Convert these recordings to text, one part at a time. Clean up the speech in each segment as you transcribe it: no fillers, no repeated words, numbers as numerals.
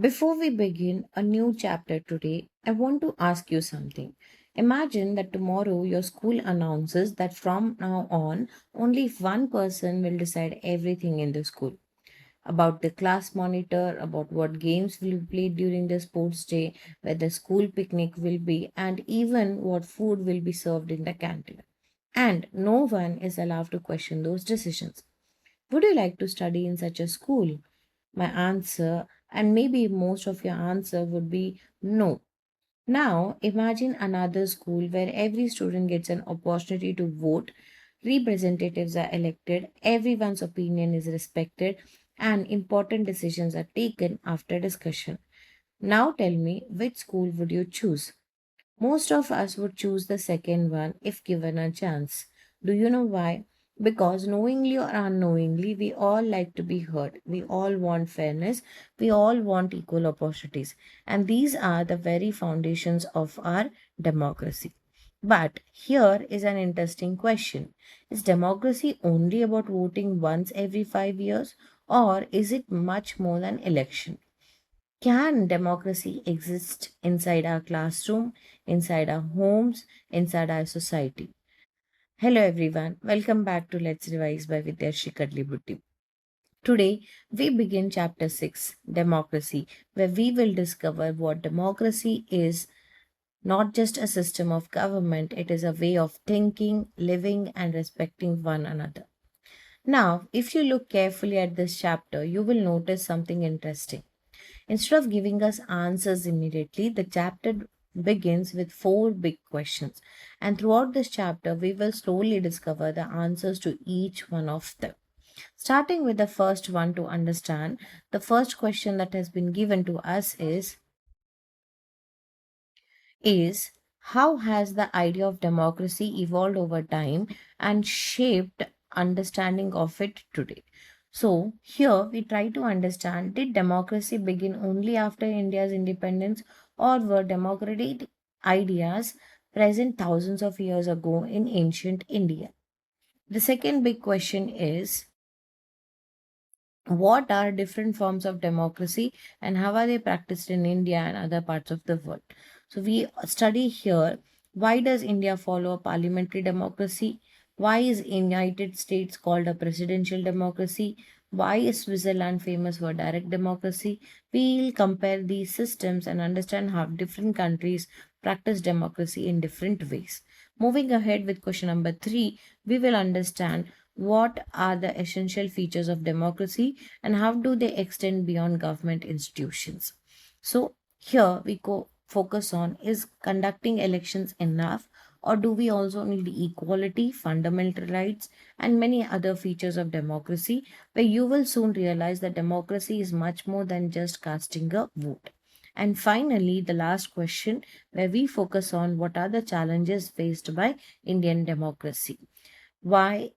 Before we begin a new chapter today, I want to ask you something. Imagine that tomorrow your school announces that from now on, only one person will decide everything in the school about the class monitor, about what games will be played during the sports day, where the school picnic will be, and even what food will be served in the canteen. And no one is allowed to question those decisions. Would you like to study in such a school? My answer, and maybe most of your answer, would be no. Now, imagine another school where every student gets an opportunity to vote, representatives are elected, everyone's opinion is respected, and important decisions are taken after discussion. Now, tell me, which school would you choose? Most of us would choose the second one if given a chance. Do you know why? Because knowingly or unknowingly, we all like to be heard. We all want fairness. We all want equal opportunities. And these are the very foundations of our democracy. But here is an interesting question. Is democracy only about voting once every 5 years? Or is it much more than election? Can democracy exist inside our classroom, inside our homes, inside our society? Hello everyone, welcome back to Let's Revise by Vidyashri Kadlibutti. Today, we begin chapter 6, Democracy, where we will discover what democracy is, not just a system of government, it is a way of thinking, living, and respecting one another. Now, if you look carefully at this chapter, you will notice something interesting. Instead of giving us answers immediately, the chapter begins with four big questions. And throughout this chapter, we will slowly discover the answers to each one of them. Starting with the first one to understand, the first question that has been given to us is how has the idea of democracy evolved over time and shaped understanding of it today? So here we try to understand, did democracy begin only after India's independence, or were democratic ideas present thousands of years ago in ancient India? The second big question is, what are different forms of democracy and how are they practiced in India and other parts of the world? So we study here, why does India follow a parliamentary democracy? Why is United States called a presidential democracy? Why is Switzerland famous for direct democracy? We'll compare these systems and understand how different countries practice democracy in different ways. Moving ahead with question number 3, we will understand what are the essential features of democracy and how do they extend beyond government institutions? So, here we go focus on, is conducting elections enough, or do we also need equality, fundamental rights, and many other features of democracy, where you will soon realize that democracy is much more than just casting a vote. And finally, the last question, where we focus on what are the challenges faced by Indian democracy. Why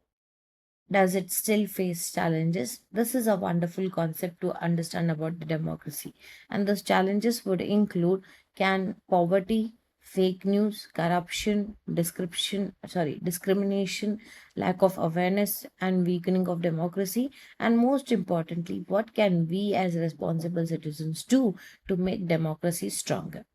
does it still face challenges? This is a wonderful concept to understand about the democracy. And those challenges would include, can poverty, fake news, corruption, discrimination, lack of awareness and weakening of democracy, and most importantly, what can we as responsible citizens do to make democracy stronger?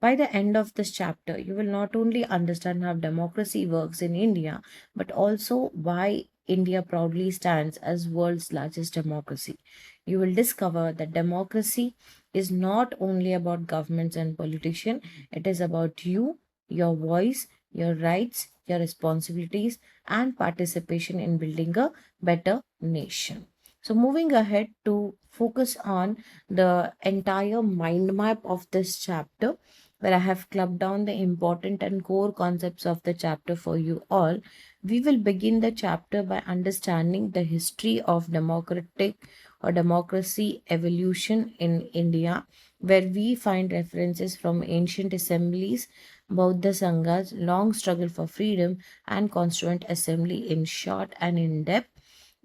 By the end of this chapter, you will not only understand how democracy works in India, but also why India proudly stands as world's largest democracy. You will discover that democracy is not only about governments and politicians, it is about you, your voice, your rights, your responsibilities, and participation in building a better nation. So, moving ahead to focus on the entire mind map of this chapter, where I have clubbed down the important and core concepts of the chapter for you all. We will begin the chapter by understanding the history of democratic or democracy evolution in India, where we find references from ancient assemblies, Buddha Sanghas, long struggle for freedom, and constituent assembly in short and in depth.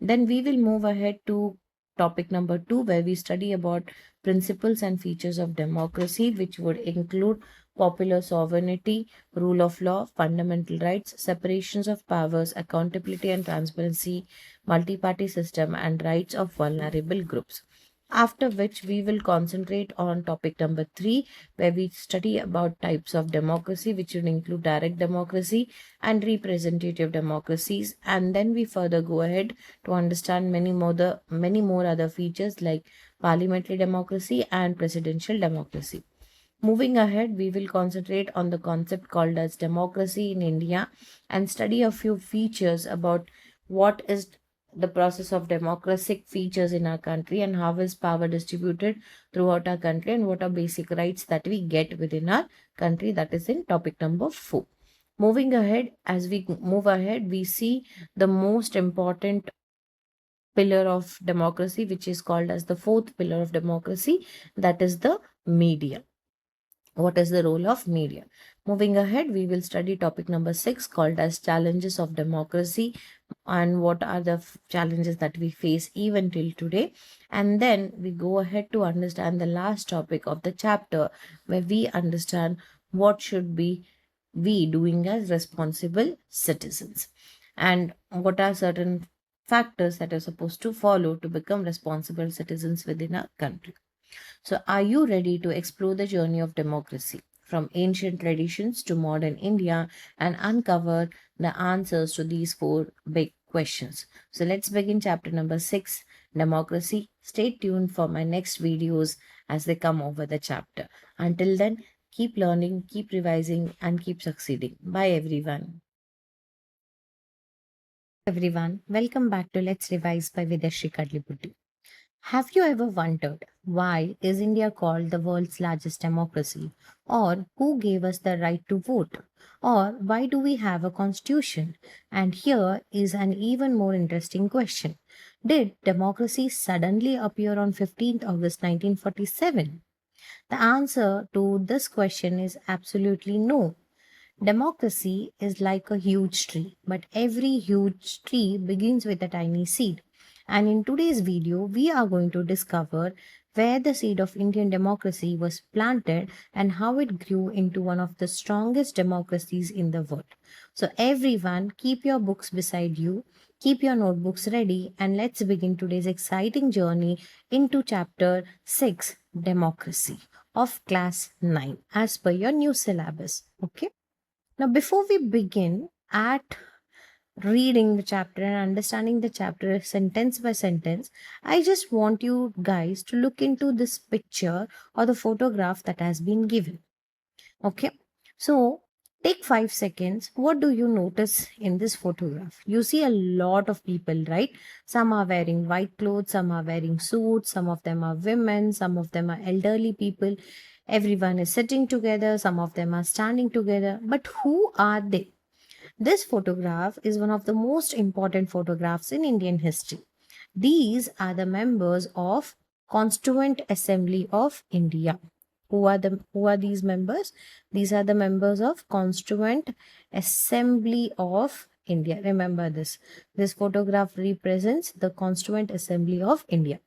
Then we will move ahead to topic number 2, where we study about principles and features of democracy, which would include popular sovereignty, rule of law, fundamental rights, separations of powers, accountability and transparency, multi party system, and rights of vulnerable groups. after which we will concentrate on topic number 3, where we study about types of democracy, which will include direct democracy and representative democracies. And then we further go ahead to understand many more other features like parliamentary democracy and presidential democracy. Moving ahead, we will concentrate on the concept called as democracy in India and study a few features about what is the process of democratic features in our country and how is power distributed throughout our country and what are basic rights that we get within our country. That is in topic number 4. Moving ahead, as we move ahead, we see the most important pillar of democracy, which is called as the fourth pillar of democracy, that is the media. What is the role of media? Moving ahead, we will study topic number 6 called as challenges of democracy and what are the challenges that we face even till today. And then we go ahead to understand the last topic of the chapter, where we understand what should be we doing as responsible citizens and what are certain factors that are supposed to follow to become responsible citizens within our country. So, are you ready to explore the journey of democracy from ancient traditions to modern India and uncover the answers to these four big questions? So, let's begin chapter number 6, democracy. Stay tuned for my next videos as they come over the chapter. Until then, keep learning, keep revising, and keep succeeding. Bye, everyone. Everyone, welcome back to Let's Revise by Vidashri Kadliputti. Have you ever wondered why is India called the world's largest democracy? Or who gave us the right to vote? Or why do we have a constitution? And here is an even more interesting question. Did democracy suddenly appear on 15th August 1947? The answer to this question is absolutely no. Democracy is like a huge tree, but every huge tree begins with a tiny seed. And in today's video, we are going to discover where the seed of Indian democracy was planted and how it grew into one of the strongest democracies in the world. So, everyone, keep your books beside you, keep your notebooks ready, and let's begin today's exciting journey into chapter 6, Democracy of class 9, as per your new syllabus. Okay. Now, before we begin at reading the chapter and understanding the chapter sentence by sentence, I just want you guys to look into this picture or the photograph that has been given. Okay, so take 5 seconds. What do you notice in this photograph? You see a lot of people, right? Some are wearing white clothes, some are wearing suits, some of them are women, some of them are elderly people. Everyone is sitting together, some of them are standing together. But who are they? This photograph is one of the most important photographs in Indian history. These are the members of Constituent Assembly of India. Who are these members? These are the members of Constituent Assembly of India. Remember this. This photograph represents the Constituent Assembly of India.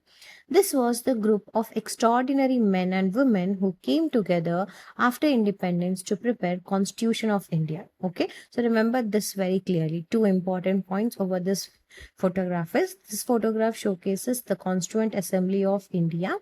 This was the group of extraordinary men and women who came together after independence to prepare Constitution of India. Okay, so remember this very clearly. Two important points over this photograph is this photograph showcases the Constituent Assembly of India,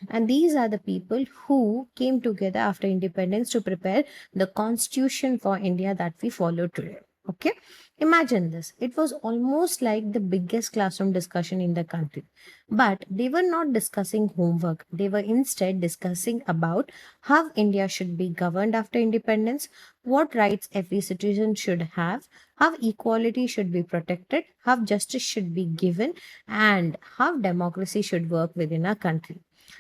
and these are the people who came together after independence to prepare the Constitution for India that we follow today. Okay, imagine this. It was almost like the biggest classroom discussion in the country. But they were not discussing homework. They were instead discussing about how India should be governed after independence, what rights every citizen should have, how equality should be protected, how justice should be given, and how democracy should work within our country.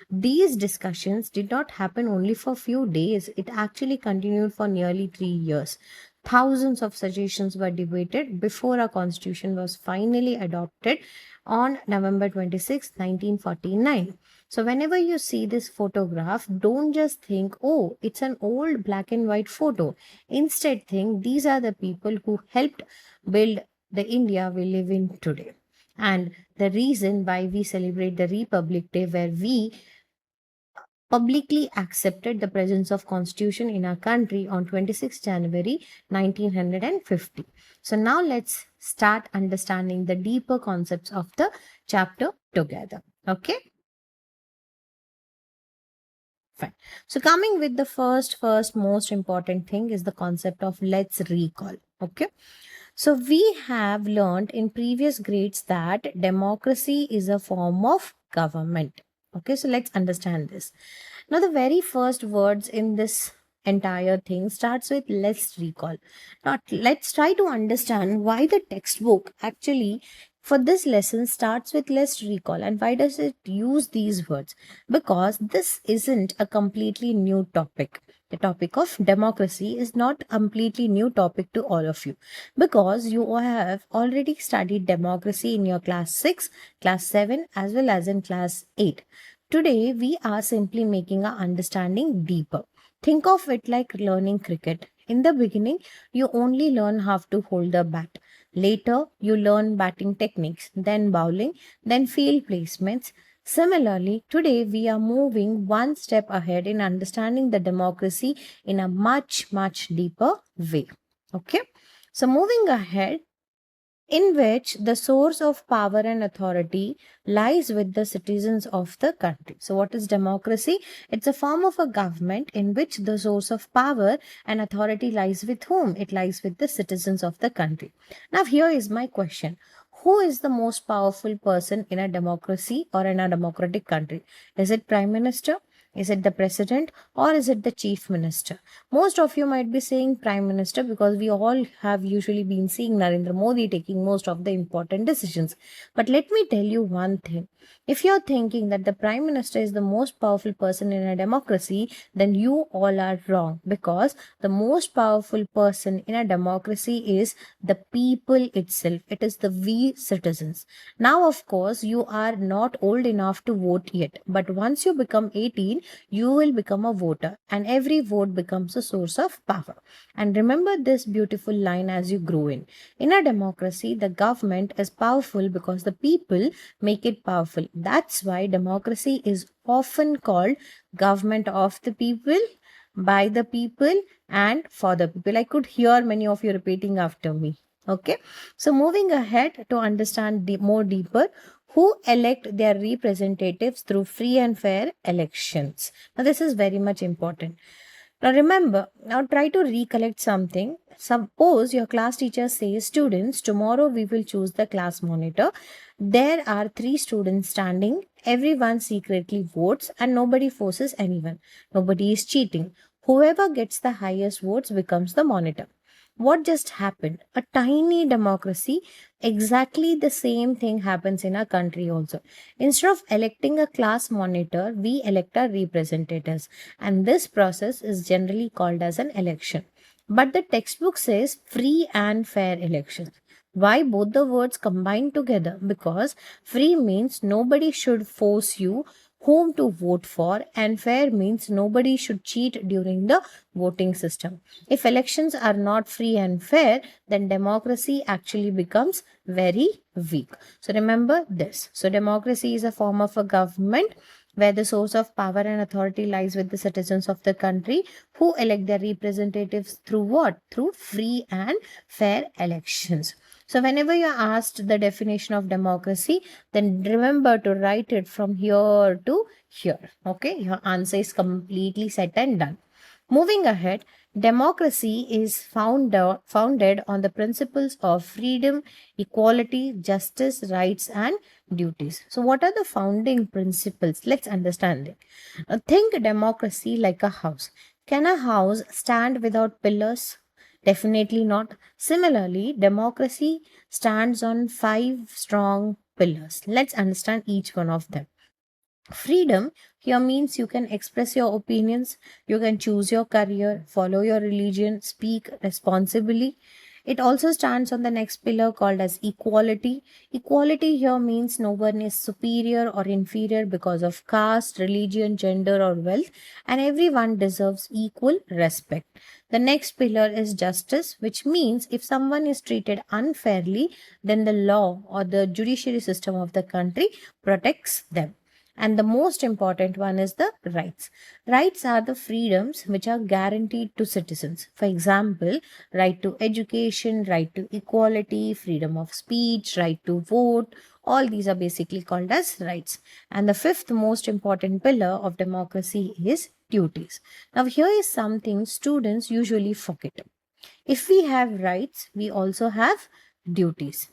These discussions did not happen only for a few days, it actually continued for nearly 3 years. Thousands of suggestions were debated before a constitution was finally adopted on November 26, 1949. So, whenever you see this photograph, don't just think, oh, it's an old black and white photo. Instead, think these are the people who helped build the India we live in today. And the reason why we celebrate the Republic Day, where we publicly accepted the presence of constitution in our country on 26 January 1950. So now let's start understanding the deeper concepts of the chapter together. Okay. Fine. So coming with the first most important thing is the concept of let's recall. Okay. So we have learned in previous grades that democracy is a form of government. Okay, so let's understand this. Now the very first words in this entire thing starts with let's recall. Now let's try to understand why the textbook actually for this lesson starts with let's recall, and why does it use these words? Because this isn't a completely new topic. The topic of democracy is not a completely new topic to all of you, because you have already studied democracy in your class 6, class 7 as well as in class 8. Today we are simply making our understanding deeper. Think of it like learning cricket. In the beginning, you only learn how to hold the bat. Later, you learn batting techniques, then bowling, then field placements. Similarly, today we are moving one step ahead in understanding the democracy in a much deeper way. Okay? So, moving ahead, in which the source of power and authority lies with the citizens of the country. So, what is democracy? It's a form of a government in which the source of power and authority lies with whom? It lies with the citizens of the country. Now, here is my question. Who is the most powerful person in a democracy or in a democratic country? Is it Prime Minister? Is it the president, or is it the chief minister? Most of you might be saying prime minister, because we all have usually been seeing Narendra Modi taking most of the important decisions. But let me tell you one thing. If you're thinking that the prime minister is the most powerful person in a democracy, then you all are wrong, because the most powerful person in a democracy is the people itself. It is the we citizens. Now, of course, you are not old enough to vote yet, but once you become 18, you will become a voter, and every vote becomes a source of power. And remember this beautiful line as you grow in. In a democracy, the government is powerful because the people make it powerful. That's why democracy is often called government of the people, by the people, and for the people. I could hear many of you repeating after me. Okay, so moving ahead to understand more deeper, who elect their representatives through free and fair elections. Now, this is very much important. Now, remember, now try to recollect something. Suppose your class teacher says, students, tomorrow we will choose the class monitor. There are three students standing. Everyone secretly votes and nobody forces anyone. Nobody is cheating. Whoever gets the highest votes becomes the monitor. What just happened? A tiny democracy. Exactly the same thing happens in our country also. Instead of electing a class monitor, we elect our representatives, and this process is generally called as an election. But the textbook says free and fair elections. Why both the words combined together? Because free means nobody should force you whom to vote for, and fair means nobody should cheat during the voting system. If elections are not free and fair, then democracy actually becomes very weak. So remember this. So democracy is a form of a government where the source of power and authority lies with the citizens of the country, who elect their representatives through what? Through free and fair elections. So whenever you're asked the definition of democracy, then remember to write it from here to here. Okay, your answer is completely set and done. Moving ahead, democracy is founded on the principles of freedom, equality, justice, rights, and duties. So, what are the founding principles? Let's understand it. Think democracy like a house. Can a house stand without pillars? Definitely not. Similarly, democracy stands on five strong pillars. Let's understand each one of them. Freedom here means you can express your opinions, you can choose your career, follow your religion, speak responsibly. It also stands on the next pillar called as equality. Equality here means no one is superior or inferior because of caste, religion, gender, or wealth, and everyone deserves equal respect. The next pillar is justice, which means if someone is treated unfairly, then the law or the judiciary system of the country protects them. And the most important one is the rights. Rights are the freedoms which are guaranteed to citizens. For example, right to education, right to equality, freedom of speech, right to vote. All these are basically called as rights. And the fifth most important pillar of democracy is duties. Now, here is something students usually forget. If we have rights, we also have duties,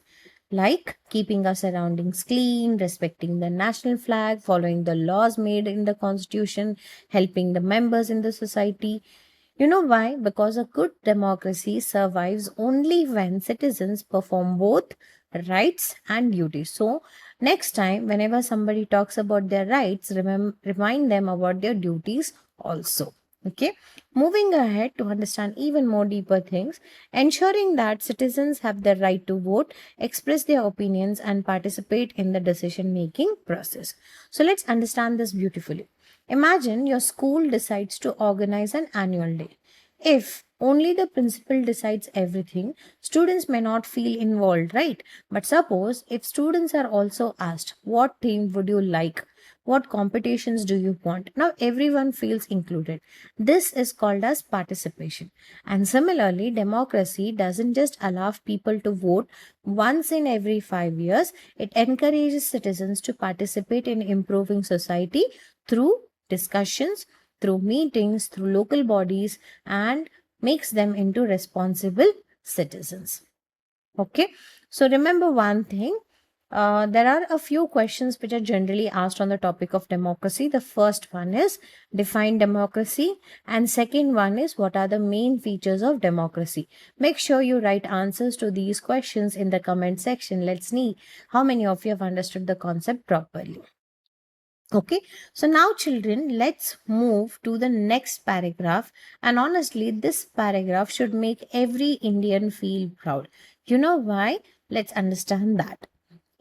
like keeping our surroundings clean, respecting the national flag, following the laws made in the constitution, helping the members in the society. You know why? Because a good democracy survives only when citizens perform both rights and duties. So, next time, whenever somebody talks about their rights, remind them about their duties also. Okay, moving ahead to understand even more deeper things, ensuring that citizens have the right to vote, express their opinions, and participate in the decision making process. So, let's understand this beautifully. Imagine your school decides to organize an annual day. If only the principal decides everything, students may not feel involved, right? But suppose if students are also asked, what theme would you like? What competitions do you want? Now everyone feels included. This is called as participation. And similarly, democracy doesn't just allow people to vote once in every 5 years, it encourages citizens to participate in improving society through discussions, through meetings, through local bodies, and makes them into responsible citizens. Okay, so remember one thing. There are a few questions which are generally asked on the topic of democracy. The first one is define democracy, and second one is what are the main features of democracy. Make sure you write answers to these questions in the comment section. Let's see how many of you have understood the concept properly. Okay, so now, children, let's move to the next paragraph. And honestly, this paragraph should make every Indian feel proud. You know why? Let's understand that.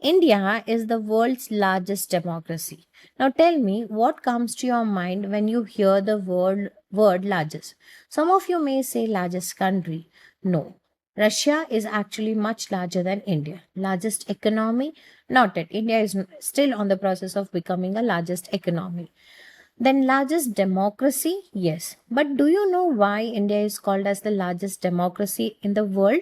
India is the world's largest democracy. Now tell me what comes to your mind when you hear the word largest. Some of you may say largest country. No. Russia is actually much larger than India. Largest economy? Not yet. India is still on the process of becoming a largest economy. Then largest democracy? Yes. But do you know why India is called as the largest democracy in the world?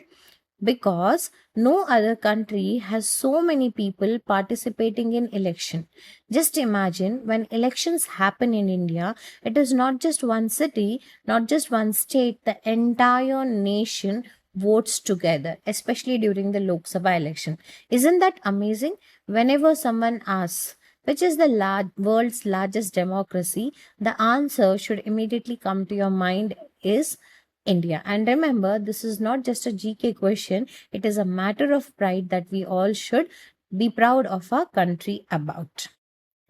Because no other country has so many people participating in election. Just imagine when elections happen in India, it is not just one city, not just one state, the entire nation votes together, especially during the Lok Sabha election. Isn't that amazing? Whenever someone asks which is the world's largest democracy, the answer should immediately come to your mind is India. And remember, this is not just a GK question, it is a matter of pride that we all should be proud of our country about.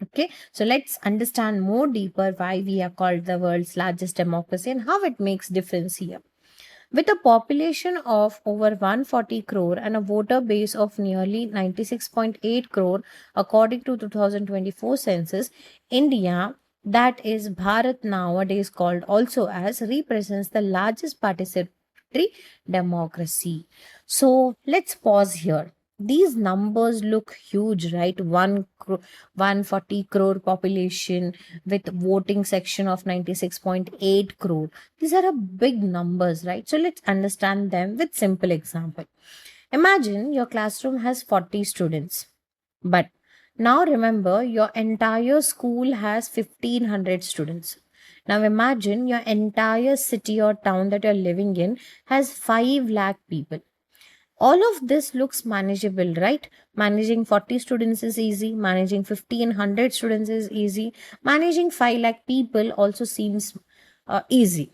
Okay, so let's understand more deeper why we are called the world's largest democracy and how it makes difference here. With a population of over 140 crore and a voter base of nearly 96.8 crore, according to 2024 census, India, that is Bharat nowadays called also as, represents the largest participatory democracy. So let's pause here. These numbers look huge, right? 140 crore population with voting section of 96.8 crore. These are a big numbers, right? So let's understand them with simple example. Imagine your classroom has 40 students, but now remember your entire school has 1500 students. Now imagine your entire city or town that you're living in has 5 lakh people. All of this looks manageable, right? Managing 40 students is easy, managing 1500 students is easy, managing 5 lakh people also seems easy.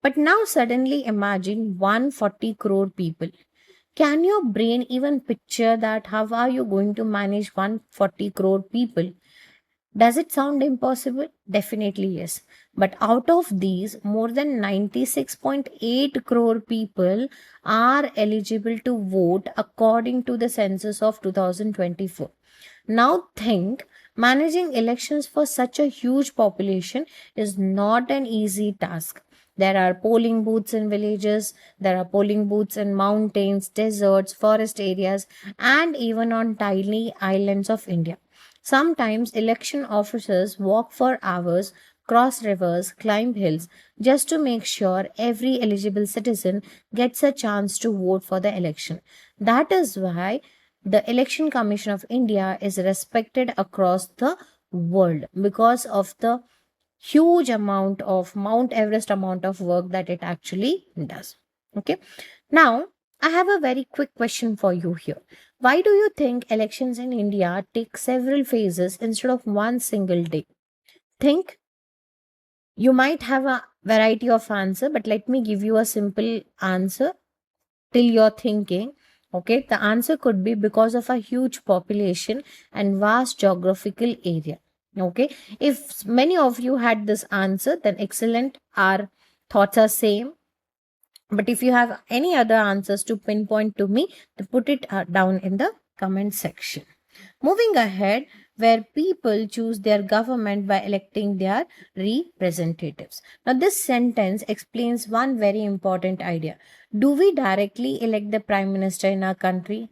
But now suddenly imagine 140 crore people. Can your brain even picture that? How are you going to manage 140 crore people? Does it sound impossible? Definitely yes. But out of these, more than 96.8 crore people are eligible to vote according to the census of 2024. Now think, managing elections for such a huge population is not an easy task. There are polling booths in villages, there are polling booths in mountains, deserts, forest areas, and even on tiny islands of India. Sometimes election officers walk for hours, cross rivers, climb hills, just to make sure every eligible citizen gets a chance to vote for the election. That is why the Election Commission of India is respected across the world because of the huge amount of Mount Everest amount of work that it actually does. Okay. Now, I have a very quick question for you here. Why do you think elections in India take several phases instead of one single day? Think. You might have a variety of answer, but let me give you a simple answer till you're thinking. Okay, the answer could be because of a huge population and vast geographical area. Okay, if many of you had this answer, then excellent. Our thoughts are same. But if you have any other answers to pinpoint to me, then put it down in the comment section. Moving ahead, where people choose their government by electing their representatives. Now, this sentence explains one very important idea. Do we directly elect the prime minister in our country?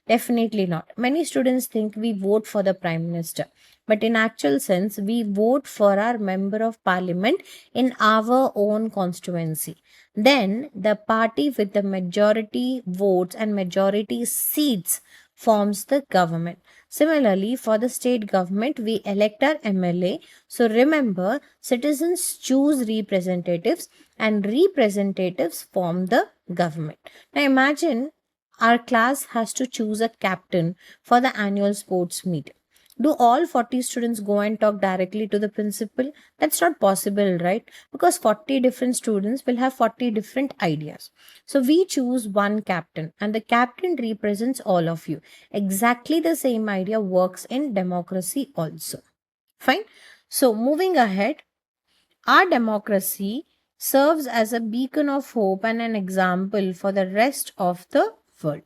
Definitely not. Many students think we vote for the Prime Minister, but in actual sense, we vote for our Member of Parliament in our own constituency. Then the party with the majority votes and majority seats forms the government. Similarly, for the state government, we elect our MLA. So remember, citizens choose representatives and representatives form the government. Now imagine our class has to choose a captain for the annual sports meet. Do all 40 students go and talk directly to the principal? That's not possible, right? Because 40 different students will have 40 different ideas. So we choose one captain, and the captain represents all of you. Exactly the same idea works in democracy also. Fine. So moving ahead, our democracy serves as a beacon of hope and an example for the rest of the world.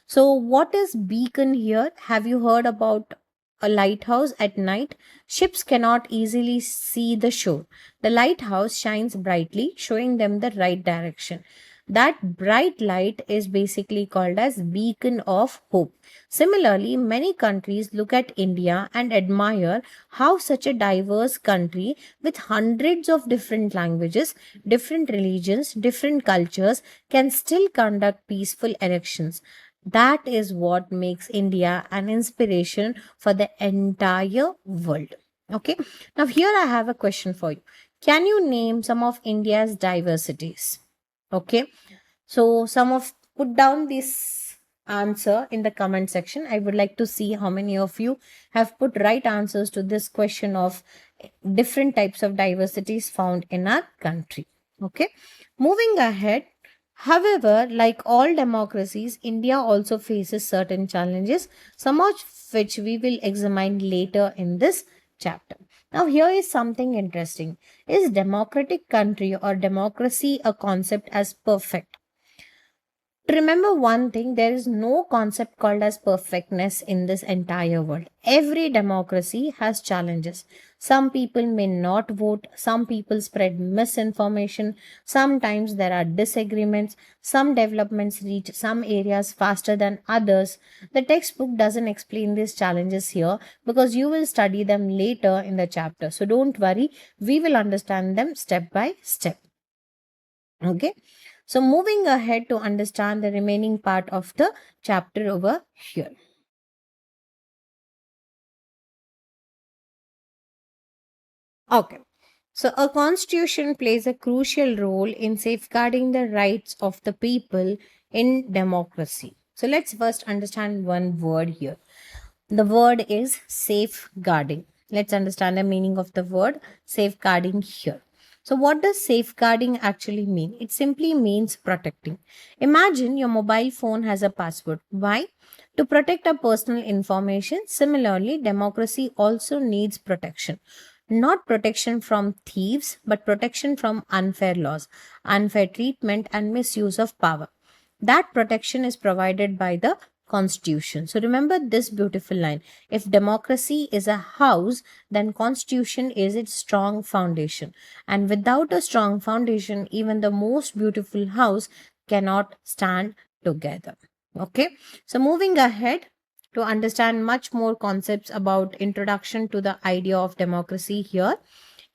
So, what is beacon here? Have you heard about a lighthouse at night? Ships cannot easily see the shore. The lighthouse shines brightly, showing them the right direction. That bright light is basically called as beacon of hope. Similarly, many countries look at India and admire how such a diverse country with hundreds of different languages, different religions, different cultures can still conduct peaceful elections. That is what makes India an inspiration for the entire world. Okay, now here I have a question for you. Can you name some of India's diversities? Okay, so some of put down this answer in the comment section. I would like to see how many of you have put right answers to this question of different types of diversities found in our country. Okay, moving ahead. However, like all democracies, India also faces certain challenges, some of which we will examine later in this chapter. Now, here is something interesting. Is democratic country or democracy a concept as perfect? Remember one thing, there is no concept called as perfectness in this entire world. Every democracy has challenges. Some people may not vote, some people spread misinformation, sometimes there are disagreements, some developments reach some areas faster than others. The textbook doesn't explain these challenges here because you will study them later in the chapter. So don't worry, we will understand them step by step. Okay. So moving ahead to understand the remaining part of the chapter over here. Okay. So a constitution plays a crucial role in safeguarding the rights of the people in democracy. So let's first understand one word here. The word is safeguarding. Let's understand the meaning of the word safeguarding here. So, what does safeguarding actually mean? It simply means protecting. Imagine your mobile phone has a password. Why? To protect our personal information. Similarly, democracy also needs protection. Not protection from thieves, but protection from unfair laws, unfair treatment, and misuse of power. That protection is provided by the constitution. So remember this beautiful line. If democracy is a house, then constitution is its strong foundation. And without a strong foundation, even the most beautiful house cannot stand together. Okay. So moving ahead, to understand much more concepts about introduction to the idea of democracy here.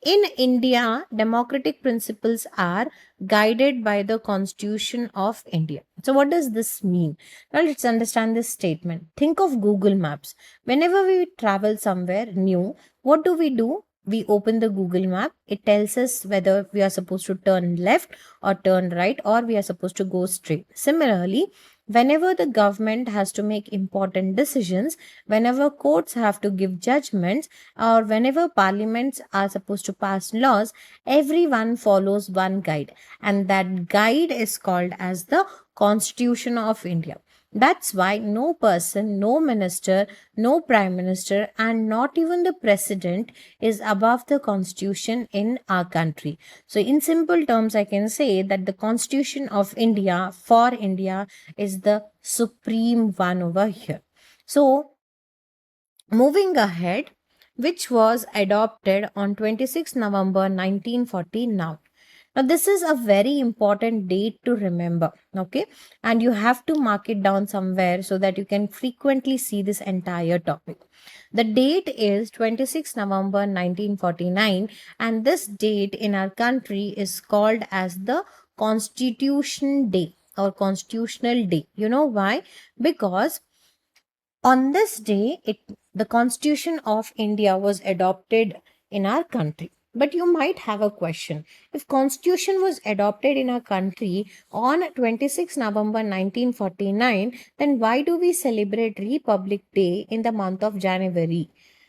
In India, democratic principles are guided by the Constitution of India. So, what does this mean? Now, let's understand this statement. Think of Google Maps. Whenever we travel somewhere new, what do? we open the Google map, it tells us whether we are supposed to turn left or turn right, or we are supposed to go straight. Similarly, whenever the government has to make important decisions, whenever courts have to give judgments, or whenever parliaments are supposed to pass laws, everyone follows one guide, and that guide is called as the Constitution of India. That's why no person, no minister, no prime minister, and not even the president is above the constitution in our country. So, in simple terms, I can say that the Constitution of India for India is the supreme one over here. So, moving ahead, which was adopted on 26 November 1940 now. Now, this is a very important date to remember, okay? And you have to mark it down somewhere so that you can frequently see this entire topic. The date is 26 November 1949, and this date in our country is called as the Constitution Day or Constitutional Day. You know why? Because on this day, the Constitution of India was adopted in our country. But you might have a question. If Constitution was adopted in our country on 26 November 1949, then why do we celebrate Republic Day in the month of January?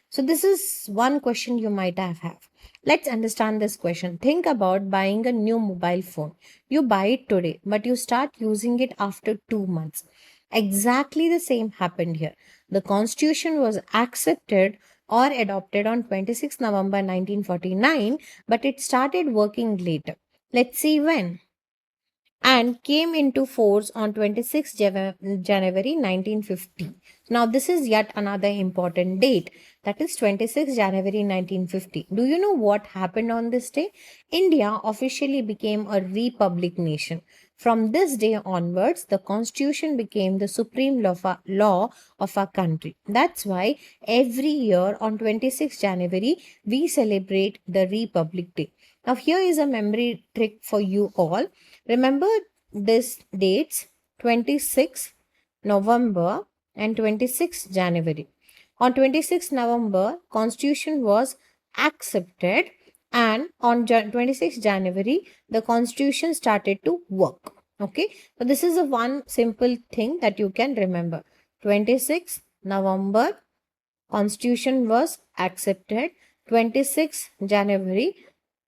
So this is one question you might have. Let's understand this question. Think about buying a new mobile phone. You buy it today, but you start using it after 2 months. Exactly the same happened here. The Constitution was accepted or adopted on 26 November 1949, but it started working later. Let's see when. And came into force on 26 January 1950. Now, this is yet another important date. That is 26 January 1950. Do you know what happened on this day? India officially became a republic nation. From this day onwards, the constitution became the supreme law of our country. That's why every year on 26 January, we celebrate the Republic Day. Now, here is a memory trick for you all. Remember this dates 26 November and 26 January. On 26 November, Constitution was accepted, and on 26 January, the Constitution started to work. Okay, so this is a one simple thing that you can remember. 26 November, Constitution was accepted. 26 January,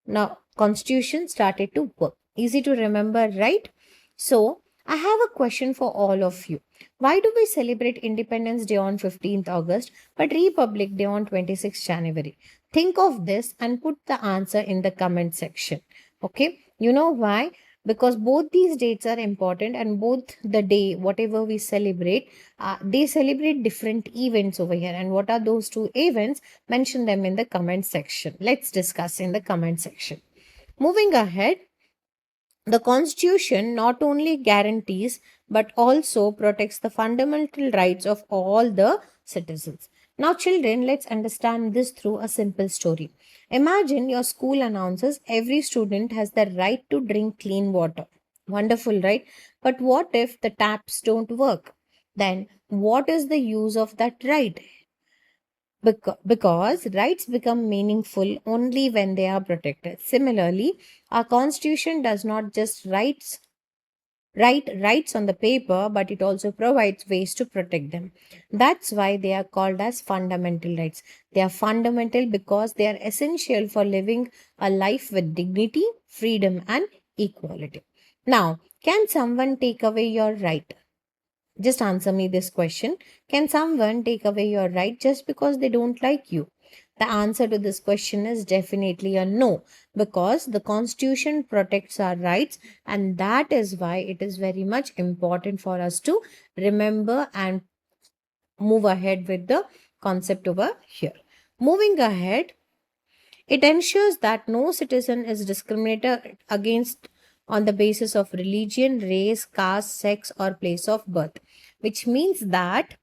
now Constitution started to work. Easy to remember, right? So, I have a question for all of you. Why do we celebrate Independence Day on 15th August but Republic Day on 26th January? Think of this and put the answer in the comment section. Okay? You know why? Because both these dates are important, and both the day, whatever we celebrate, they celebrate different events over here. And what are those two events? Mention them in the comment section. Let's discuss in the comment section. Moving ahead, the Constitution not only guarantees but also protects the fundamental rights of all the citizens. Now, children, let's understand this through a simple story. Imagine your school announces every student has the right to drink clean water. Wonderful, right? But what if the taps don't work? Then, what is the use of that right? Because rights become meaningful only when they are protected. Similarly, our constitution does not just write rights on the paper, but it also provides ways to protect them. That's why they are called as fundamental rights. They are fundamental because they are essential for living a life with dignity, freedom, and equality. Now, can someone take away your right? Just answer me this question. Can someone take away your right just because they don't like you? The answer to this question is definitely a no, because the Constitution protects our rights, and that is why it is very much important for us to remember and move ahead with the concept over here. Moving ahead, it ensures that no citizen is discriminated against on the basis of religion, race, caste, sex, or place of birth, which means that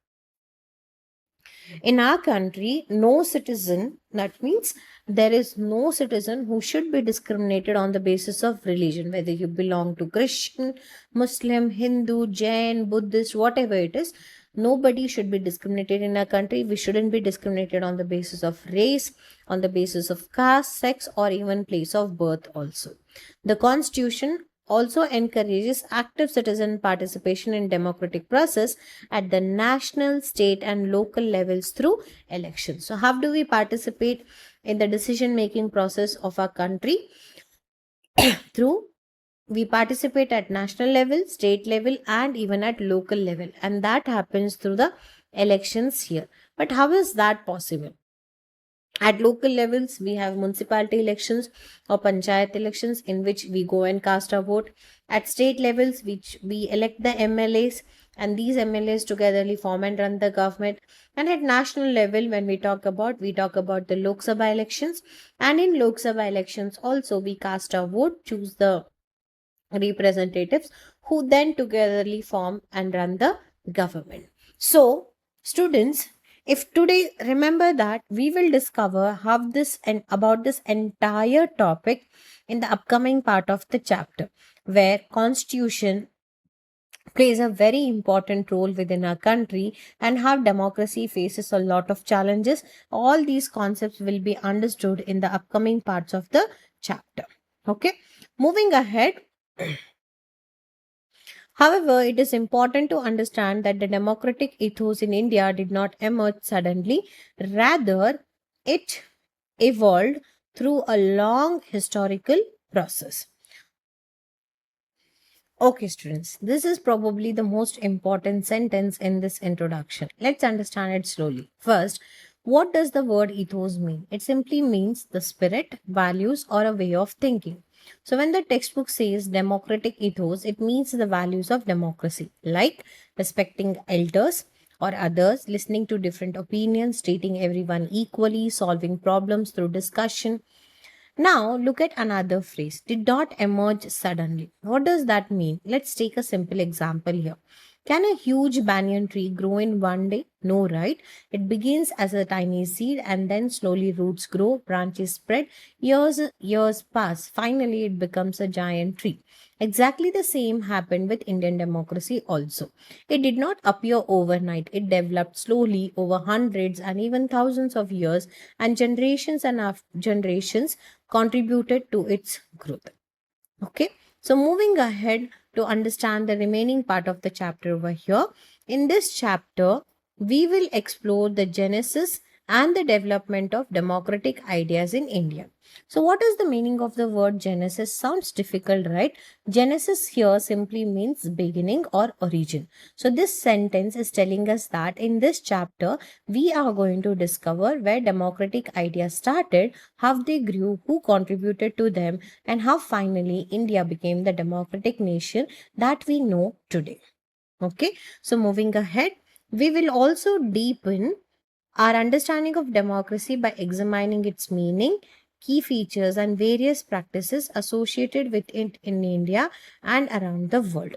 in our country, no citizen, that means there is no citizen who should be discriminated on the basis of religion, whether you belong to Christian, Muslim, Hindu, Jain, Buddhist, whatever it is. Nobody should be discriminated in our country. We shouldn't be discriminated on the basis of race, on the basis of caste, sex, or even place of birth also. The constitution also encourages active citizen participation in democratic process at the national, state, and local levels through elections. So how do we participate in the decision making process of our country? Through, we participate at national level, state level, and even at local level, and that happens through the elections here. But how is that possible? At local levels, we have municipality elections or panchayat elections in which we go and cast our vote. At state levels, which we elect the MLAs, and these MLAs togetherly form and run the government. And at national level, when we talk about the Lok Sabha elections. And in Lok Sabha elections also, we cast our vote, choose the representatives who then togetherly form and run the government. So, students, if today remember that we will discover how this and about this entire topic in the upcoming part of the chapter, where constitution plays a very important role within our country and how democracy faces a lot of challenges. All these concepts will be understood in the upcoming parts of the chapter. Okay, moving ahead. However, it is important to understand that the democratic ethos in India did not emerge suddenly. Rather, it evolved through a long historical process. Okay, students, this is probably the most important sentence in this introduction. Let's understand it slowly. First, what does the word ethos mean? It simply means the spirit, values, or a way of thinking. So, when the textbook says democratic ethos, it means the values of democracy, like respecting elders or others, listening to different opinions, treating everyone equally, solving problems through discussion. Now, look at another phrase, did not emerge suddenly. What does that mean? Let's take a simple example here. Can a huge banyan tree grow in one day? No, right? It begins as a tiny seed and then slowly roots grow, branches spread, years pass. Finally, it becomes a giant tree. Exactly the same happened with Indian democracy also. It did not appear overnight. It developed slowly over hundreds and even thousands of years, and generations and generations contributed to its growth. Okay, so moving ahead to understand the remaining part of the chapter over here. In this chapter, we will explore the genesis and the development of democratic ideas in India. So, what is the meaning of the word genesis? Sounds difficult, right? Genesis here simply means beginning or origin. So, this sentence is telling us that in this chapter, we are going to discover where democratic ideas started, how they grew, who contributed to them, and how finally India became the democratic nation that we know today. Okay, so moving ahead, we will also deepen our understanding of democracy by examining its meaning, key features, and various practices associated with it in India and around the world.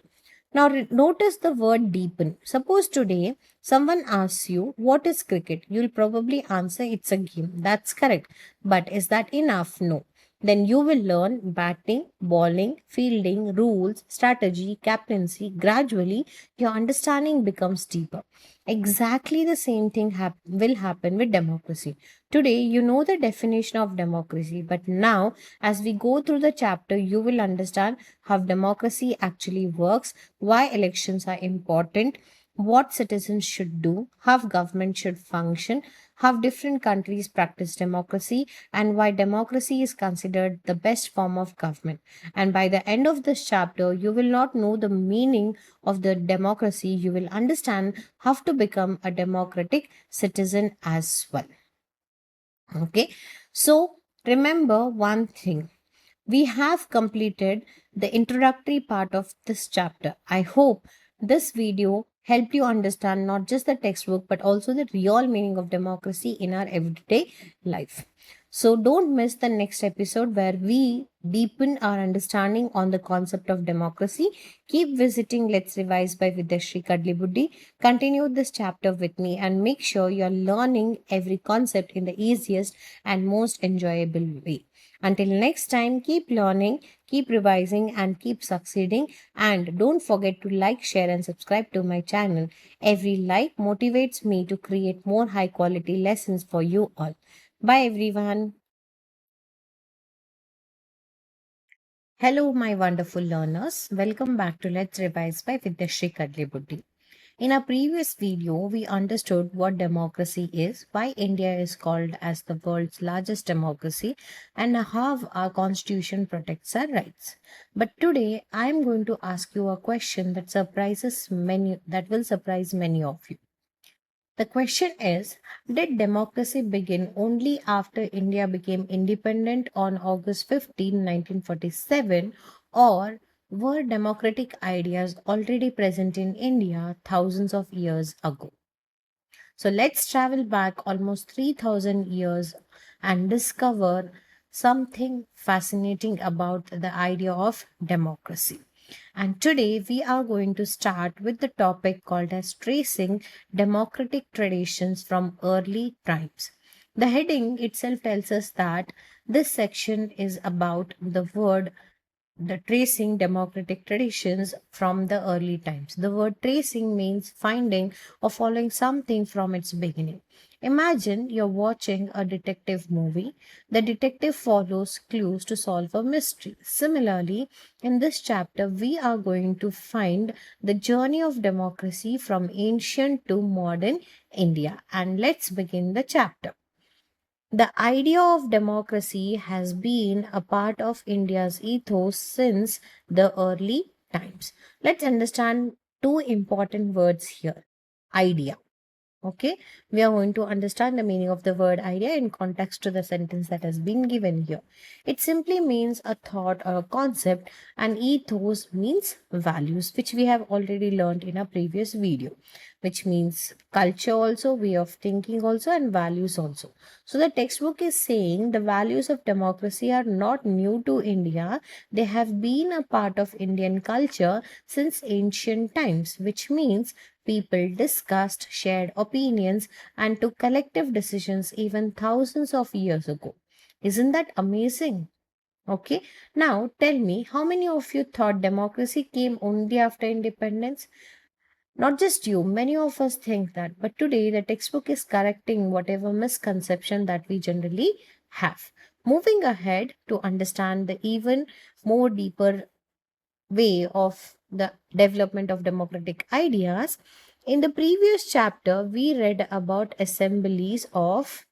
Now, notice the word deepen. Suppose today someone asks you, what is cricket? You'll probably answer it's a game. That's correct. But is that enough? No. Then you will learn batting, bowling, fielding, rules, strategy, captaincy. Gradually, your understanding becomes deeper. Exactly the same thing will happen with democracy. Today, you know the definition of democracy, but now, as we go through the chapter, you will understand how democracy actually works, why elections are important, what citizens should do, how government should function, how different countries practice democracy, and why democracy is considered the best form of government. And by the end of this chapter, you will not know the meaning of the democracy, you will understand how to become a democratic citizen as well. Okay, so remember one thing, we have completed the introductory part of this chapter. I hope this video helped you understand not just the textbook but also the real meaning of democracy in our everyday life. So don't miss the next episode where we deepen our understanding on the concept of democracy. Keep visiting Let's Revise by Vidyashri Kadlibuddhi. Continue this chapter with me and make sure you're learning every concept in the easiest and most enjoyable way. Until next time, keep learning, keep revising, and keep succeeding. And don't forget to like, share, and subscribe to my channel. Every like motivates me to create more high quality lessons for you all. Bye, everyone. Hello, my wonderful learners. Welcome back to Let's Revise by Vidyashri Kadlibuddhi. In our previous video, we understood what democracy is, why India is called as the world's largest democracy, and how our constitution protects our rights. But today, I am going to ask you a question that will surprise many of you. The question is, did democracy begin only after India became independent on August 15, 1947, or were democratic ideas already present in India thousands of years ago? So let's travel back almost 3000 years and discover something fascinating about the idea of democracy. And today we are going to start with the topic called as tracing democratic traditions from early times. The heading itself tells us that this section is about the tracing democratic traditions from the early times. The word tracing means finding or following something from its beginning. Imagine you're watching a detective movie. The detective follows clues to solve a mystery. Similarly, in this chapter, we are going to find the journey of democracy from ancient to modern India. And let's begin the chapter. The idea of democracy has been a part of India's ethos since the early times. Let's understand two important words here: idea. Okay, we are going to understand the meaning of the word idea in context to the sentence that has been given here. It simply means a thought or a concept, and ethos means values, which we have already learned in a previous video, which means culture also, way of thinking also, and values also. So the textbook is saying the values of democracy are not new to India. They have been a part of Indian culture since ancient times, which means people discussed, shared opinions, and took collective decisions even thousands of years ago. Isn't that amazing? Okay, now tell me, how many of you thought democracy came only after independence? Not just you, many of us think that, but today the textbook is correcting whatever misconception that we generally have. Moving ahead to understand the even more deeper way of the development of democratic ideas, in the previous chapter, we read about assemblies of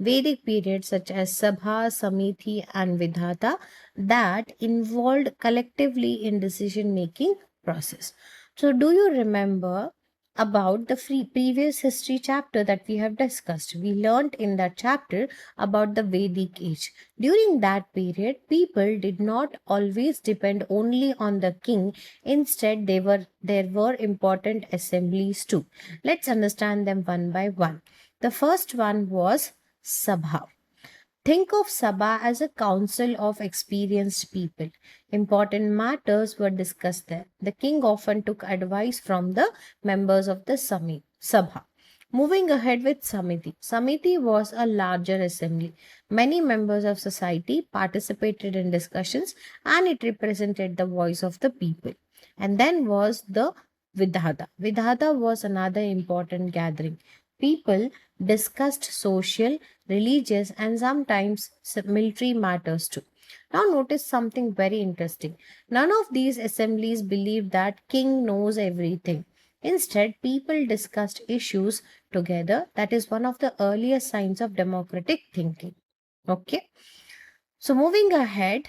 Vedic periods such as Sabha, Samiti, and Vidhata that involved collectively in decision making process. So, do you remember about the previous history chapter that we have discussed? We learned in that chapter about the Vedic age. During that period, people did not always depend only on the king. Instead, there were important assemblies too. Let's understand them one by one. The first one was Sabha. Think of Sabha as a council of experienced people. Important matters were discussed there. The king often took advice from the members of the Sabha. Moving ahead with Samiti. Samiti was a larger assembly. Many members of society participated in discussions and it represented the voice of the people. And then was the Vidhata. Vidhata was another important gathering. People discussed social, religious, and sometimes military matters too. Now, notice something very interesting. None of these assemblies believed that king knows everything. Instead, people discussed issues together. That is one of the earliest signs of democratic thinking. Okay. So, moving ahead,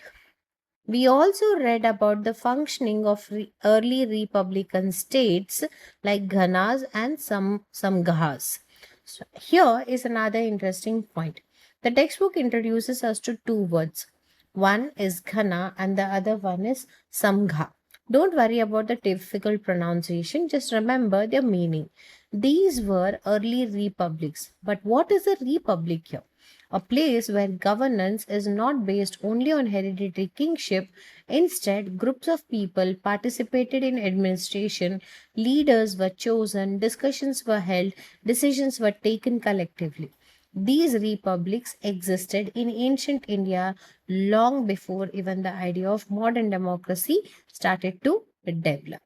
we also read about the functioning of early republican states like Ghanas and some Samghas. So here is another interesting point. The textbook introduces us to two words. One is Ghana and the other one is Samgha. Don't worry about the difficult pronunciation, just remember their meaning. These were early republics. But what is a republic here? A place where governance is not based only on hereditary kingship. Instead, groups of people participated in administration, leaders were chosen, discussions were held, decisions were taken collectively. These republics existed in ancient India long before even the idea of modern democracy started to develop.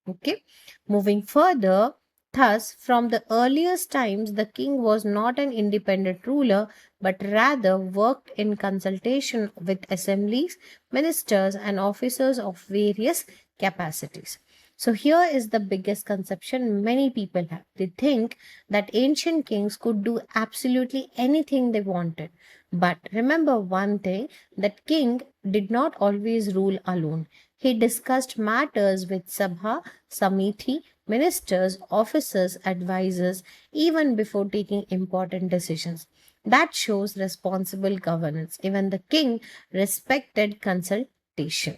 Okay, moving further, thus, from the earliest times, the king was not an independent ruler but rather worked in consultation with assemblies, ministers, and officers of various capacities. So, here is the biggest conception many people have. They think that ancient kings could do absolutely anything they wanted. But remember one thing, that king did not always rule alone. He discussed matters with Sabha, Samiti, ministers, officers, advisors, even before taking important decisions. That shows responsible governance. Even the king respected consultation.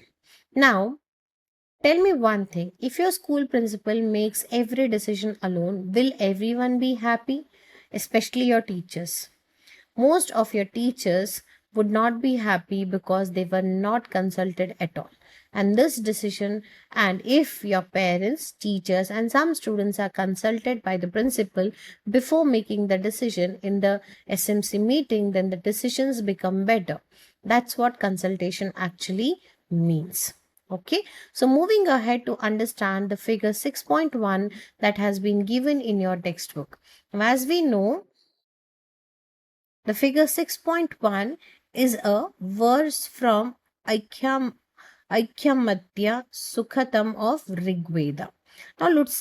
Now, tell me one thing, if your school principal makes every decision alone, will everyone be happy? Especially your teachers. Most of your teachers would not be happy because they were not consulted at all. And this decision, and if your parents, teachers, and some students are consulted by the principal before making the decision in the SMC meeting, then the decisions become better. That's what consultation actually means. Okay, so moving ahead to understand the figure 6.1 that has been given in your textbook. As we know, the figure 6.1 is a verse from Aikyam, Aikyamatya Sukhatam of Rigveda.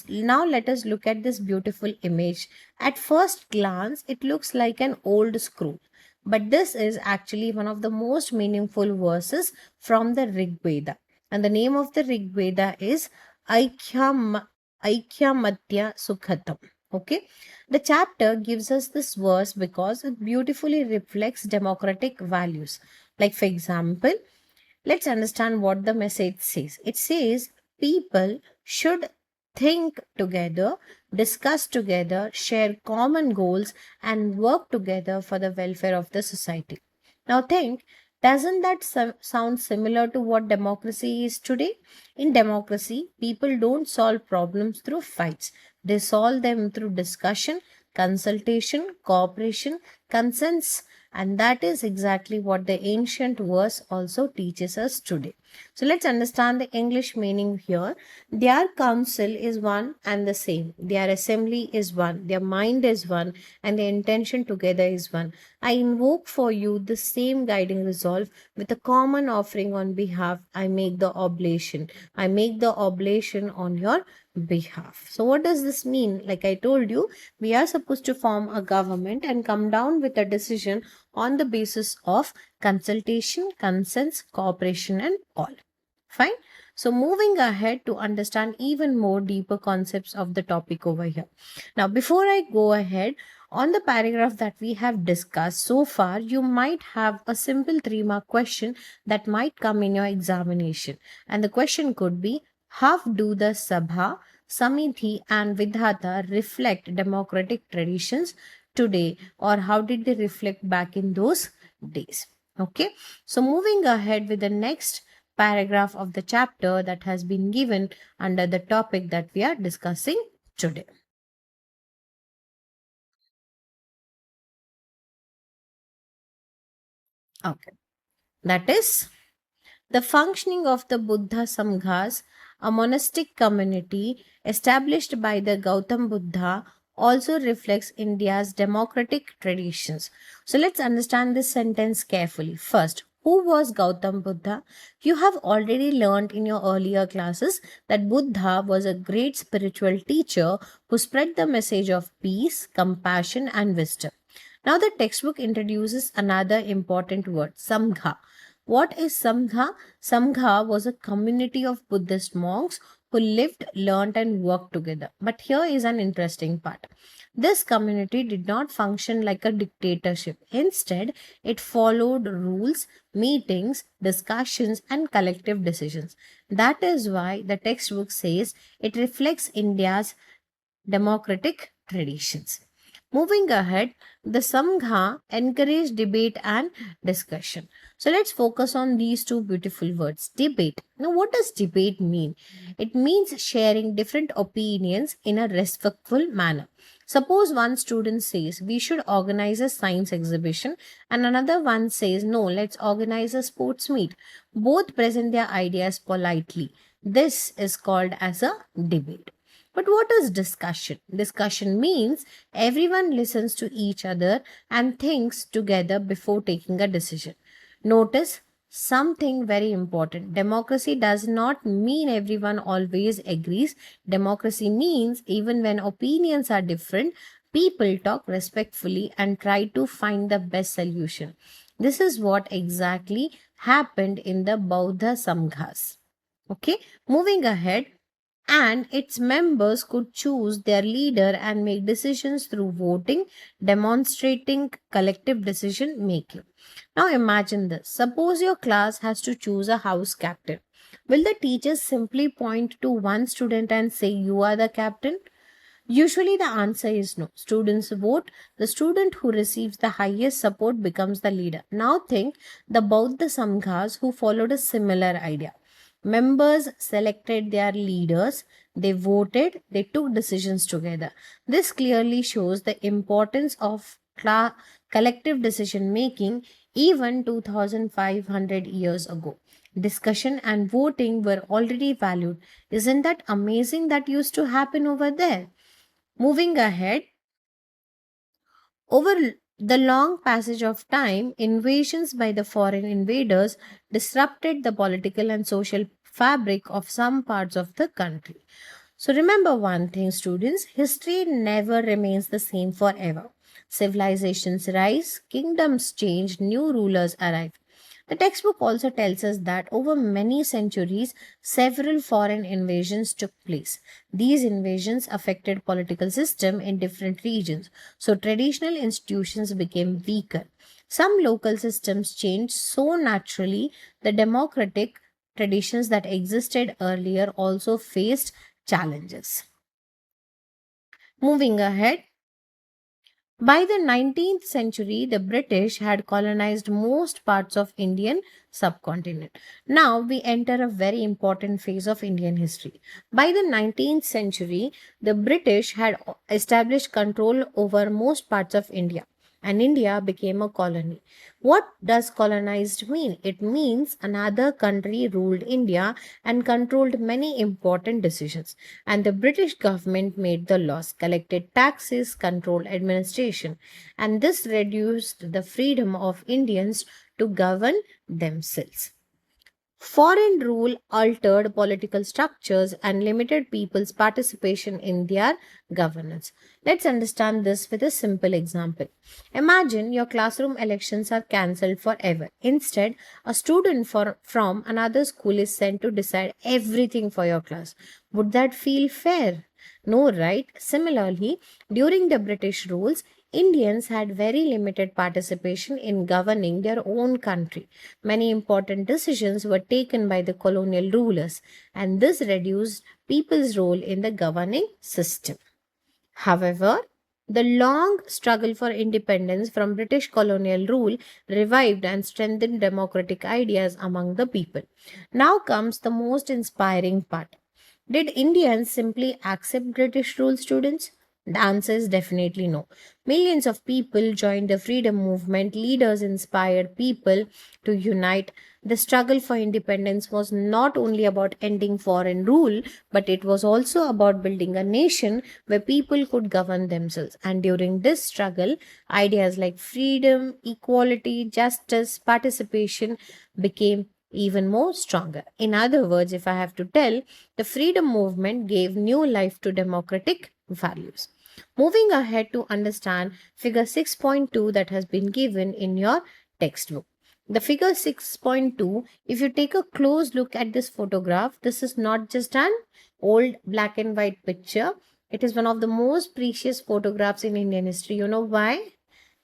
Now let us look at this beautiful image. At first glance, it looks like an old scroll. But this is actually one of the most meaningful verses from the Rigveda. And the name of the Rigveda is Aikyam, Aikyamatya Sukhatam. Okay, the chapter gives us this verse because it beautifully reflects democratic values. Like, for example, let's understand what the message says. It says people should think together, discuss together, share common goals, and work together for the welfare of the society. Now, think, doesn't that sound similar to what democracy is today? In democracy, people don't solve problems through fights, they solve them through discussion, consultation, cooperation, consents, and that is exactly what the ancient verse also teaches us today. So let's understand the English meaning here. Their counsel is one and the same. Their assembly is one. Their mind is one. And their intention together is one. I invoke for you the same guiding resolve with a common offering on behalf. I make the oblation. I make the oblation on your behalf. So, what does this mean? Like I told you, we are supposed to form a government and come down with a decision on the basis of consultation, consents, cooperation, and all. Fine. So, moving ahead to understand even more deeper concepts of the topic over here. Now, before I go ahead, on the paragraph that we have discussed so far, you might have a simple 3 mark question that might come in your examination. And the question could be, how do the Sabha, Samiti, and Vidhata reflect democratic traditions today, or how did they reflect back in those days? Okay, so moving ahead with the next paragraph of the chapter that has been given under the topic that we are discussing today. Okay, that is the functioning of the Buddha Samghas, a monastic community established by the Gautam Buddha, also reflects India's democratic traditions. So let's understand this sentence carefully. First, who was Gautam Buddha? You have already learned in your earlier classes that Buddha was a great spiritual teacher who spread the message of peace, compassion, and wisdom. Now, the textbook introduces another important word, Samgha. What is Samgha? Samgha was a community of Buddhist monks who lived, learned, and worked together. But here is an interesting part. This community did not function like a dictatorship. Instead, it followed rules, meetings, discussions, and collective decisions. That is why the textbook says it reflects India's democratic traditions. Moving ahead, the Samgha encouraged debate and discussion. So let's focus on these two beautiful words, debate. Now, what does debate mean? It means sharing different opinions in a respectful manner. Suppose one student says we should organize a science exhibition, and another one says no, let's organize a sports meet. Both present their ideas politely. This is called as a debate. But what is discussion? Discussion means everyone listens to each other and thinks together before taking a decision. Notice something very important. Democracy does not mean everyone always agrees. Democracy means even when opinions are different, people talk respectfully and try to find the best solution. This is what exactly happened in the Bauddha Samghas. Okay, moving ahead, and its members could choose their leader and make decisions through voting, demonstrating collective decision making. Now imagine this. Suppose your class has to choose a house captain. Will the teachers simply point to one student and say, "You are the captain"? Usually the answer is no. Students vote. The student who receives the highest support becomes the leader. Now think the Bauddha Samghas who followed a similar idea. Members selected their leaders, they voted, they took decisions together. This clearly shows the importance of collective decision making even 2500 years ago. Discussion and voting were already valued. Isn't that amazing that used to happen over there? Moving ahead, over the long passage of time, invasions by the foreign invaders disrupted the political and social fabric of some parts of the country. So remember one thing, students, history never remains the same forever. Civilizations rise, kingdoms change, new rulers arrive. The textbook also tells us that over many centuries, several foreign invasions took place. These invasions affected political system in different regions, so traditional institutions became weaker. Some local systems changed so naturally, the democratic traditions that existed earlier also faced challenges. Moving ahead, by the 19th century, the British had colonized most parts of Indian subcontinent. Now we enter a very important phase of Indian history. By the 19th century, the British had established control over most parts of India and India became a colony. What does colonized mean? It means another country ruled India and controlled many important decisions. And the British government made the laws, collected taxes, controlled administration, and this reduced the freedom of Indians to govern themselves. Foreign rule altered political structures and limited people's participation in their governance. Let's understand this with a simple example. Imagine your classroom elections are cancelled forever. Instead, a student from another school is sent to decide everything for your class. Would that feel fair? No, right? Similarly, during the British rules, Indians had very limited participation in governing their own country. Many important decisions were taken by the colonial rulers, and this reduced people's role in the governing system. However, the long struggle for independence from British colonial rule revived and strengthened democratic ideas among the people. Now comes the most inspiring part. Did Indians simply accept British rule, students? The answer is definitely no. Millions of people joined the freedom movement, leaders inspired people to unite. The struggle for independence was not only about ending foreign rule, but it was also about building a nation where people could govern themselves. And during this struggle, ideas like freedom, equality, justice, participation became even more stronger. In other words, if I have to tell, the freedom movement gave new life to democratic values. Moving ahead to understand figure 6.2 that has been given in your textbook. The figure 6.2, if you take a close look at this photograph, this is not just an old black and white picture. It is one of the most precious photographs in Indian history. You know why?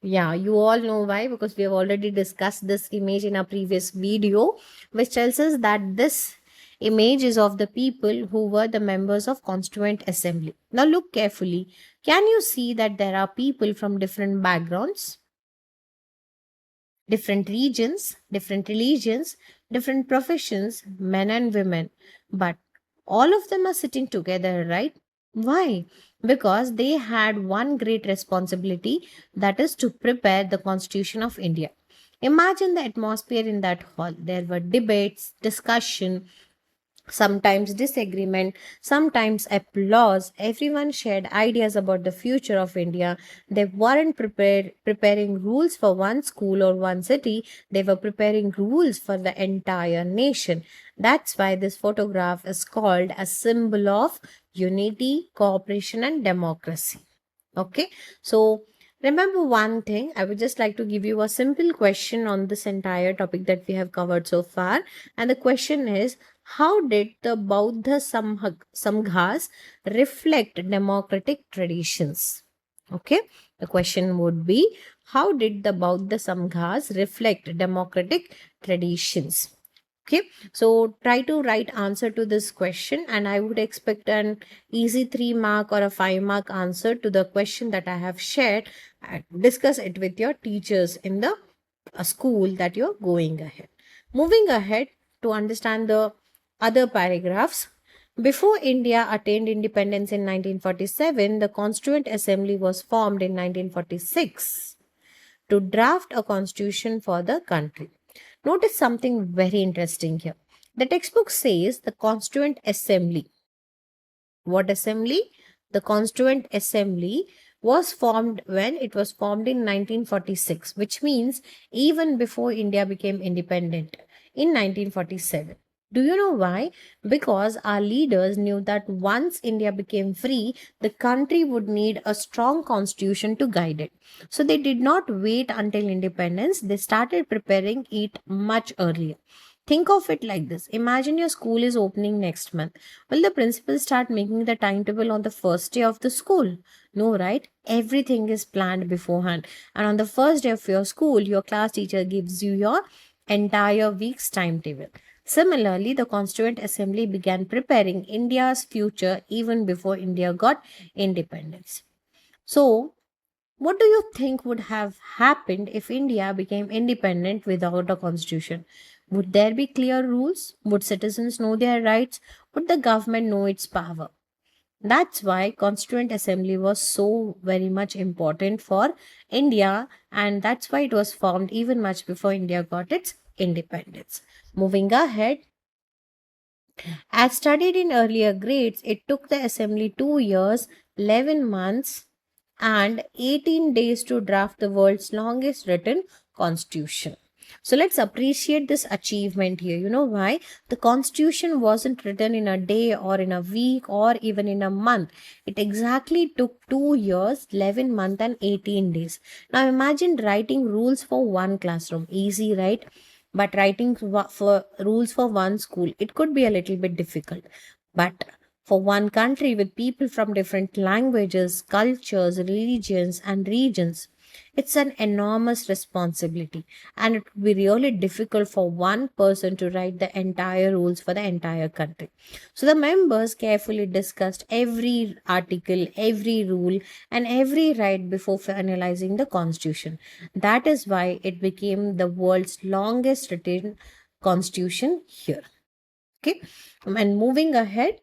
Yeah, you all know why, because we have already discussed this image in a previous video, which tells us that this image is of the people who were the members of Constituent Assembly. Now look carefully. Can you see that there are people from different backgrounds, different regions, different religions, different professions, men and women, but all of them are sitting together, right? Why? Because they had one great responsibility, that is to prepare the Constitution of India. Imagine the atmosphere in that hall. There were debates, discussion, sometimes disagreement, sometimes applause. Everyone shared ideas about the future of India. They weren't preparing rules for one school or one city, they were preparing rules for the entire nation. That's why this photograph is called a symbol of unity, cooperation, and democracy. Okay, so remember one thing, I would just like to give you a simple question on this entire topic that we have covered so far. And the question is, how did the Buddha Samghas reflect democratic traditions? Okay, the question would be, how did the Buddha Samghas reflect democratic traditions? Okay, so try to write answer to this question, and I would expect an easy 3 mark or a 5 mark answer to the question that I have shared. Discuss it with your teachers in the school that you're going ahead. Moving ahead to understand the other paragraphs. Before India attained independence in 1947, the Constituent Assembly was formed in 1946 to draft a constitution for the country. Notice something very interesting here. The textbook says the Constituent Assembly. What assembly? The Constituent Assembly was formed when it was formed in 1946, which means even before India became independent in 1947. Do you know why? Because our leaders knew that once India became free, the country would need a strong constitution to guide it. So they did not wait until independence, they started preparing it much earlier. Think of it like this. Imagine your school is opening next month. Will the principal start making the timetable on the first day of the school? No, right? Everything is planned beforehand. And on the first day of your school, your class teacher gives you your entire week's timetable. Similarly, the Constituent Assembly began preparing India's future even before India got independence. So, what do you think would have happened if India became independent without a constitution? Would there be clear rules? Would citizens know their rights? Would the government know its power? That's why Constituent Assembly was so very much important for India, and that's why it was formed even much before India got its independence. Moving ahead, as studied in earlier grades, it took the assembly 2 years, 11 months, and 18 days to draft the world's longest written constitution. So let's appreciate this achievement here. You know why? The constitution wasn't written in a day or in a week or even in a month. It exactly took 2 years, 11 months, and 18 days. Now imagine writing rules for one classroom. Easy, right? But writing for rules for one school, it could be a little bit difficult. But for one country with people from different languages, cultures, religions, and regions, it's an enormous responsibility, and it would be really difficult for one person to write the entire rules for the entire country. So the members carefully discussed every article, every rule, and every right before finalizing the constitution. That is why it became the world's longest written constitution here. Okay, and moving ahead,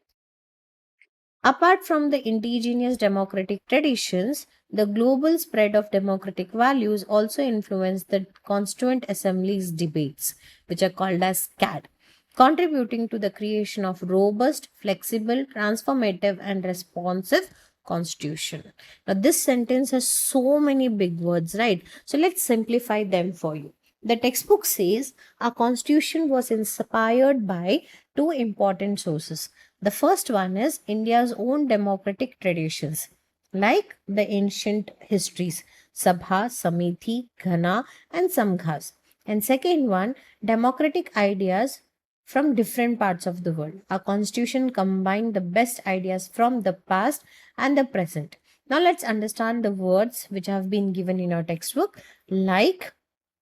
apart from the indigenous democratic traditions, the global spread of democratic values also influenced the Constituent Assembly's debates, which are called as CAD, contributing to the creation of robust, flexible, transformative, and responsive constitution. Now, this sentence has so many big words, right? So let's simplify them for you. The textbook says our constitution was inspired by two important sources. The first one is India's own democratic traditions, like the ancient histories, Sabha, Samiti, Ghana, and Samghas. And second one, democratic ideas from different parts of the world. Our constitution combined the best ideas from the past and the present. Now let's understand the words which have been given in our textbook, like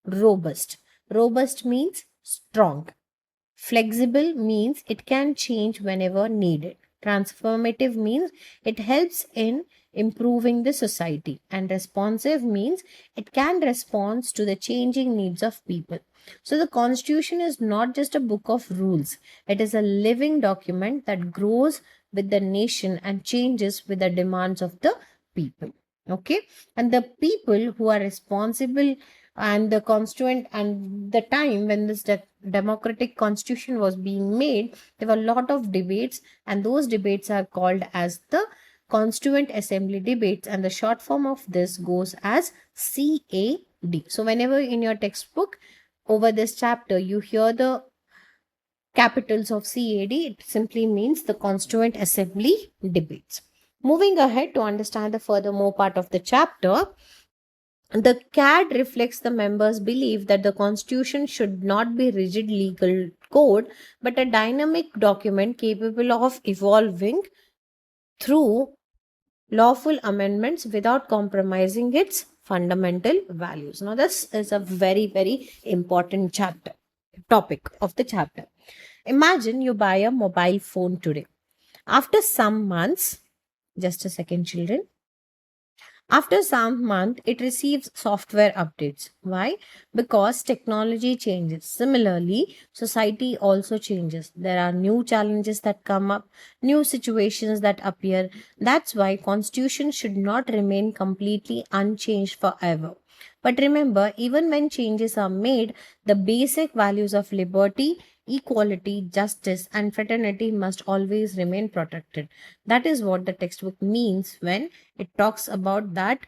robust. Robust means strong. Flexible means it can change whenever needed. Transformative means it helps in improving the society. And responsive means it can respond to the changing needs of people. So the constitution is not just a book of rules, it is a living document that grows with the nation and changes with the demands of the people. Okay, and the people who are responsible and the constituent and the time when this democratic constitution was being made, there were a lot of debates, and those debates are called as the constituent assembly debates, and the short form of this goes as CAD. So whenever in your textbook over this chapter you hear the capitals of CAD, it simply means the constituent assembly debates. Moving ahead to understand the furthermore part of the chapter, the CAD reflects the members' belief that the Constitution should not be rigid legal code but a dynamic document capable of evolving through lawful amendments without compromising its fundamental values. Now, this is a very, very important topic of the chapter. Imagine you buy a mobile phone today. After some months, just a second, children. After some month, it receives software updates. Why? Because technology changes. Similarly, society also changes. There are new challenges that come up, new situations that appear. That's why constitution should not remain completely unchanged forever. But remember, even when changes are made, the basic values of liberty, equality, justice, and fraternity must always remain protected. That is what the textbook means when it talks about that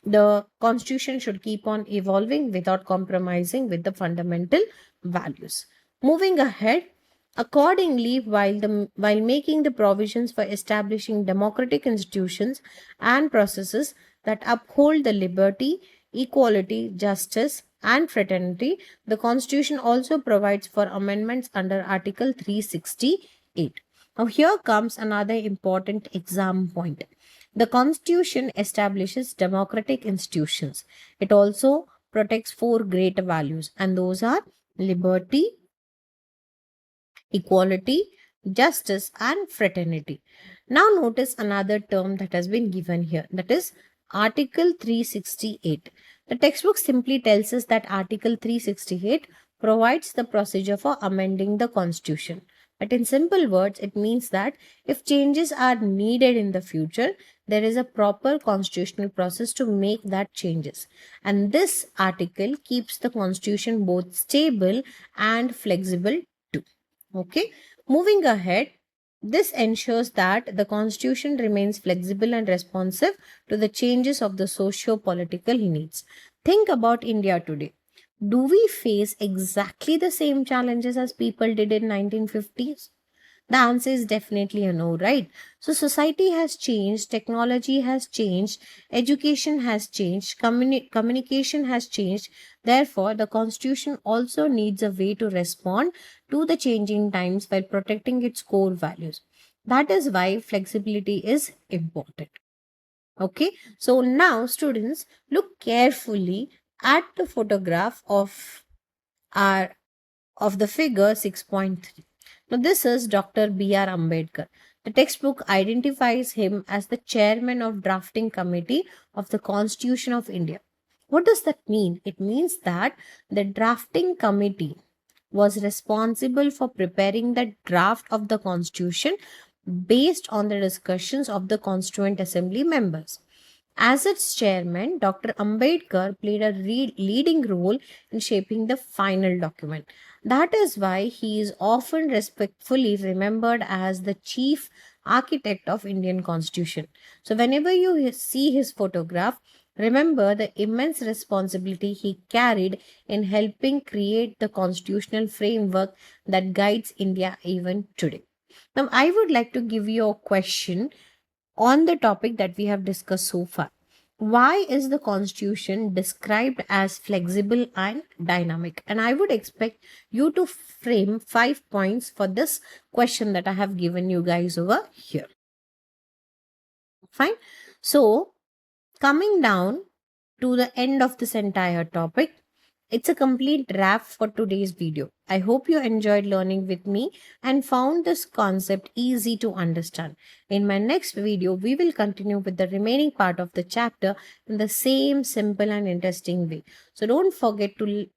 the constitution should keep on evolving without compromising with the fundamental values. Moving ahead, accordingly, while making the provisions for establishing democratic institutions and processes that uphold the liberty, equality, justice, and fraternity, the constitution also provides for amendments under article 368. Now here comes another important exam point. The Constitution establishes democratic institutions. It also protects four great values, and those are liberty, equality, justice, and fraternity. Now, notice another term that has been given here, that is Article 368. The textbook simply tells us that Article 368 provides the procedure for amending the Constitution. But in simple words, it means that if changes are needed in the future, there is a proper constitutional process to make that changes. And this article keeps the Constitution both stable and flexible too. Okay, moving ahead, this ensures that the constitution remains flexible and responsive to the changes of the socio-political needs. Think about India today. Do we face exactly the same challenges as people did in 1950s? The answer is definitely a no, right? So society has changed, technology has changed, education has changed, communication has changed. Therefore, the constitution also needs a way to respond to the changing times while protecting its core values. That is why flexibility is important. Okay, so now students, look carefully at the photograph our of the figure 6.3. Now, this is Dr. B.R. Ambedkar. The textbook identifies him as the chairman of drafting committee of the Constitution of India. What does that mean? It means that the drafting committee was responsible for preparing the draft of the Constitution based on the discussions of the Constituent Assembly members. As its chairman, Dr. Ambedkar played a leading role in shaping the final document. That is why he is often respectfully remembered as the chief architect of Indian Constitution. So whenever you see his photograph, remember the immense responsibility he carried in helping create the constitutional framework that guides India even today. Now, I would like to give you a question on the topic that we have discussed so far. Why is the constitution described as flexible and dynamic? And I would expect you to frame 5 points for this question that I have given you guys over here. Fine. So, coming down to the end of this entire topic, it's a complete wrap for today's video. I hope you enjoyed learning with me and found this concept easy to understand. In my next video, we will continue with the remaining part of the chapter in the same simple and interesting way. So don't forget to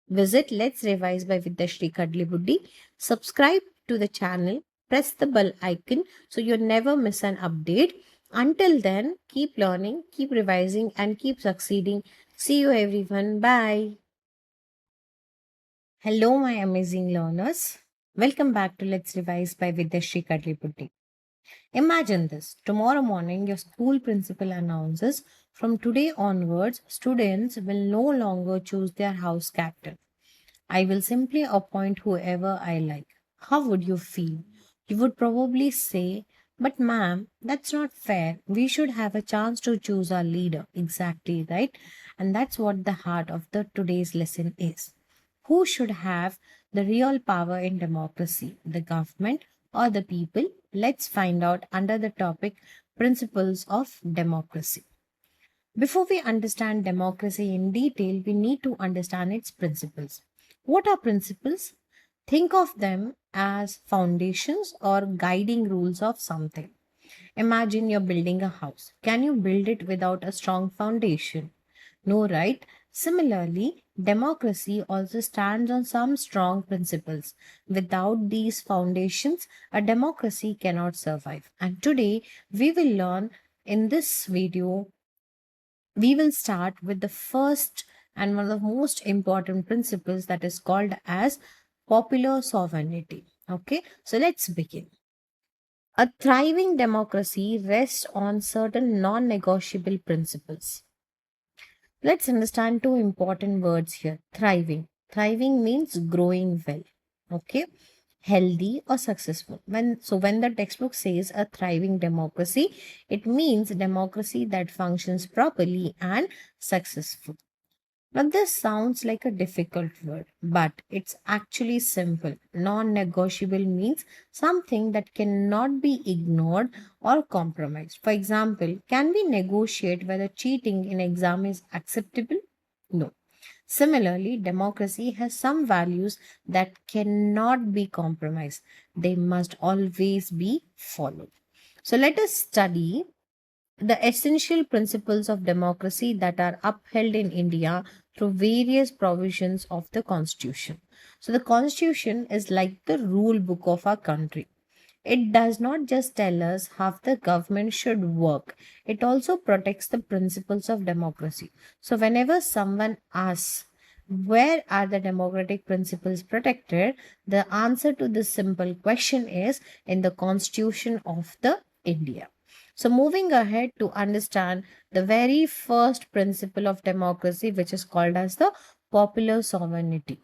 visit Let's Revise by Vidyashri Kadli Buddhi. Subscribe to the channel Press the bell icon so you never miss an update. Until then, keep learning, keep revising, and keep succeeding. See you, everyone. Bye. Hello, my amazing learners. Welcome back to Let's Revise by Vidyashri Kadliputti. Imagine this. Tomorrow morning, your school principal announces from today onwards, students will no longer choose their house captain. I will simply appoint whoever I like. How would you feel? You would probably say, but ma'am, that's not fair. We should have a chance to choose our leader. Exactly, right? And that's what the heart of the today's lesson is. Who should have the real power in democracy? The government or the people? Let's find out under the topic Principles of Democracy. Before we understand democracy in detail, we need to understand its principles. What are principles? Think of them as foundations or guiding rules of something. Imagine you're building a house. Can you build it without a strong foundation? No, right? Similarly, democracy also stands on some strong principles. Without these foundations, a democracy cannot survive. And today, we will learn in this video we will start with the first and one of the most important principles that is called as popular sovereignty. Okay, so let's begin. A thriving democracy rests on certain non negotiable principles. Let's understand two important words here. Thriving. Thriving means growing well. Okay. Healthy or successful. When the textbook says a thriving democracy, it means democracy that functions properly and successful. Now, this sounds like a difficult word, but it's actually simple. Non negotiable means something that cannot be ignored or compromised. For example, can we negotiate whether cheating in exam is acceptable? No. Similarly, democracy has some values that cannot be compromised. They must always be followed. So, let us study the essential principles of democracy that are upheld in India through various provisions of the Constitution. So, the Constitution is like the rule book of our country. It does not just tell us how the government should work, it also protects the principles of democracy. So, whenever someone asks, where are the democratic principles protected? The answer to this simple question is in the Constitution of the India. So, moving ahead to understand the very first principle of democracy, which is called as the popular sovereignty.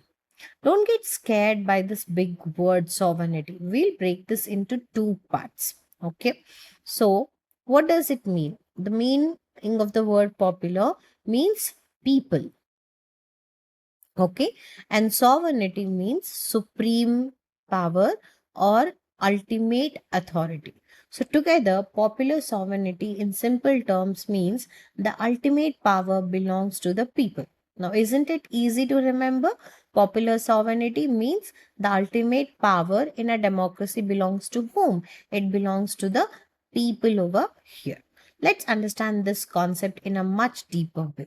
Don't get scared by this big word sovereignty. We'll break this into two parts. Okay. So, what does it mean? The meaning of the word popular means people. Okay. And sovereignty means supreme power or ultimate authority. So, together, popular sovereignty in simple terms means the ultimate power belongs to the people. Now, isn't it easy to remember? Popular sovereignty means the ultimate power in a democracy belongs to whom? It belongs to the people over here. Let's understand this concept in a much deeper way.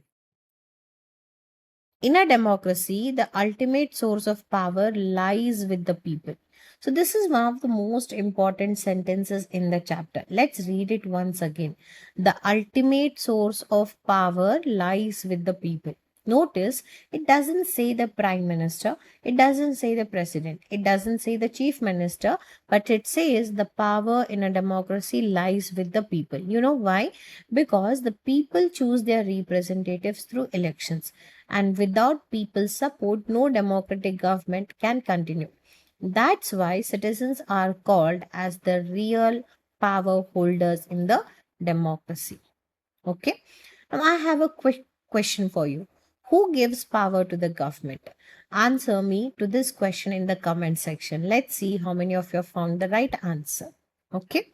In a democracy, the ultimate source of power lies with the people. So, this is one of the most important sentences in the chapter. Let's read it once again. The ultimate source of power lies with the people. Notice it doesn't say the prime minister, it doesn't say the president, it doesn't say the chief minister, but it says the power in a democracy lies with the people. You know why? Because the people choose their representatives through elections, and without people's support, no democratic government can continue. That's why citizens are called as the real power holders in the democracy. Okay. Now, I have a quick question for you. Who gives power to the government? Answer me to this question in the comment section. Let's see how many of you have found the right answer. Okay.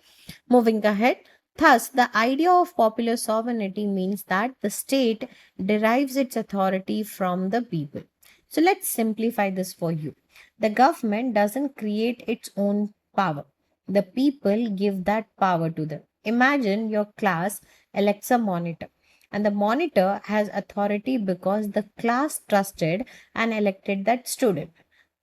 Moving ahead. Thus, the idea of popular sovereignty means that the state derives its authority from the people. So, let's simplify this for you. The government doesn't create its own power, the people give that power to them. Imagine your class elects a monitor, and the monitor has authority because the class trusted and elected that student.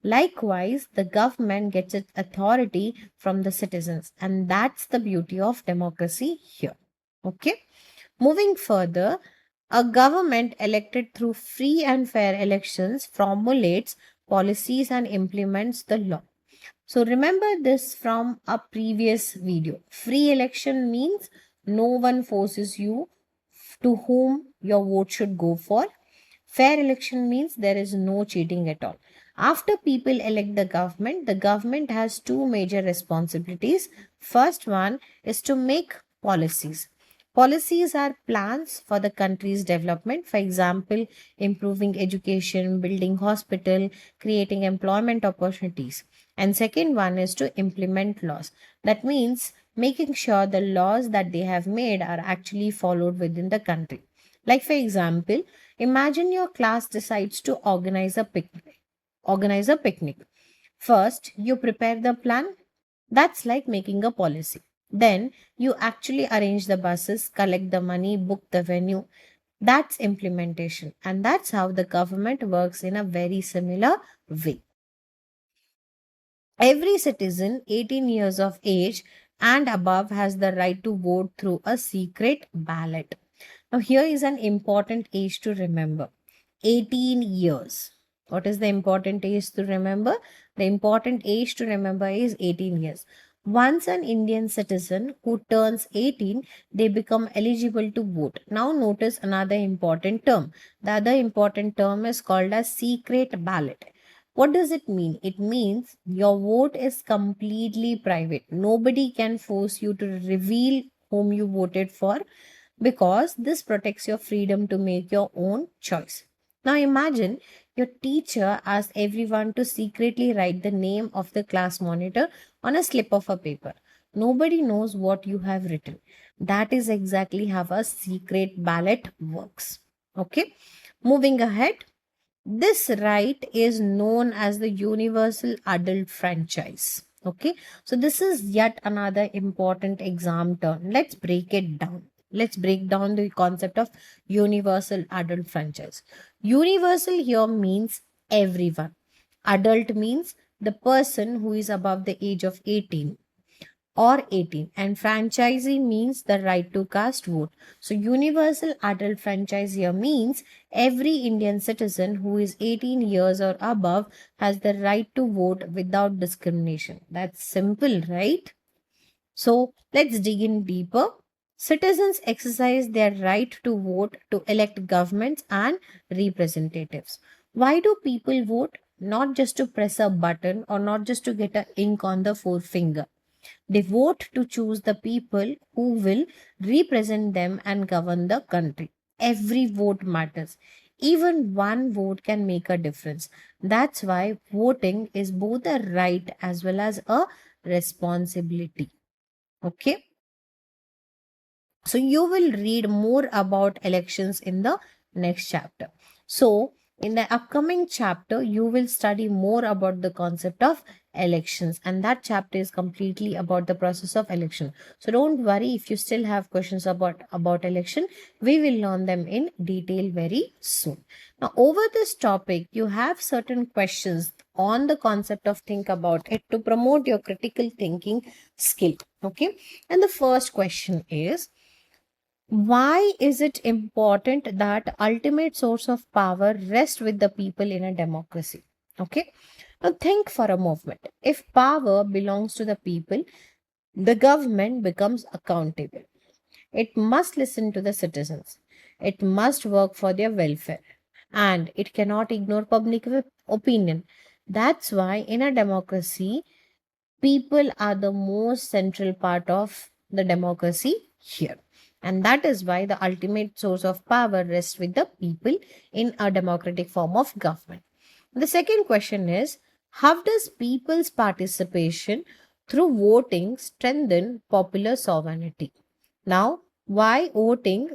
Likewise, the government gets its authority from the citizens, and that's the beauty of democracy here. Okay, moving further, a government elected through free and fair elections formulates policies and implements the law. So remember this from a previous video. Free election means no one forces you to whom your vote should go for. Fair election means there is no cheating at all. After people elect the government has two major responsibilities. First one is to make policies. Policies are plans for the country's development. For example, improving education, building hospital, creating employment opportunities. And second one is to implement laws. That means making sure the laws that they have made are actually followed within the country. Like for example, imagine your class decides to organize a picnic. Organize a picnic. First, you prepare the plan. That's like making a policy. Then you actually arrange the buses, collect the money, book the venue. That's implementation. And that's how the government works in a very similar way. Every citizen 18 years of age and above has the right to vote through a secret ballot. Now, here is an important age to remember: 18 years. What is the important age to remember? The important age to remember is 18 years. Once an Indian citizen who turns 18, they become eligible to vote. Now, notice another important term. The other important term is called as secret ballot. What does it mean? It means your vote is completely private. Nobody can force you to reveal whom you voted for, because this protects your freedom to make your own choice. Now imagine your teacher asks everyone to secretly write the name of the class monitor on a slip of a paper. Nobody knows what you have written. That is exactly how a secret ballot works. Okay, moving ahead. This right is known as the universal adult franchise. Okay, so this is yet another important exam term. Let's break it down. Let's break down the concept of universal adult franchise. Universal here means everyone. Adult means the person who is above the age of 18 or 18, and franchisee means the right to cast vote. So universal adult franchise here means every Indian citizen who is 18 years or above has the right to vote without discrimination. That's simple, right? So let's dig in deeper. Citizens exercise their right to vote to elect governments and representatives. Why do people vote? Not just to press a button or not just to get a ink on the forefinger. They vote to choose the people who will represent them and govern the country. Every vote matters. Even one vote can make a difference. That's why voting is both a right as well as a responsibility. Okay. So you will read more about elections in the next chapter. So in the upcoming chapter, you will study more about the concept of elections, and that chapter is completely about the process of election. So don't worry if you still have questions about election. We will learn them in detail very soon. Now over this topic, you have certain questions on the concept of think about it to promote your critical thinking skill. Okay. And the first question is, why is it important that ultimate source of power rests with the people in a democracy? Okay. Now think for a moment. If power belongs to the people, the government becomes accountable. It must listen to the citizens. It must work for their welfare. And it cannot ignore public opinion. That's why in a democracy, people are the most central part of the democracy here. And that is why the ultimate source of power rests with the people in a democratic form of government. The second question is, how does people's participation through voting strengthen popular sovereignty? Now, why voting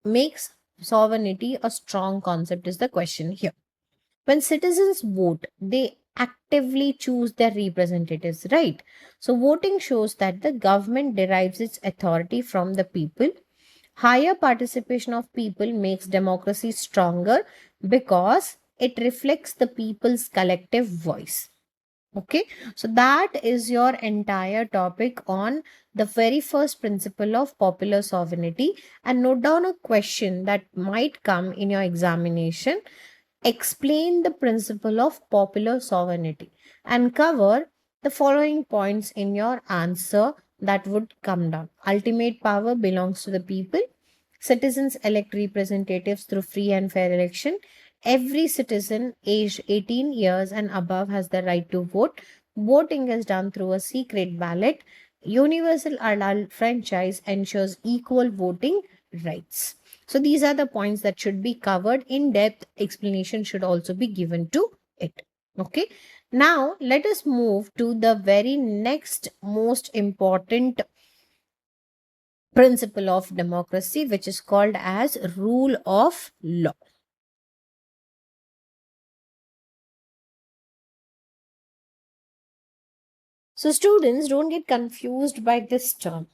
makes sovereignty a strong concept is the question here. When citizens vote, they actively choose their representatives, right? So voting shows that the government derives its authority from the people. Higher participation of people makes democracy stronger because it reflects the people's collective voice. Okay, so that is your entire topic on the very first principle of popular sovereignty. And note down a question that might come in your examination. Explain the principle of popular sovereignty and cover the following points in your answer that would come down. Ultimate power belongs to the people. Citizens elect representatives through free and fair election. Every citizen aged 18 years and above has the right to vote. Voting is done through a secret ballot. Universal adult franchise ensures equal voting rights. So these are the points that should be covered. In depth explanation should also be given to it. Okay. Now let us move to the very next most important principle of democracy, which is called as rule of law. So students, don't get confused by this term,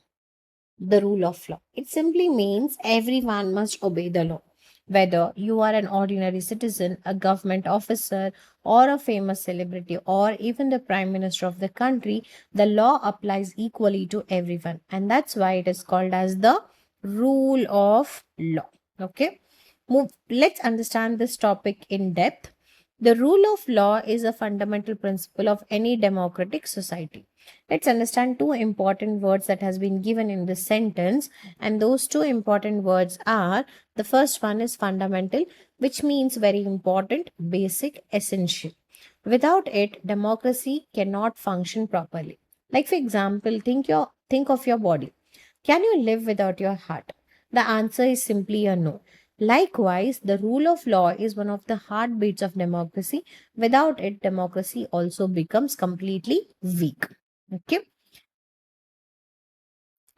the rule of law. It simply means everyone must obey the law. Whether you are an ordinary citizen, a government officer, or a famous celebrity, or even the prime minister of the country, the law applies equally to everyone. And that's why it is called as the rule of law. Okay. Let's understand this topic in depth. The rule of law is a fundamental principle of any democratic society. Let's understand two important words that has been given in this sentence, and those two important words are, the first one is fundamental, which means very important, basic, essential. Without it, democracy cannot function properly. Like for example, think of your body. Can you live without your heart? The answer is simply a no. Likewise, the rule of law is one of the heartbeats of democracy. Without it, democracy also becomes completely weak. Okay.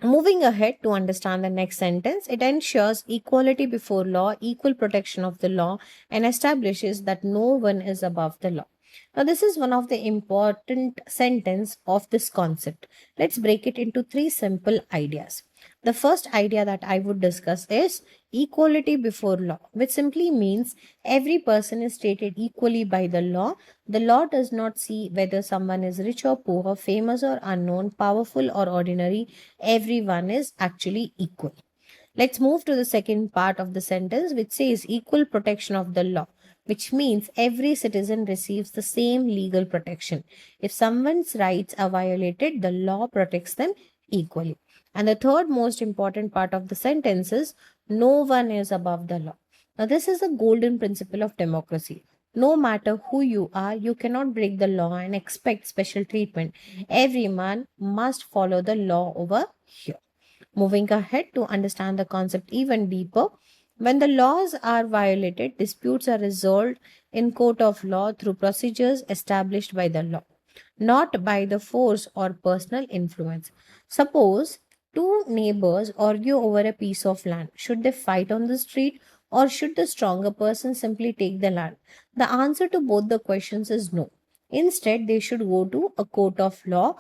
Moving ahead to understand the next sentence, it ensures equality before law, equal protection of the law, and establishes that no one is above the law. Now, this is one of the important sentence of this concept. Let's break it into three simple ideas. The first idea that I would discuss is equality before law, which simply means every person is treated equally by the law. The law does not see whether someone is rich or poor, famous or unknown, powerful or ordinary. Everyone is actually equal. Let's move to the second part of the sentence, which says equal protection of the law, which means every citizen receives the same legal protection. If someone's rights are violated, the law protects them equally. And the third most important part of the sentence is no one is above the law. Now, this is a golden principle of democracy. No matter who you are, you cannot break the law and expect special treatment. Every man must follow the law over here. Moving ahead to understand the concept even deeper, when the laws are violated, disputes are resolved in court of law through procedures established by the law, not by the force or personal influence. Suppose two neighbors argue over a piece of land. Should they fight on the street, or should the stronger person simply take the land? The answer to both the questions is no. Instead, they should go to a court of law,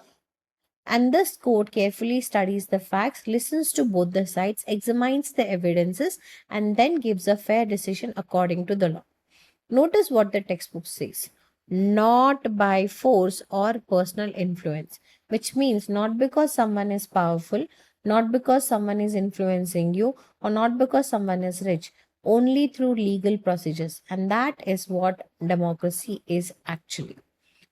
and this court carefully studies the facts, listens to both the sides, examines the evidences, and then gives a fair decision according to the law. Notice what the textbook says: not by force or personal influence, which means not because someone is powerful, not because someone is influencing you, or not because someone is rich, only through legal procedures. And that is what democracy is actually.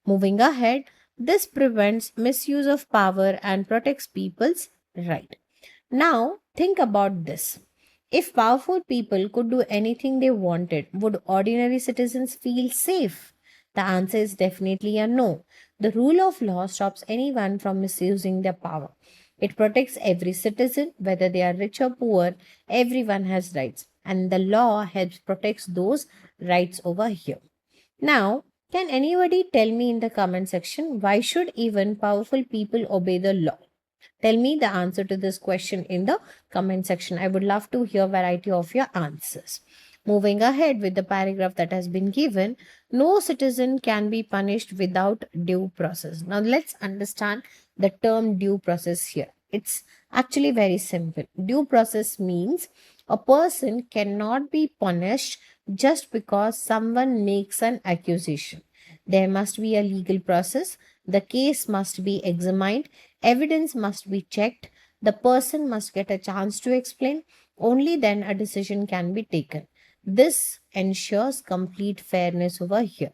Moving ahead, this prevents misuse of power and protects people's right. Now, think about this. If powerful people could do anything they wanted, would ordinary citizens feel safe? The answer is definitely a no. The rule of law stops anyone from misusing their power. It protects every citizen, whether they are rich or poor. Everyone has rights, and the law helps protects those rights over here. Now, can anybody tell me in the comment section, why should even powerful people obey the law? Tell me the answer to this question in the comment section. I would love to hear variety of your answers. Moving ahead with the paragraph that has been given, no citizen can be punished without due process. Now let's understand the term due process here. It's actually very simple. Due process means A person cannot be punished just because someone makes an accusation. There must be a legal process, the case must be examined, evidence must be checked, the person must get a chance to explain. Only then a decision can be taken. This ensures complete fairness over here,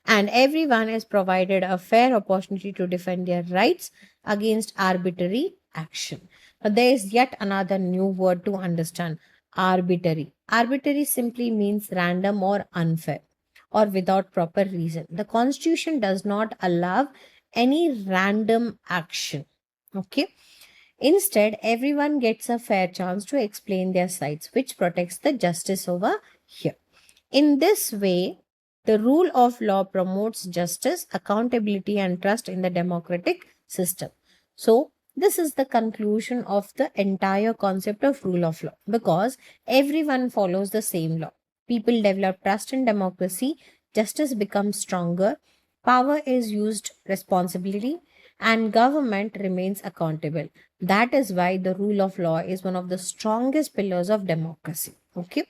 and everyone is provided a fair opportunity to defend their rights against arbitrary action. Now, there is yet another new word to understand: arbitrary. Arbitrary simply means random or unfair or without proper reason. The Constitution does not allow any random action. Okay. Instead, everyone gets a fair chance to explain their sides, which protects the justice over here. In this way, the rule of law promotes justice, accountability, and trust in the democratic system. So, this is the conclusion of the entire concept of rule of law because everyone follows the same law. People develop trust in democracy, justice becomes stronger, power is used responsibly, and government remains accountable. That is why the rule of law is one of the strongest pillars of democracy. Okay.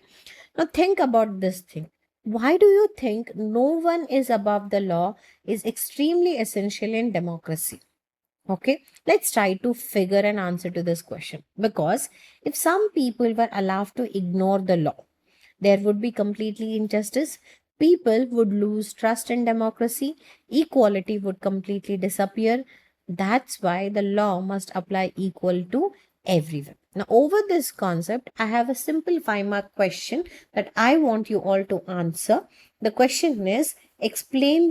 Now think about this thing. Why do you think no one is above the law is extremely essential in democracy? Okay, let's try to figure an answer to this question. Because if some people were allowed to ignore the law, there would be completely injustice. People would lose trust in democracy. Equality would completely disappear. That's why the law must apply equal to everyone. Now, over this concept, I have a simple 5 mark question that I want you all to answer. The question is explain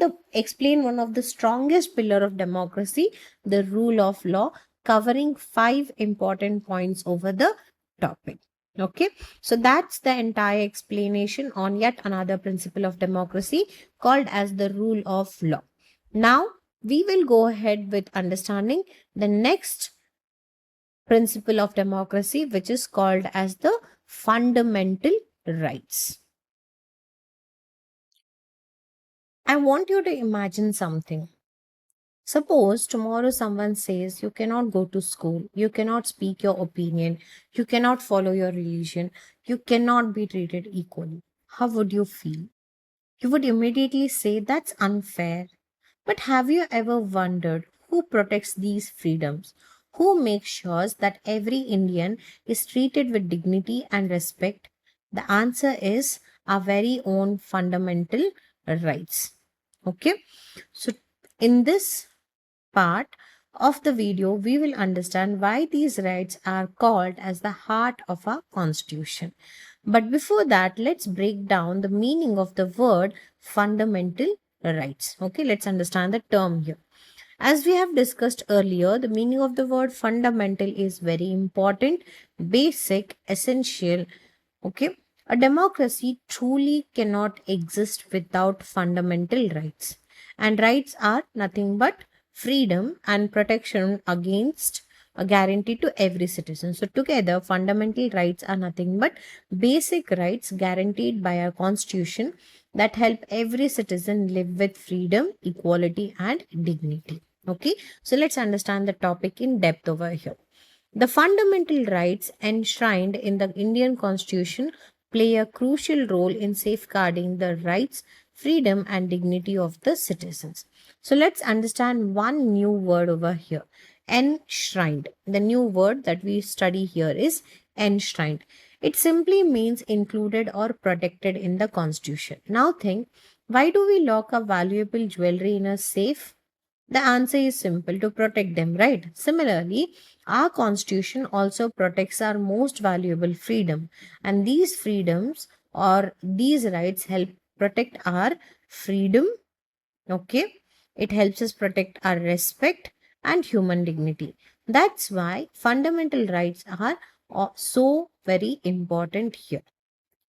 one of the strongest pillar of democracy, the rule of law, covering 5 important points over the topic. Okay, so that's the entire explanation on yet another principle of democracy called as the rule of law. Now, we will go ahead with understanding the next principle of democracy, which is called as the fundamental rights. I want you to imagine something. Suppose tomorrow someone says you cannot go to school, you cannot speak your opinion, you cannot follow your religion, you cannot be treated equally. How would you feel? You would immediately say that's unfair. But have you ever wondered who protects these freedoms? Who makes sure that every Indian is treated with dignity and respect? The answer is our very own fundamental rights. Okay, so in this part of the video, we will understand why these rights are called as the heart of our constitution. But before that, let's break down the meaning of the word fundamental rights. Okay, let's understand the term here. As we have discussed earlier, the meaning of the word fundamental is very important, basic, essential. Okay, a democracy truly cannot exist without fundamental rights. And rights are nothing but freedom and protection against a guarantee to every citizen. So, together, fundamental rights are nothing but basic rights guaranteed by our constitution that help every citizen live with freedom, equality, and dignity. Okay, so let's understand the topic in depth over here. The fundamental rights enshrined in the Indian Constitution play a crucial role in safeguarding the rights, freedom, and dignity of the citizens. So let's understand one new word over here: enshrined. The new word that we study here is enshrined. It simply means included or protected in the Constitution. Now think, why do we lock up valuable jewelry in a safe? The answer is simple: to protect them, right? Similarly, our constitution also protects our most valuable freedom, and these freedoms or these rights help protect our freedom. Okay, it helps us protect our respect and human dignity. That's why fundamental rights are so very important here.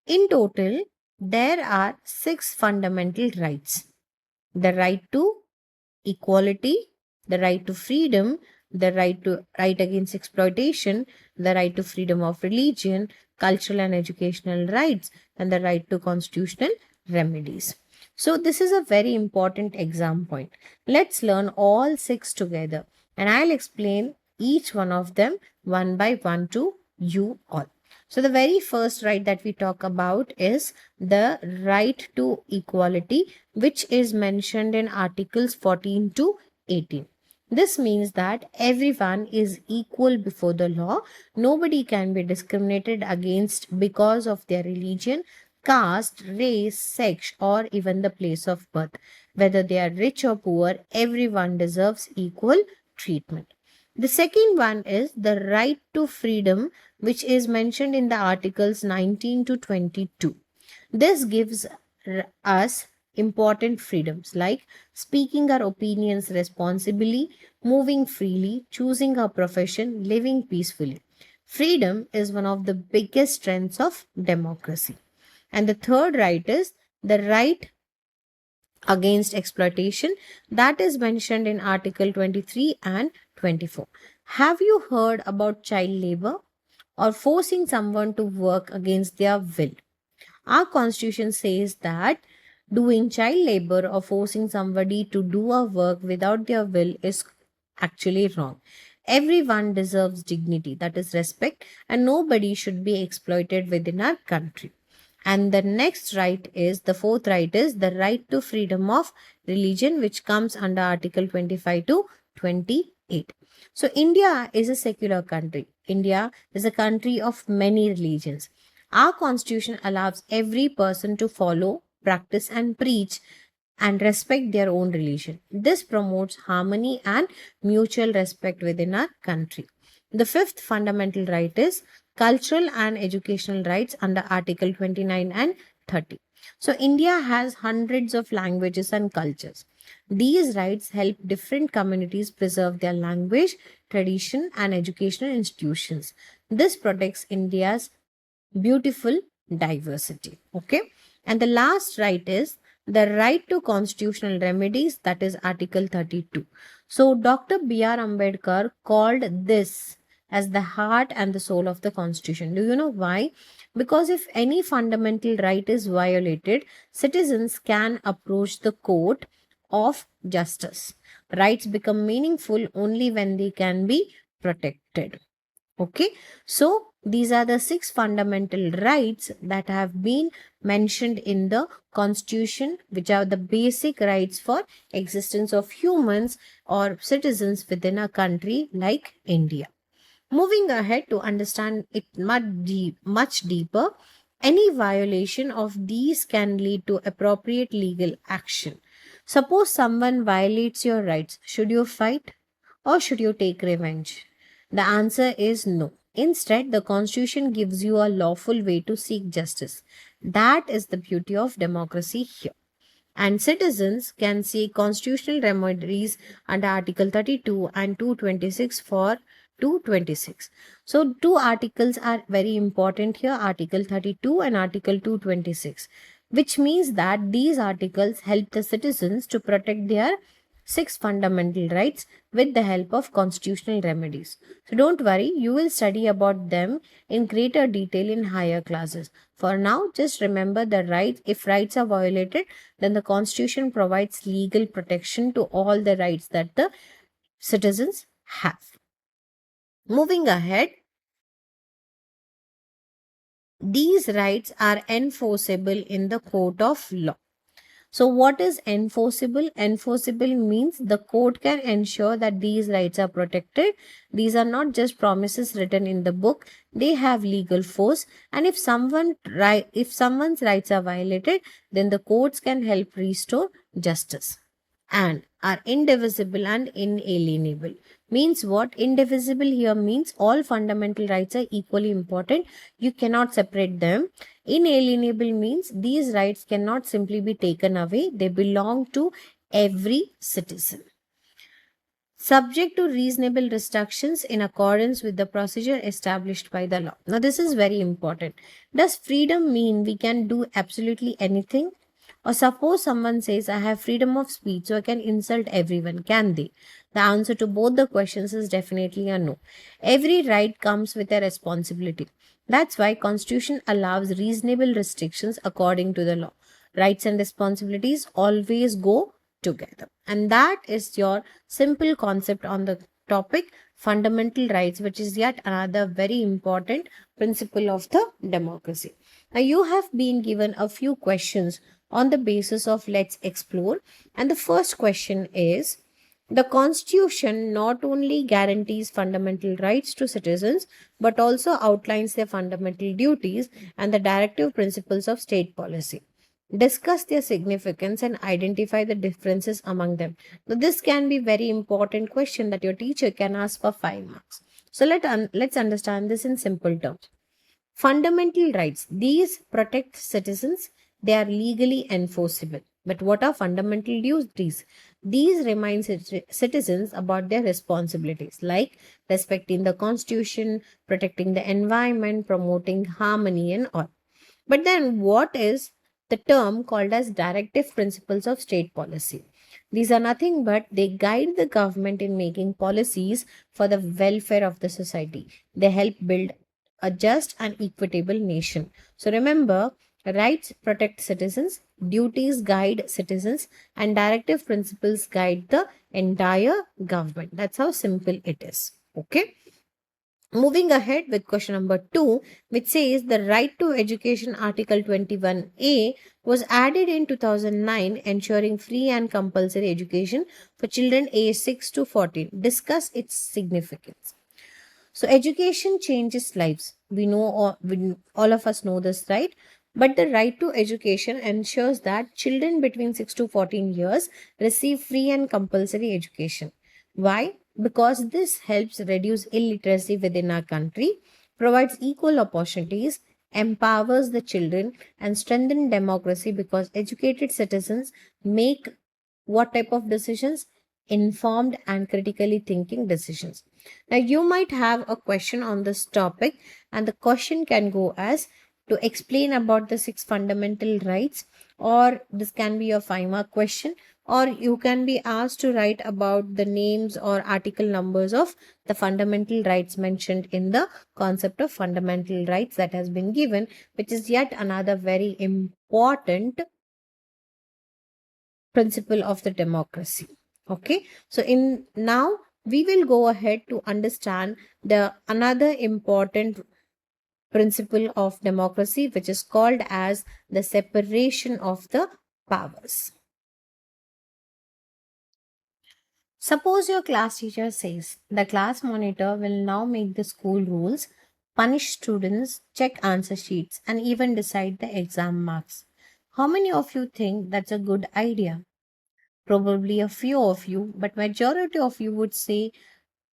In total, there are 6 fundamental rights: the right to equality, the right to freedom, the right against exploitation, the right to freedom of religion, cultural and educational rights, and the right to constitutional remedies. So this is a very important exam point. Let's learn all 6 together, and I'll explain each one of them one by one to you all. So the very first right that we talk about is the right to equality, which is mentioned in Articles 14 to 18. This means that everyone is equal before the law. Nobody can be discriminated against because of their religion, caste, race, sex, or even the place of birth. Whether they are rich or poor, everyone deserves equal treatment. The second one is the right to freedom, which is mentioned in the Articles 19 to 22. This gives us important freedoms like speaking our opinions responsibly, moving freely, choosing our profession, living peacefully. Freedom is one of the biggest strengths of democracy. And the third right is the right against exploitation that is mentioned in Article 23 and 24. Have you heard about child labor or forcing someone to work against their will? Our constitution says that doing child labor or forcing somebody to do a work without their will is actually wrong. Everyone deserves dignity, that is respect, and nobody should be exploited within our country. And the next right is the fourth right is the right to freedom of religion, which comes under Article 25 to 28. So, India is a secular country. India is a country of many religions. Our constitution allows every person to follow, practice, and preach and respect their own religion. This promotes harmony and mutual respect within our country. The fifth fundamental right is cultural and educational rights under Article 29 and 30. So, India has hundreds of languages and cultures. These rights help different communities preserve their language, tradition, and educational institutions. This protects India's beautiful diversity. Okay. And the last right is the right to constitutional remedies, that is Article 32. So, Dr. B.R. Ambedkar called this as the heart and the soul of the constitution. Do you know why? Because if any fundamental right is violated, citizens can approach the court of justice. Rights become meaningful only when they can be protected. Okay, so these are the six fundamental rights that have been mentioned in the constitution, which are the basic rights for existence of humans or citizens within a country like India. Moving ahead to understand it much deeper, any violation of these can lead to appropriate legal action. Suppose someone violates your rights, should you fight or should you take revenge? The answer is no. Instead, the Constitution gives you a lawful way to seek justice. That is the beauty of democracy here. And citizens can seek constitutional remedies under Article 32 and 226 for 226. So, two articles are very important here, Article 32 and Article 226, which means that these articles help the citizens to protect their six fundamental rights with the help of constitutional remedies. So don't worry, you will study about them in greater detail in higher classes. For now, just remember the right. If rights are violated, then the constitution provides legal protection to all the rights that the citizens have. Moving ahead, these rights are enforceable in the court of law. So, what is enforceable? Enforceable means the court can ensure that these rights are protected. These are not just promises written in the book; they have legal force. And if someone's rights are violated, then the courts can help restore justice. And are indivisible and inalienable. Means what? Indivisible here means all fundamental rights are equally important. You cannot separate them. Inalienable means these rights cannot simply be taken away, they belong to every citizen. Subject to reasonable restrictions in accordance with the procedure established by the law. Now, this is very important. Does freedom mean we can do absolutely anything? Or suppose someone says, I have freedom of speech, so I can insult everyone. Can they? The answer to both the questions is definitely a no. Every right comes with a responsibility. That's why Constitution allows reasonable restrictions according to the law. Rights and responsibilities always go together. And that is your simple concept on the topic, fundamental rights, which is yet another very important principle of the democracy. Now, you have been given a few questions on the basis of let's explore. And the first question is, the Constitution not only guarantees fundamental rights to citizens but also outlines their fundamental duties and the directive principles of state policy. Discuss their significance and identify the differences among them. Now, this can be very important question that your teacher can ask for 5 marks. So let's understand this in simple terms. Fundamental rights. These protect citizens. They are legally enforceable. But what are fundamental duties? These remind citizens about their responsibilities, like respecting the constitution, protecting the environment, promoting harmony, and all. But then, what is the term called as directive principles of state policy? These are nothing but they guide the government in making policies for the welfare of the society. They help build a just and equitable nation. So remember, rights protect citizens, duties guide citizens, and directive principles guide the entire government. That's how simple it is. Okay. Moving ahead with question number 2, which says the Right to Education Article 21A was added in 2009, ensuring free and compulsory education for children aged 6 to 14. Discuss its significance. So, education changes lives. All of us know this, right? But the right to education ensures that children between 6 to 14 years receive free and compulsory education. Why? Because this helps reduce illiteracy within our country, provides equal opportunities, empowers the children, and strengthen democracy because educated citizens make what type of decisions? Informed and critically thinking decisions. Now, you might have a question on this topic, and the question can go as to explain about the 6 fundamental rights, or this can be a 5 mark question, or you can be asked to write about the names or article numbers of the fundamental rights mentioned in the concept of fundamental rights that has been given, which is yet another very important principle of the democracy. Okay, so in now we will go ahead to understand the another important principle of democracy, which is called as the separation of the powers. Suppose your class teacher says the class monitor will now make the school rules, punish students, check answer sheets, and even decide the exam marks. How many of you think that's a good idea? Probably a few of you, but majority of you would say,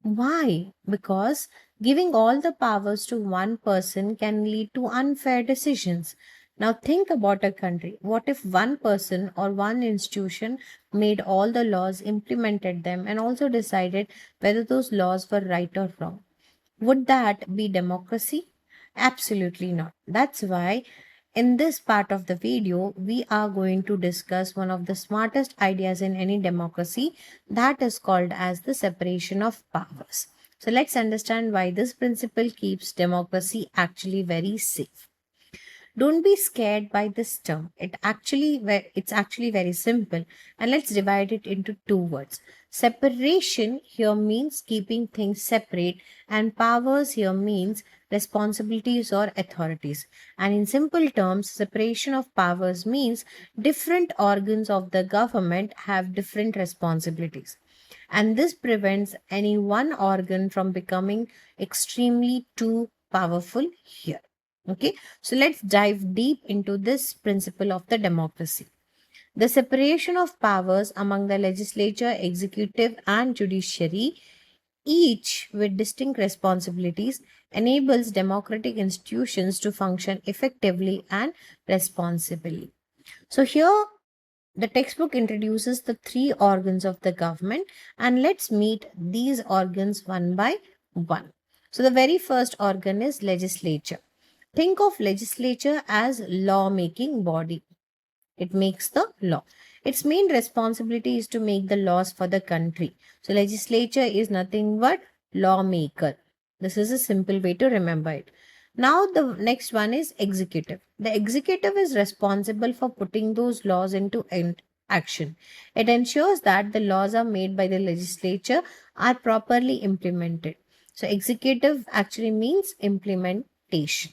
why? Because giving all the powers to one person can lead to unfair decisions. Now think about a country. What if one person or one institution made all the laws, implemented them, and also decided whether those laws were right or wrong? Would that be democracy? Absolutely not. That's why in this part of the video, we are going to discuss one of the smartest ideas in any democracy, that is called as the separation of powers. So let's understand why this principle keeps democracy actually very safe. Don't be scared by this term. It's actually very simple, and let's divide it into 2 words. Separation here means keeping things separate, and powers here means responsibilities or authorities. And in simple terms, separation of powers means different organs of the government have different responsibilities. And this prevents any one organ from becoming extremely too powerful here. Okay, so let's dive deep into this principle of the democracy. The separation of powers among the legislature, executive, and judiciary, each with distinct responsibilities, enables democratic institutions to function effectively and responsibly. So, here the textbook introduces the 3 organs of the government, and let's meet these organs one by one. So, the very first organ is legislature. Think of legislature as law-making body. It makes the law. Its main responsibility is to make the laws for the country. So legislature is nothing but lawmaker. This is a simple way to remember it. Now the next one is executive. The executive is responsible for putting those laws into action. It ensures that the laws are made by the legislature are properly implemented. So, executive actually means implementation.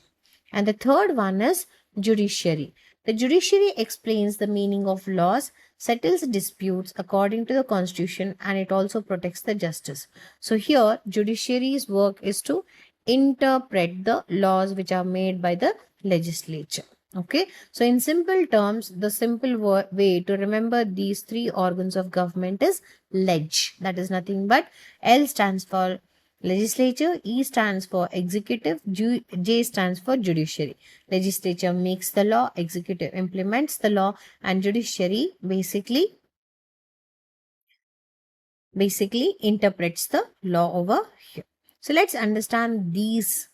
And the third one is judiciary. The judiciary explains the meaning of laws, settles disputes according to the constitution, and it also protects the justice. So here judiciary's work is to interpret the laws which are made by the legislature. Okay, so in simple terms, the simple way to remember these three organs of government is leg. That is nothing but L stands for legislature, E stands for executive, J stands for judiciary. Legislature makes the law, executive implements the law, and judiciary basically interprets the law over here. So let's understand these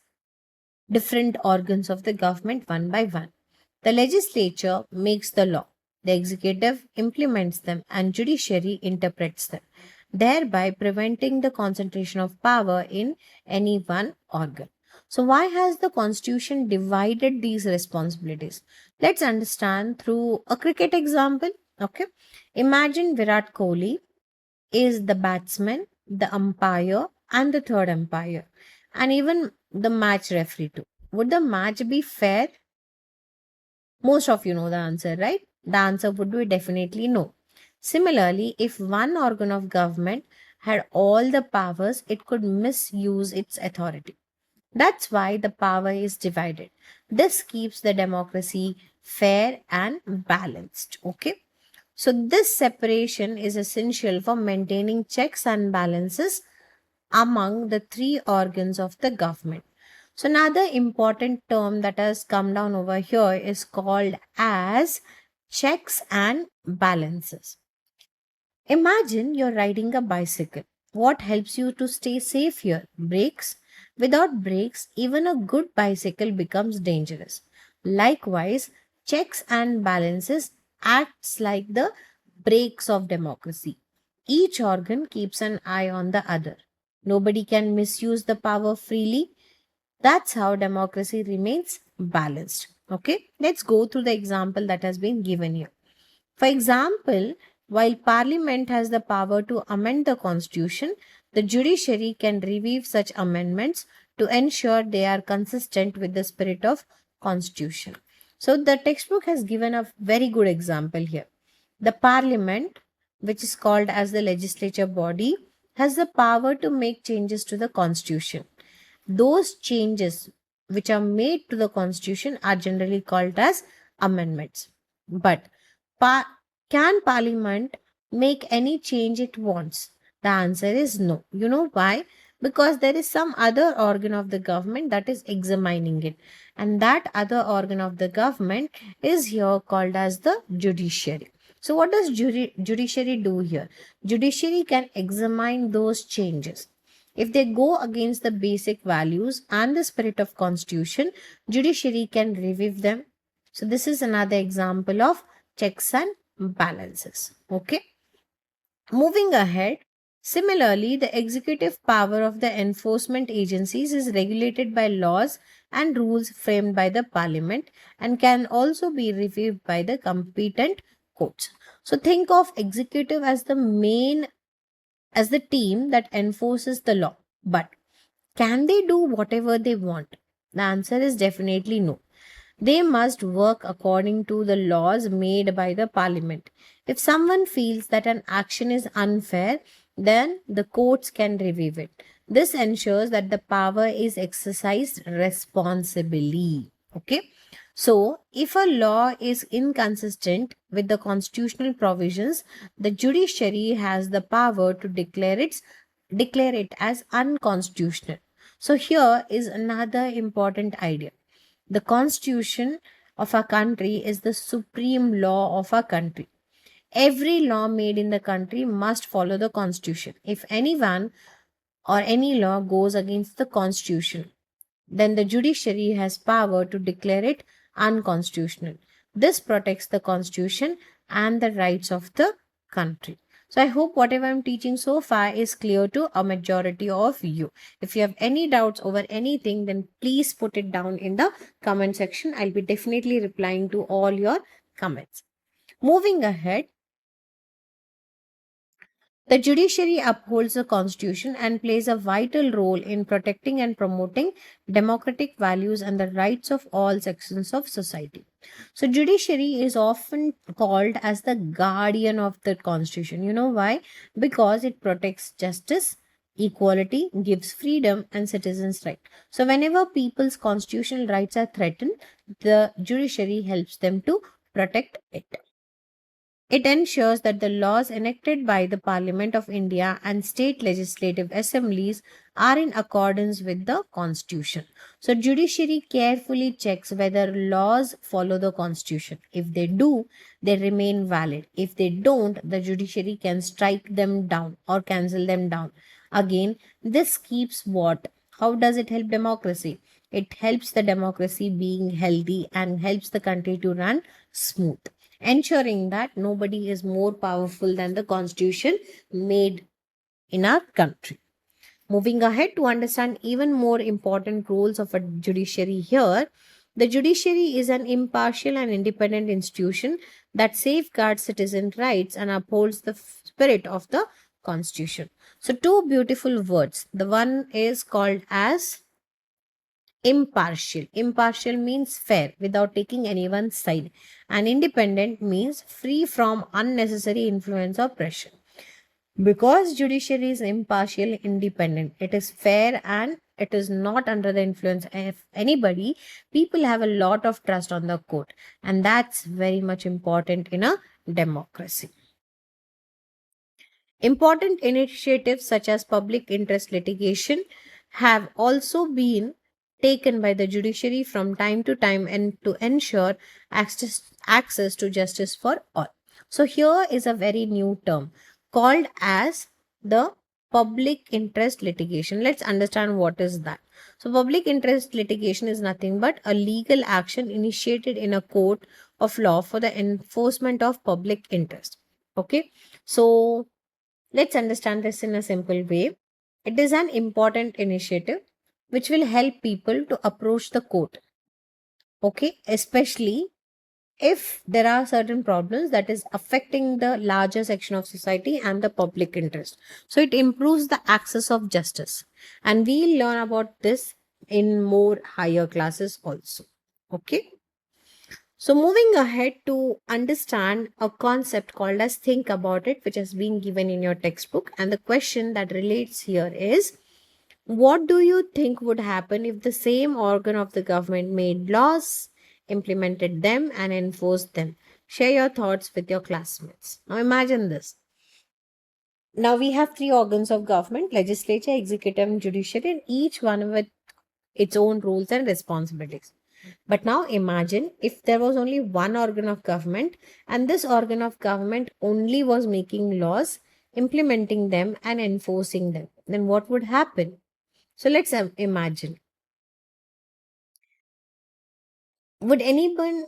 different organs of the government one by one. The legislature makes the law, the executive implements them, and judiciary interprets them, thereby preventing the concentration of power in any one organ. So, why has the constitution divided these responsibilities? Let's understand through a cricket example. Okay, imagine Virat Kohli is the batsman, the umpire, and the third umpire, and even the match referee too. Would the match be fair? Most of you know the answer, right? The answer would be definitely no. Similarly, if one organ of government had all the powers, it could misuse its authority. That's why the power is divided. This keeps the democracy fair and balanced. Okay. So, this separation is essential for maintaining checks and balances among the three organs of the government. So, another important term that has come down over here is called as checks and balances. Imagine you're riding a bicycle. What helps you to stay safe here? Brakes. Without brakes, even a good bicycle becomes dangerous. Likewise, checks and balances acts like the brakes of democracy. Each organ keeps an eye on the other. Nobody can misuse the power freely. That's how democracy remains balanced. Okay, let's go through the example that has been given here. For example, while Parliament has the power to amend the Constitution, the judiciary can review such amendments to ensure they are consistent with the spirit of Constitution. So the textbook has given a very good example here. The Parliament, which is called as the legislature body, has the power to make changes to the Constitution. Those changes which are made to the Constitution are generally called as amendments. But Pa- can Parliament make any change it wants? The answer is no. You know why? Because there is some other organ of the government that is examining it. And that other organ of the government is here called as the judiciary. So, what does judiciary do here? Judiciary can examine those changes. If they go against the basic values and the spirit of constitution, judiciary can review them. So, this is another example of checks and balances. Okay. Moving ahead, similarly, the executive power of the enforcement agencies is regulated by laws and rules framed by the parliament and can also be reviewed by the competent courts. So think of executive as the team that enforces the law. But can they do whatever they want? The answer is definitely no. They must work according to the laws made by the parliament. If someone feels that an action is unfair, then the courts can review it. This ensures that the power is exercised responsibly. Okay. So, if a law is inconsistent with the constitutional provisions, the judiciary has the power to declare it as unconstitutional. So, here is another important idea. The constitution of a country is the supreme law of a country. Every law made in the country must follow the constitution. If anyone or any law goes against the constitution, then the judiciary has power to declare it unconstitutional. This protects the constitution and the rights of the country. So I hope whatever I'm teaching so far is clear to a majority of you. If you have any doubts over anything, then please put it down in the comment section. I'll be definitely replying to all your comments. Moving ahead, The judiciary upholds the constitution and plays a vital role in protecting and promoting democratic values and the rights of all sections of society. So judiciary is often called as the guardian of the constitution. You know why? Because it protects justice, equality, gives freedom and citizens' right. So whenever people's constitutional rights are threatened, the judiciary helps them to protect it. It ensures that the laws enacted by the Parliament of India and state legislative assemblies are in accordance with the Constitution. So, judiciary carefully checks whether laws follow the Constitution. If they do, they remain valid. If they don't, the judiciary can strike them down or cancel them down. Again, this keeps what? How does it help democracy? It helps the democracy being healthy and helps the country to run smooth, ensuring that nobody is more powerful than the constitution made in our country. Moving ahead to understand even more important roles of a judiciary here, the judiciary is an impartial and independent institution that safeguards citizen rights and upholds the spirit of the constitution. So two beautiful words. The one is called as impartial. Impartial means fair without taking anyone's side, and independent means free from unnecessary influence or pressure. Because judiciary is impartial, independent, it is fair and it is not under the influence of anybody. People have a lot of trust on the court, and that's very much important in a democracy. Important initiatives such as public interest litigation have also been taken by the judiciary from time to time and to ensure access to justice for all. So here is a very new term called as the public interest litigation. Let's understand what is that. So public interest litigation is nothing but a legal action initiated in a court of law for the enforcement of public interest. Okay. So let's understand this in a simple way. It is an important initiative which will help people to approach the court, okay, especially if there are certain problems that is affecting the larger section of society and the public interest. So it improves the access of justice, and we'll learn about this in more higher classes also. Okay. So, moving ahead to understand a concept called as think about it, which has been given in your textbook. And the question that relates here is, what do you think would happen if the same organ of the government made laws, implemented them, and enforced them? Share your thoughts with your classmates. Now, imagine this. Now, we have three organs of government: legislature, executive, and judiciary, and each one with its own rules and responsibilities. But now imagine if there was only one organ of government, and this organ of government only was making laws, implementing them, and enforcing them. Then what would happen? So let's imagine. Would anyone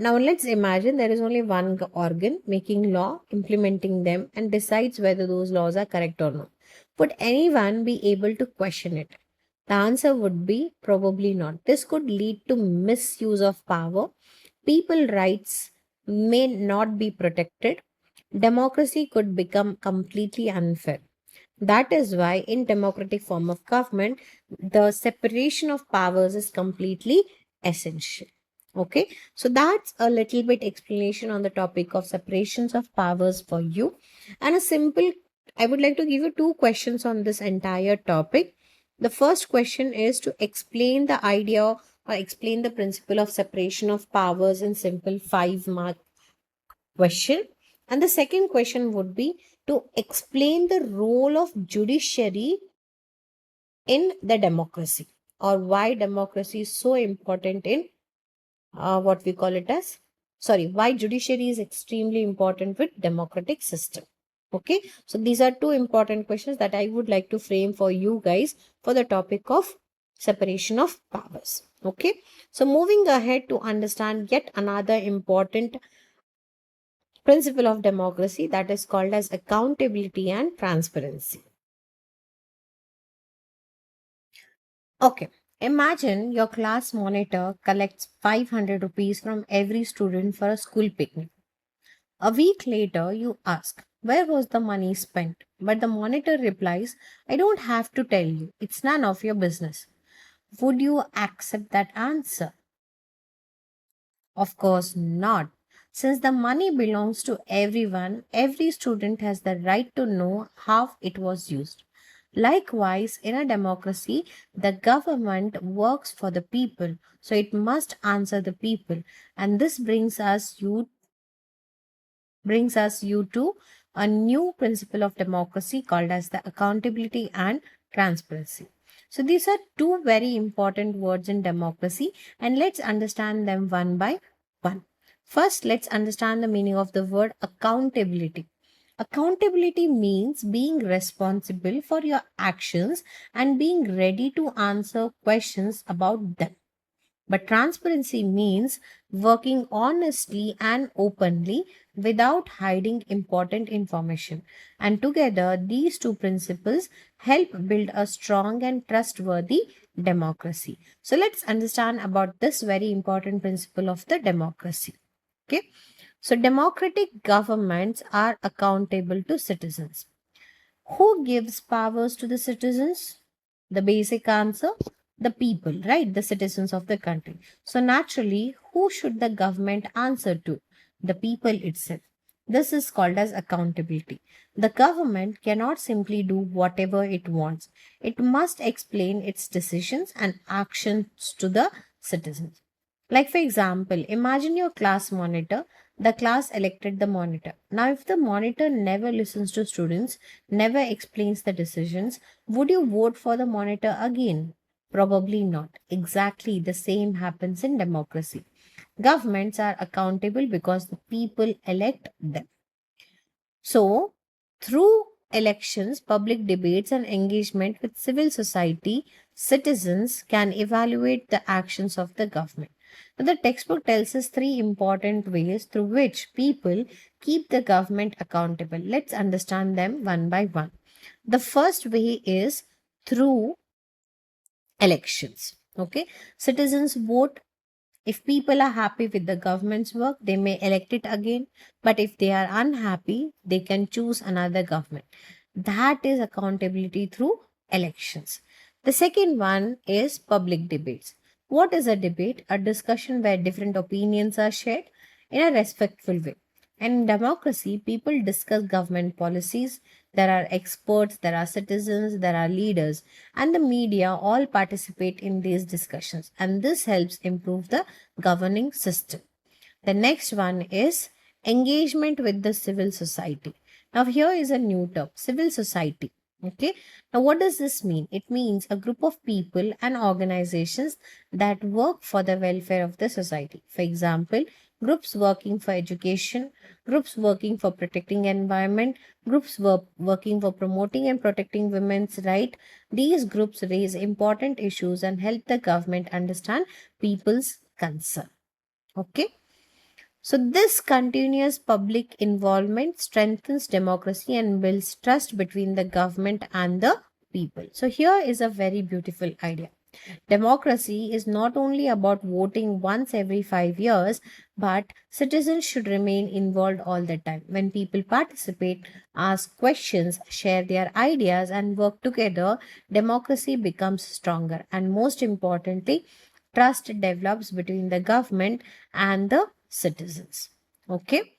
Now let's imagine there is only one organ making law, implementing them, and decides whether those laws are correct or not. Would anyone be able to question it? The answer would be probably not. This could lead to misuse of power. People rights may not be protected. Democracy could become completely unfair. That is why in democratic form of government, the separation of powers is completely essential. Okay, so that's a little bit explanation on the topic of separations of powers for you. And a simple, I would like to give you two questions on this entire topic. The first question is to explain the idea or explain the principle of separation of powers in simple 5 mark question. And the second question would be to explain the role of judiciary in the democracy, or why democracy is so important in what we call it as why judiciary is extremely important with democratic system. Okay, so these are two important questions that I would like to frame for you guys for the topic of separation of powers. Okay, so moving ahead to understand yet another important principle of democracy, that is called as accountability and transparency. Okay, imagine your class monitor collects 500 rupees from every student for a school picnic. A week later, you ask, Where was the money spent? But the monitor replies, I don't have to tell you. It's none of your business. Would you accept that answer? Of course not. Since the money belongs to everyone, every student has the right to know how it was used. Likewise, in a democracy, the government works for the people, so it must answer the people. And this brings us you to a new principle of democracy called as the accountability and transparency. So these are two very important words in democracy, and let's understand them one by one. First, let's understand the meaning of the word accountability. Accountability means being responsible for your actions and being ready to answer questions about them. But transparency means working honestly and openly without hiding important information. And together, these two principles help build a strong and trustworthy democracy. So let's understand about this very important principle of the democracy. Okay. So democratic governments are accountable to citizens. Who gives powers to the citizens? The basic answer, the people, right? The citizens of the country. So, naturally, who should the government answer to? The people itself. This is called as accountability. The government cannot simply do whatever it wants, it must explain its decisions and actions to the citizens. Like, for example, imagine your class monitor. The class elected the monitor. Now, if the monitor never listens to students, never explains the decisions, would you vote for the monitor again? Probably not. Exactly the same happens in democracy. Governments are accountable because the people elect them. So, through elections, public debates, and engagement with civil society, citizens can evaluate the actions of the government. Now, the textbook tells us three important ways through which people keep the government accountable. Let's understand them one by one. The first way is through elections. Okay, citizens vote. If people are happy with the government's work, they may elect it again. But if they are unhappy, they can choose another government. That is accountability through elections. The second one is public debates. What is a debate? A discussion where different opinions are shared in a respectful way. And in democracy, people discuss government policies. There are experts, there are citizens, there are leaders, and the media all participate in these discussions. And this helps improve the governing system. The next one is engagement with the civil society. Now, here is a new term, civil society. Okay. Now, what does this mean? It means a group of people and organizations that work for the welfare of the society. For example, groups working for education, groups working for protecting environment, groups working for promoting and protecting women's rights. These groups raise important issues and help the government understand people's concern. Okay. So, this continuous public involvement strengthens democracy and builds trust between the government and the people. So, here is a very beautiful idea. Democracy is not only about voting once every 5 years, but citizens should remain involved all the time. When people participate, ask questions, share their ideas, and work together, democracy becomes stronger. And most importantly, trust develops between the government and the citizens. Okay,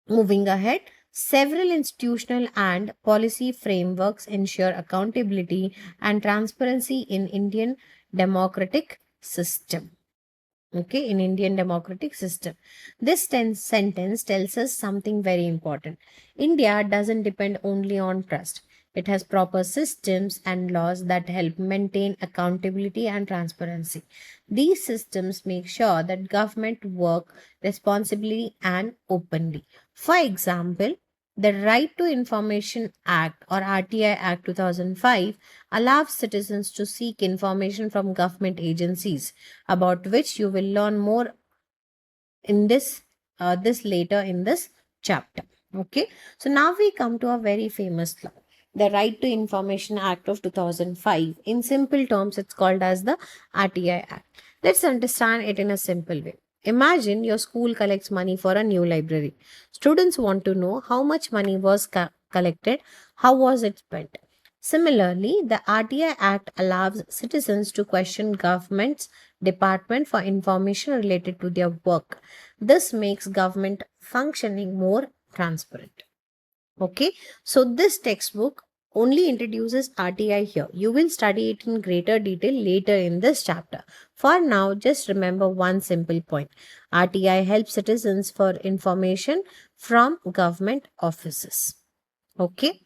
moving ahead. Several institutional and policy frameworks ensure accountability and transparency in Indian democratic system. Okay, in Indian democratic system, this sentence tells us something very important. India doesn't depend only on trust. It has proper systems and laws that help maintain accountability and transparency. These systems make sure that government work responsibly and openly. For example, the Right to Information Act or RTI Act 2005 allows citizens to seek information from government agencies, about which you will learn more in this later in this chapter. Okay, so now we come to a very famous law, the Right to Information Act of 2005. In simple terms, it's called as the RTI Act. Let's understand it in a simple way. Imagine your school collects money for a new library. Students want to know how much money was collected, how was it spent. Similarly, the RTI Act allows citizens to question government's department for information related to their work. This makes government functioning more transparent. Okay, so this textbook only introduces RTI here. You will study it in greater detail later in this chapter. For now, just remember one simple point: RTI helps citizens for information from government offices. Okay,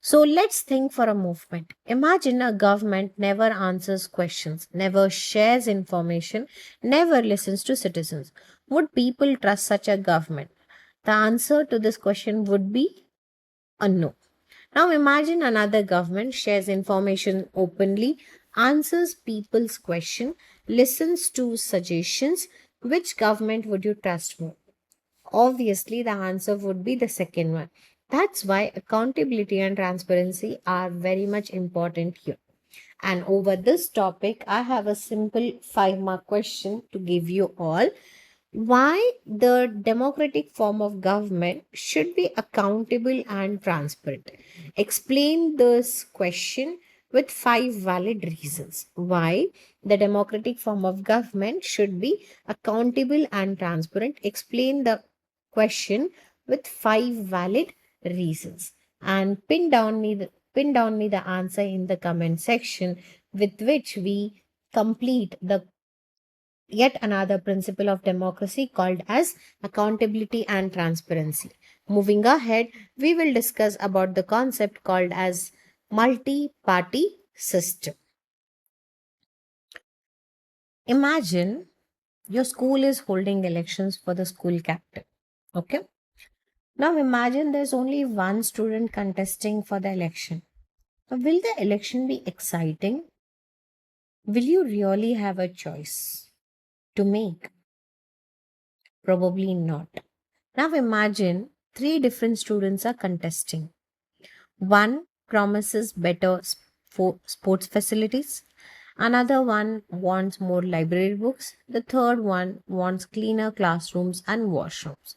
so let's think for a moment. Imagine a government never answers questions, never shares information, never listens to citizens. Would people trust such a government? The answer to this question would be a no. Now imagine another government shares information openly, answers people's question, listens to suggestions. Which government would you trust more? Obviously, the answer would be the second one. That's why accountability and transparency are very much important here. And over this topic, I have a simple 5 mark question to give you all: why the democratic form of government should be accountable and transparent. Explain this question with 5 valid reasons why the democratic form of government should be accountable and transparent. Explain the question with 5 valid reasons and pin down me the answer in the comment section, with which we complete the yet another principle of democracy called as accountability and transparency. Moving ahead, we will discuss about the concept called as multi-party system. Imagine your school is holding elections for the school captain. Okay? Now imagine there's only one student contesting for the election. Will the election be exciting? Will you really have a choice to make? Probably not. Now imagine three different students are contesting. One promises better sports facilities. Another one wants more library books. The third one wants cleaner classrooms and washrooms.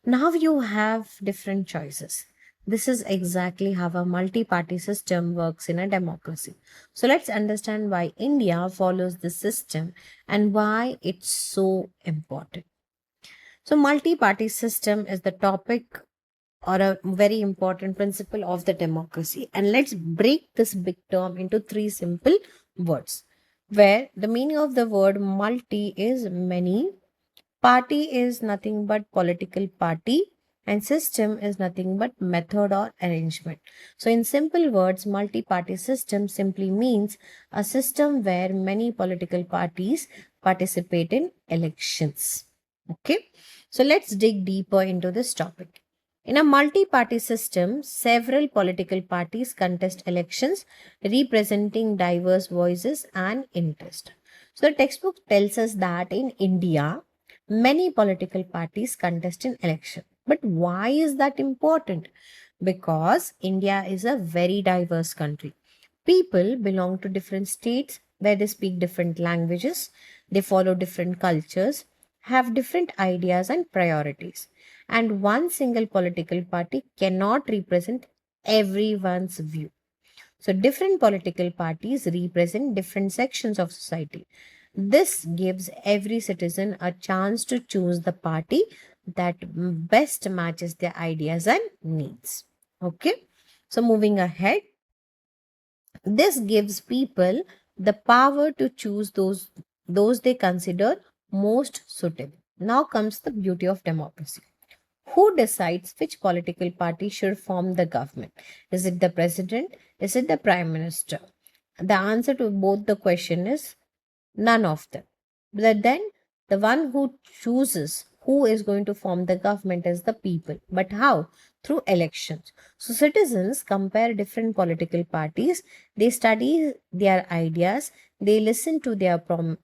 Now you have different choices. This is exactly how a multi party system works in a democracy. So let's understand why India follows this system and why it's so important. So, multi party system is the topic or a very important principle of the democracy. And let's break this big term into three simple words, where the meaning of the word multi is many, party is nothing but political party, and system is nothing but method or arrangement. So, in simple words, multi party system simply means a system where many political parties participate in elections. Okay, so let's dig deeper into this topic. In a multi party system, several political parties contest elections representing diverse voices and interests. So, the textbook tells us that in India, many political parties contest in election. But why is that important? Because India is a very diverse country. People belong to different states where they speak different languages, they follow different cultures, have different ideas and priorities. And one single political party cannot represent everyone's view. So, different political parties represent different sections of society. This gives every citizen a chance to choose the party that best matches their ideas and needs. Okay, so moving ahead, this gives people the power to choose those they consider most suitable. Now comes the beauty of democracy. Who decides which political party should form the government? Is it the president? Is it the prime minister? The answer to both the question is none of them. But then the one who chooses who is going to form the government is the people. But how? Through elections. So citizens compare different political parties, they study their ideas, they listen to their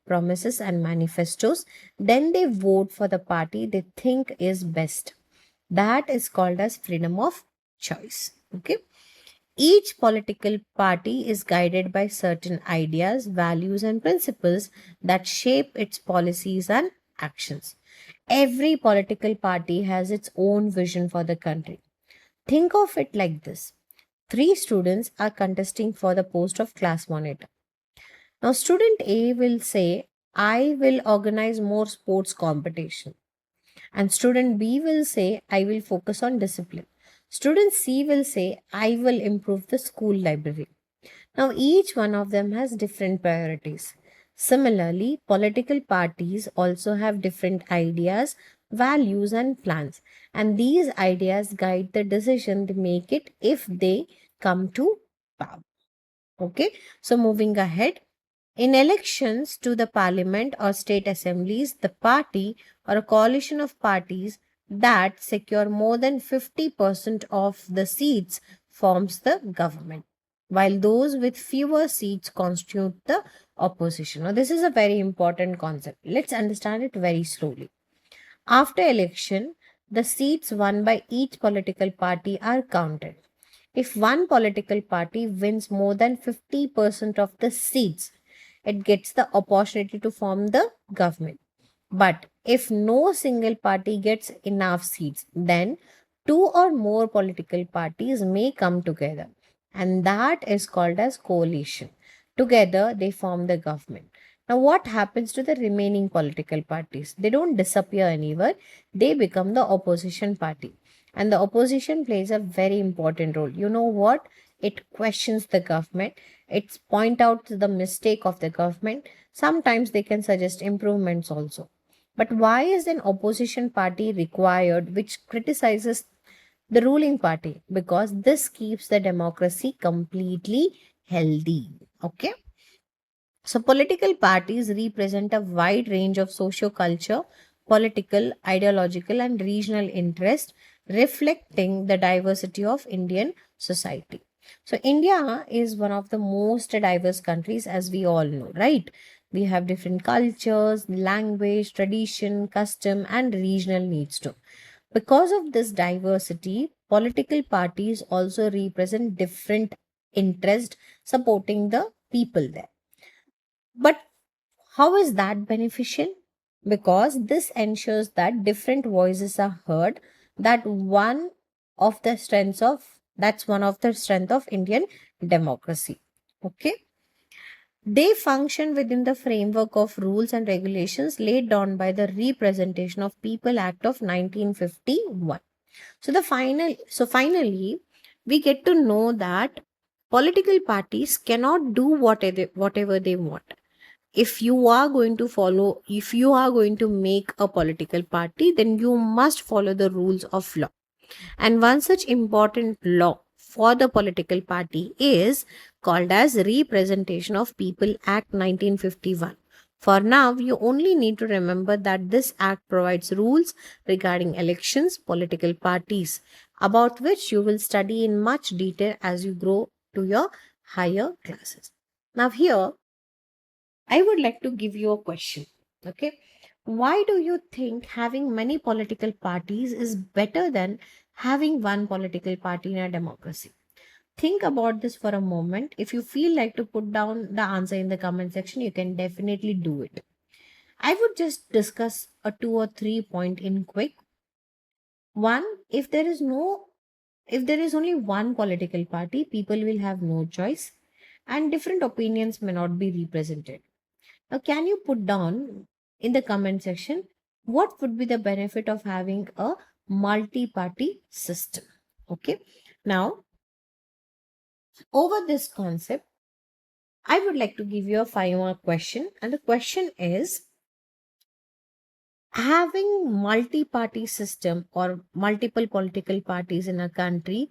promises and manifestos, then they vote for the party they think is best. That is called as freedom of choice. Okay. Each political party is guided by certain ideas, values, and principles that shape its policies and actions. Every political party has its own vision for the country. Think of it like this: three students are contesting for the post of class monitor. Now, student A will say, I will organize more sports competition. And student B will say, I will focus on discipline. Student C will say, I will improve the school library. Now, each one of them has different priorities. Similarly, political parties also have different ideas, values, and plans. And these ideas guide the decision they make it if they come to power. Okay, so moving ahead, in elections to the parliament or state assemblies, the party or a coalition of parties that secure more than 50% of the seats forms the government, while those with fewer seats constitute the opposition. Now, this is a very important concept. Let's understand it very slowly. After election, the seats won by each political party are counted. If one political party wins more than 50% of the seats, it gets the opportunity to form the government. But if no single party gets enough seats, then two or more political parties may come together. And that is called as coalition. Together, they form the government. Now, what happens to the remaining political parties? They don't disappear anywhere, they become the opposition party. And the opposition plays a very important role. You know what? It questions the government, it point out the mistake of the government. Sometimes they can suggest improvements also. But why is an opposition party required which criticizes the ruling party? Because this keeps the democracy completely healthy. Okay. So, political parties represent a wide range of socio-culture, political, ideological, and regional interests, reflecting the diversity of Indian society. So, India is one of the most diverse countries, as we all know, right? We have different cultures, language, tradition, custom, and regional needs too. Because of this diversity, political parties also represent different interests supporting the people there. But how is that beneficial? Because this ensures that different voices are heard. That's one of the strength of Indian democracy. Okay. They function within the framework of rules and regulations laid down by the Representation of People Act of 1951. Finally, we get to know that political parties cannot do whatever they want. If you are going to make a political party, then you must follow the rules of law. And one such important law for the political party is called as Representation of People Act 1951. For now, you only need to remember that this act provides rules regarding elections, political parties, about which you will study in much detail as you grow to your higher classes. Now, here I would like to give you a question. Okay. Why do you think having many political parties is better than having one political party in a democracy? Think about this for a moment. If you feel like to put down the answer in the comment section, you can definitely do it. I would just discuss a two or three point in quick. One, if there is only one political party, people will have no choice and different opinions may not be represented. Now, can you put down in the comment section what would be the benefit of having a multi party system? Okay. Now, over this concept, I would like to give you a 5 mark question. And the question is, having multi party system or multiple political parties in a country,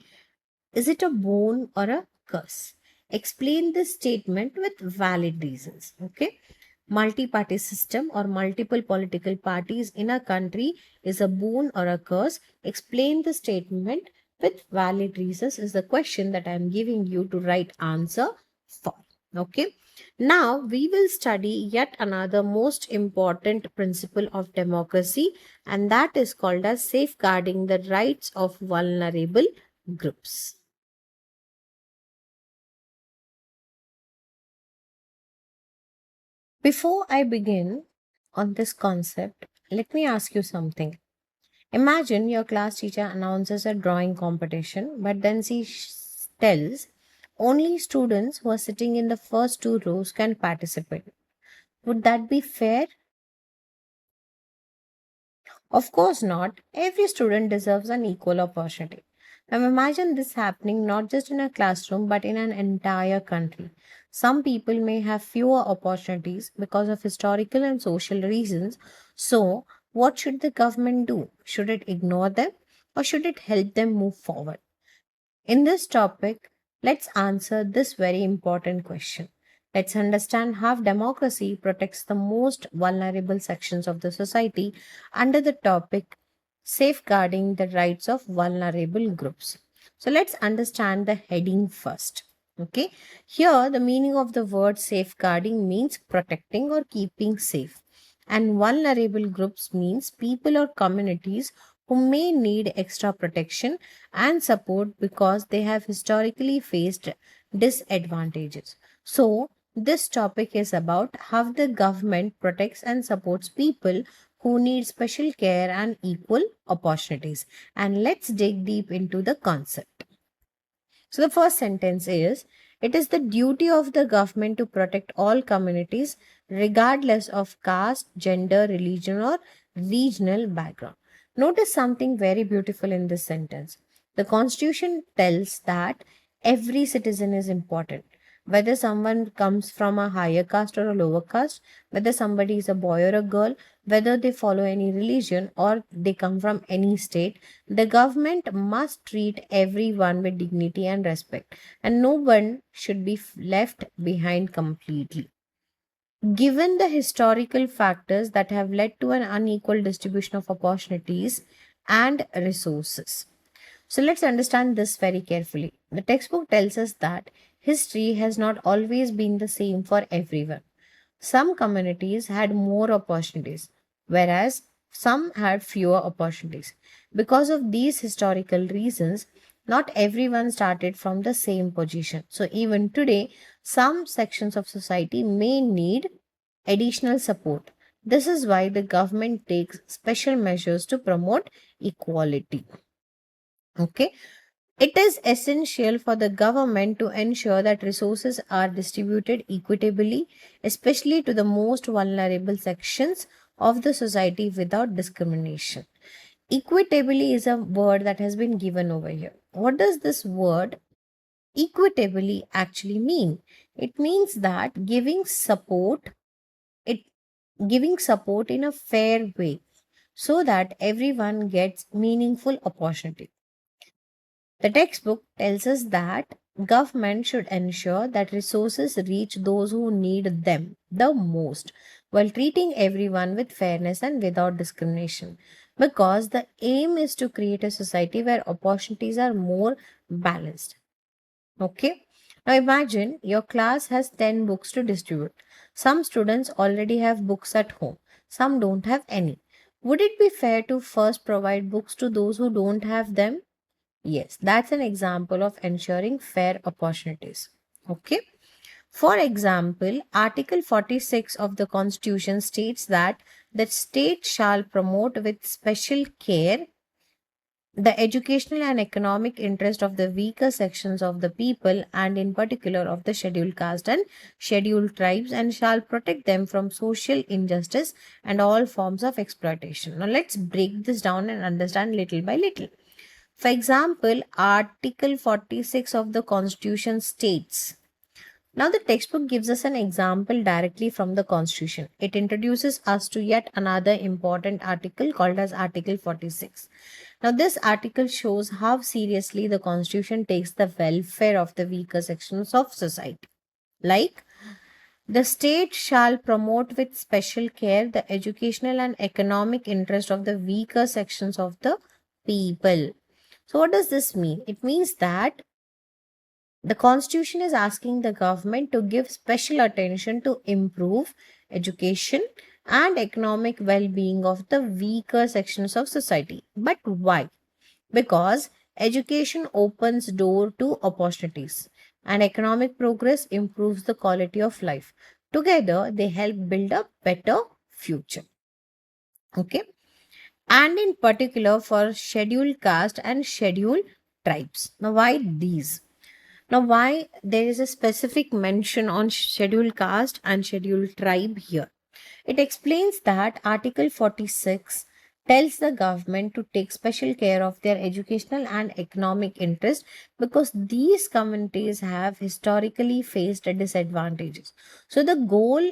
is it a boon or a curse? Explain this statement with valid reasons. Okay. Multi-party system or multiple political parties in a country is a boon or a curse. Explain the statement with valid reasons is the question that I am giving you to write answer for. Okay. Now we will study yet another most important principle of democracy, and that is called as safeguarding the rights of vulnerable groups. Before I begin on this concept, let me ask you something. Imagine your class teacher announces a drawing competition, but then tells only students who are sitting in the first two rows can participate. Would that be fair? Of course not. Every student deserves an equal opportunity. Now imagine this happening not just in a classroom but in an entire country. Some people may have fewer opportunities because of historical and social reasons. So, what should the government do? Should it ignore them or should it help them move forward? In this topic, let's answer this very important question. Let's understand how democracy protects the most vulnerable sections of the society under the topic safeguarding the rights of vulnerable groups. So let's understand the heading first. Okay, here the meaning of the word safeguarding means protecting or keeping safe, and vulnerable groups means people or communities who may need extra protection and support because they have historically faced disadvantages. So, this topic is about how the government protects and supports people who need special care and equal opportunities. And let's dig deep into the concept. So, the first sentence is it is the duty of the government to protect all communities, regardless of caste, gender, religion, or regional background. Notice something very beautiful in this sentence. The Constitution tells that every citizen is important. Whether someone comes from a higher caste or a lower caste, whether somebody is a boy or a girl, whether they follow any religion or they come from any state, the government must treat everyone with dignity and respect, and no one should be left behind completely. Given the historical factors that have led to an unequal distribution of opportunities and resources. So let's understand this very carefully. The textbook tells us that history has not always been the same for everyone. Some communities had more opportunities, whereas some had fewer opportunities. Because of these historical reasons, not everyone started from the same position. So, even today, some sections of society may need additional support. This is why the government takes special measures to promote equality. Okay, it is essential for the government to ensure that resources are distributed equitably, especially to the most vulnerable sections of the society without discrimination. Equitably is a word that has been given over here. What does this word equitably actually mean? It means that it giving support in a fair way so that everyone gets meaningful opportunity. The textbook tells us that government should ensure that resources reach those who need them the most while treating everyone with fairness and without discrimination, because the aim is to create a society where opportunities are more balanced. Okay, now imagine your class has 10 books to distribute. Some students already have books at home, some don't have any. Would it be fair to first provide books to those who don't have them? Yes, that's an example of ensuring fair opportunities. Okay. For example, Article 46 of the Constitution states that the state shall promote with special care the educational and economic interest of the weaker sections of the people and in particular of the scheduled caste and scheduled tribes, and shall protect them from social injustice and all forms of exploitation. Now let's break this down and understand little by little. For example, Article 46 of the Constitution states. Now, the textbook gives us an example directly from the Constitution. It introduces us to yet another important article called as Article 46. Now, this article shows how seriously the Constitution takes the welfare of the weaker sections of society. Like, the state shall promote with special care the educational and economic interest of the weaker sections of the people. So, what does this mean? It means that the Constitution is asking the government to give special attention to improve education and economic well being of the weaker sections of society. But why? Because education opens door to opportunities and economic progress improves the quality of life. Together, they help build a better future. Okay, and in particular for scheduled caste and scheduled tribes. Now, why these? Now, why there is a specific mention on scheduled caste and scheduled tribe here? It explains that Article 46 tells the government to take special care of their educational and economic interest because these communities have historically faced disadvantages. So, the goal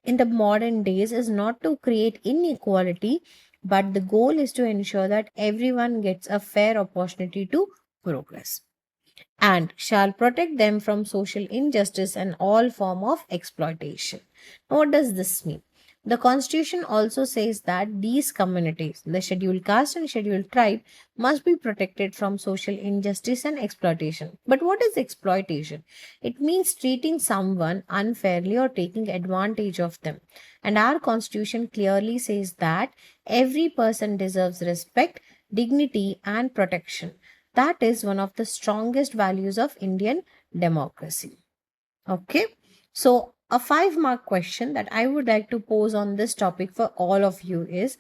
in the modern days is not to create inequality, but the goal is to ensure that everyone gets a fair opportunity to progress and shall protect them from social injustice and all form of exploitation. Now, what does this mean? The constitution also says that these communities, the scheduled caste and scheduled tribe, must be protected from social injustice and exploitation. But what is exploitation? It means treating someone unfairly or taking advantage of them. And our constitution clearly says that every person deserves respect, dignity, and protection. That is one of the strongest values of Indian democracy. Okay. So, a 5 mark question that I would like to pose on this topic for all of you is,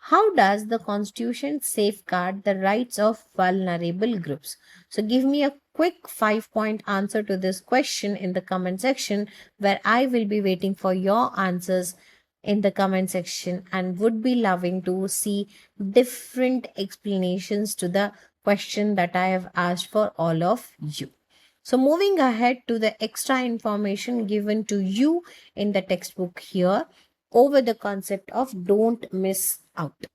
how does the constitution safeguard the rights of vulnerable groups? So, give me a quick 5 point answer to this question in the comment section, where I will be waiting for your answers in the comment section and would be loving to see different explanations to the question that I have asked for all of you. So, moving ahead to the extra information given to you in the textbook here over the concept of don't miss out.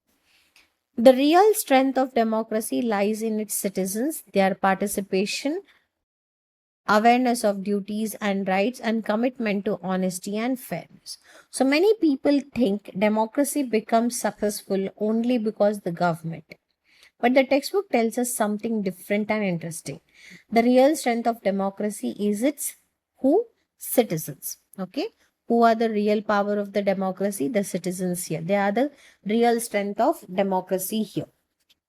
The real strength of democracy lies in its citizens, their participation, awareness of duties and rights, and commitment to honesty and fairness. So, many people think democracy becomes successful only because the government. But the textbook tells us something different and interesting. The real strength of democracy is its who? Citizens. Okay? Who are the real power of the democracy? The citizens here. They are the real strength of democracy here.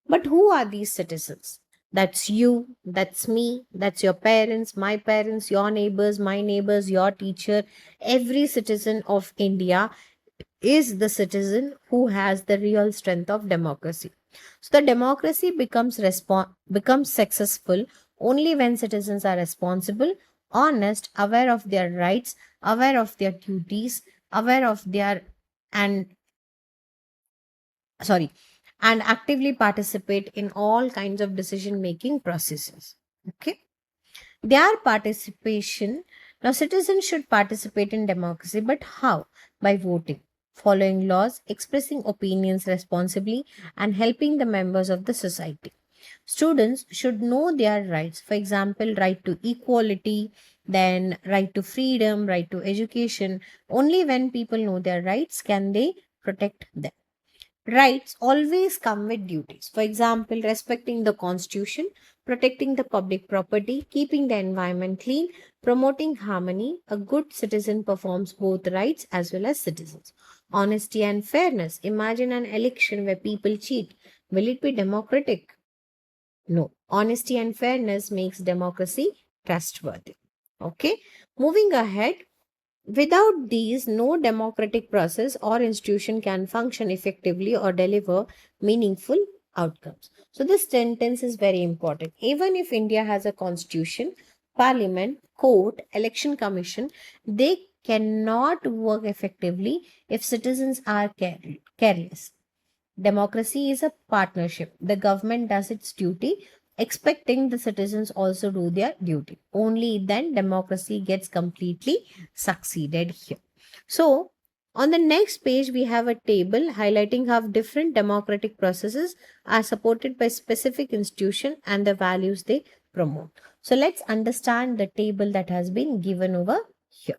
But who are these citizens? That's you, that's me, that's your parents, your neighbors, my neighbors, your teacher. Every citizen of India is the citizen who has the real strength of democracy. So the democracy becomes successful only when citizens are responsible, honest, aware of their rights, aware of their duties, aware of their and sorry and actively participate in all kinds of decision making processes. Okay, their participation. Now, citizens should participate in democracy, but how? By voting, following laws, expressing opinions responsibly, and helping the members of the society. Students should know their rights. For example, right to equality, then right to freedom, right to education. Only when people know their rights can they protect them. Rights always come with duties. For example, respecting the constitution, protecting the public property, keeping the environment clean, promoting harmony. A good citizen performs both rights as well as citizens. Honesty and fairness. Imagine an election where people cheat. Will it be democratic? No. Honesty and fairness makes democracy trustworthy. Okay. Moving ahead, without these, no democratic process or institution can function effectively or deliver meaningful outcomes. So, this sentence is very important. Even if India has a constitution, parliament, court, election commission, they cannot work effectively if citizens are careless. Democracy is a partnership. The government does its duty, expecting the citizens also do their duty. Only then democracy gets completely succeeded here. So, on the next page, we have a table highlighting how different democratic processes are supported by specific institution and the values they promote. So, let's understand the table that has been given over here.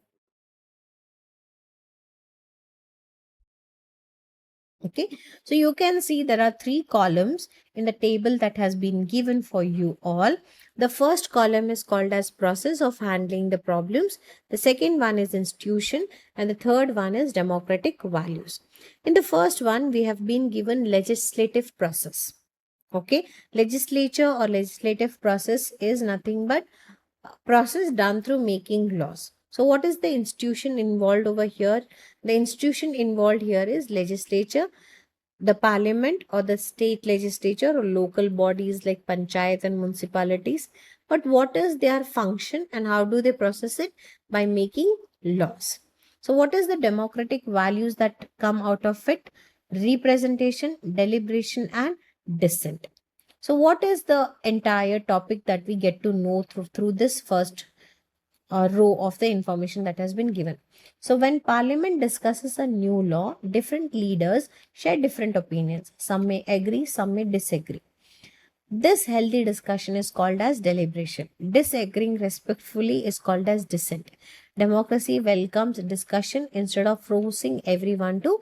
Okay, so you can see there are three columns in the table that has been given for you all. The first column is called as process of handling the problems. The second one is institution, and the third one is democratic values. In the first one, we have been given legislative process. Okay, legislature or legislative process is nothing but process done through making laws. So, what is the institution involved over here? The institution involved here is legislature. The parliament or the state legislature or local bodies like panchayat and municipalities. But what is their function and how do they process it? By making laws. So what is the democratic values that come out of it? Representation, deliberation, and dissent. So what is the entire topic that we get to know through this first row of the information that has been given? So when parliament discusses a new law, different leaders share different opinions. Some may agree, some may disagree. This healthy discussion is called as deliberation. Disagreeing respectfully is called as dissent. Democracy welcomes discussion instead of forcing everyone to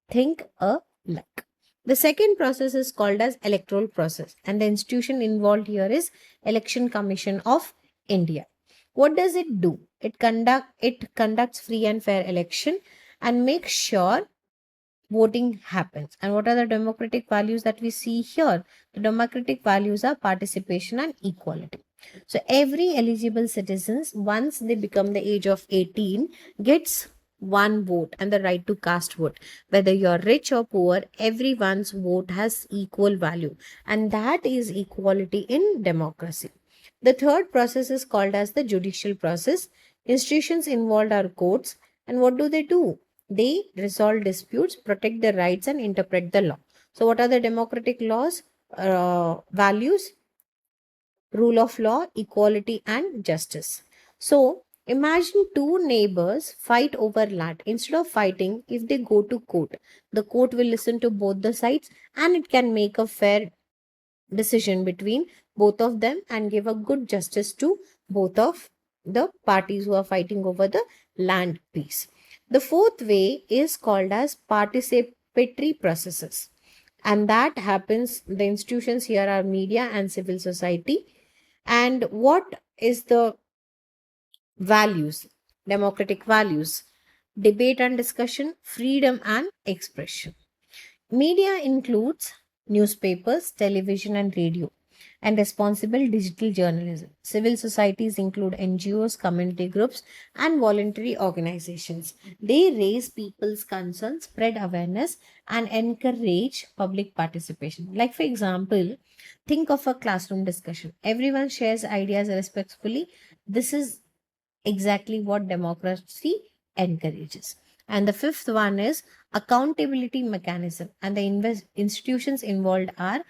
think alike. The second process is called as electoral process, and the institution involved here is Election Commission of India. What does it do? It conducts free and fair election and makes sure voting happens. And what are the democratic values that we see here? The democratic values are participation and equality. So every eligible citizens, once they become the age of 18, gets one vote and the right to cast vote. Whether you're rich or poor, everyone's vote has equal value. And that is equality in democracy. The third process is called as the judicial process. Institutions involved are courts. And what do? They resolve disputes, protect the rights, and interpret the law. So, what are the democratic laws, values? Rule of law, equality, and justice. So, imagine two neighbors fight over land. Instead of fighting, if they go to court, the court will listen to both the sides and it can make a fair decision between both of them and give a good justice to both of the parties who are fighting over the land piece. The fourth way is called as participatory processes, and that happens, the institutions here are media and civil society. And what is the values? Democratic values: debate and discussion, freedom and expression. Media includes newspapers, television, and radio, and responsible digital journalism. Civil societies include NGOs, community groups, and voluntary organizations. They raise people's concerns, spread awareness, and encourage public participation. Like, for example, think of a classroom discussion. Everyone shares ideas respectfully. This is exactly what democracy encourages. And the fifth one is accountability mechanism. And the institutions involved are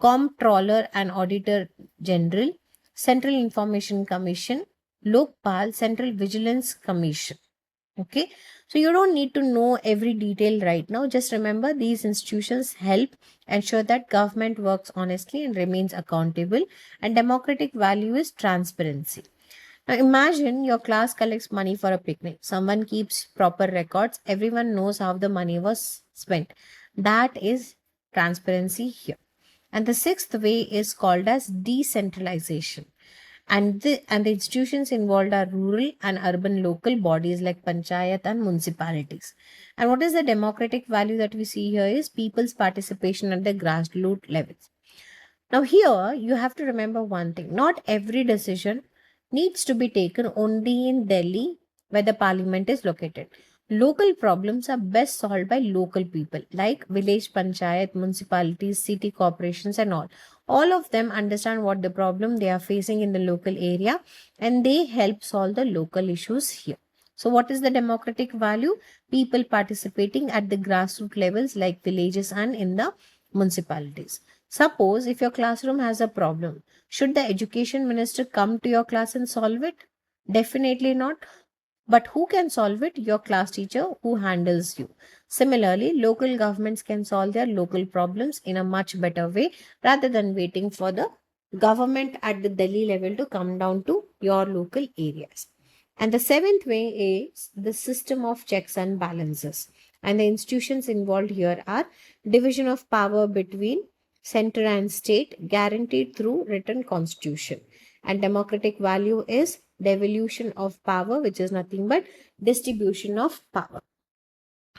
Comptroller and Auditor General, Central Information Commission, Lokpal, Central Vigilance Commission. Okay, so you don't need to know every detail right now. Just remember these institutions help ensure that government works honestly and remains accountable. And democratic value is transparency. Now imagine your class collects money for a picnic. Someone keeps proper records. Everyone knows how the money was spent. That is transparency here. And the sixth way is called as decentralization. And the institutions involved are rural and urban local bodies like panchayat and municipalities. And what is the democratic value that we see here is people's participation at the grassroots levels. Now, here you have to remember one thing: not every decision needs to be taken only in Delhi, where the parliament is located. Local problems are best solved by local people, like village panchayat, municipalities, city corporations, and all. All of them understand what the problem they are facing in the local area and they help solve the local issues here. So, what is the democratic value? People participating at the grassroots levels, like villages and in the municipalities. Suppose if your classroom has a problem, should the education minister come to your class and solve it? Definitely not. But who can solve it? Your class teacher who handles you. Similarly, local governments can solve their local problems in a much better way rather than waiting for the government at the Delhi level to come down to your local areas. And the seventh way is the system of checks and balances. And the institutions involved here are division of power between center and state, guaranteed through written constitution. And democratic value is devolution of power, which is nothing but distribution of power.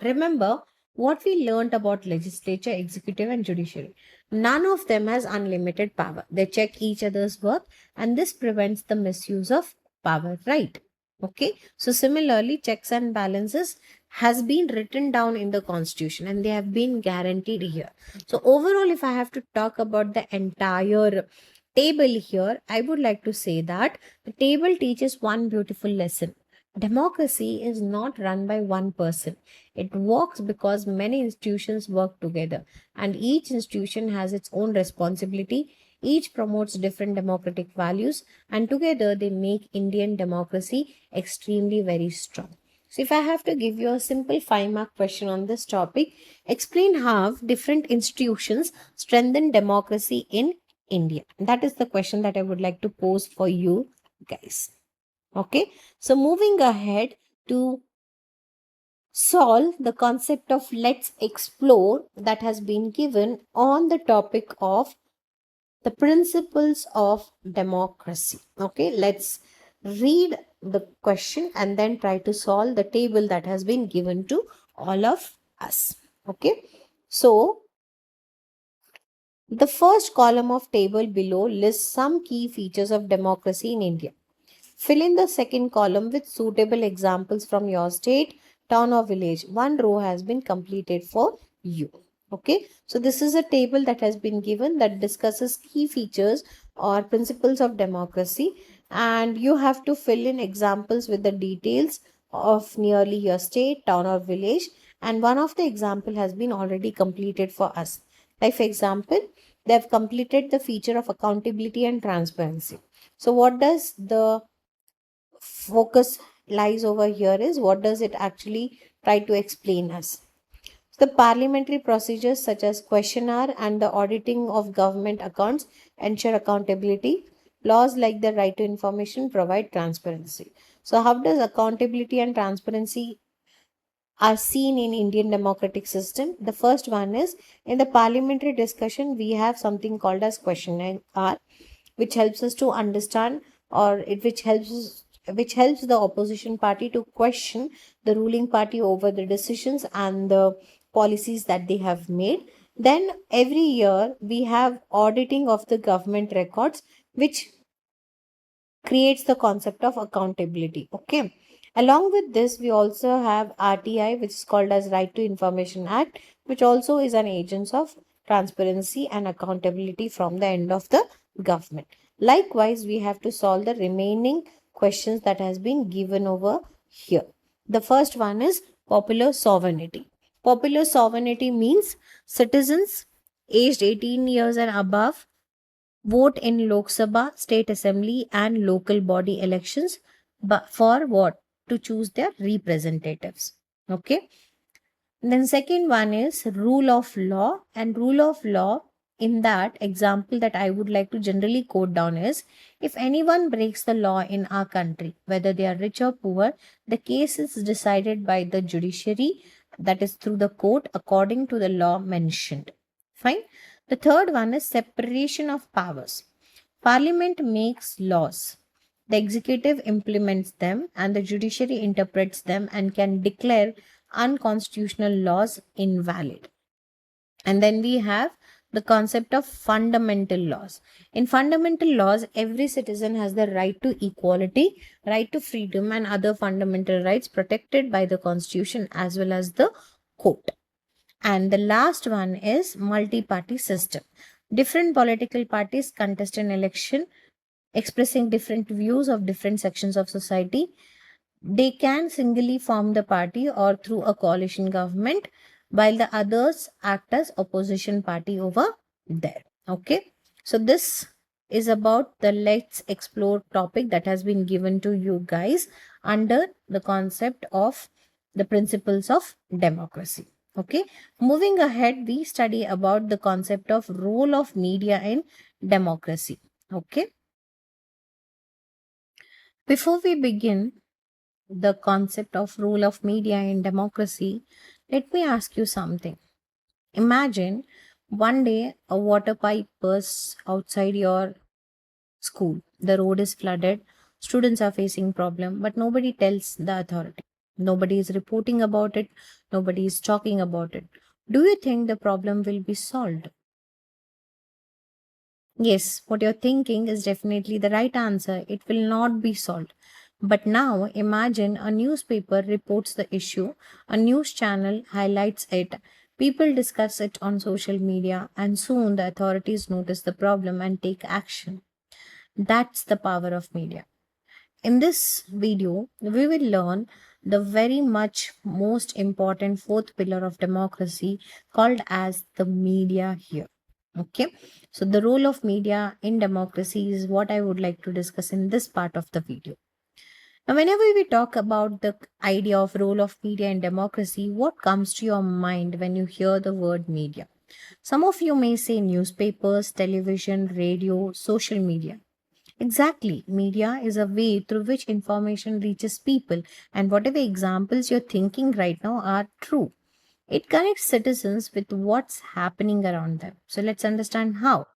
Remember what we learned about legislature, executive, and judiciary. None of them has unlimited power. They check each other's work, and this prevents the misuse of power, right? Okay, so similarly, checks and balances has been written down in the constitution and they have been guaranteed here. So overall, if I have to talk about the entire table here, I would like to say that the table teaches one beautiful lesson. Democracy is not run by one person. It works because many institutions work together, and each institution has its own responsibility. Each promotes different democratic values, and together they make Indian democracy extremely very strong. So, if I have to give you a simple 5 mark question on this topic, explain how different institutions strengthen democracy in India. That is the question that I would like to pose for you guys. Okay, so moving ahead to solve the concept of let's explore that has been given on the topic of the principles of democracy. Okay, let's read the question and then try to solve the table that has been given to all of us. Okay, so the first column of table below lists some key features of democracy in India. Fill in the second column with suitable examples from your state, town, or village. One row has been completed for you. Okay, so this is a table that has been given that discusses key features or principles of democracy, and you have to fill in examples with the details of nearly your state, town, or village. And one of the example has been already completed for us. Like, for example, they have completed the feature of accountability and transparency. So, what does the focus lies over here is what does it actually try to explain us? The parliamentary procedures such as questionnaire and the auditing of government accounts ensure accountability. Laws like the right to information provide transparency. So how does accountability and transparency are seen in Indian democratic system? The first one is in the parliamentary discussion we have something called as questionnaire, which helps us to understand, or which helps the opposition party to question the ruling party over the decisions and the policies that they have made. Then every year we have auditing of the government records, which creates the concept of accountability. Okay. Along with this, we also have RTI, which is called as Right to Information Act, which also is an agent of transparency and accountability from the end of the government. Likewise, we have to solve the remaining questions that has been given over here. The first one is popular sovereignty. Popular sovereignty means citizens aged 18 years and above vote in Lok Sabha, state assembly, and local body elections. But for what? To choose their representatives. Okay. Then second one is rule of law, and rule of law in that example that I would like to generally quote down is if anyone breaks the law in our country, whether they are rich or poor, the case is decided by the judiciary, that is through the court according to the law mentioned. Fine. The third one is separation of powers. Parliament makes laws. The executive implements them and the judiciary interprets them and can declare unconstitutional laws invalid. And then we have the concept of fundamental laws. In fundamental laws, every citizen has the right to equality, right to freedom, and other fundamental rights protected by the constitution as well as the court. And the last one is multi-party system. Different political parties contest an election expressing different views of different sections of society. They can singly form the party or through a coalition government, while the others act as opposition party over there. Okay. So this is about the let's explore topic that has been given to you guys under the concept of the principles of democracy. Okay. Moving ahead, we study about the concept of role of media in democracy. Okay. Before we begin, the concept of role of media in democracy, let me ask you something. Imagine one day a water pipe bursts outside your school. The road is flooded, students are facing problem, but nobody tells the authority. Nobody is reporting about it, nobody is talking about it. Do you think the problem will be solved? Yes, what you're thinking is definitely the right answer. It will not be solved. But now imagine a newspaper reports the issue, a news channel highlights it, people discuss it on social media, and soon the authorities notice the problem and take action. That's the power of media. In this video, we will learn the very much most important fourth pillar of democracy called as the media here. Okay, so the role of media in democracy is what I would like to discuss in this part of the video. Now, whenever we talk about the idea of role of media in democracy, what comes to your mind when you hear the word media? Some of you may say newspapers, television, radio, social media. Exactly. Media is a way through which information reaches people, and whatever examples you're thinking right now are true. It connects citizens with what's happening around them. So let's understand how.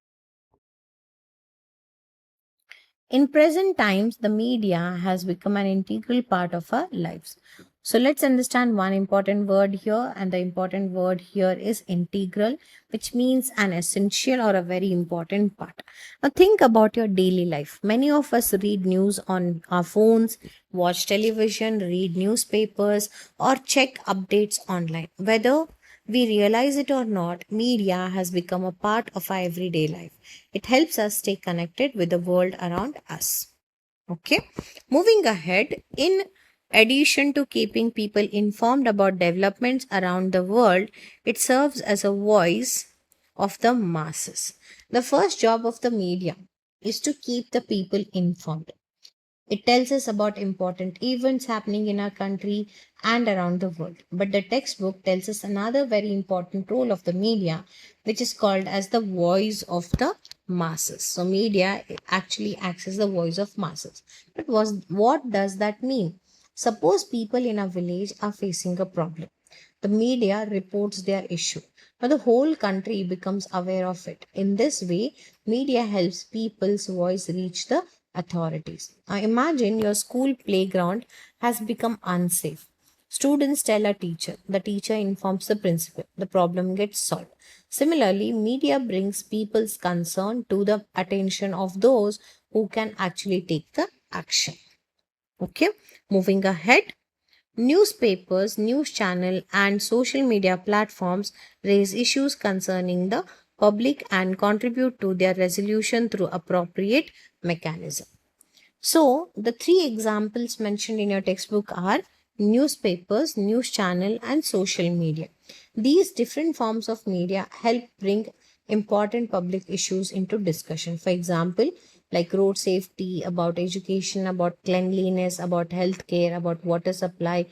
In present times, the media has become an integral part of our lives. So let's understand one important word here, and the important word here is integral, which means an essential or a very important part. Now, think about your daily life. Many of us read news on our phones, watch television, read newspapers, or check updates online. Whether we realize it or not, media has become a part of our everyday life. It helps us stay connected with the world around us. Okay, moving ahead, in addition to keeping people informed about developments around the world, it serves as a voice of the masses. The first job of the media is to keep the people informed. It tells us about important events happening in our country and around the world. But the textbook tells us another very important role of the media, which is called as the voice of the masses. So media actually acts as the voice of masses. But what does that mean? Suppose people in a village are facing a problem. The media reports their issue. Now the whole country becomes aware of it. In this way, media helps people's voice reach the authorities. Now imagine your school playground has become unsafe. Students tell a teacher. The teacher informs the principal. The problem gets solved. Similarly, media brings people's concern to the attention of those who can actually take the action. Okay, moving ahead. Newspapers, news channel, and social media platforms raise issues concerning the public and contribute to their resolution through appropriate mechanism. So, the three examples mentioned in your textbook are newspapers, news channel, and social media. These different forms of media help bring important public issues into discussion. For example, like road safety, about education, about cleanliness, about healthcare, about water supply.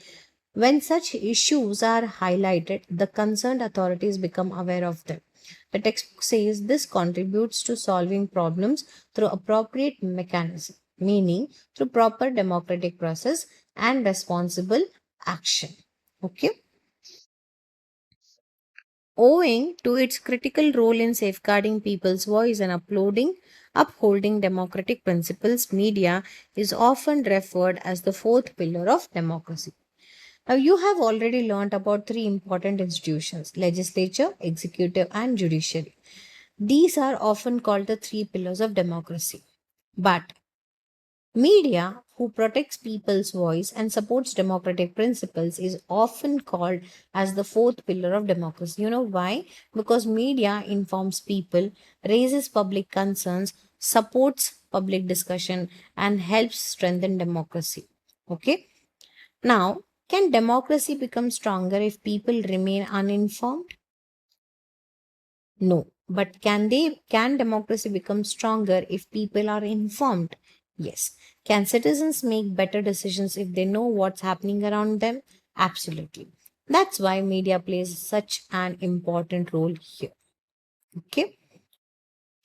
When such issues are highlighted, the concerned authorities become aware of them. The textbook says this contributes to solving problems through appropriate mechanism, meaning through proper democratic process and responsible action. Okay. Owing to its critical role in safeguarding people's voice and upholding democratic principles, media is often referred as the fourth pillar of democracy. Now, you have already learned about three important institutions: legislature, executive, and judiciary. These are often called the three pillars of democracy. But media, who protects people's voice and supports democratic principles, is often called as the fourth pillar of democracy. You know why? Because media informs people, raises public concerns, supports public discussion, and helps strengthen democracy. Okay? Now, can democracy become stronger if people remain uninformed? No. But can democracy become stronger if people are informed? Yes. Can citizens make better decisions if they know what's happening around them? Absolutely. That's why media plays such an important role here. Okay.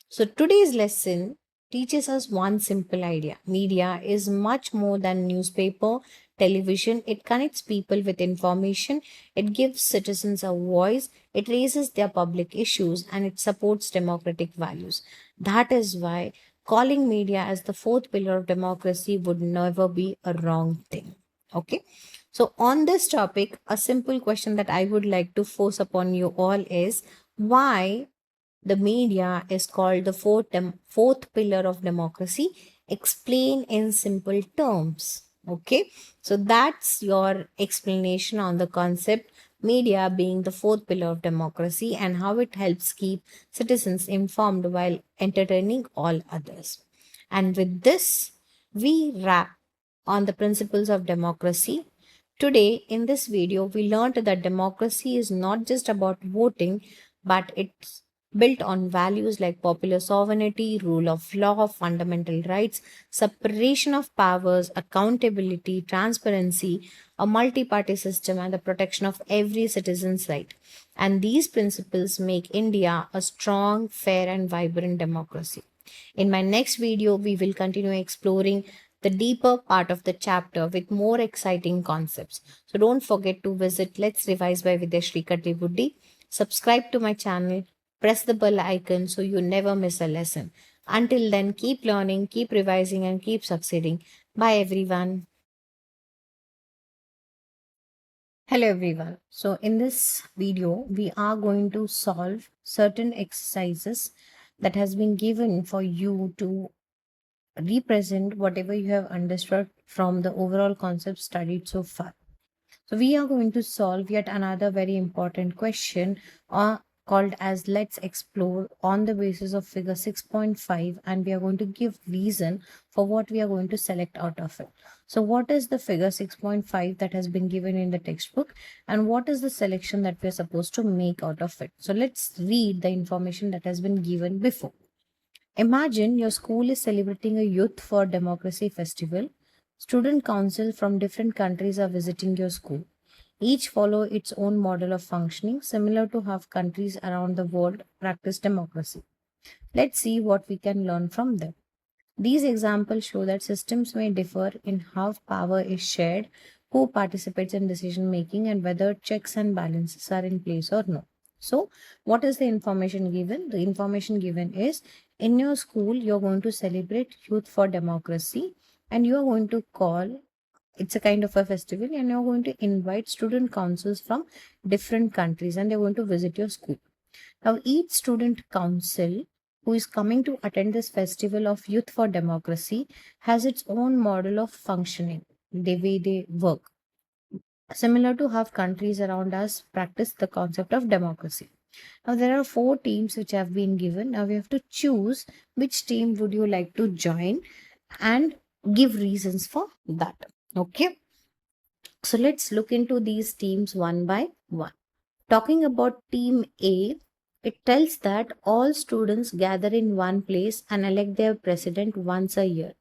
So today's lesson teaches us one simple idea. Media is much more than newspaper, television. It connects people with information, it gives citizens a voice, it raises their public issues, and it supports democratic values. That is why calling media as the fourth pillar of democracy would never be a wrong thing. Okay. So on this topic, a simple question that I would like to force upon you all is, why the media is called the fourth pillar of democracy? Explain in simple terms. Okay, so that's your explanation on the concept media being the fourth pillar of democracy and how it helps keep citizens informed while entertaining all others. And with this, we wrap on the principles of democracy. Today, in this video, we learned that democracy is not just about voting, but it's built on values like popular sovereignty, rule of law, fundamental rights, separation of powers, accountability, transparency, a multi party system, and the protection of every citizen's right. And these principles make India a strong, fair, and vibrant democracy. In my next video, we will continue exploring the deeper part of the chapter with more exciting concepts. So don't forget to visit Let's Revise by Videshri Katibuddi. Subscribe to my channel, press the bell icon so you never miss a lesson. Until then, keep learning, keep revising, and keep succeeding. Bye, everyone. Hello, everyone. So, in this video, we are going to solve certain exercises that has been given for you to represent whatever you have understood from the overall concept studied so far. So we are going to solve yet another very important question called as let's explore on the basis of figure 6.5, and we are going to give reason for what we are going to select out of it. So what is the figure 6.5 that has been given in the textbook, and what is the selection that we are supposed to make out of it? So let's read the information that has been given before. Imagine your school is celebrating a Youth for Democracy festival. Student council from different countries are visiting your school. Each follow its own model of functioning, similar to how countries around the world practice democracy. Let's see what we can learn from them. These examples show that systems may differ in how power is shared, who participates in decision making, and whether checks and balances are in place or no. So, what is the information given? The information given is in your school, you're going to celebrate Youth for Democracy, and you're going to call it's a kind of a festival, and you're going to invite student councils from different countries, and they're going to visit your school. Now, each student council who is coming to attend this festival of Youth for Democracy has its own model of functioning, the way they work, similar to how countries around us practice the concept of democracy. Now, there are four teams which have been given. Now, we have to choose which team would you like to join and give reasons for that. Okay, so let's look into these teams one by one. Talking about Team A, it tells that all students gather in one place and elect their president once a year.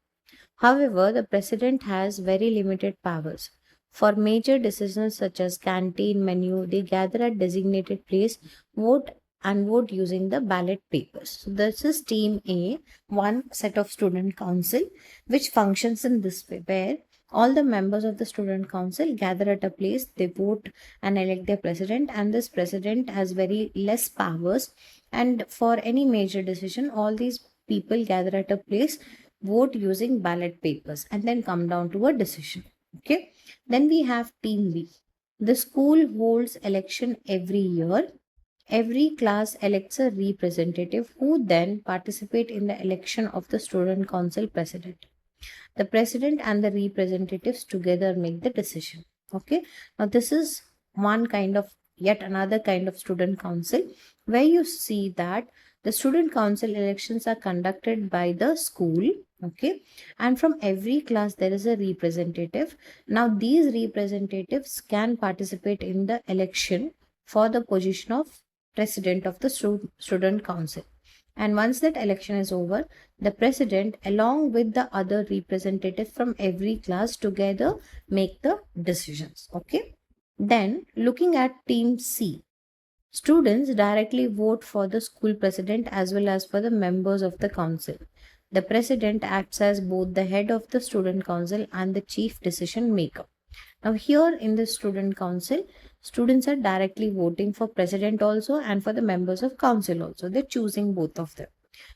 However, the president has very limited powers. For major decisions such as canteen menu, they gather at designated place, vote and vote using the ballot papers. So this is Team A, one set of student council, which functions in this way, where all the members of the student council gather at a place, they vote and elect their president, and this president has very less powers. And for any major decision, all these people gather at a place, vote using ballot papers, and then come down to a decision. Okay, then we have Team B. The school holds election every year. Every class elects a representative who then participate in the election of the student council president. The president and the representatives together make the decision. Okay, now this is one kind of yet another kind of student council, where you see that the student council elections are conducted by the school. Okay, and from every class there is a representative. Now these representatives can participate in the election for the position of president of the student council, and once that election is over, the president along with the other representatives from every class together make the decisions. Okay, then looking at Team C, students directly vote for the school president as well as for the members of the council. The president acts as both the head of the student council and the chief decision maker. Now, here in the student council, students are directly voting for president also and for the members of council also. They're choosing both of them.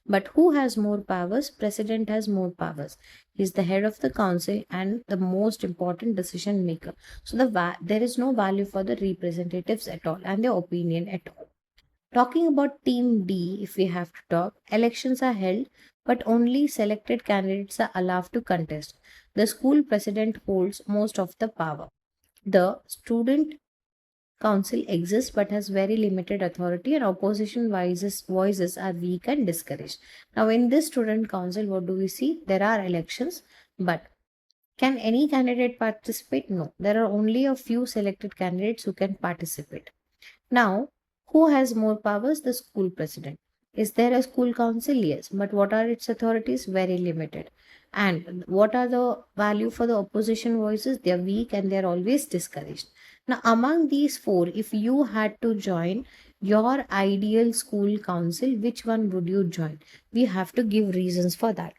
But who has more powers? President has more powers. He's the head of the council and the most important decision maker. So there is no value for the representatives at all and their opinion at all. Talking about Team D, if we have to talk, elections are held, but only selected candidates are allowed to contest. The school president holds most of the power. The student council exists but has very limited authority, and opposition voices are weak and discouraged. Now, in this student council, what do we see? There are elections, but can any candidate participate? No. There are only a few selected candidates who can participate. Now, who has more powers? The school president. Is there a school council? Yes. But what are its authorities? Very limited. And what are the value for the opposition voices? They are weak and they are always discouraged. Now, among these four, if you had to join your ideal school council, which one would you join? We have to give reasons for that.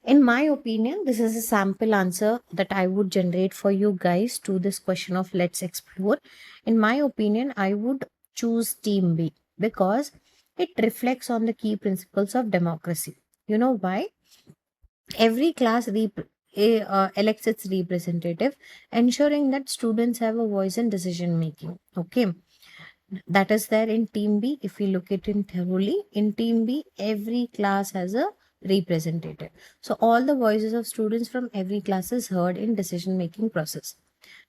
In my opinion, this is a sample answer that I would generate for you guys to this question of let's explore. In my opinion, I would choose Team B because it reflects on the key principles of democracy. You know why? Every class elects its representative, ensuring that students have a voice in decision making. Okay, that is there in Team B. If we look at it thoroughly, in Team B, every class has a representative. So all the voices of students from every class is heard in decision making process.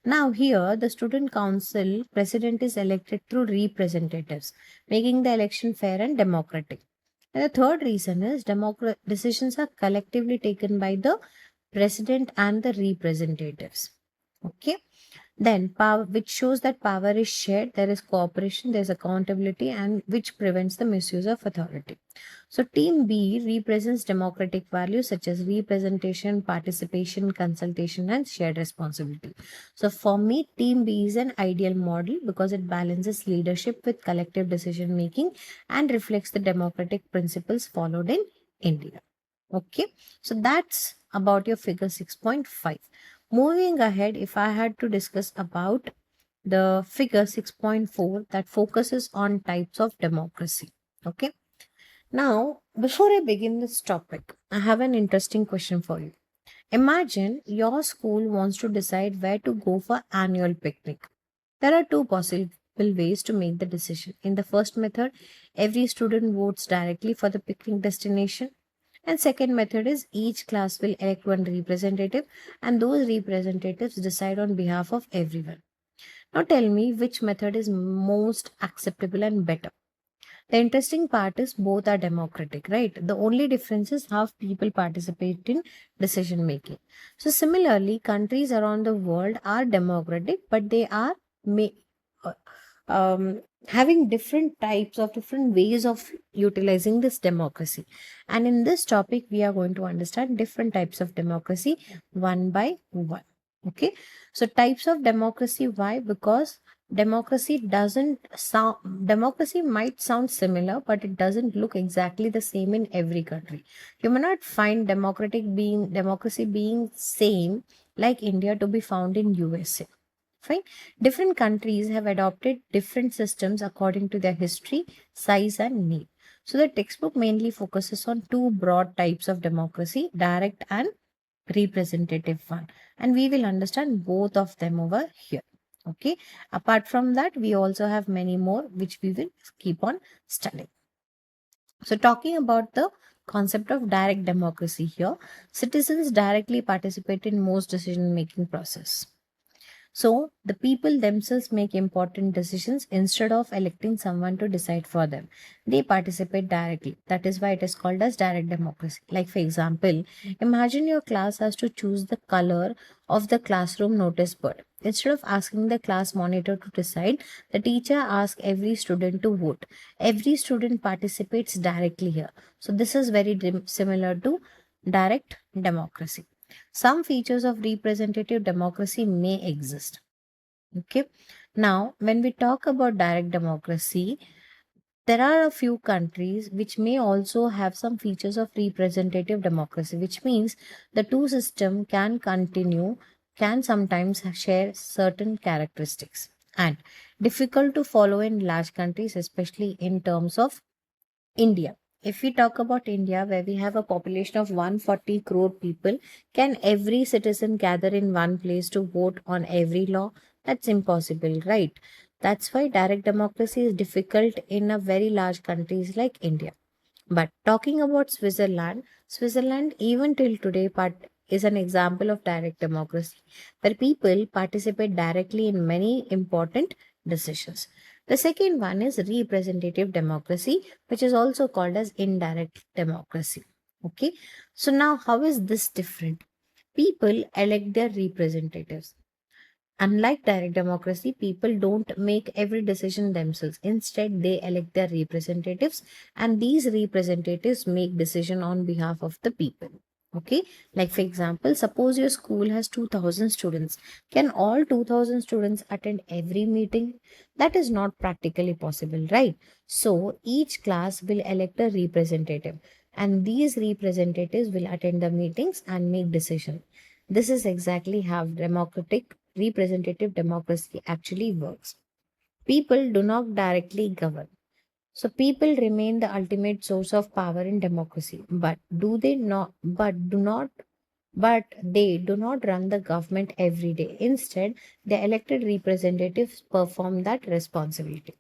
Now here, the student council president is elected through representatives, making the election fair and democratic. And the third reason is decisions are collectively taken by the president and the representatives. Okay. Then power, which shows that power is shared, there is cooperation, there is accountability, and which prevents the misuse of authority. So Team B represents democratic values such as representation, participation, consultation, and shared responsibility. So for me, Team B is an ideal model because it balances leadership with collective decision making and reflects the democratic principles followed in India. Okay, so that's about your figure 6.5. Moving ahead, if I had to discuss about the figure 6.4 that focuses on types of democracy. Okay, now before I begin this topic, I have an interesting question for you. Imagine your school wants to decide where to go for annual picnic. There are two possible ways to make the decision. In the first method, every student votes directly for the picnic destination. And second method is each class will elect one representative and those representatives decide on behalf of everyone. Now tell me which method is most acceptable and better. The interesting part is both are democratic, right? The only difference is how people participate in decision making. So similarly, countries around the world are democratic, but they are ma- uh, having different types of different ways of utilizing this democracy. And in this topic, we are going to understand different types of democracy one by one. Okay, so types of democracy. Why? Because democracy might sound similar, but it doesn't look exactly the same in every country. You may not find democracy being same like India to be found in USA. Fine. Different countries have adopted different systems according to their history, size, and need. So the textbook mainly focuses on two broad types of democracy, direct and representative one. And we will understand both of them over here. Okay. Apart from that, we also have many more which we will keep on studying. So talking about the concept of direct democracy here, citizens directly participate in most decision making process. So the people themselves make important decisions instead of electing someone to decide for them. They participate directly. That is why it is called as direct democracy. Like for example, imagine your class has to choose the color of the classroom notice board. Instead of asking the class monitor to decide, the teacher asks every student to vote. Every student participates directly here. So this is very similar to direct democracy. Some features of representative democracy may exist. Okay. Now, when we talk about direct democracy, there are a few countries which may also have some features of representative democracy, which means the two system can sometimes share certain characteristics and difficult to follow in large countries, especially in terms of India. If we talk about India, where we have a population of 140 crore people, can every citizen gather in one place to vote on every law? That's impossible, right? That's why direct democracy is difficult in a very large countries like India. But talking about Switzerland even till today is an example of direct democracy, where people participate directly in many important decisions. The second one is representative democracy, which is also called as indirect democracy. Okay, so now how is this different? People elect their representatives. Unlike direct democracy, people don't make every decision themselves. Instead, they elect their representatives, and these representatives make decision on behalf of the people. Okay, like for example, suppose your school has 2000 students. Can all 2000 students attend every meeting? That is not practically possible, right? So each class will elect a representative, and these representatives will attend the meetings and make decisions. This is exactly how democratic representative democracy actually works. People do not directly govern. So people remain the ultimate source of power in democracy. But they do not run the government every day. Instead, the elected representatives perform that responsibility.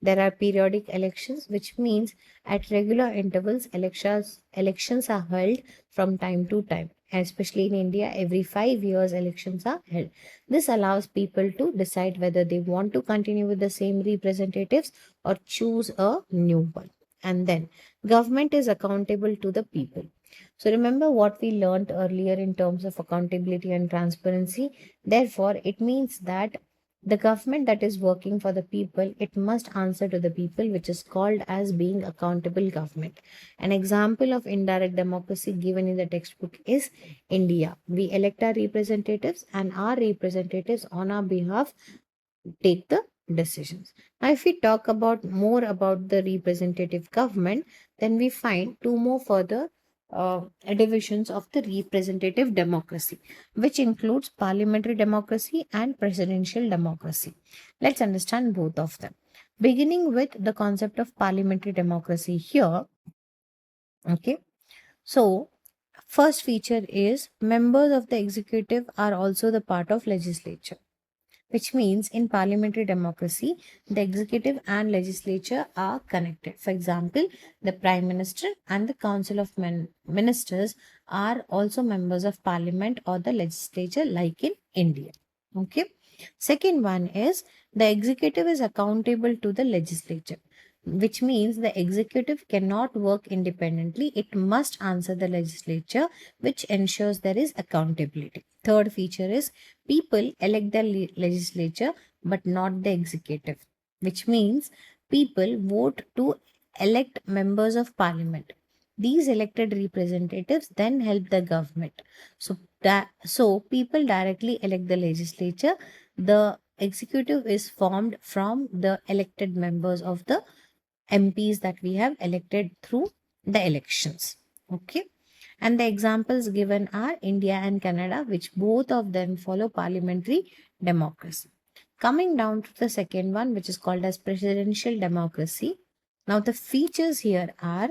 There are periodic elections, which means at regular intervals, elections are held from time to time. Especially in India, every 5 years, elections are held. This allows people to decide whether they want to continue with the same representatives or choose a new one. And then, government is accountable to the people. So, remember what we learned earlier in terms of accountability and transparency. Therefore, it means that the government that is working for the people, it must answer to the people, which is called as being accountable government. An example of indirect democracy given in the textbook is India. We elect our representatives, and our representatives on our behalf take the decisions. Now, if we talk about more about the representative government, then we find two more further divisions of the representative democracy, which includes parliamentary democracy and presidential democracy. Let's understand both of them. Beginning with the concept of parliamentary democracy here, okay. So, first feature is members of the executive are also the part of legislature, which means in parliamentary democracy, the executive and legislature are connected. For example, the prime minister and the council of ministers are also members of parliament or the legislature, like in India. Okay. Second one is the executive is accountable to the legislature, which means the executive cannot work independently. It must answer the legislature, which ensures there is accountability. Third feature is people elect the legislature but not the executive, which means people vote to elect members of parliament. These elected representatives then help the government. So people directly elect the legislature. The executive is formed from the elected members of the MPs that we have elected through the elections. Okay. And the examples given are India and Canada, which both of them follow parliamentary democracy. Coming down to the second one, which is called as presidential democracy. Now, the features here are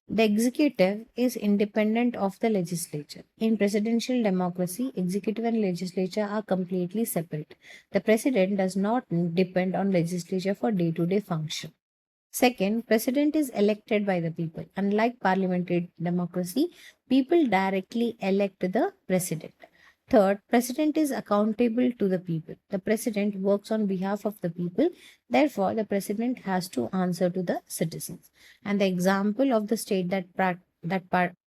the executive is independent of the legislature. In presidential democracy, executive and legislature are completely separate. The president does not depend on legislature for day-to-day function. Second, president is elected by the people. Unlike parliamentary democracy, people directly elect the president. Third, president is accountable to the people. The president works on behalf of the people. Therefore, the president has to answer to the citizens. And the example of the state that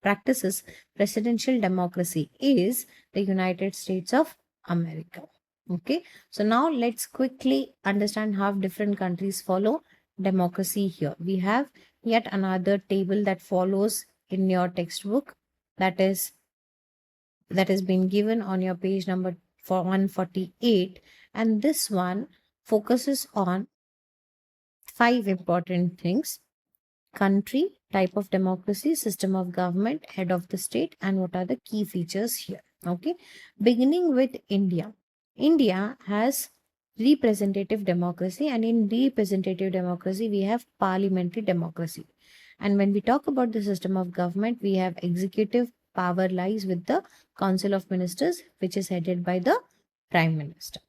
practices presidential democracy is the United States of America. Okay, so now let's quickly understand how different countries follow democracy here. We have yet another table that follows in your textbook, that has been given on your page number for 148, and this one focuses on five important things: country, type of democracy, system of government, head of the state, and what are the key features here. Okay, beginning with India. India has representative democracy, and in representative democracy, we have parliamentary democracy. And when we talk about the system of government, we have executive power lies with the Council of Ministers, which is headed by the Prime Minister.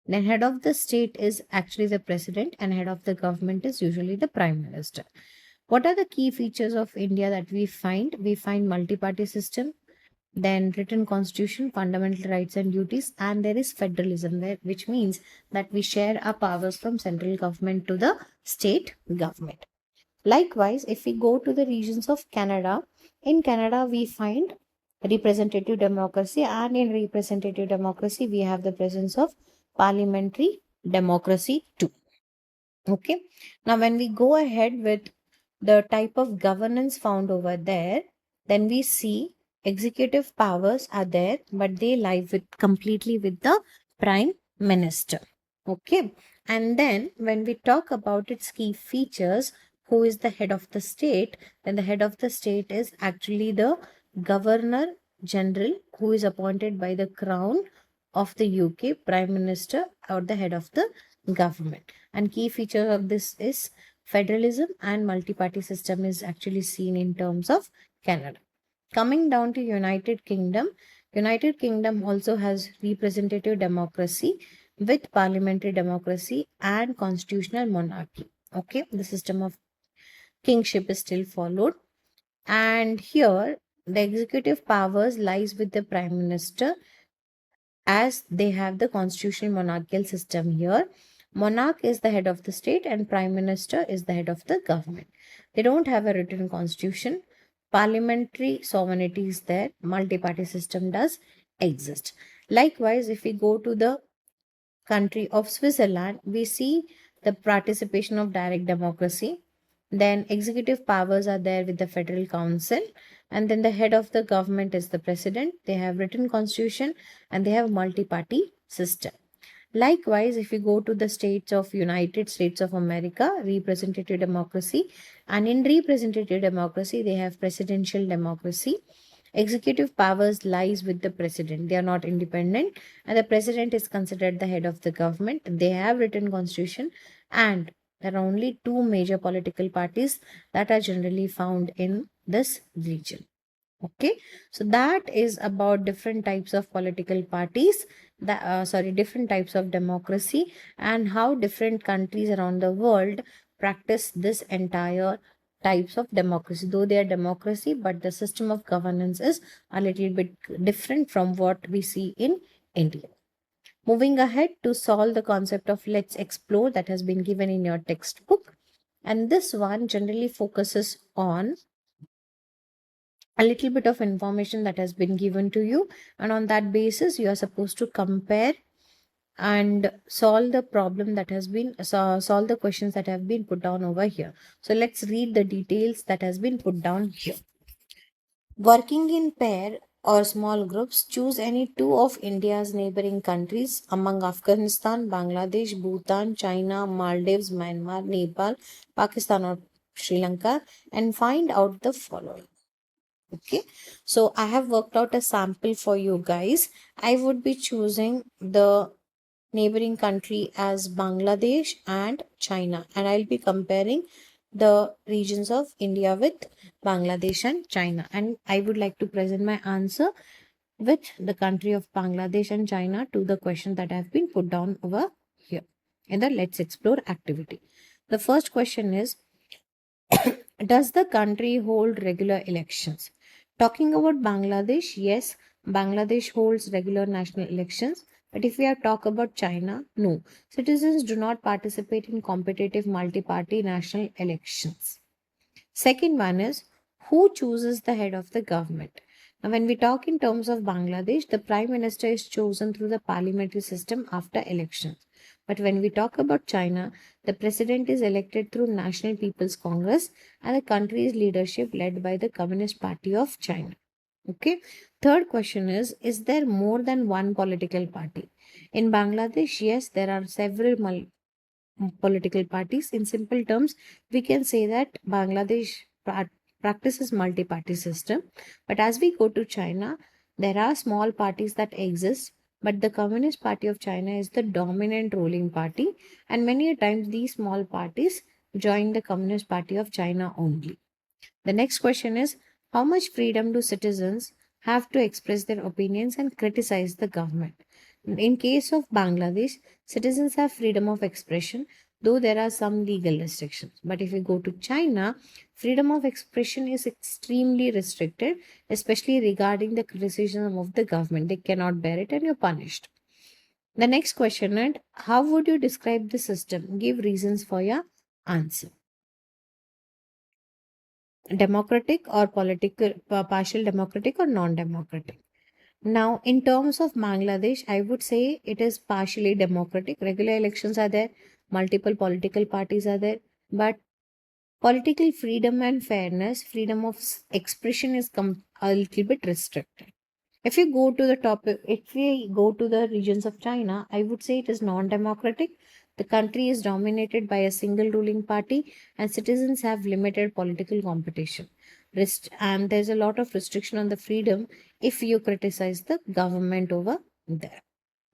Then head of the state is actually the president, and head of the government is usually the Prime Minister. What are the key features of India that we find? We find multi-party system, then written constitution, fundamental rights and duties, and there is federalism, which means that we share our powers from central government to the state government. Likewise, if we go to the regions of Canada, in Canada we find representative democracy, and in representative democracy we have the presence of parliamentary democracy too. Okay, now when we go ahead with the type of governance found over there, then we see executive powers are there, but they lie with completely with the prime minister. Okay, and then when we talk about its key features, who is the head of the state, then the head of the state is actually the governor general, who is appointed by the crown of the UK, prime minister, or the head of the government. And key feature of this is federalism and multi-party system is actually seen in terms of Canada. Coming down to United Kingdom also has representative democracy with parliamentary democracy and constitutional monarchy. Okay, the system of kingship is still followed, and here the executive powers lies with the prime minister, as they have the constitutional monarchical system here. Monarch is the head of the state and prime minister is the head of the government. They don't have a written constitution. Parliamentary sovereignty is there. Multi-party system does exist. Likewise, if we go to the country of Switzerland, we see the participation of direct democracy. Then executive powers are there with the federal council, and then the head of the government is the president. They have written constitution and they have multi-party system. Likewise, if we go to the states of United States of America, representative democracy, and in representative democracy, they have presidential democracy. Executive powers lies with the president. They are not independent, and the president is considered the head of the government. They have written constitution, and there are only two major political parties that are generally found in this region. Okay, so that is about different types of political parties, different types of democracy, and how different countries around the world practice this entire types of democracy. Though they are democracy, but the system of governance is a little bit different from what we see in India. Moving ahead to solve the concept of let's explore that has been given in your textbook, and this one generally focuses on a little bit of information that has been given to you, and on that basis you are supposed to compare and solve the problem that has been solve the questions that have been put down over here. So let's read the details that has been put down here. Working in pair or small groups, choose any two of India's neighboring countries among Afghanistan, Bangladesh, Bhutan, China, Maldives, Myanmar, Nepal, Pakistan, or Sri Lanka, and find out the following. Okay, so I have worked out a sample for you guys. I would be choosing the neighboring country as Bangladesh and China, and I'll be comparing the regions of India with Bangladesh and China, and I would like to present my answer with the country of Bangladesh and China to the question that have been put down over here in the Let's Explore activity. The first question is, does the country hold regular elections? Talking about Bangladesh, yes, Bangladesh holds regular national elections. But if we are talk about China, no. Citizens do not participate in competitive multi-party national elections. Second one is, who chooses the head of the government? Now, when we talk in terms of Bangladesh, the prime minister is chosen through the parliamentary system after elections. But when we talk about China, the president is elected through National People's Congress, and the country's leadership led by the Communist Party of China. Okay. Third question is there more than one political party? In Bangladesh, yes, there are several political parties. In simple terms, we can say that Bangladesh practices multi-party system. But as we go to China, there are small parties that exist, but the Communist Party of China is the dominant ruling party, and many times these small parties join the Communist Party of China only. The next question is, how much freedom do citizens have to express their opinions and criticize the government? In case of Bangladesh, citizens have freedom of expression, though there are some legal restrictions. But if you go to China, freedom of expression is extremely restricted, especially regarding the criticism of the government. They cannot bear it and you're punished. The next question is, how would you describe the system? Give reasons for your answer. Democratic or political, partial democratic or non-democratic? Now, in terms of Bangladesh, I would say it is partially democratic. Regular elections are there, multiple political parties are there, but political freedom and fairness, freedom of expression is a little bit restricted. If you go to the topic, if we go to the regions of China, I would say it is non-democratic. The country is dominated by a single ruling party, and citizens have limited political competition. And there's a lot of restriction on the freedom if you criticize the government over there.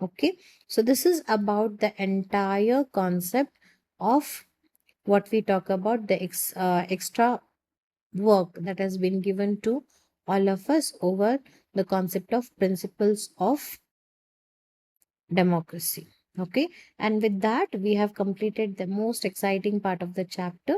Okay, so this is about the entire concept of what we talk about, the extra work that has been given to all of us over the concept of principles of democracy. Okay, and with that, we have completed the most exciting part of the chapter.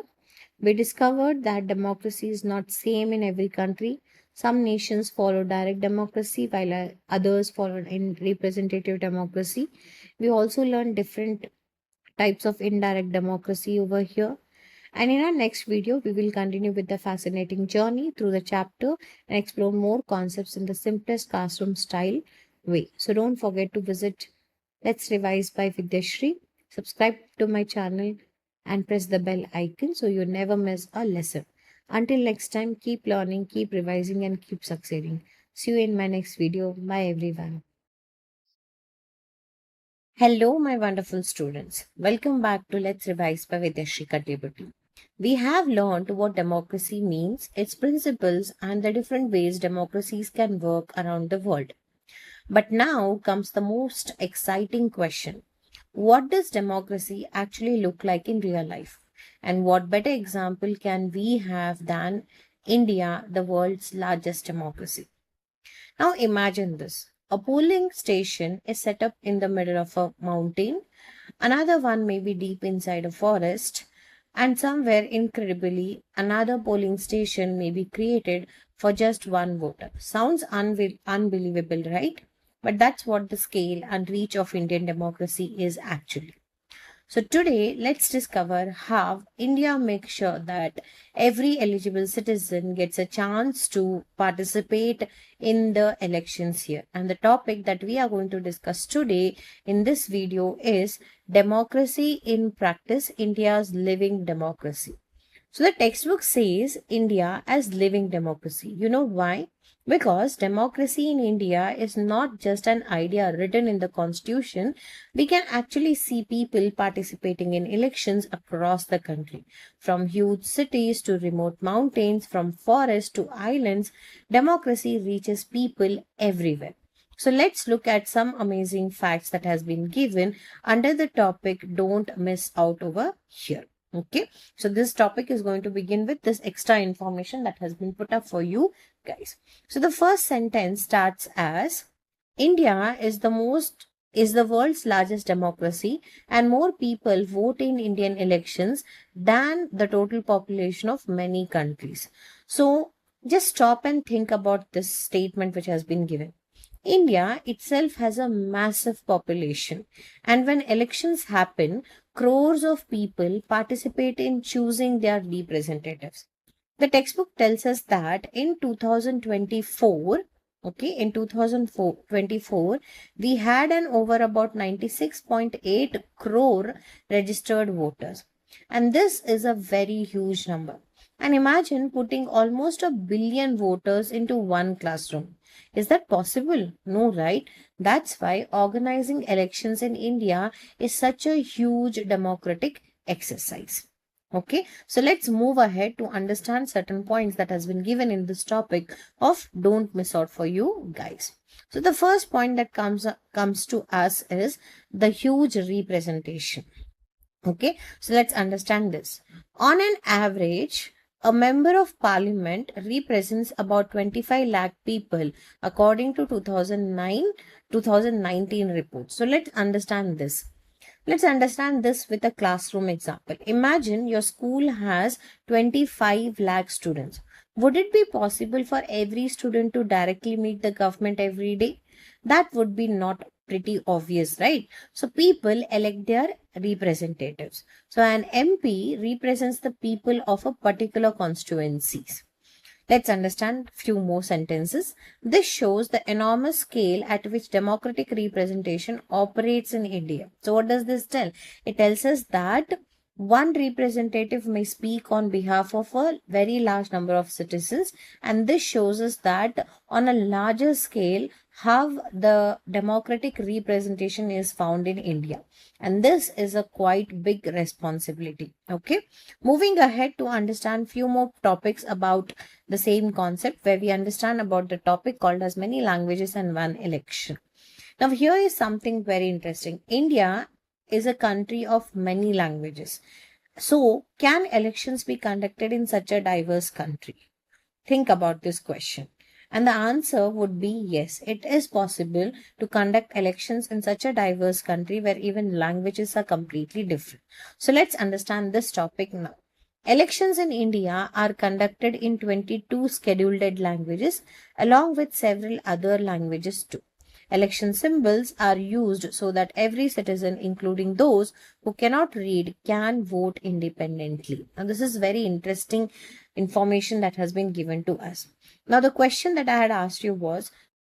We discovered that democracy is not same in every country. Some nations follow direct democracy while others follow in representative democracy. We also learned different types of indirect democracy over here. And in our next video, we will continue with the fascinating journey through the chapter and explore more concepts in the simplest classroom style way. So don't forget to visit Let's Revise by Vidyashri. Subscribe to my channel and press the bell icon so you never miss a lesson. Until next time, keep learning, keep revising, and keep succeeding. See you in my next video. Bye, everyone. Hello, my wonderful students. Welcome back to Let's Revise by Vidyashri Katibati. We have learned what democracy means, its principles, and the different ways democracies can work around the world. But now comes the most exciting question. What does democracy actually look like in real life? And what better example can we have than India, the world's largest democracy? Now imagine this. A polling station is set up in the middle of a mountain. Another one may be deep inside a forest. And somewhere, incredibly, another polling station may be created for just one voter. Sounds unbelievable, right? But that's what the scale and reach of Indian democracy is actually. So today, let's discover how India makes sure that every eligible citizen gets a chance to participate in the elections here. And the topic that we are going to discuss today in this video is Democracy in Practice, India's Living Democracy. So the textbook says India as living democracy. You know why? Because democracy in India is not just an idea written in the constitution. We can actually see people participating in elections across the country. From huge cities to remote mountains, from forests to islands, democracy reaches people everywhere. So let's look at some amazing facts that has been given under the topic Don't Miss Out over here. Okay, so this topic is going to begin with this extra information that has been put up for you guys. So the first sentence starts as India is the world's largest democracy and more people vote in Indian elections than the total population of many countries. So just stop and think about this statement which has been given. India itself has a massive population, and when elections happen, crores of people participate in choosing their representatives. The textbook tells us that in 2024, in 2024, we had an over about 96.8 crore registered voters. And this is a very huge number. And imagine putting almost 1 billion voters into one classroom. Is that possible? No, right? That's why organizing elections in India is such a huge democratic exercise. Okay, so let's move ahead to understand certain points that has been given in this topic of don't miss out for you guys. So the first point that comes to us is the huge representation. Okay, so let's understand this. On an average, a member of parliament represents about 25 lakh people according to 2019 report. So let's understand this. Let's understand this with a classroom example. Imagine your school has 25 lakh students. Would it be possible for every student to directly meet the government every day? That would be not pretty obvious, right? So people elect their representatives. So an MP represents the people of a particular constituency. Let's understand few more sentences. This shows the enormous scale at which democratic representation operates in India. So what does this tell? It tells us that one representative may speak on behalf of a very large number of citizens, and this shows us that on a larger scale how the democratic representation is found in India. And this is a quite big responsibility. Okay. Moving ahead to understand few more topics about the same concept, where we understand about the topic called as many languages and one election. Now here is something very interesting. India is a country of many languages. So can elections be conducted in such a diverse country? Think about this question. And the answer would be yes, it is possible to conduct elections in such a diverse country where even languages are completely different. So let's understand this topic now. Elections in India are conducted in 22 scheduled languages along with several other languages too. Election symbols are used so that every citizen, including those who cannot read, can vote independently. Now, this is very interesting information that has been given to us. Now, the question that I had asked you was,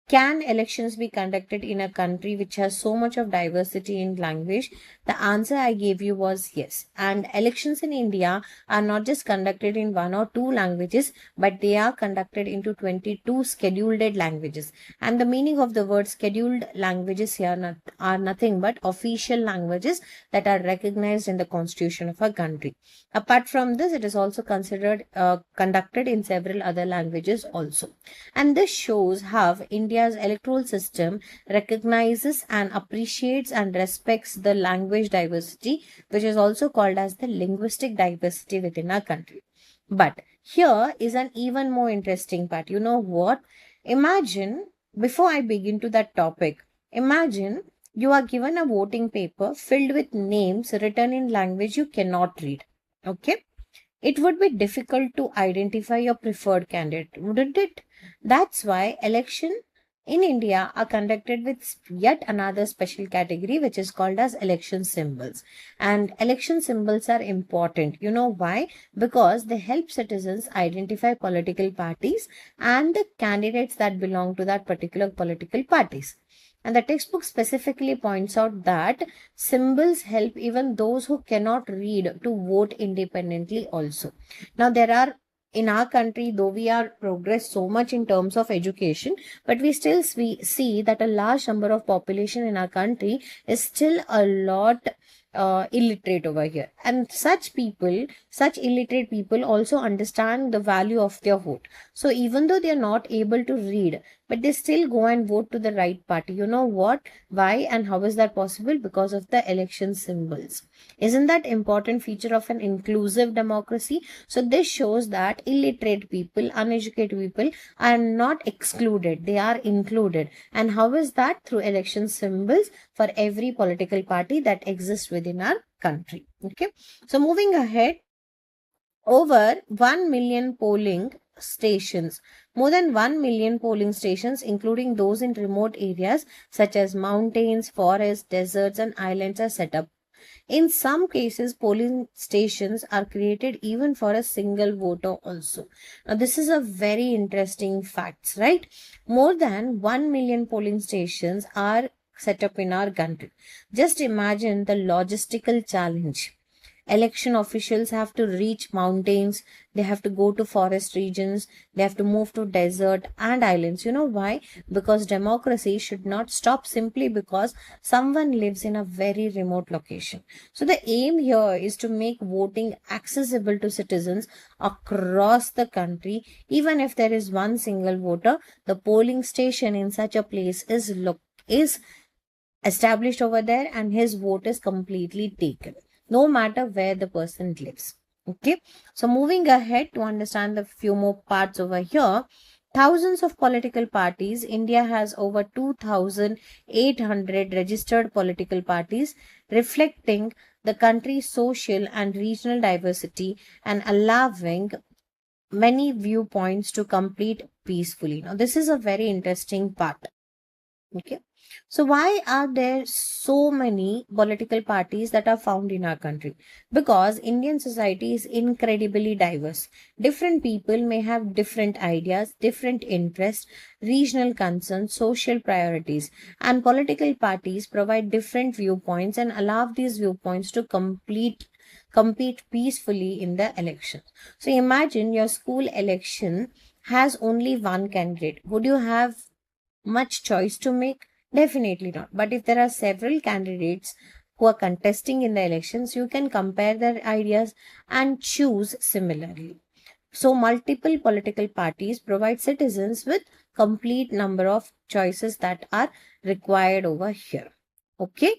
can elections be conducted in a country which has so much of diversity in language? The answer I gave you was yes. And elections in India are not just conducted in one or two languages, but they are conducted into 22 scheduled languages. And the meaning of the word scheduled languages here are nothing but official languages that are recognized in the constitution of a country. Apart from this, it is also considered conducted in several other languages also. And this shows how India's electoral system recognizes and appreciates and respects the language diversity, which is also called as the linguistic diversity within our country. But here is an even more interesting part. You know what? Imagine, before I begin to that topic, imagine you are given a voting paper filled with names written in language you cannot read. Okay? It would be difficult to identify your preferred candidate, wouldn't it? That's why election in India are conducted with yet another special category, which is called as election symbols. And election symbols are important. You know why? Because they help citizens identify political parties and the candidates that belong to that particular political parties. And the textbook specifically points out that symbols help even those who cannot read to vote independently also. Now, there are in our country, though we are progressed so much in terms of education, but we still see that a large number of population in our country is still a lot illiterate over here. And such illiterate people also understand the value of their vote. So even though they are not able to read, but they still go and vote to the right party. You know what? Why and how is that possible? Because of the election symbols. Isn't that important feature of an inclusive democracy? So this shows that illiterate people, uneducated people are not excluded. They are included. And how is that? Through election symbols for every political party that exists within our country. Okay. So moving ahead, over 1 million polling stations, more than 1 million polling stations, including those in remote areas such as mountains, forests, deserts, and islands, are set up. In some cases, polling stations are created even for a single voter also. Now, this is a very interesting fact, right? More than 1 million polling stations are set up in our country. Just imagine the logistical challenge. Election officials have to reach mountains, they have to go to forest regions, they have to move to desert and islands. You know why? Because democracy should not stop simply because someone lives in a very remote location. So the aim here is to make voting accessible to citizens across the country. Even if there is one single voter, the polling station in such a place is established over there and his vote is completely taken, no matter where the person lives. Okay. So moving ahead to understand the few more parts over here. thousands of political parties. India has over 2,800 registered political parties, reflecting the country's social and regional diversity and allowing many viewpoints to complete peacefully. Now, this is a very interesting part. Okay. So why are there so many political parties that are found in our country? Because Indian society is incredibly diverse. Different people may have different ideas, different interests, regional concerns, social priorities, and political parties provide different viewpoints and allow these viewpoints to compete peacefully in the election. So imagine your school election has only one candidate. Would you have much choice to make? Definitely not. But if there are several candidates who are contesting in the elections, you can compare their ideas and choose similarly. So multiple political parties provide citizens with complete number of choices that are required over here. Okay.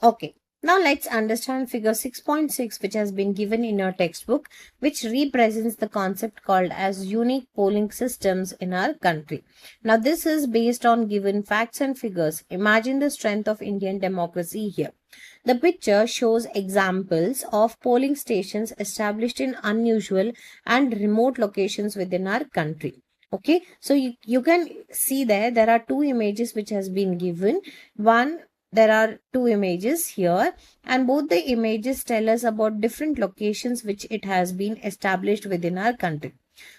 Okay, now let's understand figure 6.6, which has been given in your textbook, which represents the concept called as unique polling systems in our country. Now this is based on given facts and figures. Imagine the strength of Indian democracy here. The picture shows examples of polling stations established in unusual and remote locations within our country. Okay, so you can see there are two images which has been given. One, there are two images here, and both the images tell us about different locations which it has been established within our country.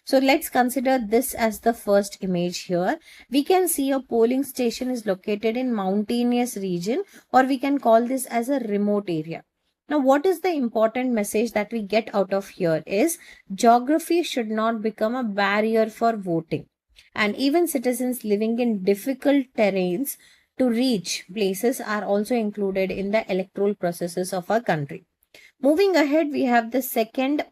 So let's consider this as the first image here. We can see a polling station is located in mountainous region, or we can call this as a remote area. Now, what is the important message that we get out of here is geography should not become a barrier for voting. And even citizens living in difficult terrains to reach places are also included in the electoral processes of our country. Moving ahead, we have the second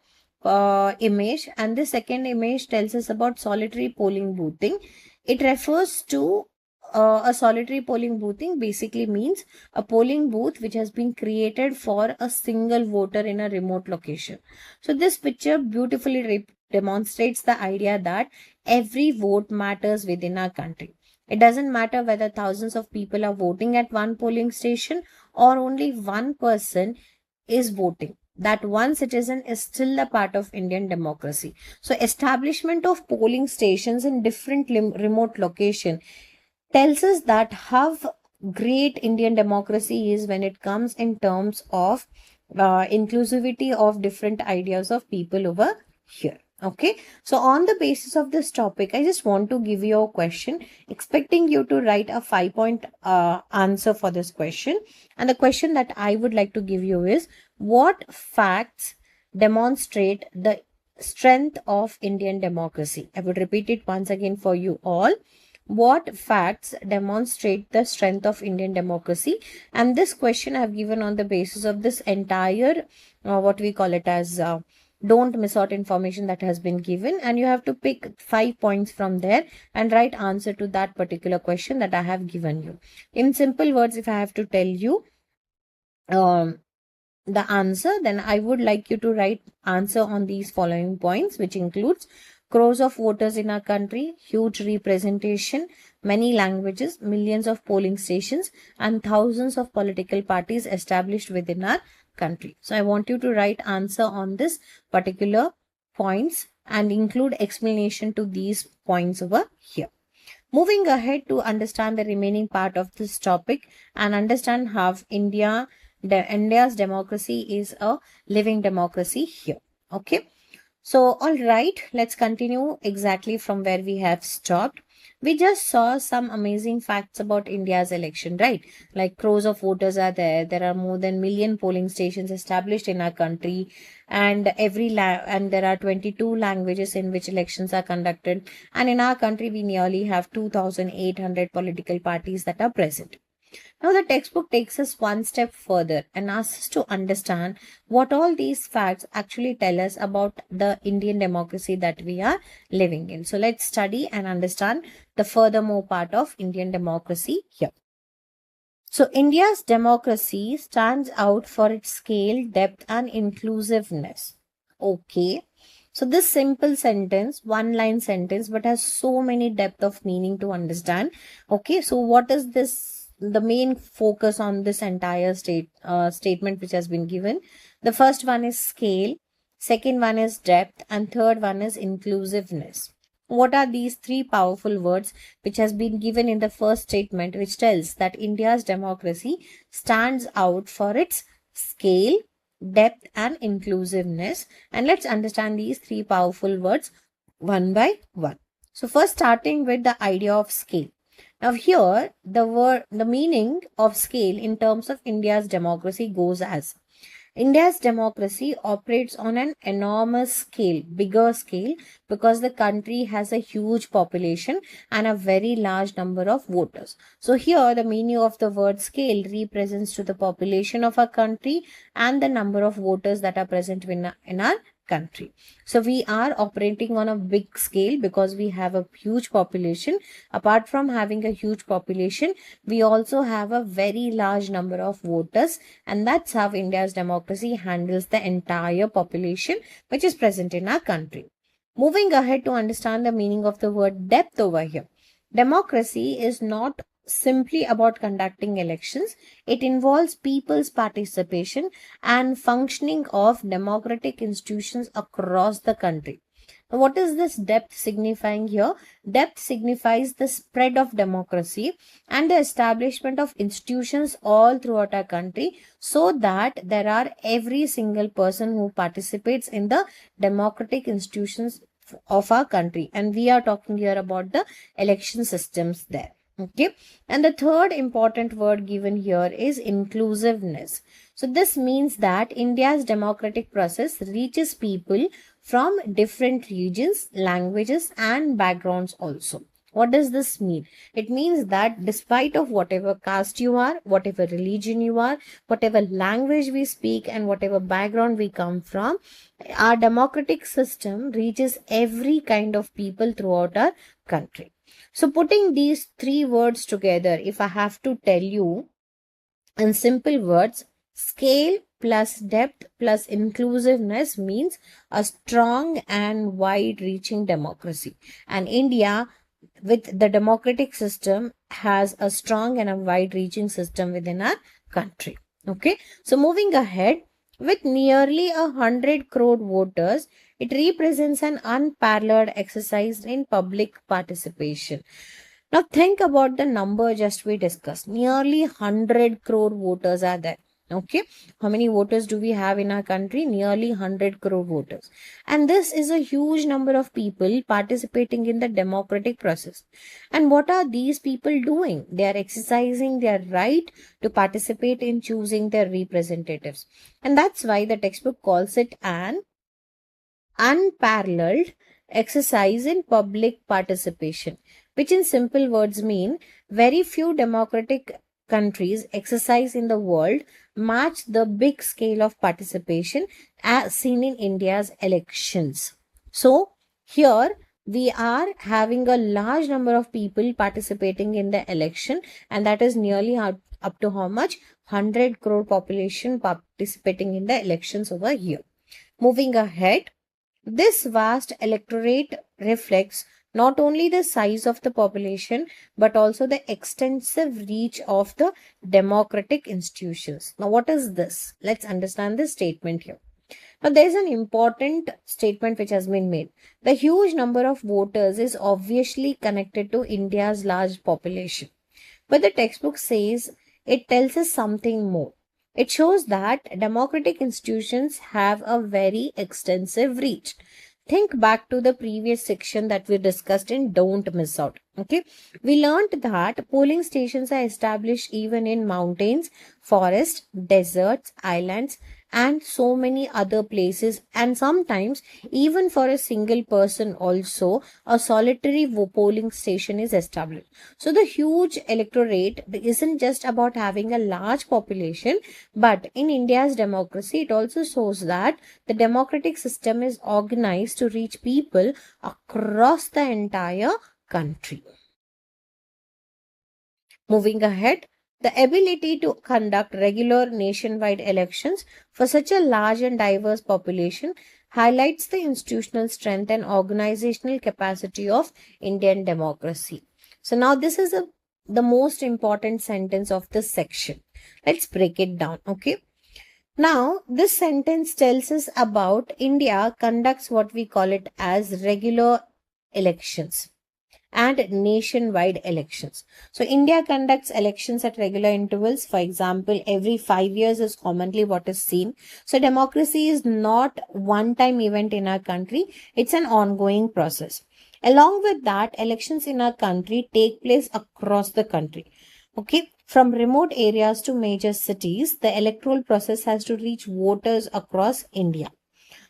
image, and the second image tells us about solitary polling boothing. It refers to a solitary polling boothing basically means a polling booth which has been created for a single voter in a remote location. So this picture beautifully demonstrates the idea that every vote matters within our country. It doesn't matter whether thousands of people are voting at one polling station or only one person is voting. That one citizen is still a part of Indian democracy. So establishment of polling stations in different remote location tells us that how great Indian democracy is when it comes in terms of inclusivity of different ideas of people over here. Okay, so on the basis of this topic, I just want to give you a question, expecting you to write a 5-point answer for this question. And the question that I would like to give you is, what facts demonstrate the strength of Indian democracy? I would repeat it once again for you all. What facts demonstrate the strength of Indian democracy? And this question I have given on the basis of this entire, what we call it as, don't miss out information that has been given, and you have to pick 5 points from there and write answer to that particular question that I have given you. In simple words, if I have to tell you the answer, then I would like you to write answer on these following points, which includes crores of voters in our country, huge representation, many languages, millions of polling stations, and thousands of political parties established within our country. So I want you to write answer on this particular points and include explanation to these points over here. Moving ahead to understand the remaining part of this topic and understand how India's democracy is a living democracy here. Okay. So, all right, let's continue exactly from where we have stopped. We just saw some amazing facts about India's election, right? Like crores of voters are there. There are more than million polling stations established in our country, and and there are 22 languages in which elections are conducted. And in our country, we nearly have 2,800 political parties that are present. Now, the textbook takes us one step further and asks us to understand what all these facts actually tell us about the Indian democracy that we are living in. So, let's study and understand the furthermore part of Indian democracy here. So, India's democracy stands out for its scale, depth, and inclusiveness. Okay. So this simple sentence, one line sentence, but has so many depth of meaning to understand. Okay, so what is this? The main focus on this entire statement which has been given. The first one is scale, second one is depth, and third one is inclusiveness. What are these three powerful words which has been given in the first statement, which tells that India's democracy stands out for its scale, depth, and inclusiveness? And let's understand these three powerful words one by one. So first, starting with the idea of scale. Now here the meaning of scale in terms of India's democracy goes as: India's democracy operates on an enormous scale, bigger scale, because the country has a huge population and a very large number of voters. So here the meaning of the word scale represents to the population of our country and the number of voters that are present in our country. So we are operating on a big scale because we have a huge population. Apart from having a huge population, we also have a very large number of voters, and that's how India's democracy handles the entire population which is present in our country. Moving ahead to understand the meaning of the word depth over here. Democracy is not simply about conducting elections. It involves people's participation and functioning of democratic institutions across the country. Now, what is this depth signifying here? Depth signifies the spread of democracy and the establishment of institutions all throughout our country, so that there are every single person who participates in the democratic institutions of our country. And we are talking here about the election systems there. Okay. And the third important word given here is inclusiveness. So this means that India's democratic process reaches people from different regions, languages, and backgrounds also. What does this mean? It means that despite of whatever caste you are, whatever religion you are, whatever language we speak, and whatever background we come from, our democratic system reaches every kind of people throughout our country. So putting these three words together, if I have to tell you in simple words, scale plus depth plus inclusiveness means a strong and wide reaching democracy. And India, with the democratic system, has a strong and a wide reaching system within our country. Okay. So moving ahead, with nearly 100 crore voters, it represents an unparalleled exercise in public participation. Now think about the number just we discussed. Nearly 100 crore voters are there. Okay. How many voters do we have in our country? Nearly 100 crore voters. And this is a huge number of people participating in the democratic process. And what are these people doing? They are exercising their right to participate in choosing their representatives. And that's why the textbook calls it an unparalleled exercise in public participation, which in simple words mean very few democratic countries exercise in the world match the big scale of participation as seen in India's elections. So here we are having a large number of people participating in the election, and that is nearly up to how much? 100 crore population participating in the elections over here. Moving ahead, this vast electorate reflects not only the size of the population but also the extensive reach of the democratic institutions. Now, what is this? Let's understand this statement here. Now, there is an important statement which has been made. The huge number of voters is obviously connected to India's large population. But the textbook says it tells us something more. It shows that democratic institutions have a very extensive reach. Think back to the previous section that we discussed in Don't Miss Out. Okay. We learned that polling stations are established even in mountains, forests, deserts, islands, and so many other places. And sometimes, even for a single person, also a solitary polling station is established. So, the huge electorate isn't just about having a large population, but in India's democracy, it also shows that the democratic system is organized to reach people across the entire country. Moving ahead, the ability to conduct regular nationwide elections for such a large and diverse population highlights the institutional strength and organizational capacity of Indian democracy. So now this is the most important sentence of this section. Let's break it down, okay? Now, this sentence tells us about India conducts what we call it as regular elections and nationwide elections. So, India conducts elections at regular intervals. For example, every 5 years is commonly what is seen. So, democracy is not one-time event in our country; it's an ongoing process. Along with that, elections in our country take place across the country. Okay, from remote areas to major cities, the electoral process has to reach voters across India.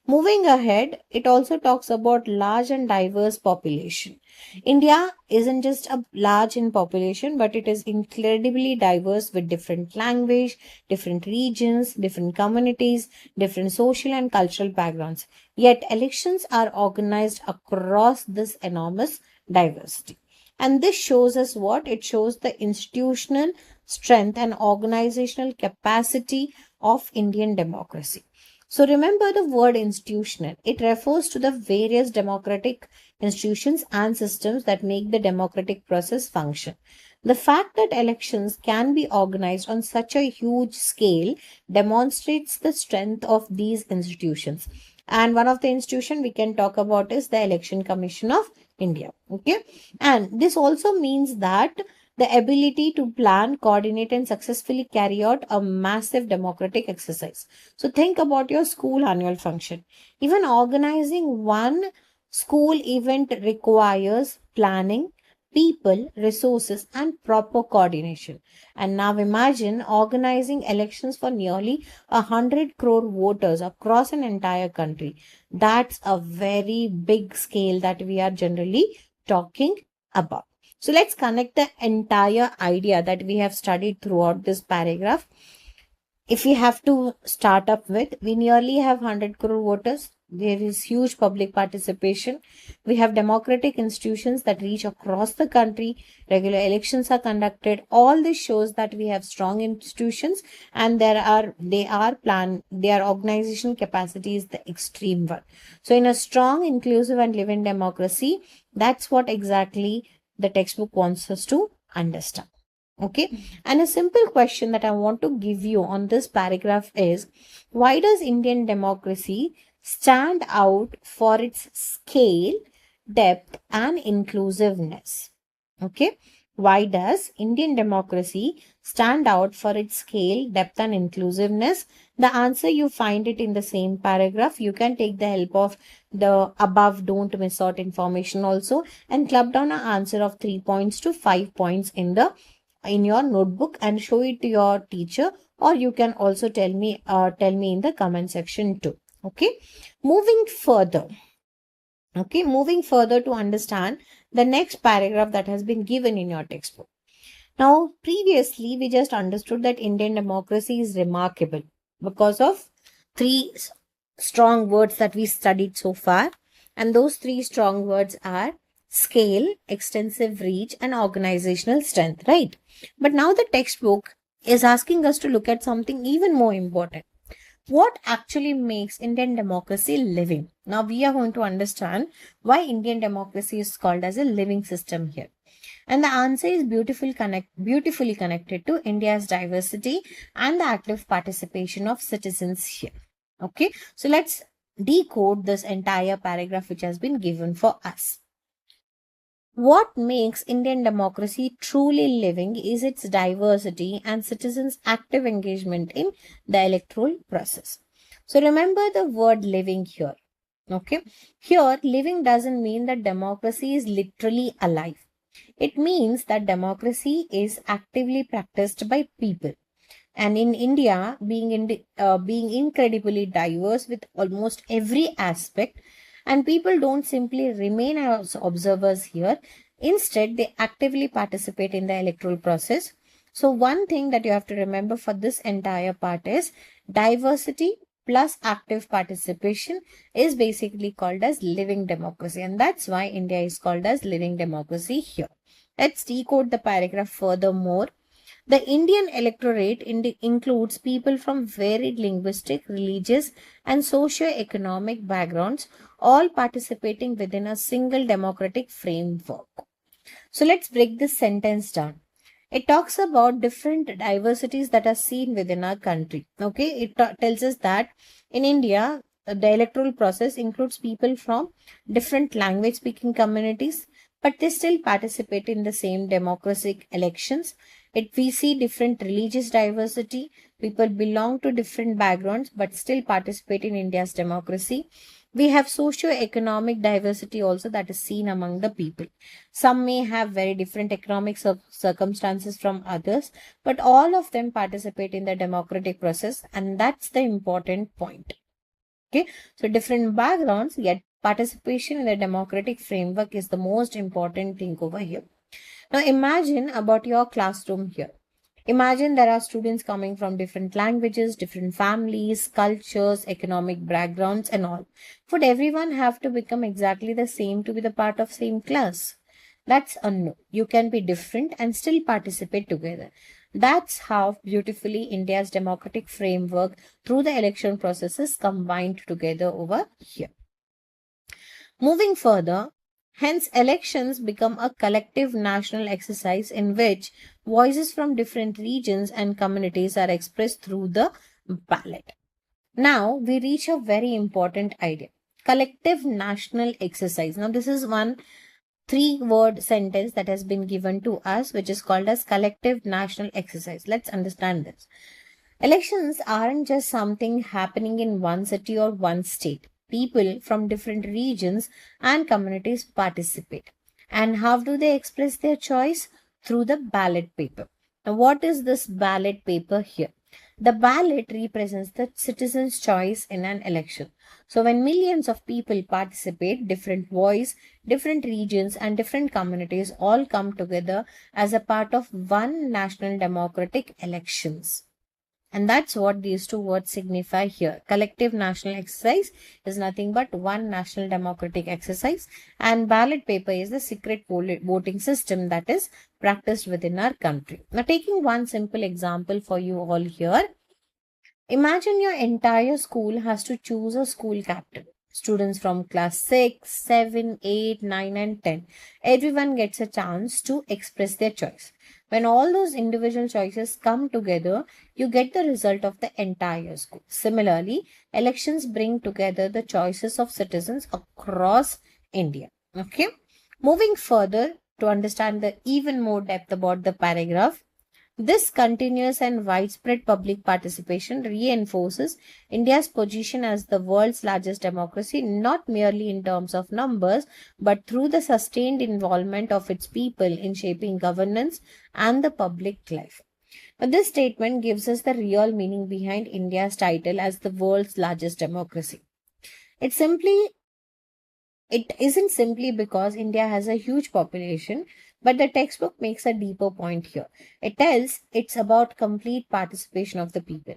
Moving ahead, it also talks about large and diverse population. India isn't just a large in population, but it is incredibly diverse with different language, different regions, different communities, different social and cultural backgrounds. Yet elections are organized across this enormous diversity. And this shows us what? It shows the institutional strength and organizational capacity of Indian democracy. So remember the word institutional. It refers to the various democratic institutions and systems that make the democratic process function. The fact that elections can be organized on such a huge scale demonstrates the strength of these institutions. And one of the institution we can talk about is the Election Commission of India. Okay. And this also means that the ability to plan, coordinate, and successfully carry out a massive democratic exercise. So think about your school annual function. Even organizing one school event requires planning, people, resources, and proper coordination. And now imagine organizing elections for nearly 100 crore voters across an entire country. That's a very big scale that we are generally talking about. So let's connect the entire idea that we have studied throughout this paragraph. If we have to start up with, we nearly have 100 crore voters. There is huge public participation. We have democratic institutions that reach across the country. Regular elections are conducted. All this shows that we have strong institutions and their organizational capacity is the extreme one. So in a strong, inclusive and living democracy, that's what exactly the textbook wants us to understand. Okay. And a simple question that I want to give you on this paragraph is, why does Indian democracy stand out for its scale, depth, and inclusiveness? Okay. Why does Indian democracy stand out for its scale, depth, and inclusiveness? The answer you find it in the same paragraph. You can take the help of the above don't miss out information also and club down an answer of 3 points to 5 points in your notebook and show it to your teacher, or you can also tell me in the comment section too. Okay, moving further. Okay, moving further to understand the next paragraph that has been given in your textbook. Now, previously we just understood that Indian democracy is remarkable because of three strong words that we studied so far, and those three strong words are scale, extensive reach, and organizational strength, right? But now the textbook is asking us to look at something even more important. What actually makes Indian democracy living? Now we are going to understand why Indian democracy is called as a living system here. And the answer is beautifully connected to India's diversity and the active participation of citizens here. Okay, so let's decode this entire paragraph which has been given for us. What makes Indian democracy truly living is its diversity and citizens' active engagement in the electoral process. So remember the word living here. Okay, here living doesn't mean that democracy is literally alive. It means that democracy is actively practiced by people. And in India, being incredibly diverse with almost every aspect, and people don't simply remain as observers here. Instead, they actively participate in the electoral process. So one thing that you have to remember for this entire part is diversity plus active participation is basically called as living democracy. And that's why India is called as living democracy here. Let's decode the paragraph furthermore. The Indian electorate includes people from varied linguistic, religious, and socio-economic backgrounds, all participating within a single democratic framework. So let's break this sentence down. It talks about different diversities that are seen within our country. Okay, it tells us that in India, the electoral process includes people from different language speaking communities, but they still participate in the same democratic elections. We see different religious diversity. People belong to different backgrounds, but still participate in India's democracy. We have socio-economic diversity also that is seen among the people. Some may have very different economic circumstances from others, but all of them participate in the democratic process, and that's the important point. Okay, so different backgrounds, yet participation in the democratic framework is the most important thing over here. Now, imagine about your classroom here. Imagine there are students coming from different languages, different families, cultures, economic backgrounds, and all. Would everyone have to become exactly the same to be the part of same class? That's a no. You can be different and still participate together. That's how beautifully India's democratic framework through the election processes combined together over here. Moving further, hence elections become a collective national exercise in which voices from different regions and communities are expressed through the ballot. Now we reach a very important idea. Collective national exercise. Now this is one three-word sentence that has been given to us, which is called as collective national exercise. Let's understand this. Elections aren't just something happening in one city or one state. People from different regions and communities participate. And how do they express their choice? Through the ballot paper. Now, what is this ballot paper here? The ballot represents the citizen's choice in an election. So when millions of people participate, different voice, different regions and different communities all come together as a part of one national democratic elections. And that's what these two words signify here. Collective national exercise is nothing but one national democratic exercise, and ballot paper is the secret voting system that is practiced within our country. Now, taking one simple example for you all here, imagine your entire school has to choose a school captain. Students from class 6, 7, 8, 9, and 10. Everyone gets a chance to express their choice. When all those individual choices come together, you get the result of the entire school. Similarly, elections bring together the choices of citizens across India. Okay. Moving further to understand the even more depth about the paragraph, this continuous and widespread public participation reinforces India's position as the world's largest democracy, not merely in terms of numbers, but through the sustained involvement of its people in shaping governance and the public life. But this statement gives us the real meaning behind India's title as the world's largest democracy. It simply it isn't simply because India has a huge population, but the textbook makes a deeper point here. It tells it's about complete participation of the people.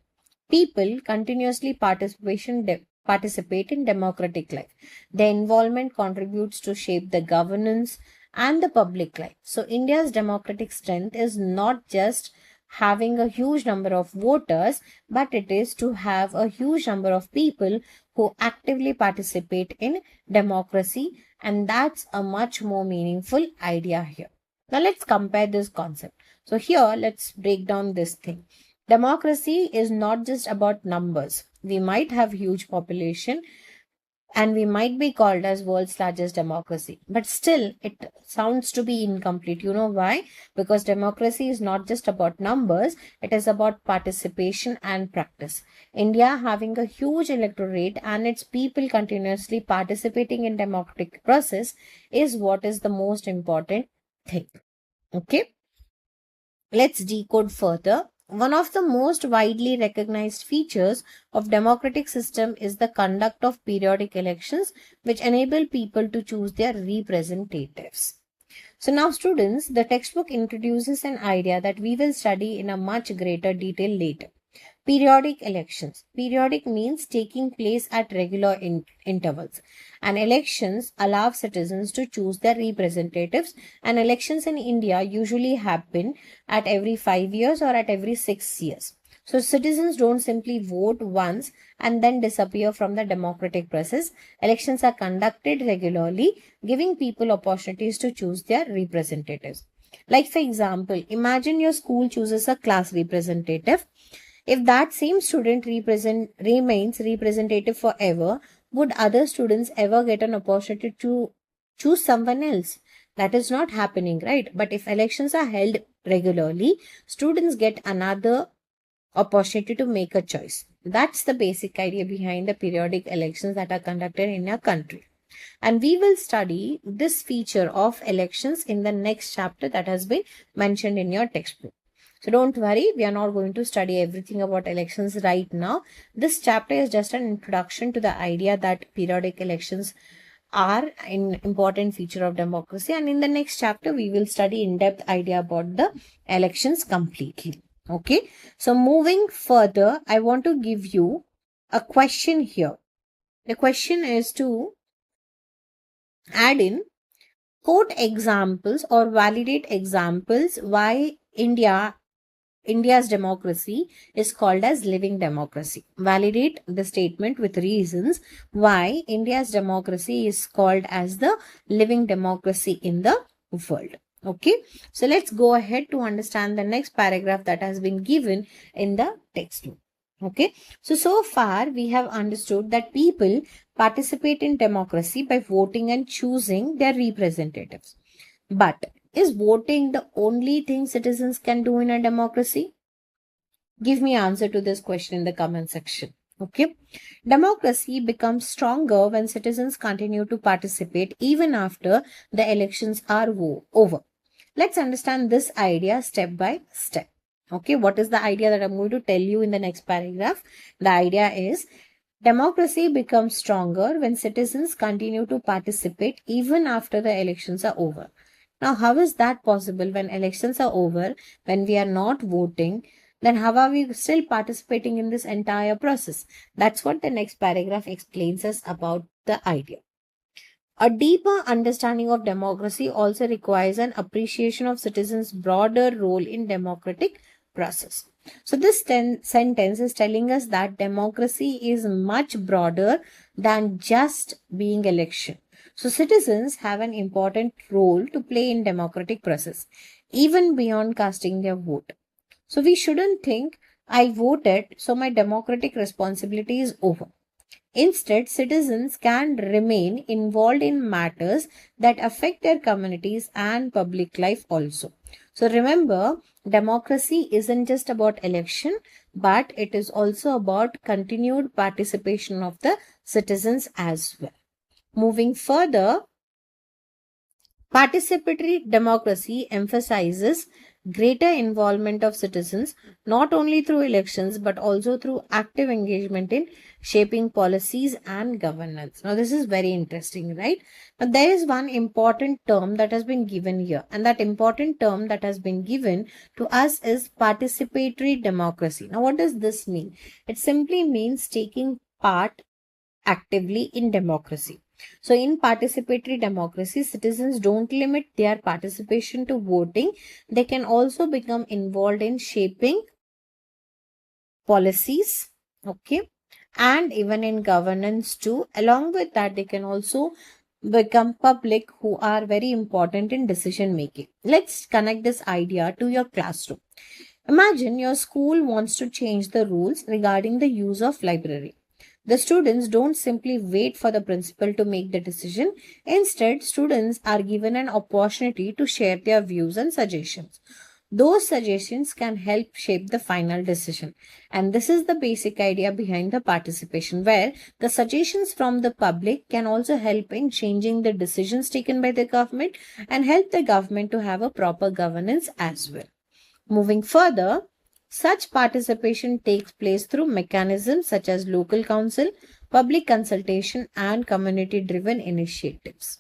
People continuously participate in democratic life. Their involvement contributes to shape the governance and the public life. So India's democratic strength is not just having a huge number of voters, but it is to have a huge number of people who actively participate in democracy, and that's a much more meaningful idea here. Now let's compare this concept. So here let's break down this thing. Democracy is not just about numbers. We might have huge population and we might be called as world's largest democracy, but still it sounds to be incomplete. You know why? Because democracy is not just about numbers, it is about participation and practice. India having a huge electorate and its people continuously participating in democratic process is what is the most important thing. Okay, let's decode further. One of the most widely recognized features of democratic system is the conduct of periodic elections, which enable people to choose their representatives. So now students, the textbook introduces an idea that we will study in a much greater detail later. Periodic elections. Periodic means taking place at regular intervals. And elections allow citizens to choose their representatives. And elections in India usually happen at every 5 years or at every 6 years. So citizens don't simply vote once and then disappear from the democratic process. Elections are conducted regularly, giving people opportunities to choose their representatives. Like for example, imagine your school chooses a class representative. If that same student remains representative forever, would other students ever get an opportunity to choose someone else? That is not happening, right? But if elections are held regularly, students get another opportunity to make a choice. That's the basic idea behind the periodic elections that are conducted in our country. And we will study this feature of elections in the next chapter that has been mentioned in your textbook. So don't worry, we are not going to study everything about elections right now. This chapter is just an introduction to the idea that periodic elections are an important feature of democracy. And in the next chapter, we will study in-depth idea about the elections completely. Okay. So moving further, I want to give you a question here. The question is to add in quote examples or validate examples why India's democracy is called as living democracy. Validate the statement with reasons why India's democracy is called as the living democracy in the world. Okay, so let's go ahead to understand the next paragraph that has been given in the textbook. Okay, so far we have understood that people participate in democracy by voting and choosing their representatives. But is voting the only thing citizens can do in a democracy? Give me answer to this question in the comment section. Okay. Democracy becomes stronger when citizens continue to participate even after the elections are over. Let's understand this idea step by step. Okay. What is the idea that I'm going to tell you in the next paragraph? The idea is democracy becomes stronger when citizens continue to participate even after the elections are over. Now, how is that possible when elections are over, when we are not voting? Then how are we still participating in this entire process? That's what the next paragraph explains us about the idea. A deeper understanding of democracy also requires an appreciation of citizens' broader role in democratic process. So this sentence is telling us that democracy is much broader than just being election. So citizens have an important role to play in democratic process, even beyond casting their vote. So we shouldn't think I voted, so my democratic responsibility is over. Instead, citizens can remain involved in matters that affect their communities and public life also. So remember, democracy isn't just about election, but it is also about continued participation of the citizens as well. Moving further, participatory democracy emphasizes greater involvement of citizens not only through elections but also through active engagement in shaping policies and governance. Now, this is very interesting, right? But there is one important term that has been given here, and that important term that has been given to us is participatory democracy. Now, what does this mean? It simply means taking part actively in democracy. So in participatory democracy, citizens don't limit their participation to voting. They can also become involved in shaping policies, okay, and even in governance too. Along with that, they can also become public who are very important in decision making. Let's connect this idea to your classroom. Imagine your school wants to change the rules regarding the use of library. The students don't simply wait for the principal to make the decision. Instead, students are given an opportunity to share their views and suggestions. Those suggestions can help shape the final decision. And this is the basic idea behind the participation, where the suggestions from the public can also help in changing the decisions taken by the government and help the government to have a proper governance as well. Moving further, such participation takes place through mechanisms such as local council, public consultation, and community driven initiatives.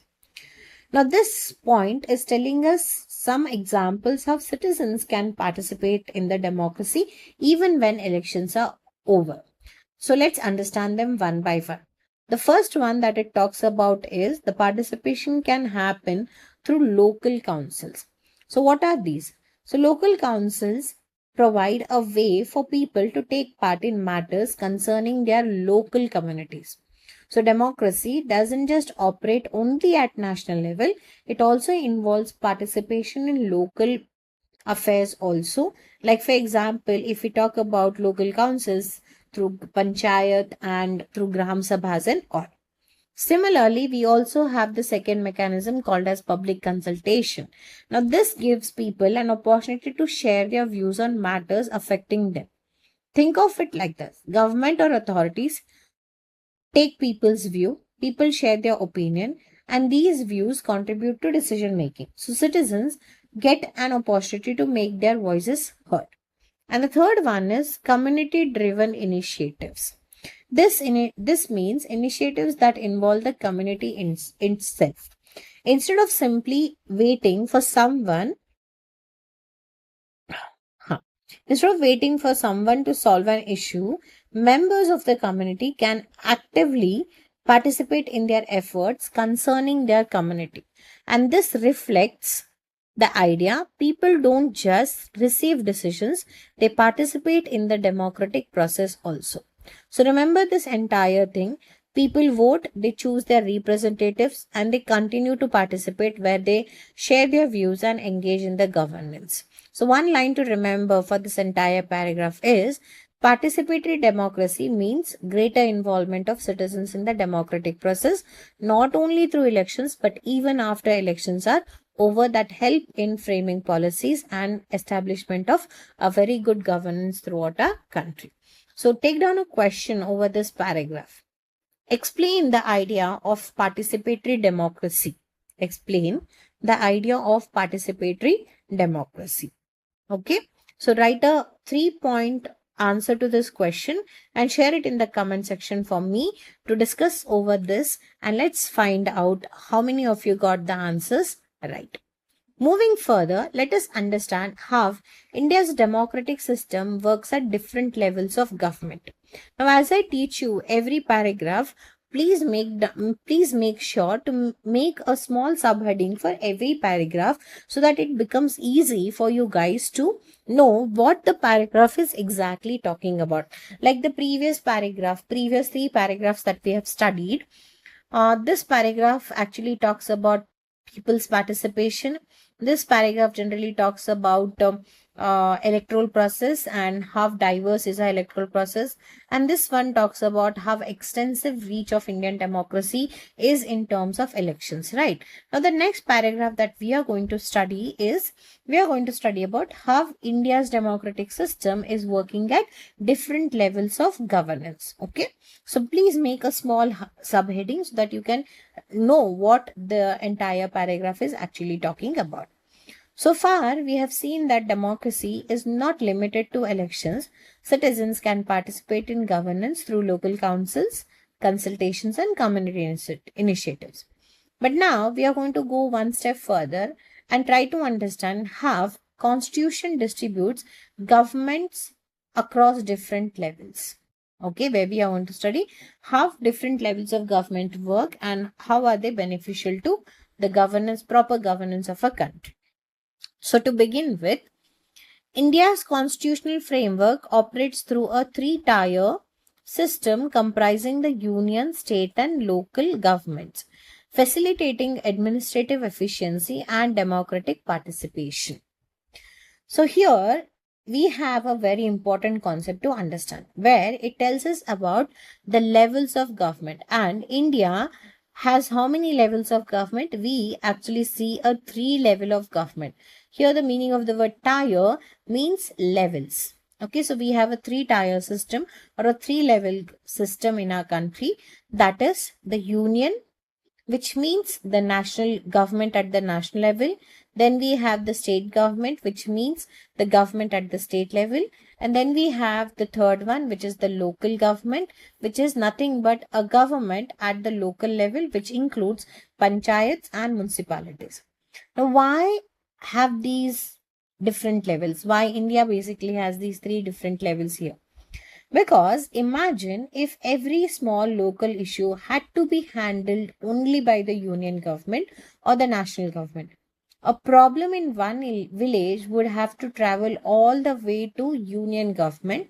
Now, this point is telling us some examples how citizens can participate in the democracy even when elections are over. So let's understand them one by one. The first one that it talks about is the participation can happen through local councils. So what are these? So local councils provide a way for people to take part in matters concerning their local communities. So democracy doesn't just operate only at national level, it also involves participation in local affairs also. Like for example, if we talk about local councils through panchayat and through gram sabhas and all. Similarly, we also have the second mechanism called as public consultation. Now, this gives people an opportunity to share their views on matters affecting them. Think of it like this: government or authorities take people's view, people share their opinion, and these views contribute to decision making. So, citizens get an opportunity to make their voices heard. And the third one is community driven initiatives. This means initiatives that involve the community itself. Instead of simply waiting for someone, huh, instead of waiting for someone to solve an issue, members of the community can actively participate in their efforts concerning their community. And this reflects the idea people don't just receive decisions, they participate in the democratic process also. So remember this entire thing. People vote, they choose their representatives, and they continue to participate where they share their views and engage in the governance. So, one line to remember for this entire paragraph is participatory democracy means greater involvement of citizens in the democratic process, not only through elections but even after elections are over, that help in framing policies and establishment of a very good governance throughout our country. So, take down a question over this paragraph. Explain the idea of participatory democracy. Explain the idea of participatory democracy. Okay. So write a 3-point answer to this question and share it in the comment section for me to discuss over this. And let's find out how many of you got the answers right. Moving further, let us understand how India's democratic system works at different levels of government. Now, as I teach you every paragraph, please make sure to make a small subheading for every paragraph so that it becomes easy for you guys to know what the paragraph is exactly talking about. Like the previous 3 paragraphs that we have studied, this paragraph actually talks about people's participation. This paragraph generally talks about electoral process and how diverse is our electoral process. And this one talks about how extensive reach of Indian democracy is in terms of elections, right? Now, the next paragraph that we are going to study about how India's democratic system is working at different levels of governance. Okay. So please make a small subheading so that you can know what the entire paragraph is actually talking about. So far, we have seen that democracy is not limited to elections. Citizens can participate in governance through local councils, consultations, and community initiatives. But now we are going to go one step further and try to understand how Constitution distributes governments across different levels. Okay, where we are going to study how different levels of government work and how are they beneficial to the proper governance of a country. So to begin with, India's constitutional framework operates through a 3-tier system comprising the union, state and local governments, facilitating administrative efficiency and democratic participation. So here we have a very important concept to understand where it tells us about the levels of government, and India has how many levels of government? We actually see a 3-level of government. Here the meaning of the word tier means levels. Okay, so we have a 3-tier system or a 3-level system in our country, that is the union, which means the national government at the national level. Then we have the state government, which means the government at the state level. And then we have the third one, which is the local government, which is nothing but a government at the local level, which includes panchayats and municipalities. Now, why have these different levels? Why India basically has these three different levels here? Because imagine if every small local issue had to be handled only by the union government or the national government. A problem in one village would have to travel all the way to union government,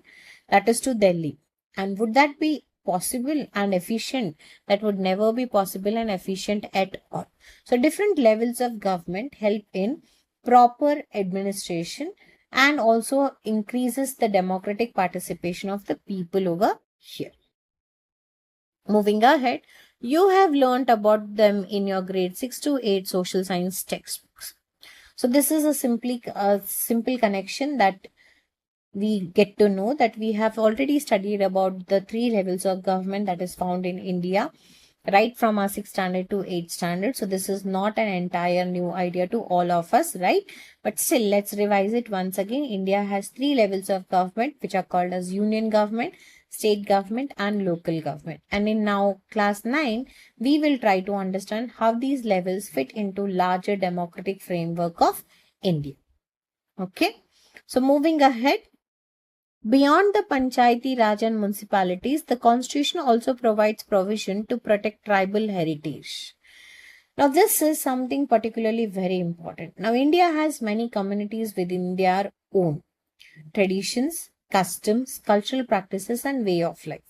that is to Delhi. And would that be possible and efficient? That would never be possible and efficient at all. So different levels of government help in proper administration and also increases the democratic participation of the people over here. Moving ahead, you have learnt about them in your grade 6 to 8 social science textbooks. So this is a simple connection that we get to know, that we have already studied about the three levels of government that is found in India, right from our 6th standard to 8th standard. So this is not an entire new idea to all of us, right? But still, let's revise it once again. India has three levels of government, which are called as union government, state government, and local government. And in now class 9, we will try to understand how these levels fit into larger democratic framework of India. Okay. So moving ahead, beyond the Panchayati Raj and municipalities, the constitution also provides provision to protect tribal heritage. Now, this is something particularly very important. Now, India has many communities within their own traditions, customs, cultural practices, and way of life.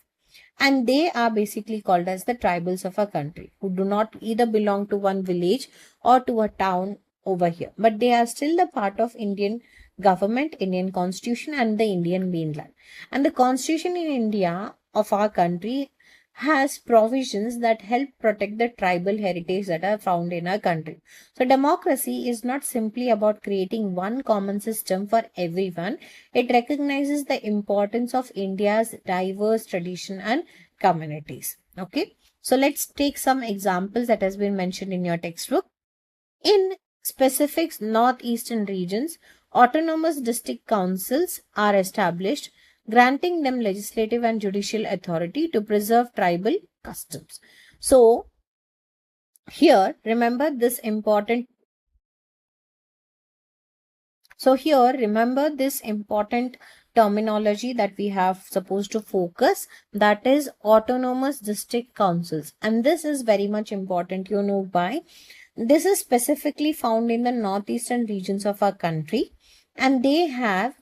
And they are basically called as the tribals of a country, who do not either belong to one village or to a town over here, but they are still the part of Indian government, Indian constitution, and the Indian mainland. And the constitution in India of our country has provisions that help protect the tribal heritage that are found in our country. So democracy is not simply about creating one common system for everyone. It recognizes the importance of India's diverse tradition and communities. Okay. So let's take some examples that has been mentioned in your textbook. In specific northeastern regions, autonomous district councils are established, granting them legislative and judicial authority to preserve tribal customs. So, here, remember this important terminology that we have supposed to focus, that is autonomous district councils. And this is very much important, you know why. This is specifically found in the northeastern regions of our country, and they have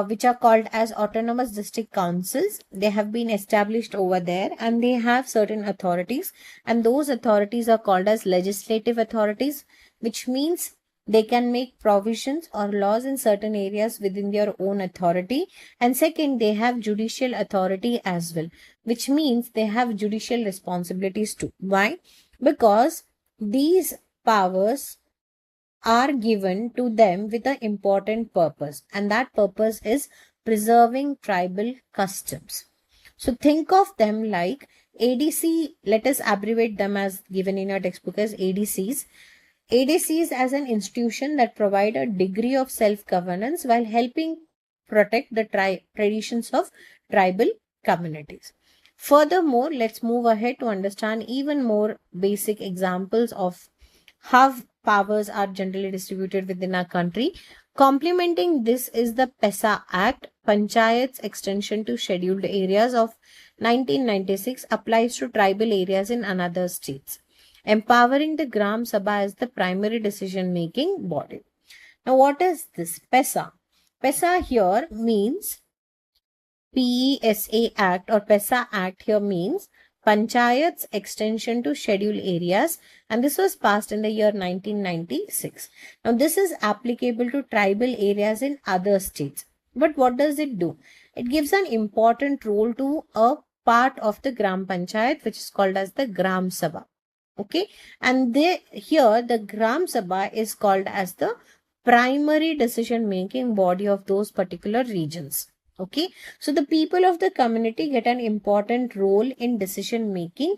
which are called as autonomous district councils. They have been established over there and they have certain authorities, and those authorities are called as legislative authorities, which means they can make provisions or laws in certain areas within their own authority. And second, they have judicial authority as well, which means they have judicial responsibilities too. Why? Because these powers are given to them with an important purpose, and that purpose is preserving tribal customs. So think of them like ADC, let us abbreviate them as given in your textbook as ADCs. ADCs as an institution that provide a degree of self-governance while helping protect the traditions of tribal communities. Furthermore, let's move ahead to understand even more basic examples of how powers are generally distributed within our country. Complementing this is the PESA Act, Panchayat's extension to scheduled areas of 1996, applies to tribal areas in another states, empowering the Gram Sabha as the primary decision-making body. Now, what is this PESA? PESA here means PESA Act, or PESA Act here means Panchayat's extension to scheduled areas, and this was passed in the year 1996. Now, this is applicable to tribal areas in other states. But what does it do? It gives an important role to a part of the Gram Panchayat, which is called as the Gram Sabha. Okay, and here the Gram Sabha is called as the primary decision making body of those particular regions. Okay, so the people of the community get an important role in decision making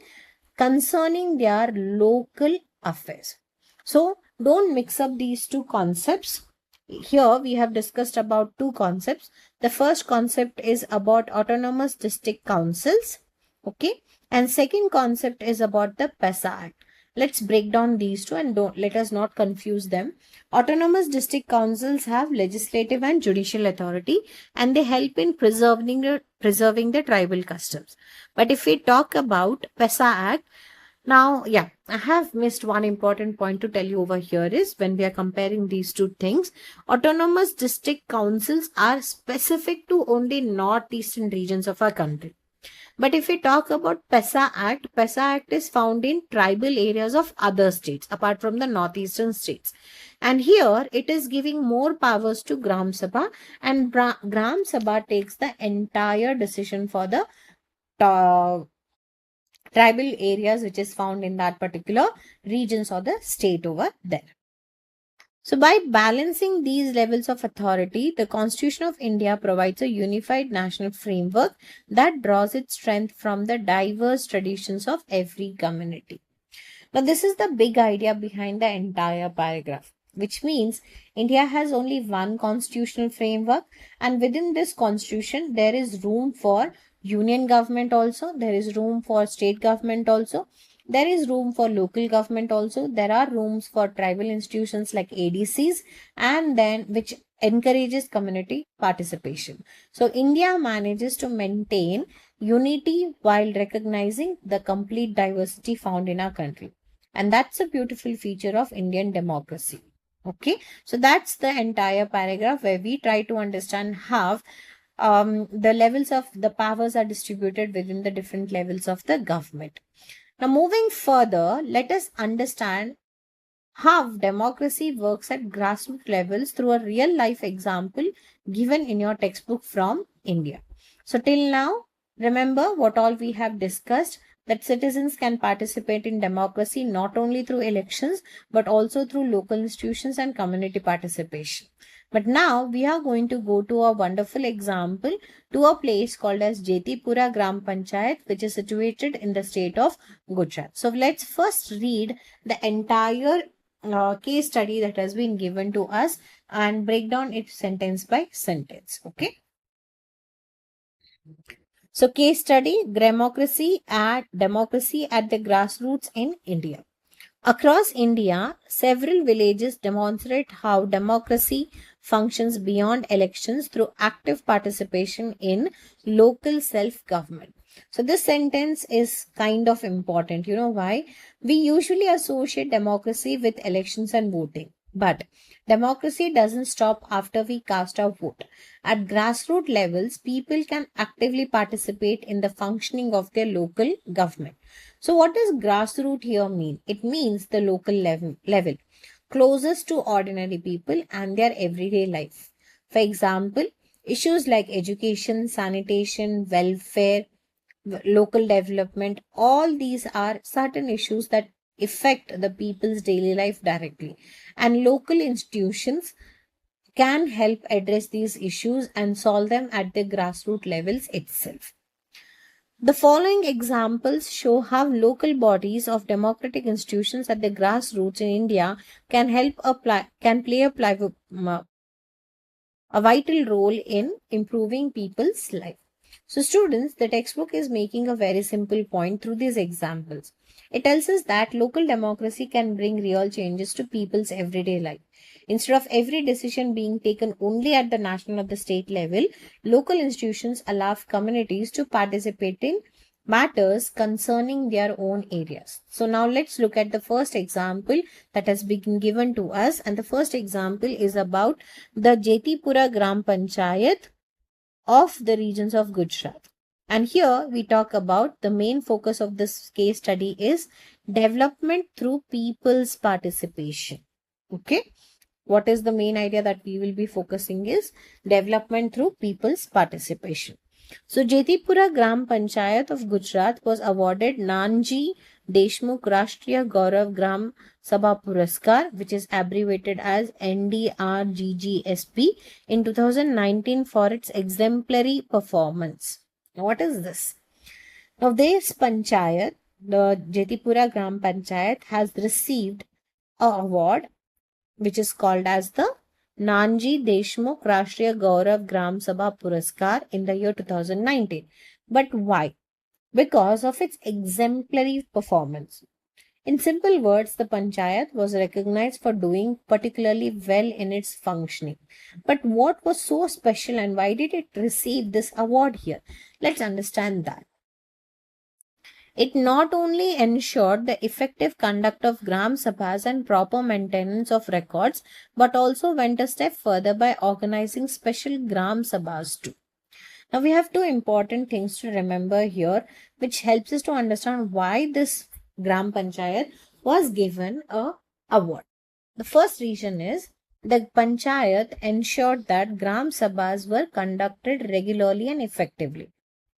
concerning their local affairs. So don't mix up these two concepts. Here we have discussed about two concepts. The first concept is about autonomous district councils. Okay, and second concept is about the PESA Act. Let's break down these two and don't let us not confuse them. Autonomous district councils have legislative and judicial authority, and they help in preserving the tribal customs. But if we talk about PESA Act, now, yeah, I have missed one important point to tell you over here is when we are comparing these two things, autonomous district councils are specific to only northeastern regions of our country. But if we talk about PESA Act is found in tribal areas of other states apart from the northeastern states. And here it is giving more powers to Gram Sabha, and Gram Sabha takes the entire decision for the uh, tribal areas which is found in that particular regions or the state over there. So by balancing these levels of authority, the Constitution of India provides a unified national framework that draws its strength from the diverse traditions of every community. Now, this is the big idea behind the entire paragraph, which means India has only one constitutional framework, and within this constitution, there is room for union government also, there is room for state government also, there is room for local government also, there are rooms for tribal institutions like ADCs, and then which encourages community participation. So, India manages to maintain unity while recognizing the complete diversity found in our country. And that's a beautiful feature of Indian democracy. Okay, so that's the entire paragraph where we try to understand how the levels of the powers are distributed within the different levels of the government. Now, moving further, let us understand how democracy works at grassroots levels through a real life example given in your textbook from India. So, till now, remember what all we have discussed, that citizens can participate in democracy not only through elections but also through local institutions and community participation. But now we are going to go to a wonderful example to a place called as Jetipura Gram Panchayat, which is situated in the state of Gujarat. So let's first read the entire case study that has been given to us and break down it sentence by sentence. Okay. So case study, democracy at the grassroots in India. Across India, several villages demonstrate how democracy functions beyond elections through active participation in local self-government. So this sentence is kind of important. You know why? We usually associate democracy with elections and voting. But democracy doesn't stop after we cast our vote. At grassroots levels, people can actively participate in the functioning of their local government. So what does grassroots here mean? It means the local level closest to ordinary people and their everyday life. For example, issues like education, sanitation, welfare, local development, all these are certain issues that affect the people's daily life directly. And local institutions can help address these issues and solve them at the grassroots levels itself. The following examples show how local bodies of democratic institutions at the grassroots in India can play a vital role in improving people's life. So students, the textbook is making a very simple point through these examples. It tells us that local democracy can bring real changes to people's everyday life. Instead of every decision being taken only at the national or the state level, local institutions allow communities to participate in matters concerning their own areas. So now let's look at the first example that has been given to us, and the first example is about the Jetipura Gram Panchayat of the regions of Gujarat. And here we talk about the main focus of this case study is development through people's participation. Okay. What is the main idea that we will be focusing is development through people's participation. So Jetipura Gram Panchayat of Gujarat was awarded Nanji Deshmukh Rashtriya Gaurav Gram Sabha Puraskar, which is abbreviated as NDRGGSP, in 2019 for its exemplary performance. Now, what is this? Now, this Panchayat, the Jetipura Gram Panchayat, has received an award which is called as the Nanji Deshmukh Rashtriya Gaurav Gram Sabha Puraskar in the year 2019. But why? Because of its exemplary performance. In simple words, the panchayat was recognized for doing particularly well in its functioning. But what was so special and why did it receive this award here? Let's understand that. It not only ensured the effective conduct of Gram Sabhas and proper maintenance of records, but also went a step further by organizing special Gram Sabhas too. Now we have two important things to remember here, which helps us to understand why this Gram Panchayat was given a award. The first reason is the Panchayat ensured that Gram Sabhas were conducted regularly and effectively.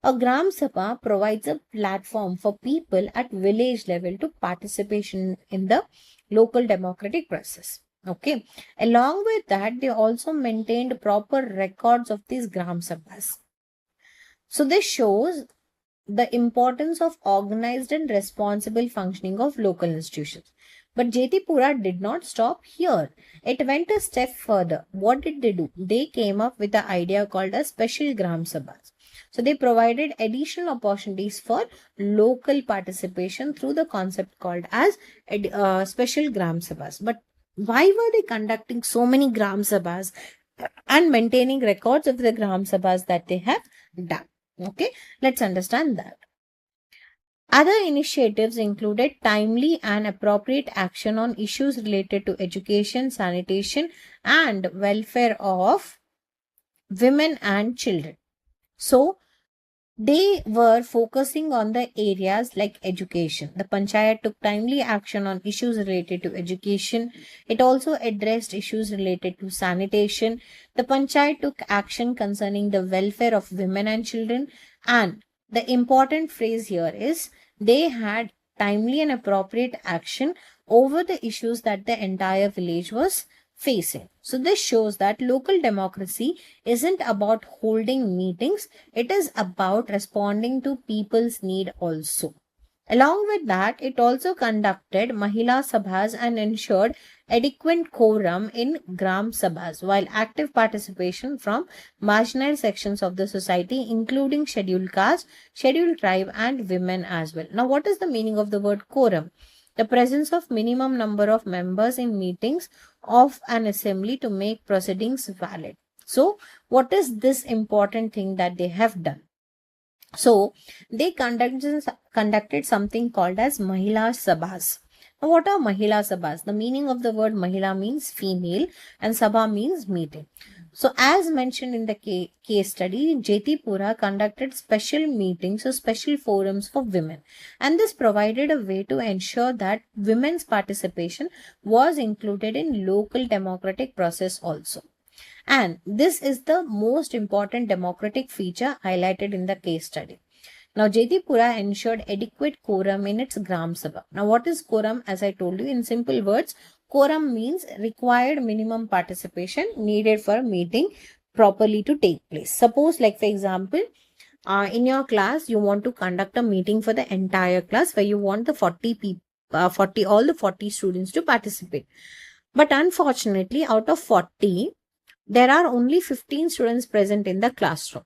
A Gram Sabha provides a platform for people at village level to participation in the local democratic process. Okay. Along with that, they also maintained proper records of these Gram Sabhas. So this shows the importance of organized and responsible functioning of local institutions. But Jetipura did not stop here. It went a step further. What did they do? They came up with the idea called as special Gram Sabhas. So they provided additional opportunities for local participation through the concept called as special Gram Sabhas. But why were they conducting so many Gram Sabhas and maintaining records of the Gram Sabhas that they have done? Okay, let's understand that. Other initiatives included timely and appropriate action on issues related to education, sanitation, and welfare of women and children. So, they were focusing on the areas like education. The Panchayat took timely action on issues related to education. It also addressed issues related to sanitation. The Panchayat took action concerning the welfare of women and children. And the important phrase here is they had timely and appropriate action over the issues that the entire village was facing. So this shows that local democracy isn't about holding meetings, it is about responding to people's need also. Along with that, it also conducted Mahila Sabhas and ensured adequate quorum in Gram Sabhas, while active participation from marginal sections of the society, including scheduled caste, scheduled tribe, and women as well. Now, what is the meaning of the word quorum? The presence of minimum number of members in meetings of an assembly to make proceedings valid. So, what is this important thing that they have done? So, they conducted something called as Mahila Sabhas. Now, what are Mahila Sabhas? The meaning of the word Mahila means female and Sabha means meeting. So, as mentioned in the case study, Jetipura conducted special meetings or special forums for women. And this provided a way to ensure that women's participation was included in local democratic process also. And this is the most important democratic feature highlighted in the case study. Now, Jetipura ensured adequate quorum in its Gram Sabha. Now, what is quorum? As I told you in simple words, quorum means required minimum participation needed for a meeting properly to take place. Suppose, like for example, in your class, you want to conduct a meeting for the entire class where you want the 40 people, all the 40 students to participate. But unfortunately, out of 40, there are only 15 students present in the classroom.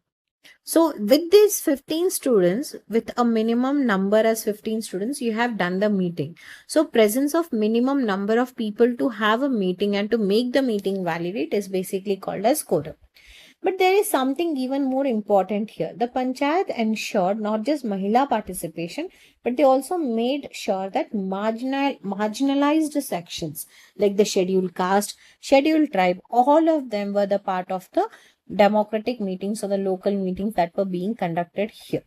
So with these 15 students, with a minimum number as 15 students, you have done the meeting. So presence of minimum number of people to have a meeting and to make the meeting validate is basically called as quorum. But there is something even more important here. The Panchayat ensured not just Mahila participation, but they also made sure that marginalized sections like the scheduled caste, scheduled tribe, all of them were the part of the democratic meetings or the local meetings that were being conducted here.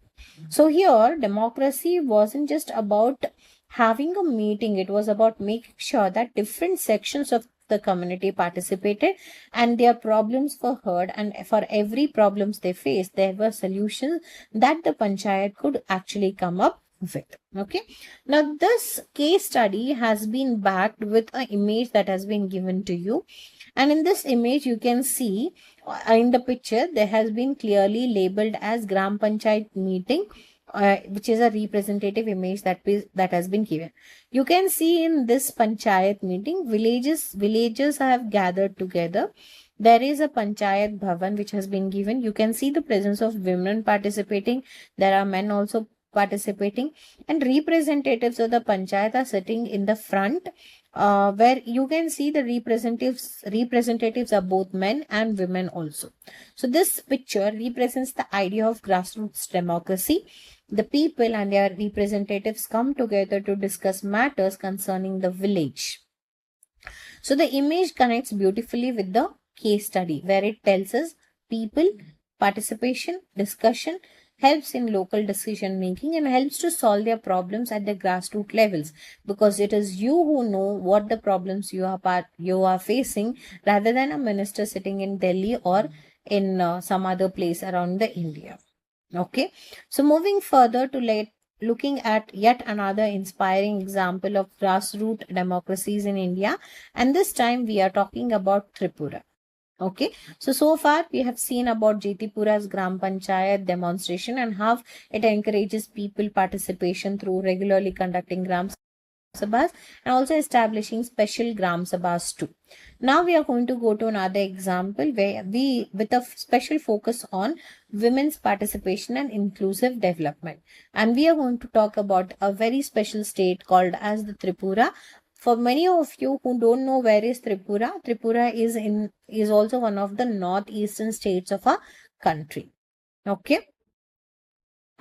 So here, democracy wasn't just about having a meeting, it was about making sure that different sections of the community participated and their problems were heard, and for every problems they faced there were solutions that the panchayat could actually come up with. Okay, now this case study has been backed with an image that has been given to you, and in this image you can see in the picture there has been clearly labeled as Gram Panchayat meeting, which is a representative image that has been given. You can see in this panchayat meeting, villagers have gathered together. There is a panchayat bhavan which has been given. You can see the presence of women participating. There are men also participating, and representatives of the panchayat are sitting in the front, where you can see the representatives are both men and women also. So this picture represents the idea of grassroots democracy. The people and their representatives come together to discuss matters concerning the village. So the image connects beautifully with the case study, where it tells us people, participation, discussion helps in local decision making and helps to solve their problems at the grassroots levels, because it is you who know what the problems you are facing, rather than a minister sitting in Delhi or in some other place around the India. Okay, so moving further to looking at yet another inspiring example of grassroots democracies in India, and this time we are talking about Tripura. Okay, so far we have seen about Jetipura's Gram Panchayat demonstration and how it encourages people participation through regularly conducting Gram Sabhas and also establishing special Gram Sabhas too. Now we are going to go to another example where we, with a special focus on women's participation and inclusive development. And we are going to talk about a very special state called as the Tripura. For many of you who don't know where is Tripura, Tripura is also one of the northeastern states of our country. Okay.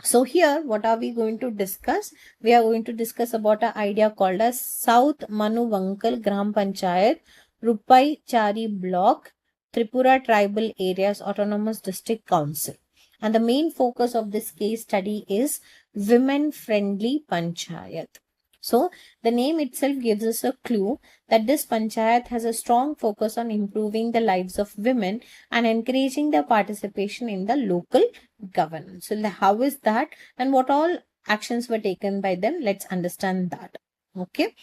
So here, what are we going to discuss? We are going to discuss about an idea called as South Manuvankal Gram Panchayat, Rupai Chari Block, Tripura Tribal Areas Autonomous District Council. And the main focus of this case study is women-friendly panchayat. So the name itself gives us a clue that this panchayat has a strong focus on improving the lives of women and encouraging their participation in the local governance. So how is that and what all actions were taken by them? Let's understand that. Okay.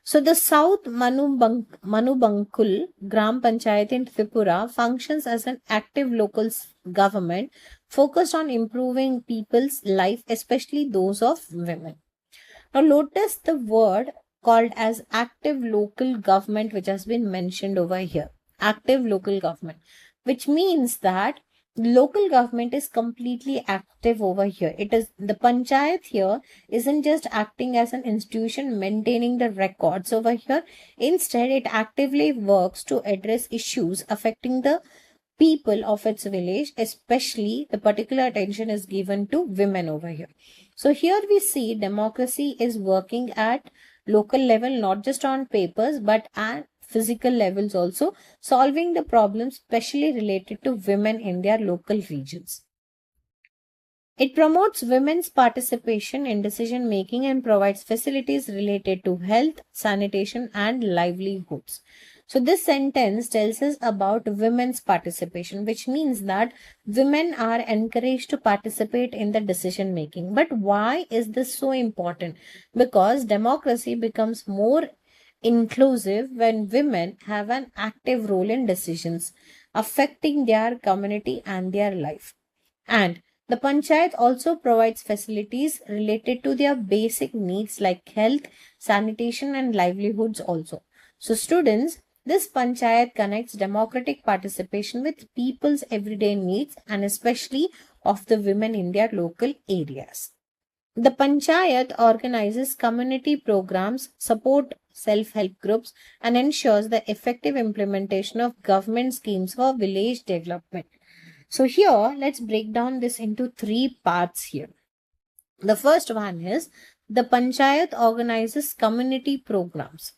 So the South Manubankul Gram Panchayat in Tripura functions as an active local government focused on improving people's life, especially those of women. Now notice the word called as active local government, which has been mentioned over here. Active local government, which means that local government is completely active over here. It is the panchayat here isn't just acting as an institution maintaining the records over here. Instead, it actively works to address issues affecting the people of its village, especially the particular attention is given to women over here. So here we see democracy is working at local level, not just on papers, but at physical levels also, solving the problems specially related to women in their local regions. It promotes women's participation in decision making and provides facilities related to health, sanitation, and livelihoods. So this sentence tells us about women's participation, which means that women are encouraged to participate in the decision making. But why is this so important? Because democracy becomes more inclusive when women have an active role in decisions affecting their community and their life. And the panchayat also provides facilities related to their basic needs like health, sanitation, and livelihoods also. So students, this panchayat connects democratic participation with people's everyday needs and especially of the women in their local areas. The panchayat organizes community programs, support self-help groups, and ensures the effective implementation of government schemes for village development. So here, let's break down this into three parts here. The first one is the panchayat organizes community programs.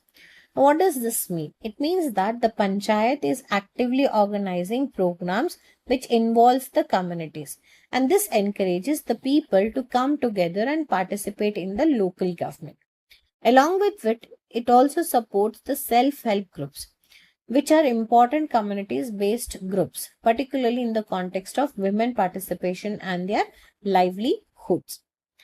What does this mean? It means that the panchayat is actively organizing programs which involves the communities, and this encourages the people to come together and participate in the local government. Along with it also supports the self-help groups, which are important communities-based groups, particularly in the context of women participation and their livelihoods.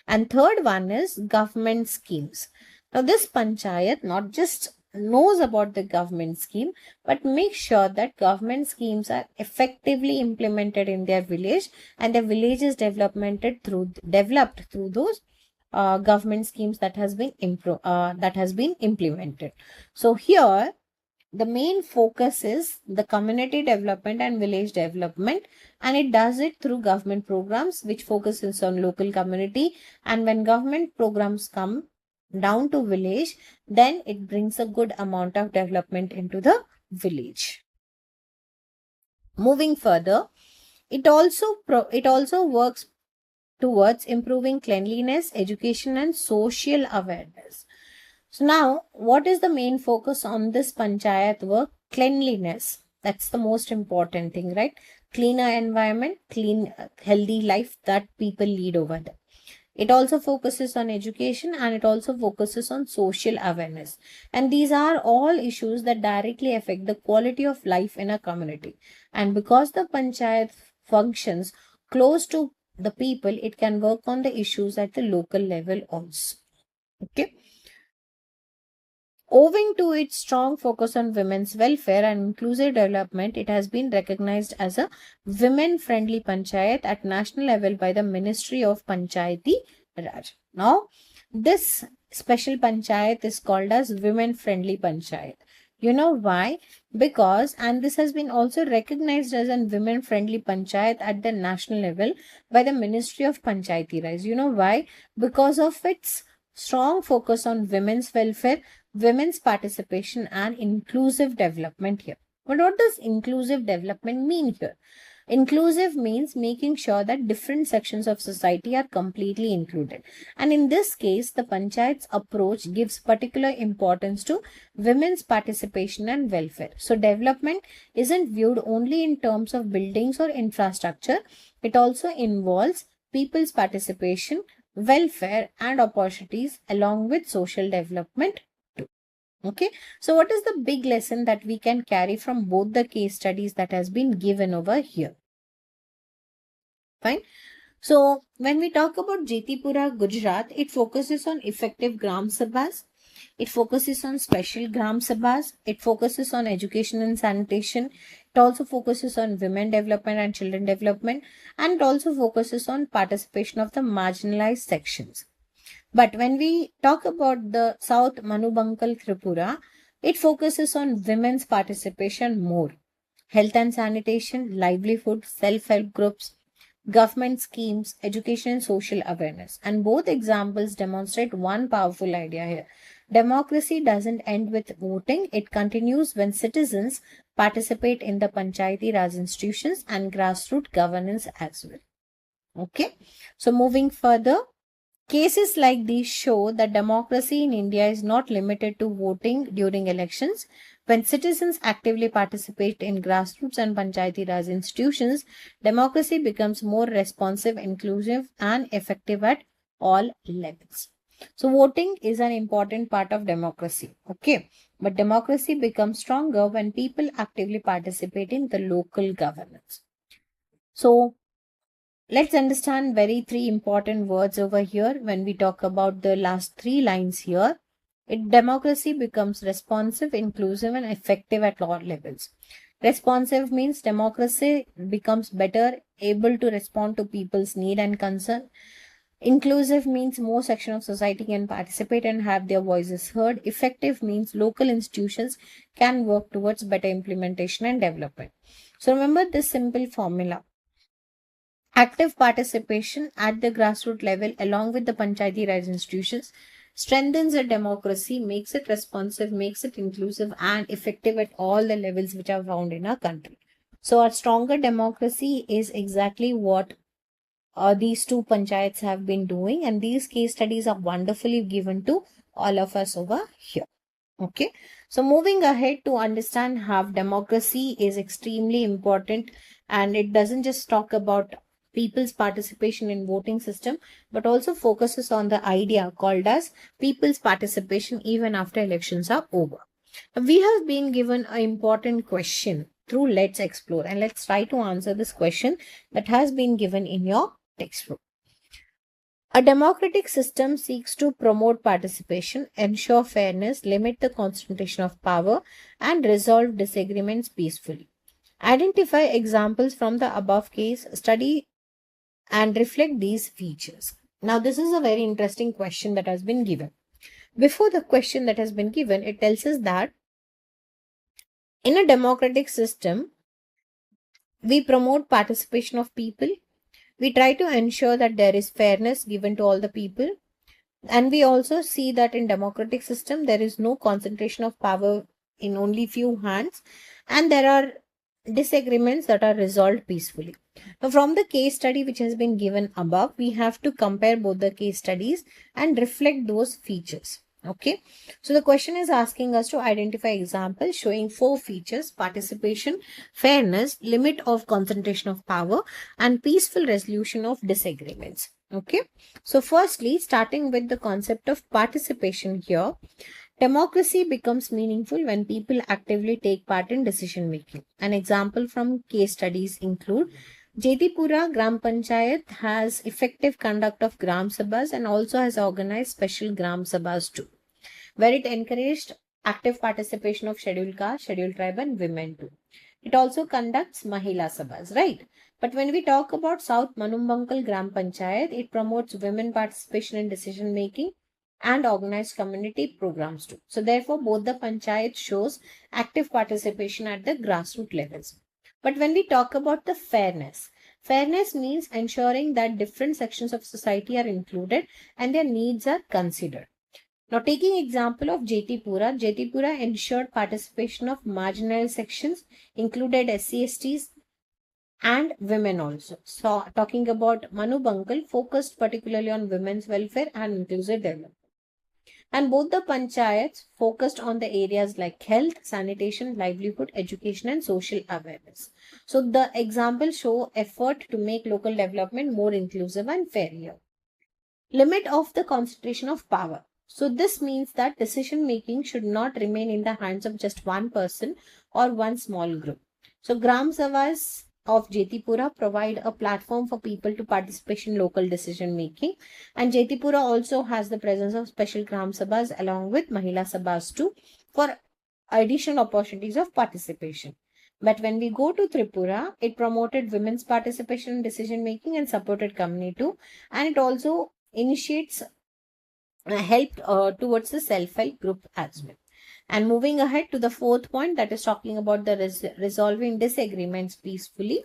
And third one is government schemes. Now this panchayat not just knows about the government scheme, but make sure that government schemes are effectively implemented in their village and the village is developed through those government schemes that has been implemented. So here The main focus is the community development and village development, and it does it through government programs which focuses on local community. And when government programs come down to village, then it brings a good amount of development into the village. Moving further, it also works towards improving cleanliness, education, and social awareness. So now, what is the main focus on this panchayat work? Cleanliness. That's the most important thing, right? Cleaner environment, clean, healthy life that people lead over there. It also focuses on education, and it also focuses on social awareness. And these are all issues that directly affect the quality of life in a community. And because the panchayat functions close to the people, it can work on the issues at the local level also. Okay. Owing to its strong focus on women's welfare and inclusive development, it has been recognized as a women-friendly panchayat at national level by the Ministry of Panchayati Raj. Now, this special panchayat is called as women-friendly panchayat. You know why? Because, and this has been also recognized as a women-friendly panchayat at the national level by the Ministry of Panchayati Raj. You know why? Because of its strong focus on women's welfare, women's participation, and inclusive development here. But what does inclusive development mean here? Inclusive means making sure that different sections of society are completely included. And in this case, the panchayat's approach gives particular importance to women's participation and welfare. So development isn't viewed only in terms of buildings or infrastructure. It also involves people's participation, welfare, and opportunities along with social development. Okay, so what is the big lesson that we can carry from both the case studies that has been given over here? Fine. So when we talk about Jetipura, Gujarat, it focuses on effective Gram Sabhas. It focuses on special Gram Sabhas. It focuses on education and sanitation. It also focuses on women development and children development. And it also focuses on participation of the marginalized sections. But when we talk about the South Manubankal Tripura, it focuses on women's participation more. Health and sanitation, livelihood, self-help groups, government schemes, education and social awareness. And both examples demonstrate one powerful idea here. Democracy doesn't end with voting. It continues when citizens participate in the Panchayati Raj institutions and grassroots governance as well. Okay. So moving further, cases like these show that democracy in India is not limited to voting during elections. When citizens actively participate in grassroots and Panchayati Raj institutions, democracy becomes more responsive, inclusive, and effective at all levels. So, voting is an important part of democracy. Okay. But democracy becomes stronger when people actively participate in the local governance. So, let's understand very three important words over here when we talk about the last three lines here. Democracy becomes responsive, inclusive, and effective at all levels. Responsive means democracy becomes better able to respond to people's need and concern. Inclusive means more section of society can participate and have their voices heard. Effective means local institutions can work towards better implementation and development. So remember this simple formula. Active participation at the grassroots level along with the Panchayati Raj institutions strengthens a democracy, makes it responsive, makes it inclusive and effective at all the levels which are found in our country. So our stronger democracy is exactly what these two panchayats have been doing, and these case studies are wonderfully given to all of us over here. Okay, so moving ahead to understand how democracy is extremely important, and it doesn't just talk about people's participation in voting system but also focuses on the idea called as people's participation even after elections are over. We have been given an important question through Let's Explore, and let's try to answer this question that has been given in your textbook. A democratic system seeks to promote participation, ensure fairness, limit the concentration of power, and resolve disagreements peacefully. Identify examples from the above case study and reflect these features. Now, this is a very interesting question that has been given. Before the question that has been given, it tells us that In a democratic system, we promote participation of people. We try to ensure that there is fairness given to all the people. And we also see that in democratic system, there is no concentration of power in only few hands. And there are disagreements that are resolved peacefully. Now, from the case study which has been given above, we have to compare both the case studies and reflect those features. Okay, so the question is asking us to identify examples showing four features: participation, fairness, limit of concentration of power, and peaceful resolution of disagreements. Okay, so firstly, starting with the concept of participation here, democracy becomes meaningful when people actively take part in decision making. An example from case studies include Jetipura Gram Panchayat has effective conduct of Gram Sabhas and also has organized special Gram Sabhas too, where it encouraged active participation of scheduled caste, scheduled tribe and women too. It also conducts Mahila Sabhas, right? But when we talk about South Manumbankal Gram Panchayat, it promotes women participation in decision making and organized community programs too. So therefore, both the panchayat shows active participation at the grassroots levels. But when we talk about the fairness means ensuring that different sections of society are included and their needs are considered. Now, taking example of Jetipura ensured participation of marginal sections, included SC/STs and women also. So, talking about Manu Bankal, focused particularly on women's welfare and inclusive development. And both the panchayats focused on the areas like health, sanitation, livelihood, education, and social awareness. So, the examples show effort to make local development more inclusive and fair. Limit of the concentration of power. So this means that decision making should not remain in the hands of just one person or one small group. So Gram Savas of Jetipura provide a platform for people to participate in local decision making, and Jetipura also has the presence of special Gram Sabhas along with Mahila Sabhas too for additional opportunities of participation. But when we go to Tripura, it promoted women's participation in decision making and supported community too, and it also initiates help towards the self-help group as well. And moving ahead to the fourth point, that is talking about the resolving disagreements peacefully.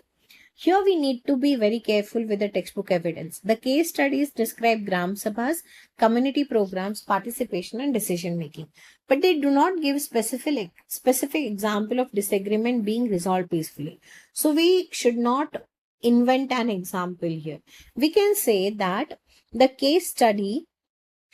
Here we need to be very careful with the textbook evidence. The case studies describe Gram Sabhas, community programs, participation and decision making. But they do not give specific example of disagreement being resolved peacefully. So we should not invent an example here. We can say that the case study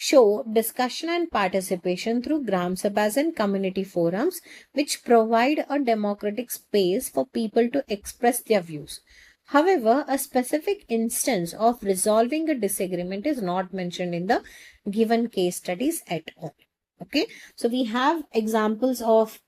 show discussion and participation through Gram Sabhas and community forums, which provide a democratic space for people to express their views. However, a specific instance of resolving a disagreement is not mentioned in the given case studies at all. Okay, so we have examples of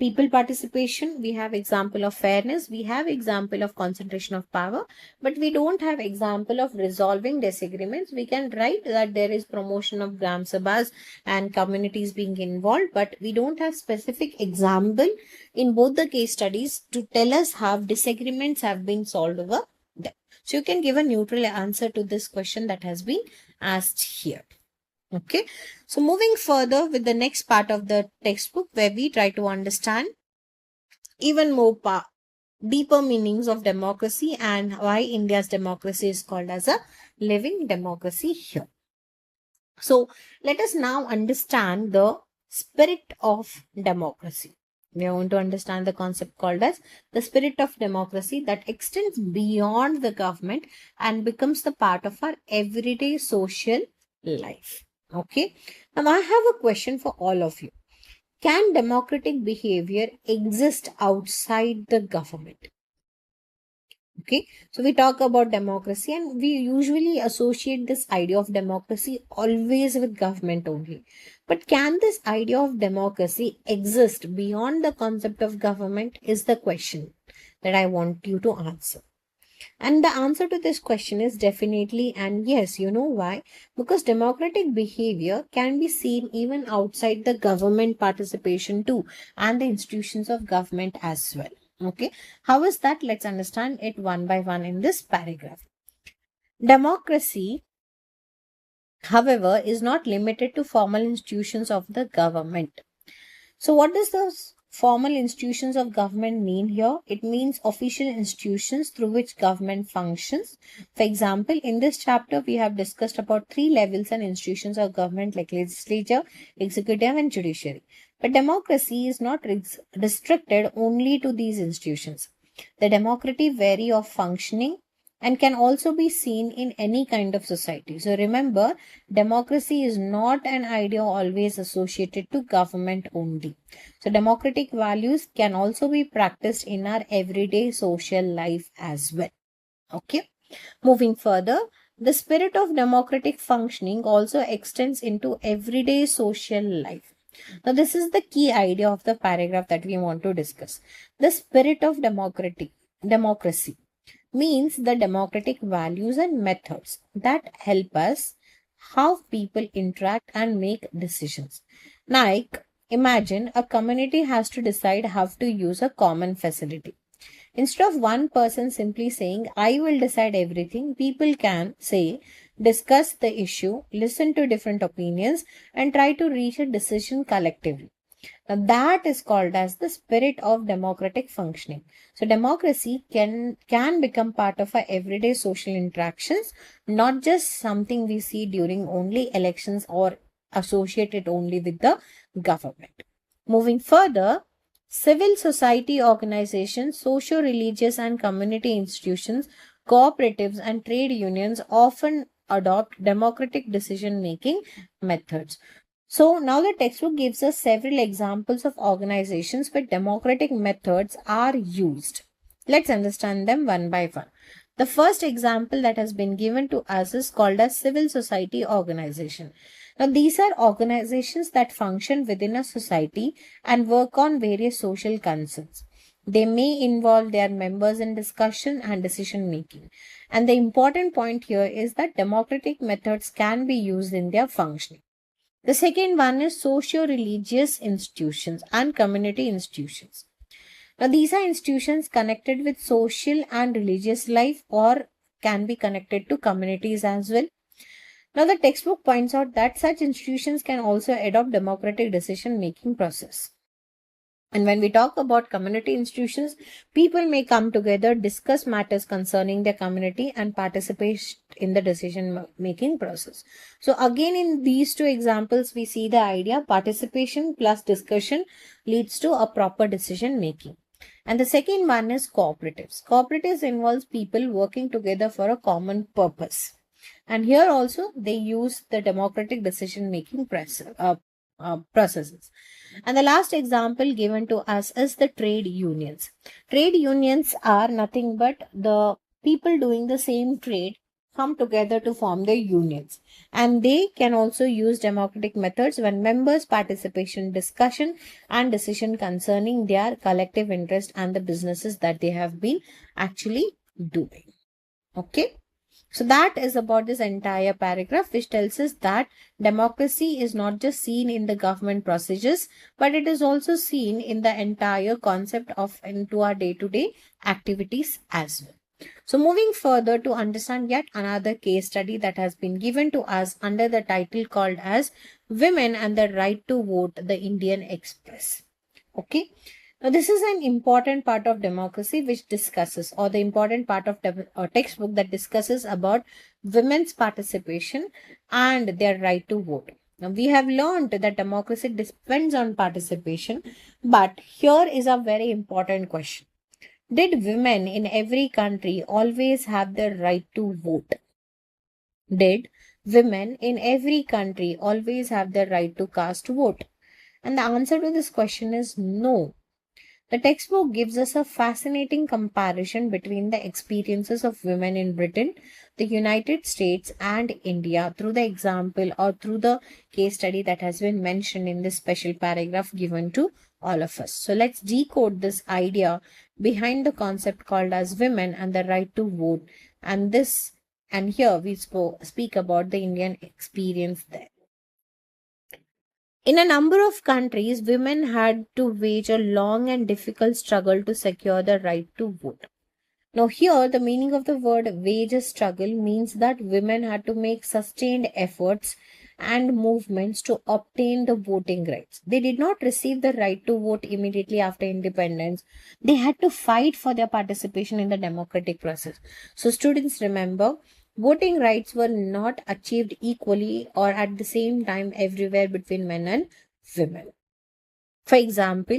people participation, we have example of fairness, we have example of concentration of power, but we don't have example of resolving disagreements. We can write that there is promotion of gram sabhas and communities being involved, but we don't have specific example in both the case studies to tell us how disagreements have been solved over them. So you can give a neutral answer to this question that has been asked here. Okay, so moving further with the next part of the textbook, where we try to understand even more deeper meanings of democracy and why India's democracy is called as a living democracy here. So let us now understand the spirit of democracy. We are going to understand the concept called as the spirit of democracy that extends beyond the government and becomes the part of our everyday social life. Okay, now I have a question for all of you. Can democratic behavior exist outside the government? Okay, so we talk about democracy and we usually associate this idea of democracy always with government only. But can this idea of democracy exist beyond the concept of government is the question that I want you to answer. And the answer to this question is definitely and yes. You know why? Because democratic behavior can be seen even outside the government participation too, and the institutions of government as well. Okay, how is that? Let's understand it one by one in this paragraph. Democracy, however, is not limited to formal institutions of the government. So, what does this formal institutions of government mean here? It means official institutions through which government functions. For example, in this chapter, we have discussed about three levels and institutions of government like legislature, executive, and judiciary. But democracy is not restricted only to these institutions. The democratic vary of functioning and can also be seen in any kind of society. So remember, democracy is not an idea always associated to government only. So democratic values can also be practiced in our everyday social life as well. Okay. Moving further, the spirit of democratic functioning also extends into everyday social life. Now, this is the key idea of the paragraph that we want to discuss. The spirit of democracy means the democratic values and methods that help us how people interact and make decisions. Like, imagine a community has to decide how to use a common facility. Instead of one person simply saying, I will decide everything, people can say, discuss the issue, listen to different opinions, and try to reach a decision collectively. Now, that is called as the spirit of democratic functioning. So democracy can become part of our everyday social interactions, not just something we see during only elections or associated only with the government. Moving further, civil society organizations, socio-religious and community institutions, cooperatives and trade unions often adopt democratic decision-making methods. So now the textbook gives us several examples of organizations where democratic methods are used. Let's understand them one by one. The first example that has been given to us is called as civil society organization. Now these are organizations that function within a society and work on various social concerns. They may involve their members in discussion and decision making. And the important point here is that democratic methods can be used in their functioning. The second one is socio-religious institutions and community institutions. Now, these are institutions connected with social and religious life or can be connected to communities as well. Now, the textbook points out that such institutions can also adopt democratic decision-making process. And when we talk about community institutions, people may come together, discuss matters concerning their community, and participate in the decision making process. So, again, in these two examples, we see the idea participation plus discussion leads to a proper decision making. And the second one is cooperatives. Cooperatives involves people working together for a common purpose. And here also, they use the democratic decision making processes. And the last example given to us is the trade unions. Trade unions are nothing but the people doing the same trade come together to form their unions. And they can also use democratic methods when members' participation, discussion, and decision concerning their collective interest and the businesses that they have been actually doing. Okay. So that is about this entire paragraph, which tells us that democracy is not just seen in the government procedures, but it is also seen in the entire concept of into our day-to-day activities as well. So moving further to understand yet another case study that has been given to us under the title called as Women and the Right to Vote, the Indian Express. Okay. Now, this is an important part of democracy which discusses, or the important part of textbook that discusses about women's participation and their right to vote. Now, we have learned that democracy depends on participation, but here is a very important question. Did women in every country always have the right to vote? Did women in every country always have the right to cast vote? And the answer to this question is no. The textbook gives us a fascinating comparison between the experiences of women in Britain, the United States, and India through the example or through the case study that has been mentioned in this special paragraph given to all of us. So let's decode this idea behind the concept called as women and the right to vote. And here we speak about the Indian experience there. In a number of countries, women had to wage a long and difficult struggle to secure the right to vote. Now, here, the meaning of the word wage a struggle means that women had to make sustained efforts and movements to obtain the voting rights. They did not receive the right to vote immediately after independence. They had to fight for their participation in the democratic process. So, students remember, voting rights were not achieved equally or at the same time everywhere between men and women. For example,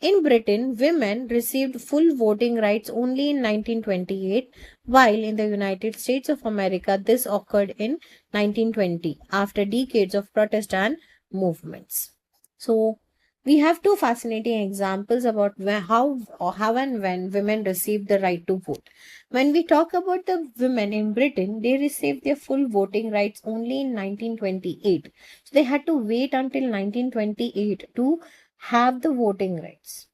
in Britain, women received full voting rights only in 1928, while in the United States of America, this occurred in 1920 after decades of protest and movements. So, we have two fascinating examples about how and when women received the right to vote. When we talk about the women in Britain, they received their full voting rights only in 1928. So they had to wait until 1928 to have the voting rights.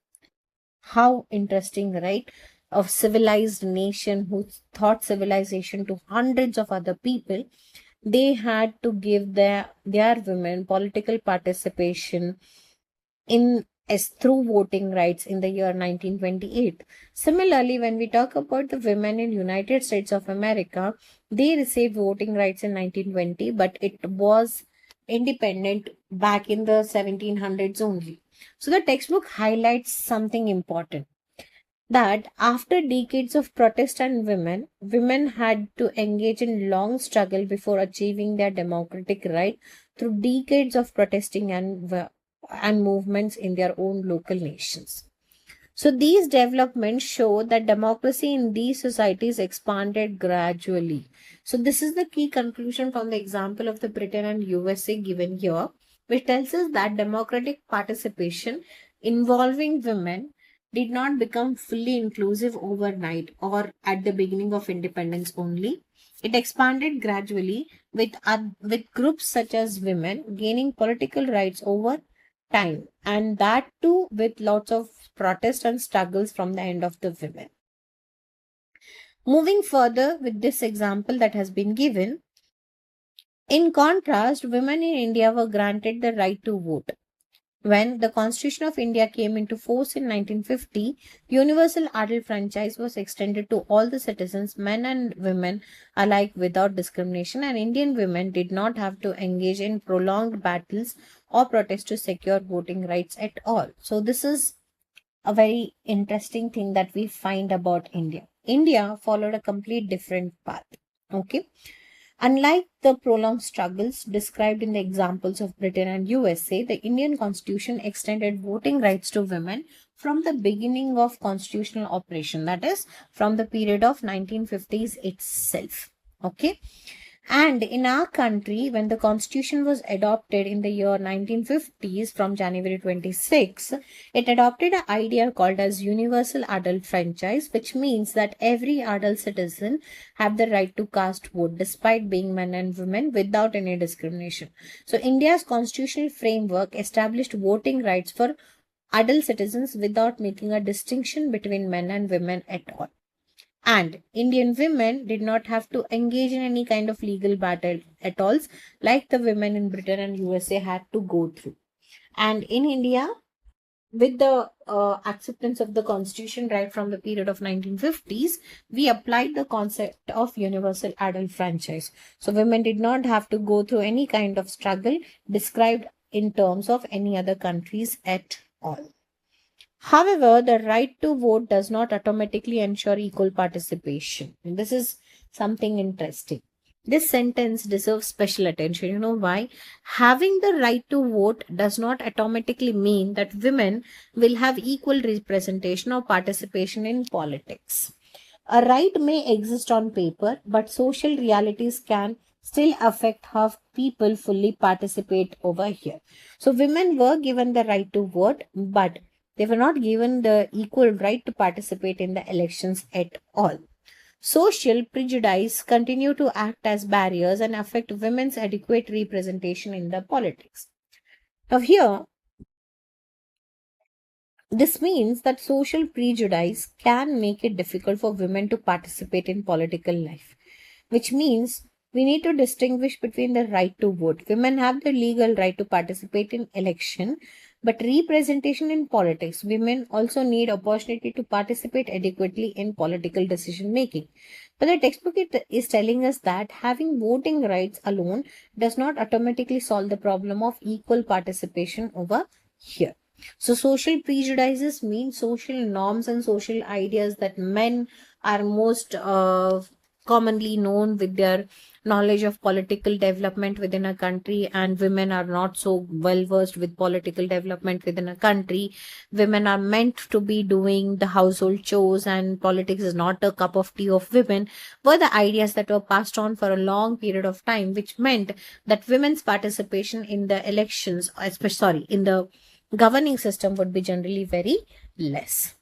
How interesting, right? A civilized nation who taught civilization to hundreds of other people, they had to give their women political participation in as through voting rights in the year 1928. Similarly, when we talk about the women in United States of America, they received voting rights in 1920, but it was independent back in the 1700s only. So the textbook highlights something important, that after decades of protest and women had to engage in long struggle before achieving their democratic right through decades of protesting and movements in their own local nations. So these developments show that democracy in these societies expanded gradually. So this is the key conclusion from the example of the Britain and USA given here, which tells us that democratic participation involving women did not become fully inclusive overnight or at the beginning of independence only. It expanded gradually with groups such as women gaining political rights over time, and that too with lots of protests and struggles from the end of the women. Moving further with this example that has been given, in contrast, women in India were granted the right to vote. When the Constitution of India came into force in 1950, universal adult franchise was extended to all the citizens, men and women alike without discrimination, and Indian women did not have to engage in prolonged battles or protests to secure voting rights at all. So, this is a very interesting thing that we find about India. India followed a complete different path. Okay. Unlike the prolonged struggles described in the examples of Britain and USA, the Indian Constitution extended voting rights to women from the beginning of constitutional operation, that is, from the period of 1950s itself. Okay. And in our country, when the constitution was adopted in the year 1950s from January 26, it adopted an idea called as universal adult franchise, which means that every adult citizen have the right to cast vote despite being men and women without any discrimination. So India's constitutional framework established voting rights for adult citizens without making a distinction between men and women at all. And Indian women did not have to engage in any kind of legal battle at all, like the women in Britain and USA had to go through. And in India, with the acceptance of the constitution right from the period of 1950s, we applied the concept of universal adult franchise. So women did not have to go through any kind of struggle described in terms of any other countries at all. However, the right to vote does not automatically ensure equal participation. And this is something interesting. This sentence deserves special attention. You know why? Having the right to vote does not automatically mean that women will have equal representation or participation in politics. A right may exist on paper, but social realities can still affect how people fully participate over here. So, women were given the right to vote, but they were not given the equal right to participate in the elections at all. Social prejudice continue to act as barriers and affect women's adequate representation in the politics. Now here, this means that social prejudice can make it difficult for women to participate in political life, which means we need to distinguish between the right to vote. Women have the legal right to participate in election, But representation in politics, women also need opportunity to participate adequately in political decision making. But the textbook is telling us that having voting rights alone does not automatically solve the problem of equal participation over here. So, social prejudices mean social norms and social ideas that men are most commonly known with their knowledge of political development within a country, and women are not so well versed with political development within a country. Women are meant to be doing the household chores, and politics is not a cup of tea of women, were the ideas that were passed on for a long period of time, which meant that women's participation in the elections, especially in the governing system, would be generally very less.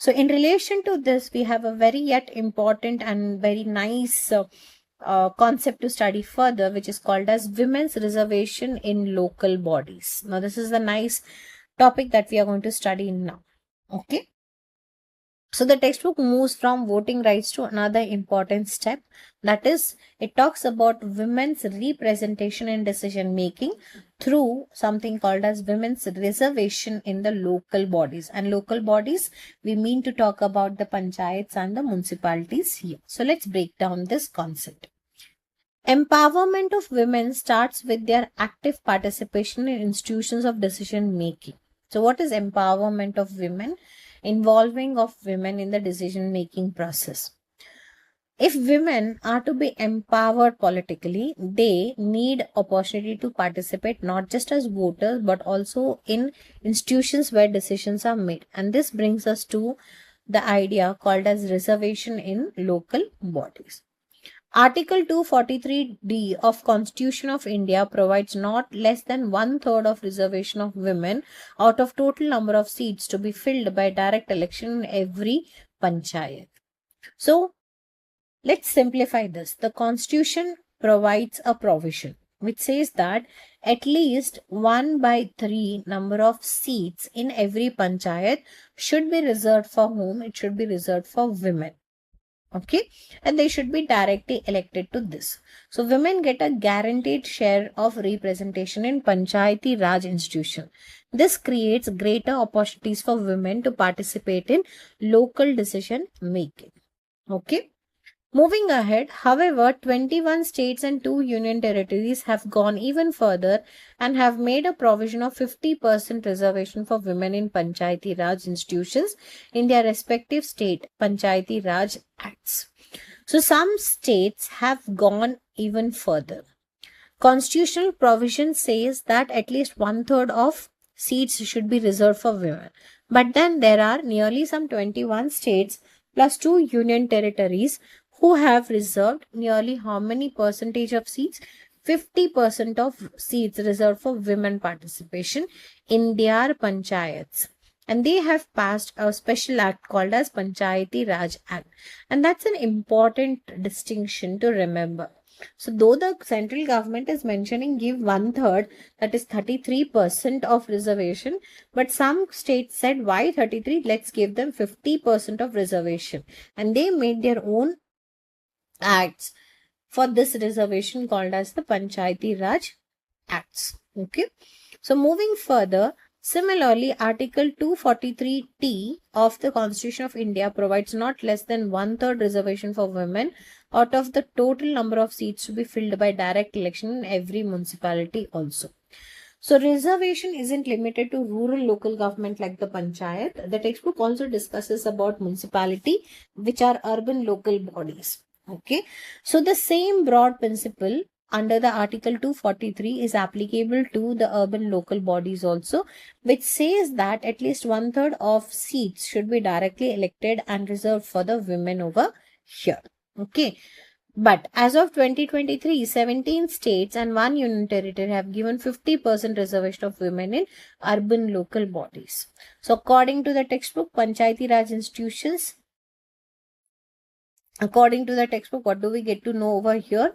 So, in relation to this, we have a very yet important and very nice concept to study further, which is called as women's reservation in local bodies. Now, this is the nice topic that we are going to study now. Okay. So the textbook moves from voting rights to another important step. That is, it talks about women's representation in decision making through something called as women's reservation in the local bodies. And local bodies, we mean to talk about the panchayats and the municipalities here. So let's break down this concept. Empowerment of women starts with their active participation in institutions of decision making. So what is empowerment of women? Involving of women in the decision making process. If women are to be empowered politically, they need opportunity to participate not just as voters but also in institutions where decisions are made. And this brings us to the idea called as reservation in local bodies. Article 243D of Constitution of India provides not less than 1/3 of reservation of women out of total number of seats to be filled by direct election in every panchayat. So, let's simplify this. The Constitution provides a provision which says that at least 1/3 number of seats in every panchayat should be reserved for whom? It should be reserved for women. Okay, and they should be directly elected to this. So women get a guaranteed share of representation in Panchayati Raj institution. This creates greater opportunities for women to participate in local decision making. Okay. Moving ahead, however, 21 states and 2 union territories have gone even further and have made a provision of 50% reservation for women in Panchayati Raj institutions in their respective state Panchayati Raj Acts. So, some states have gone even further. Constitutional provision says that at least 1/3 of seats should be reserved for women. But then there are nearly some 21 states plus 2 union territories who have reserved nearly how many percentage of seats? 50% of seats reserved for women participation in their panchayats. And they have passed a special act called as Panchayati Raj Act. And that's an important distinction to remember. So though the central government is mentioning give 1/3, that is 33% of reservation, but some states said why 33? Let's give them 50% of reservation. And they made their own acts for this reservation called as the Panchayati Raj Acts. Okay. So moving further, similarly, Article 243T of the Constitution of India provides not less than 1/3 reservation for women out of the total number of seats to be filled by direct election in every municipality also. So reservation isn't limited to rural local government like the panchayat. The textbook also discusses about municipality, which are urban local bodies. Okay, so the same broad principle under the Article 243 is applicable to the urban local bodies also, which says that at least 1/3 of seats should be directly elected and reserved for the women over here. Okay, but as of 2023, 17 states and 1 union territory have given 50% reservation of women in urban local bodies. So according to the textbook, Panchayati Raj institutions, according to the textbook, what do we get to know over here?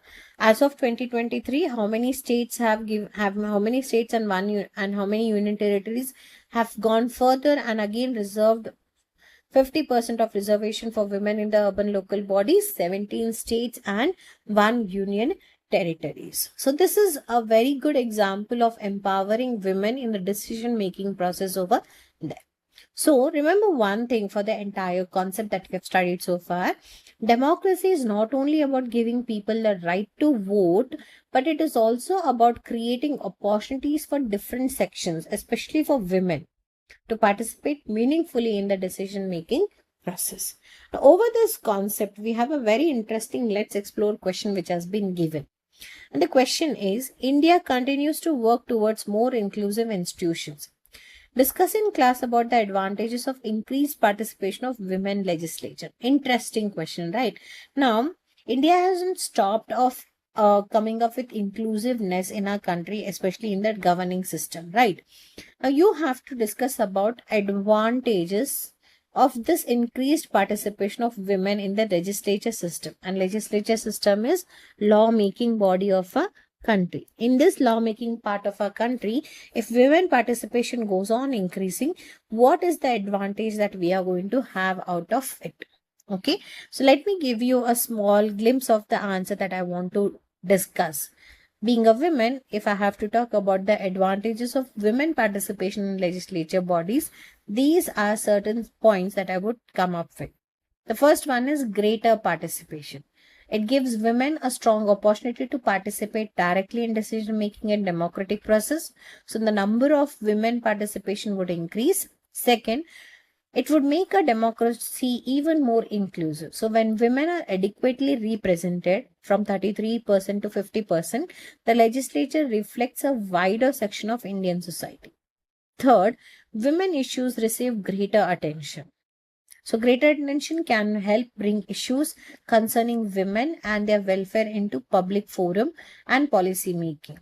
As of 2023, how many states have how many states and how many union territories have gone further and again reserved 50% of reservation for women in the urban local bodies? 17 states and 1 union territories. So this is a very good example of empowering women in the decision making process over there. So remember one thing for the entire concept that we have studied so far. Democracy is not only about giving people the right to vote, but it is also about creating opportunities for different sections, especially for women, to participate meaningfully in the decision making process. Now, over this concept, we have a very interesting let's explore question which has been given. And the question is, India continues to work towards more inclusive institutions. Discuss in class about the advantages of increased participation of women legislature. Interesting question, right? Now, India hasn't stopped of coming up with inclusiveness in our country, especially in that governing system, right? Now, you have to discuss about advantages of this increased participation of women in the legislature system. And legislature system is law-making body of a country. In this lawmaking part of our country, if women participation goes on increasing, what is the advantage that we are going to have out of it? Okay, so let me give you a small glimpse of the answer that I want to discuss. Being a woman, if I have to talk about the advantages of women participation in legislature bodies, these are certain points that I would come up with. The first one is greater participation. It gives women a strong opportunity to participate directly in decision making and democratic process. So the number of women participation would increase. Second, it would make a democracy even more inclusive. So when women are adequately represented from 33% to 50%, the legislature reflects a wider section of Indian society. Third, women issues receive greater attention. So greater attention can help bring issues concerning women and their welfare into public forum and policy making.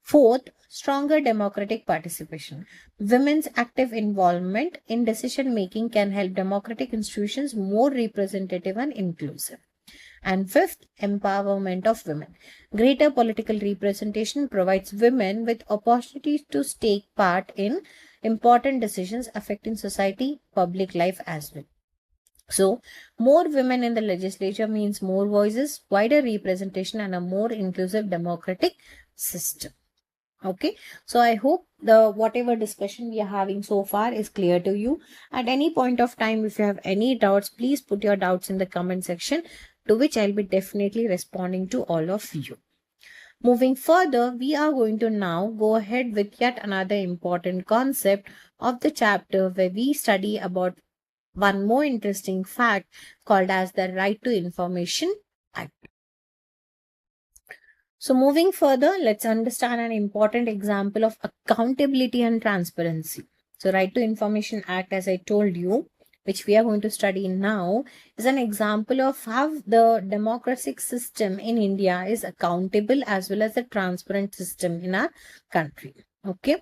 Fourth, stronger democratic participation. Women's active involvement in decision making can help democratic institutions more representative and inclusive. And fifth, empowerment of women. Greater political representation provides women with opportunities to take part in important decisions affecting society, public life as well. So, more women in the legislature means more voices, wider representation, and a more inclusive democratic system. Okay, so I hope the whatever discussion we are having so far is clear to you. At any point of time, if you have any doubts, please put your doubts in the comment section, to which I'll be definitely responding to all of you. Moving further, we are going to now go ahead with yet another important concept of the chapter where we study about one more interesting fact called as the Right to Information Act. So moving further, let's understand an important example of accountability and transparency. So Right to Information Act, as I told you, which we are going to study now, is an example of how the democratic system in India is accountable as well as a transparent system in our country. Okay.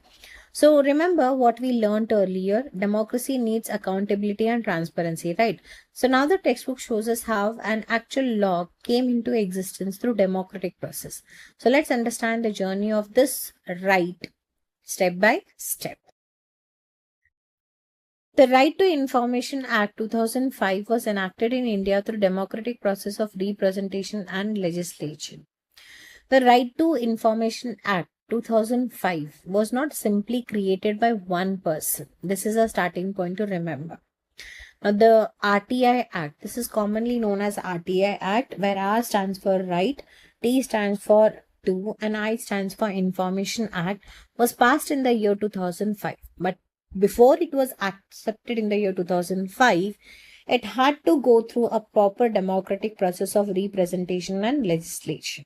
So remember what we learned earlier, democracy needs accountability and transparency, right? So now the textbook shows us how an actual law came into existence through democratic process. So let's understand the journey of this right step by step. The Right to Information Act 2005 was enacted in India through democratic process of representation and legislation. The Right to Information Act 2005 was not simply created by one person. This is a starting point to remember. Now, the RTI Act, this is commonly known as RTI Act, where R stands for right, T stands for to, and I stands for Information Act, was passed in the year 2005. But before it was accepted in the year 2005, it had to go through a proper democratic process of representation and legislation,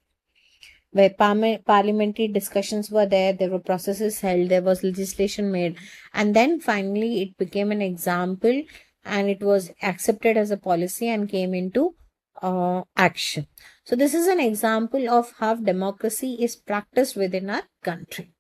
where parliamentary discussions were there were processes held, there was legislation made, and then finally it became an example and it was accepted as a policy and came into action. So this is an example of how democracy is practiced within our country.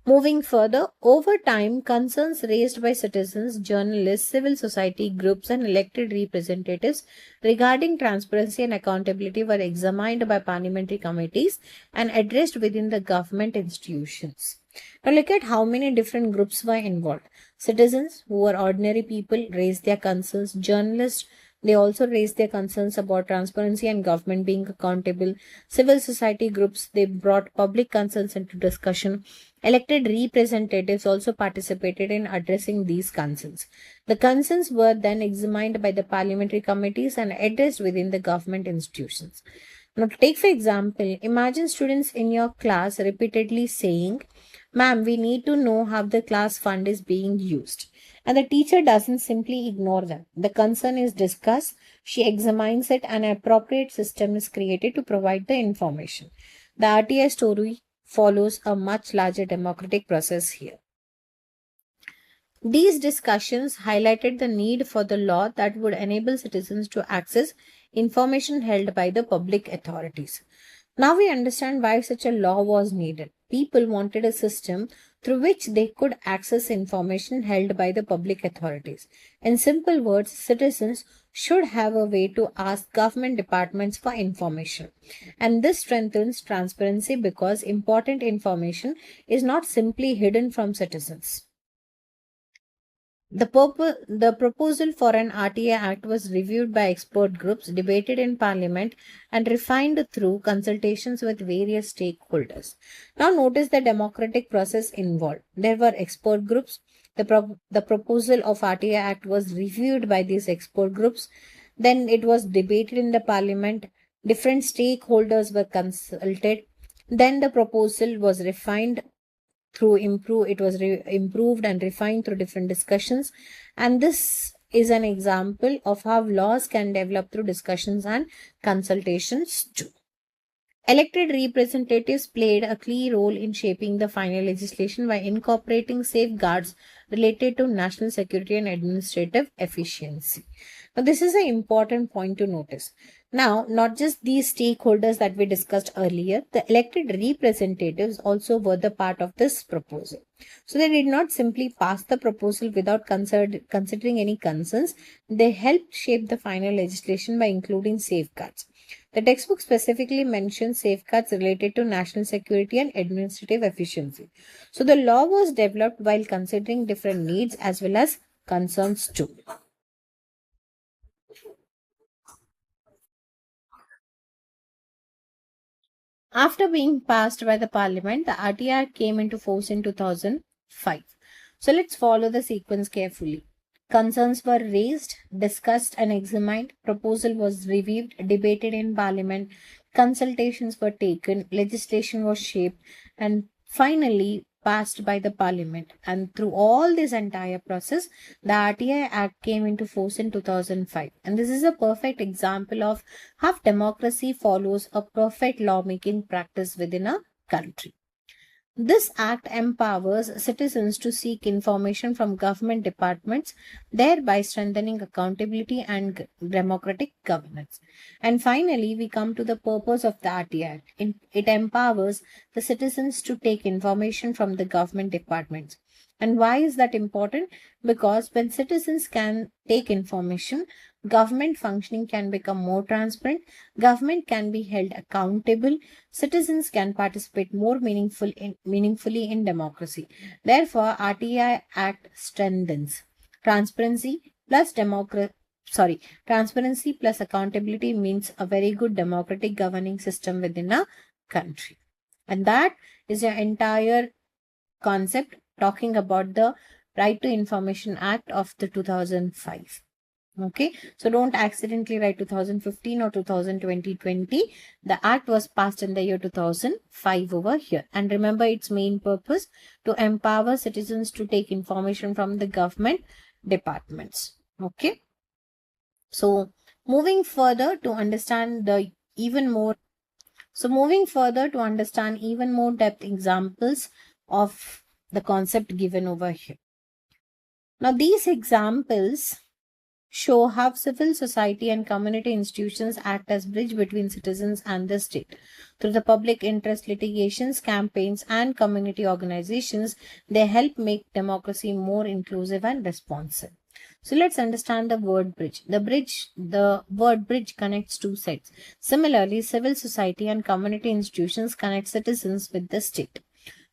Moving further, over time, concerns raised by citizens, journalists, civil society groups, and elected representatives regarding transparency and accountability were examined by parliamentary committees and addressed within the government institutions. Now look at how many different groups were involved. Citizens, who were ordinary people, raised their concerns. Journalists, They also raised their concerns about transparency and government being accountable. Civil society groups, they brought public concerns into discussion. Elected representatives also participated in addressing these concerns. The concerns were then examined by the parliamentary committees and addressed within the government institutions. Now, to take for example, imagine students in your class repeatedly saying, "Ma'am, we need to know how the class fund is being used." And the teacher doesn't simply ignore them. The concern is discussed, she examines it, and an appropriate system is created to provide the information. The RTI story follows a much larger democratic process here. These discussions highlighted the need for the law that would enable citizens to access information held by the public authorities. Now we understand why such a law was needed. People wanted a system through which they could access information held by the public authorities. In simple words, citizens should have a way to ask government departments for information. And this strengthens transparency because important information is not simply hidden from citizens. The proposal for an RTA Act was reviewed by expert groups, debated in Parliament, and refined through consultations with various stakeholders. Now, notice the democratic process involved. There were expert groups. The proposal of RTA Act was reviewed by these expert groups. Then it was debated in the Parliament. Different stakeholders were consulted. Then the proposal was refined through improved and refined through different discussions, and this is an example of how laws can develop through discussions and consultations too. Elected representatives played a key role in shaping the final legislation by incorporating safeguards related to national security and administrative efficiency. Now, this is an important point to notice. Now, not just these stakeholders that we discussed earlier, the elected representatives also were the part of this proposal. So, they did not simply pass the proposal without considering any concerns. They helped shape the final legislation by including safeguards. The textbook specifically mentions safeguards related to national security and administrative efficiency. So, the law was developed while considering different needs as well as concerns too. After being passed by the parliament, the RTI came into force in 2005. So let's follow the sequence carefully. Concerns were raised, discussed and examined, proposal was reviewed, debated in parliament, consultations were taken, legislation was shaped, and finally passed by the parliament. And through all this entire process, the RTI Act came into force in 2005. And this is a perfect example of how democracy follows a perfect lawmaking practice within a country. This act empowers citizens to seek information from government departments, thereby strengthening accountability and democratic governance. And finally, we come to the purpose of the RT Act. It empowers the citizens to take information from the government departments. And why is that important? Because when citizens can take information, government functioning can become more transparent, government can be held accountable, citizens can participate more meaningfully in democracy. Therefore, RTI Act strengthens transparency plus transparency plus accountability means a very good democratic governing system within a country. And that is your entire concept talking about the Right to Information Act of the 2005. Okay, so don't accidentally write 2015 or 2020. The act was passed in the year 2005 over here. And remember its main purpose: to empower citizens to take information from the government departments. Okay, so moving further to understand even more depth examples of the concept given over here. Now these examples show how civil society and community institutions act as bridge between citizens and the state. Through the public interest litigations, campaigns, and community organizations, they help make democracy more inclusive and responsive. So let's understand the word bridge. The word bridge connects two sides. Similarly, civil society and community institutions connect citizens with the state.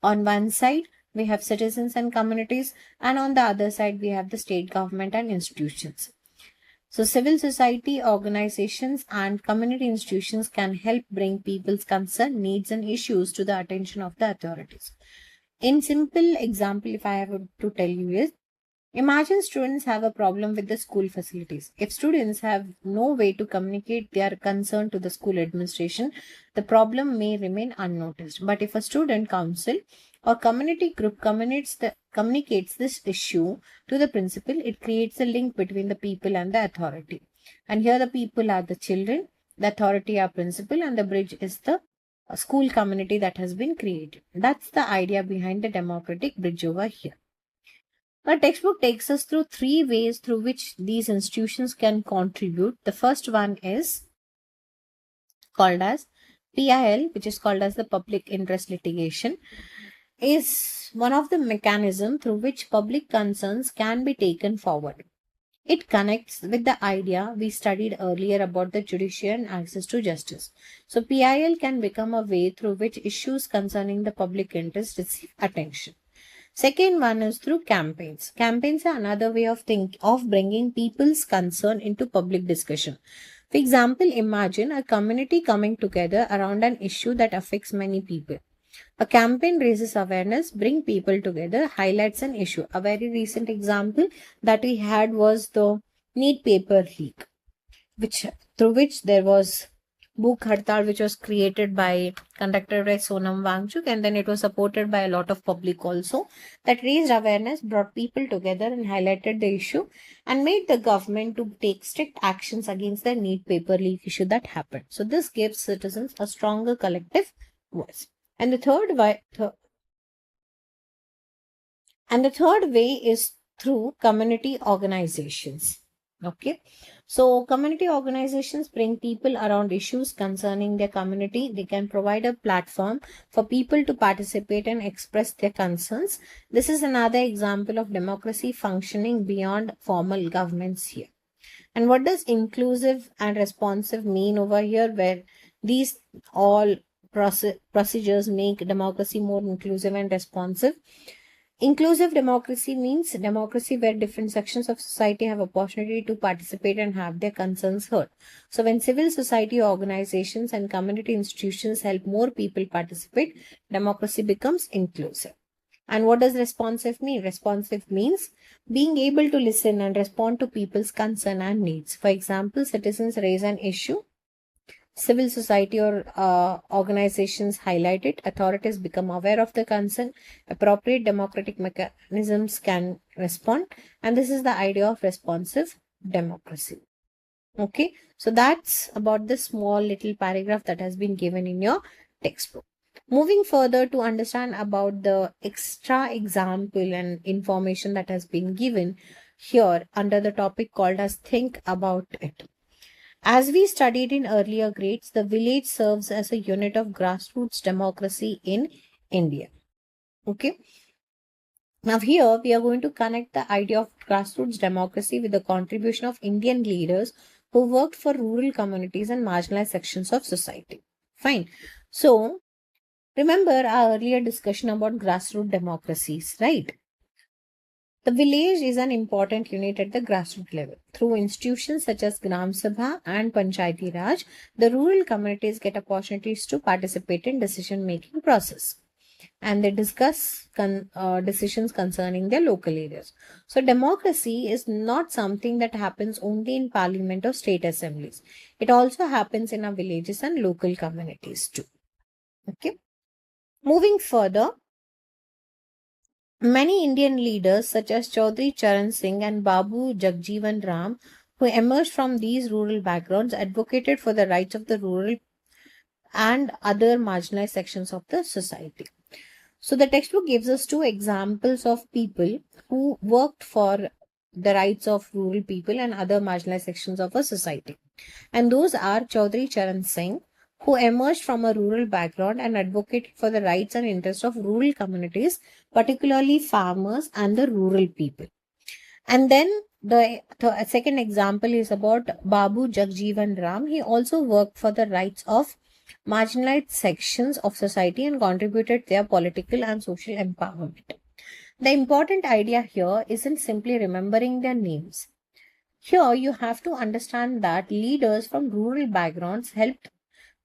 On one side, we have citizens and communities, and on the other side, we have the state government and institutions. So civil society organizations and community institutions can help bring people's concern, needs and issues to the attention of the authorities. In simple example, if I have to tell you is, imagine students have a problem with the school facilities. If students have no way to communicate their concern to the school administration, the problem may remain unnoticed. But if a student council or community group communicates this issue to the principal, it creates a link between the people and the authority. And here the people are the children, the authority are principal, and the bridge is the school community that has been created. That's the idea behind the democratic bridge over here. Our textbook takes us through three ways through which these institutions can contribute. The first one is called as PIL, which is called as the public interest litigation, is one of the mechanisms through which public concerns can be taken forward. It connects with the idea we studied earlier about the judiciary and access to justice. So PIL can become a way through which issues concerning the public interest receive attention. Second one is through campaigns. Campaigns are another way of bringing people's concern into public discussion. For example, imagine a community coming together around an issue that affects many people. A campaign raises awareness, bring people together, highlights an issue. A very recent example that we had was the NEET paper leak, through which there was Book Hartal, which was conducted by Sonam Wangchuk, and then it was supported by a lot of public also, that raised awareness, brought people together and highlighted the issue and made the government to take strict actions against the NEET paper leak issue that happened. So this gives citizens a stronger collective voice. And the third way is through community organizations. Okay, so community organizations bring people around issues concerning their community. They can provide a platform for people to participate and express their concerns. This is another example of democracy functioning beyond formal governments here. And what does inclusive and responsive mean over here, where these all procedures make democracy more inclusive and responsive? Inclusive democracy means democracy where different sections of society have opportunity to participate and have their concerns heard. So when civil society organizations and community institutions help more people participate, democracy becomes inclusive. And what does responsive mean? Responsive means being able to listen and respond to people's concern and needs. For example, citizens raise an issue, civil society or organizations highlight it, authorities become aware of the concern, appropriate democratic mechanisms can respond, and this is the idea of responsive democracy. Okay, so that's about the small little paragraph that has been given in your textbook. Moving further to understand about the extra example and information that has been given here under the topic called as think about it. As we studied in earlier grades, the village serves as a unit of grassroots democracy in India. Okay. Now here we are going to connect the idea of grassroots democracy with the contribution of Indian leaders who worked for rural communities and marginalized sections of society. Fine. So remember our earlier discussion about grassroots democracies, right? The village is an important unit at the grassroots level. Through institutions such as Gram Sabha and Panchayati Raj, the rural communities get opportunities to participate in decision-making process, and they discuss decisions concerning their local areas. So democracy is not something that happens only in parliament or state assemblies. It also happens in our villages and local communities too. Okay. Moving further, many Indian leaders such as Chaudhry Charan Singh and Babu Jagjeevan Ram, who emerged from these rural backgrounds, advocated for the rights of the rural and other marginalized sections of the society. So the textbook gives us two examples of people who worked for the rights of rural people and other marginalized sections of a society. And those are Chaudhry Charan Singh, who emerged from a rural background and advocated for the rights and interests of rural communities, particularly farmers and the rural people. And then the second example is about Babu Jagjeevan Ram. He also worked for the rights of marginalized sections of society and contributed their political and social empowerment. The important idea here isn't simply remembering their names. Here, you have to understand that leaders from rural backgrounds helped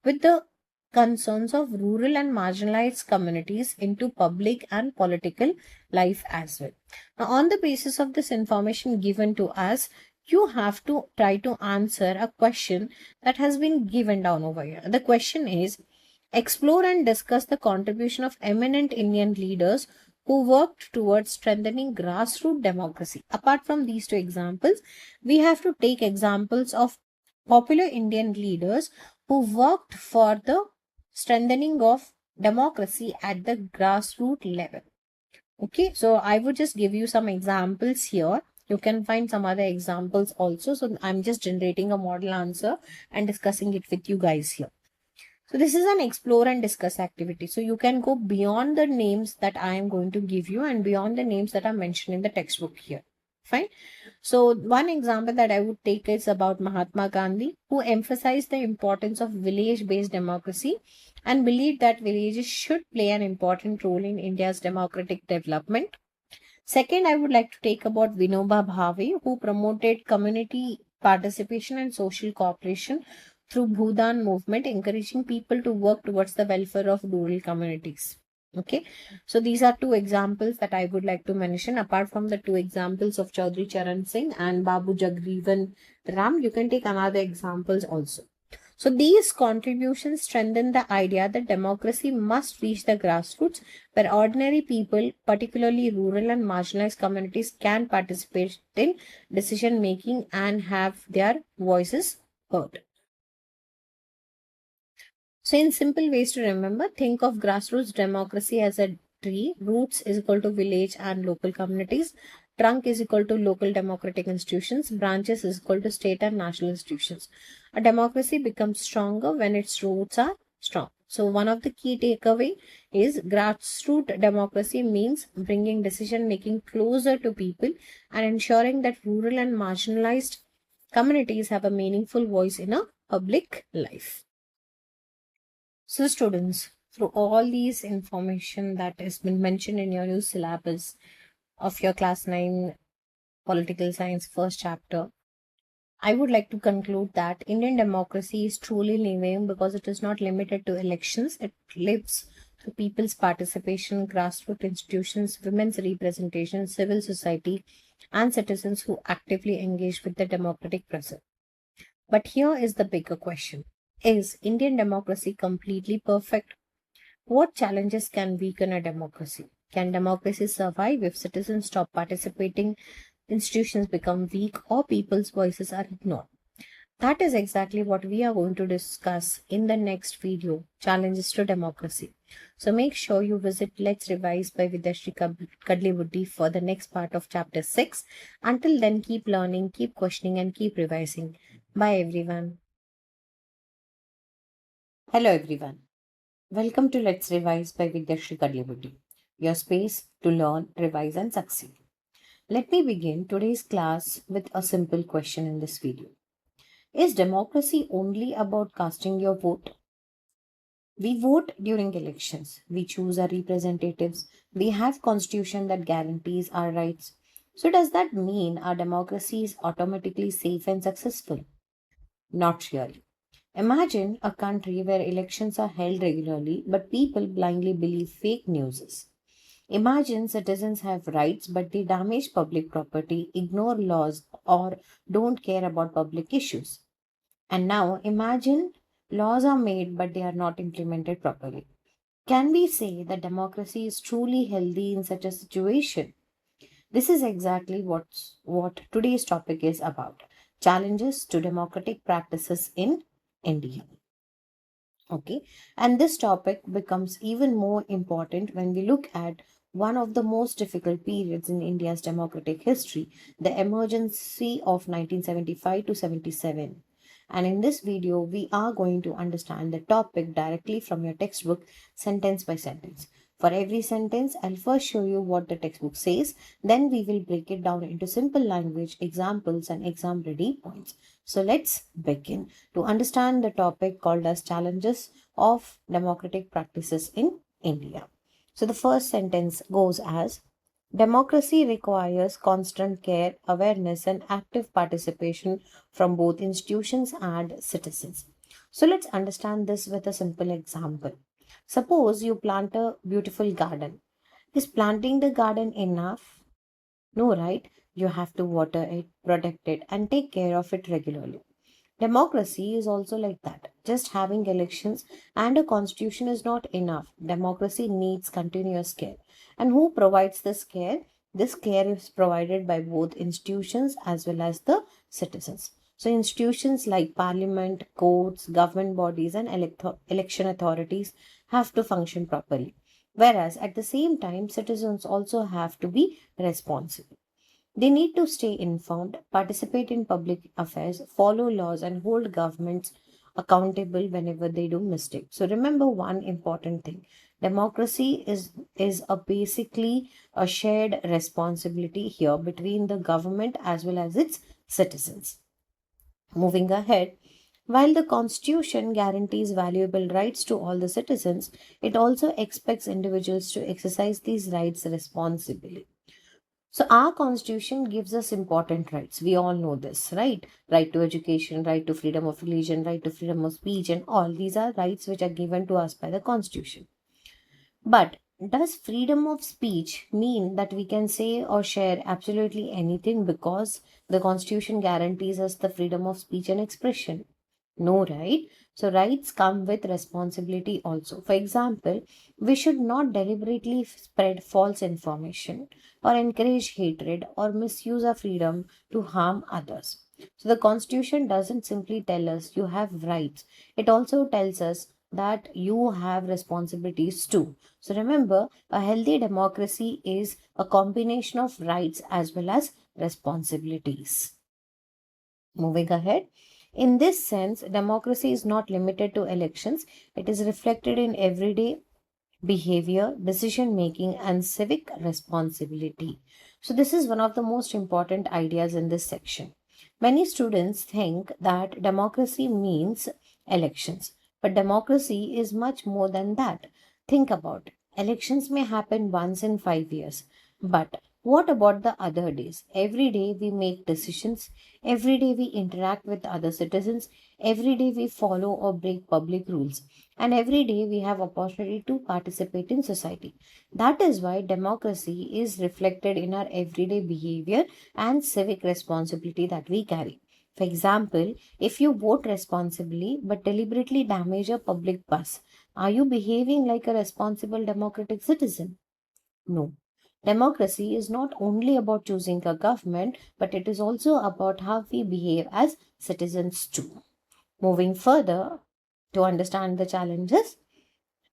with the concerns of rural and marginalized communities into public and political life as well. Now, on the basis of this information given to us, you have to try to answer a question that has been given down over here. The question is, explore and discuss the contribution of eminent Indian leaders who worked towards strengthening grassroots democracy. Apart from these two examples, we have to take examples of popular Indian leaders who worked for the strengthening of democracy at the grassroots level. Okay, so I would just give you some examples here. You can find some other examples also. So I'm just generating a model answer and discussing it with you guys here. So this is an explore and discuss activity. So you can go beyond the names that I am going to give you and beyond the names that are mentioned in the textbook here. Fine. So one example that I would take is about Mahatma Gandhi, who emphasized the importance of village-based democracy and believed that villages should play an important role in India's democratic development. Second, I would like to take about Vinoba Bhave, who promoted community participation and social cooperation through Bhudan movement, encouraging people to work towards the welfare of rural communities. Okay, so these are two examples that I would like to mention. Apart from the two examples of Chaudhry Charan Singh and Babu Jagjeevan Ram, you can take another examples also. So these contributions strengthen the idea that democracy must reach the grassroots, where ordinary people, particularly rural and marginalized communities, can participate in decision making and have their voices heard. So in simple ways to remember, think of grassroots democracy as a tree. Roots is equal to village and local communities. Trunk is equal to local democratic institutions. Branches is equal to state and national institutions. A democracy becomes stronger when its roots are strong. So one of the key takeaway is grassroots democracy means bringing decision making closer to people and ensuring that rural and marginalized communities have a meaningful voice in a public life. So, students, through all these information that has been mentioned in your new syllabus of your class 9 political science first chapter, I would like to conclude that Indian democracy is truly living because it is not limited to elections. It lives through people's participation, grassroots institutions, women's representation, civil society, and citizens who actively engage with the democratic process. But here is the bigger question. Is Indian democracy completely perfect? What challenges can weaken a democracy? Can democracy survive if citizens stop participating, institutions become weak, or people's voices are ignored? That is exactly what we are going to discuss in the next video, Challenges to Democracy. So make sure you visit Let's Revise by Vidyashri Kadlibuddhi for the next part of chapter 6. Until then, keep learning, keep questioning, and keep revising. Bye everyone. Hello everyone. Welcome to Let's Revise by Vidyashri Kadlibuddhi, your space to learn, revise, and succeed. Let me begin today's class with a simple question in this video. Is democracy only about casting your vote? We vote during elections. We choose our representatives. We have constitution that guarantees our rights. So does that mean our democracy is automatically safe and successful? Not really. Imagine a country where elections are held regularly, but people blindly believe fake news. Imagine citizens have rights, but they damage public property, ignore laws, or don't care about public issues. And now imagine laws are made, but they are not implemented properly. Can we say that democracy is truly healthy in such a situation? This is exactly what today's topic is about. Challenges to democratic practices in India. Okay, and this topic becomes even more important when we look at one of the most difficult periods in India's democratic history, the emergency of 1975 to 77. And in this video, we are going to understand the topic directly from your textbook, sentence by sentence. For every sentence, I'll first show you what the textbook says, then we will break it down into simple language, examples, and exam ready points. So let's begin to understand the topic called as challenges of democratic practices in India. So the first sentence goes as Democracy requires constant care, awareness, and active participation from both institutions and citizens. So let's understand this with a simple example. Suppose you plant a beautiful garden. Is planting the garden enough? No, right? You have to water it, protect it, and take care of it regularly. Democracy is also like that. Just having elections and a constitution is not enough. Democracy needs continuous care. And who provides this care? This care is provided by both institutions as well as the citizens. So, institutions like parliament, courts, government bodies, and election authorities have to function properly. Whereas at the same time, citizens also have to be responsible. They need to stay informed, participate in public affairs, follow laws, and hold governments accountable whenever they do mistakes. So remember one important thing. Democracy is a basically a shared responsibility here between the government as well as its citizens. Moving ahead, while the Constitution guarantees valuable rights to all the citizens, it also expects individuals to exercise these rights responsibly. So our constitution gives us important rights. We all know this, right? Right to education, right to freedom of religion, right to freedom of speech, and all these are rights which are given to us by the constitution. But does freedom of speech mean that we can say or share absolutely anything because the constitution guarantees us the freedom of speech and expression? No, right? So, rights come with responsibility also. For example, we should not deliberately spread false information or encourage hatred or misuse our freedom to harm others. So, the Constitution doesn't simply tell us you have rights, it also tells us that you have responsibilities too. So, remember, a healthy democracy is a combination of rights as well as responsibilities. Moving ahead, in this sense, democracy is not limited to elections, it is reflected in everyday behavior, decision making, and civic responsibility. So, this is one of the most important ideas in this section. Many students think that democracy means elections, but democracy is much more than that. Think about it. Elections may happen once in 5 years, but what about the other days? Every day we make decisions, every day we interact with other citizens, every day we follow or break public rules, and every day we have opportunity to participate in society. That is why democracy is reflected in our everyday behavior and civic responsibility that we carry. For example, if you vote responsibly but deliberately damage a public bus, are you behaving like a responsible democratic citizen? No. Democracy is not only about choosing a government, but it is also about how we behave as citizens too. Moving further, to understand the challenges,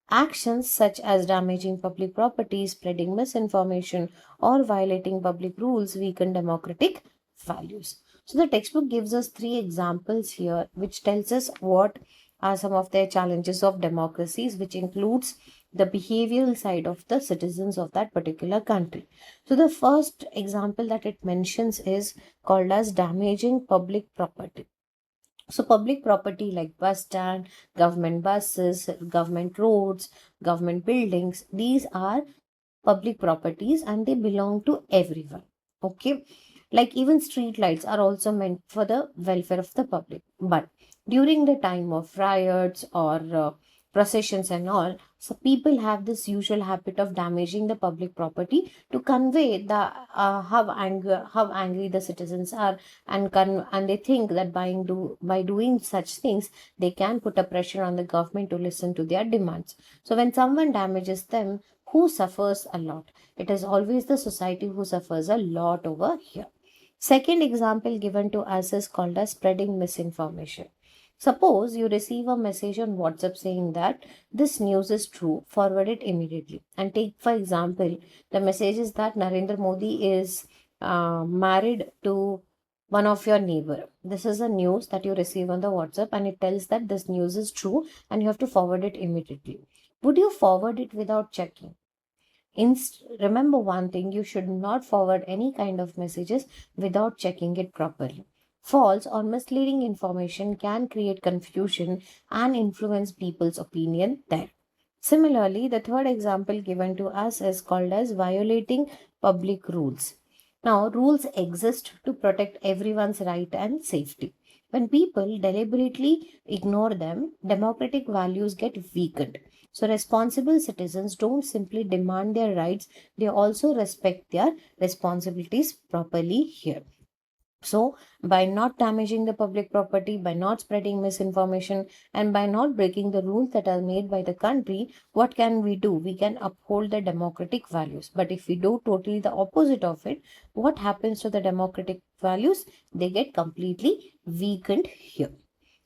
actions such as damaging public property, spreading misinformation, or violating public rules weaken democratic values. So the textbook gives us three examples here, which tells us what are some of the challenges of democracies, which includes the behavioral side of the citizens of that particular country. So the first example that it mentions is called as damaging public property. So public property like bus stand, government buses, government roads, government buildings, these are public properties and they belong to everyone. Okay. Like even street lights are also meant for the welfare of the public. But during the time of riots or processions and all, so people have this usual habit of damaging the public property to convey the how angry the citizens are, and they think that by doing such things they can put a pressure on the government to listen to their demands. So when someone damages them, who suffers a lot? It is always the society who suffers a lot over here. Second example given to us is called as spreading misinformation. Suppose you receive a message on WhatsApp saying that this news is true, forward it immediately. And take, for example, the message is that Narendra Modi is married to one of your neighbor. This is a news that you receive on the WhatsApp and it tells that this news is true and you have to forward it immediately. Would you forward it without checking? Remember one thing, you should not forward any kind of messages without checking it properly. False or misleading information can create confusion and influence people's opinion there. Similarly, the third example given to us is called as violating public rules. Now, rules exist to protect everyone's right and safety. When people deliberately ignore them, democratic values get weakened. So, responsible citizens don't simply demand their rights, they also respect their responsibilities properly here. So, by not damaging the public property, by not spreading misinformation, and by not breaking the rules that are made by the country, what can we do? We can uphold the democratic values. But if we do totally the opposite of it, what happens to the democratic values? They get completely weakened here.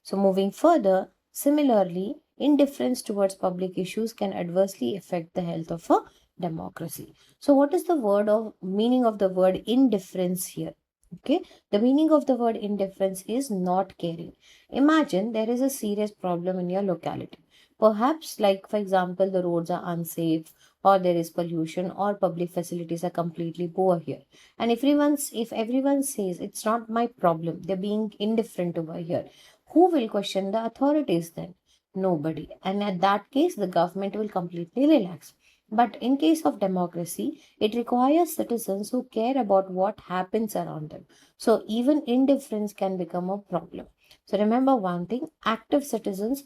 So, moving further, similarly, indifference towards public issues can adversely affect the health of a democracy. So, what is the word of meaning of the word indifference here? Okay, the meaning of the word indifference is not caring. Imagine there is a serious problem in your locality. Perhaps, like for example, the roads are unsafe, or there is pollution, or public facilities are completely poor here. And if everyone says it's not my problem, they're being indifferent over here, who will question the authorities then? Nobody. And at that case, the government will completely relax. But in case of democracy, it requires citizens who care about what happens around them. So even indifference can become a problem. So remember one thing, active citizens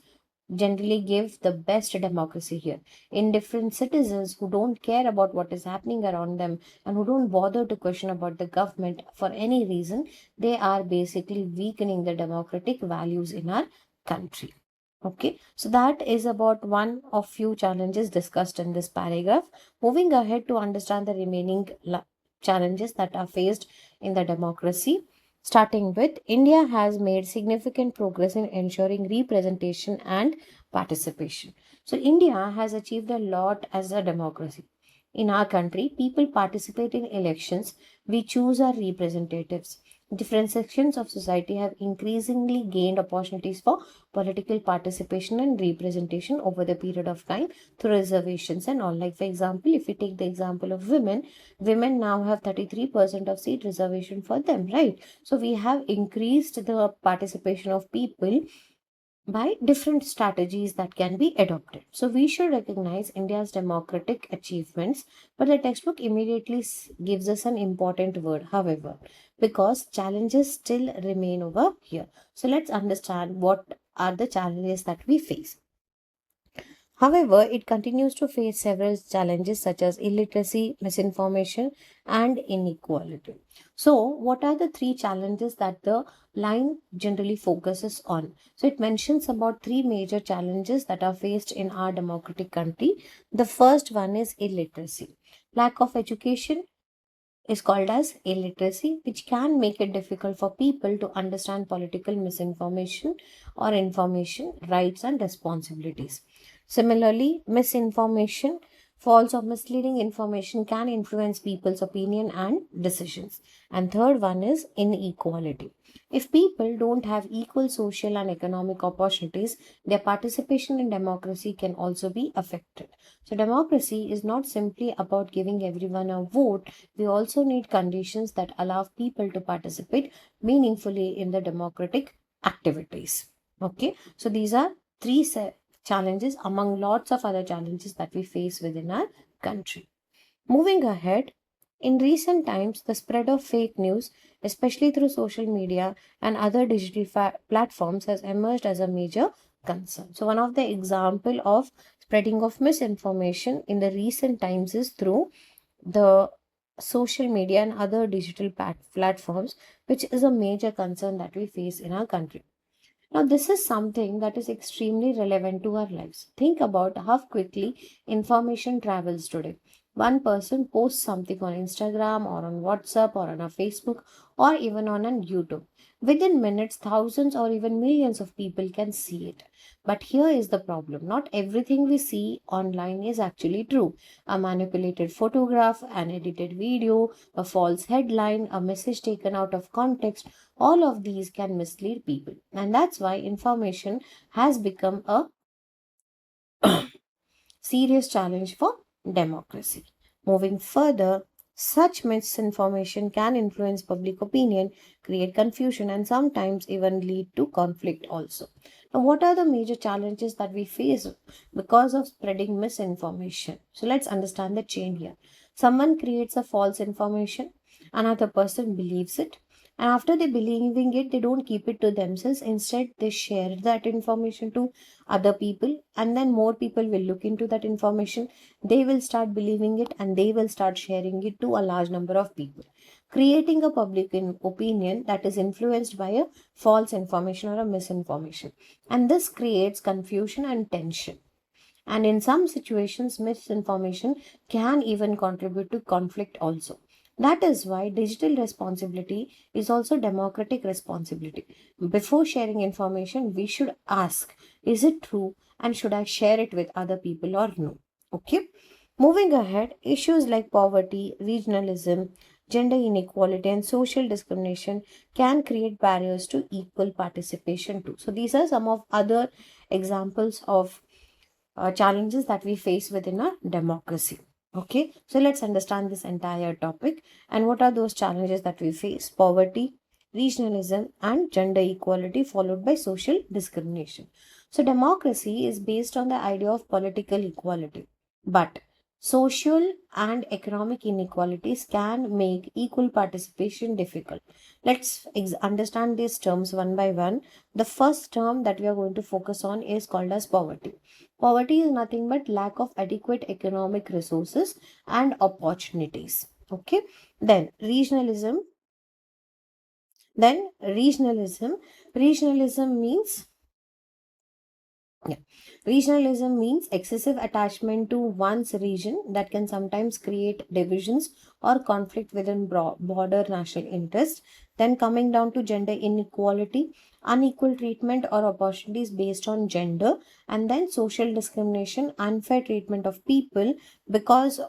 generally give the best democracy here. Indifferent citizens who don't care about what is happening around them and who don't bother to question about the government for any reason, they are basically weakening the democratic values in our country. Okay, so that is about one of few challenges discussed in this paragraph. Moving ahead to understand the remaining challenges that are faced in the democracy. Starting with, India has made significant progress in ensuring representation and participation. So, India has achieved a lot as a democracy. In our country, people participate in elections, we choose our representatives. Different sections of society have increasingly gained opportunities for political participation and representation over the period of time through reservations and all. Like, for example, if we take the example of women, women now have 33% of seat reservation for them, right? So we have increased the participation of people by different strategies that can be adopted. So we should recognize India's democratic achievements, but the textbook immediately gives us an important word, however, because challenges still remain over here. So let's understand what are the challenges that we face. However, it continues to face several challenges such as illiteracy, misinformation, and inequality. So, what are the three challenges that the line generally focuses on? So, it mentions about three major challenges that are faced in our democratic country. The first one is illiteracy. Lack of education is called as illiteracy, which can make it difficult for people to understand political misinformation or information, rights, and responsibilities. Similarly, misinformation, false or misleading information can influence people's opinion and decisions. And third one is inequality. If people don't have equal social and economic opportunities, their participation in democracy can also be affected. So, democracy is not simply about giving everyone a vote, we also need conditions that allow people to participate meaningfully in the democratic activities. Okay, so these are three challenges among lots of other challenges that we face within our country. Moving ahead, in recent times, the spread of fake news, especially through social media and other digital platforms, has emerged as a major concern. So, one of the example of spreading of misinformation in the recent times is through the social media and other digital platforms, which is a major concern that we face in our country. Now, this is something that is extremely relevant to our lives. Think about how quickly information travels today. One person posts something on Instagram or on WhatsApp or on a Facebook or even on a YouTube. Within minutes, thousands or even millions of people can see it. But here is the problem. Not everything we see online is actually true. A manipulated photograph, an edited video, a false headline, a message taken out of context, all of these can mislead people. And that's why information has become a serious challenge for democracy. Moving further, such misinformation can influence public opinion, create confusion, and sometimes even lead to conflict also. And what are the major challenges that we face because of spreading misinformation? So let's understand the chain here. Someone creates a false information, another person believes it, and after they believing it, they don't keep it to themselves. Instead, they share that information to other people, and then more people will look into that information. They will start believing it, and they will start sharing it to a large number of people, creating a public opinion that is influenced by a false information or a misinformation. And this creates confusion and tension. And in some situations, misinformation can even contribute to conflict also. That is why digital responsibility is also democratic responsibility. Before sharing information, we should ask, is it true and should I share it with other people or no? Okay. Moving ahead, issues like poverty, regionalism, gender inequality, and social discrimination can create barriers to equal participation too. So these are some of other examples of challenges that we face within a democracy. Okay, so let's understand this entire topic and what are those challenges that we face: poverty, regionalism, and gender equality, followed by social discrimination. So, democracy is based on the idea of political equality, but social and economic inequalities can make equal participation difficult. Let's understand these terms one by one. The first term that we are going to focus on is called as poverty. Poverty is nothing but lack of adequate economic resources and opportunities. Okay. Then regionalism. Then regionalism. Regionalism means yeah. Regionalism means excessive attachment to one's region that can sometimes create divisions or conflict within broader national interest. Then coming down to gender inequality, unequal treatment or opportunities based on gender, and then social discrimination, unfair treatment of people because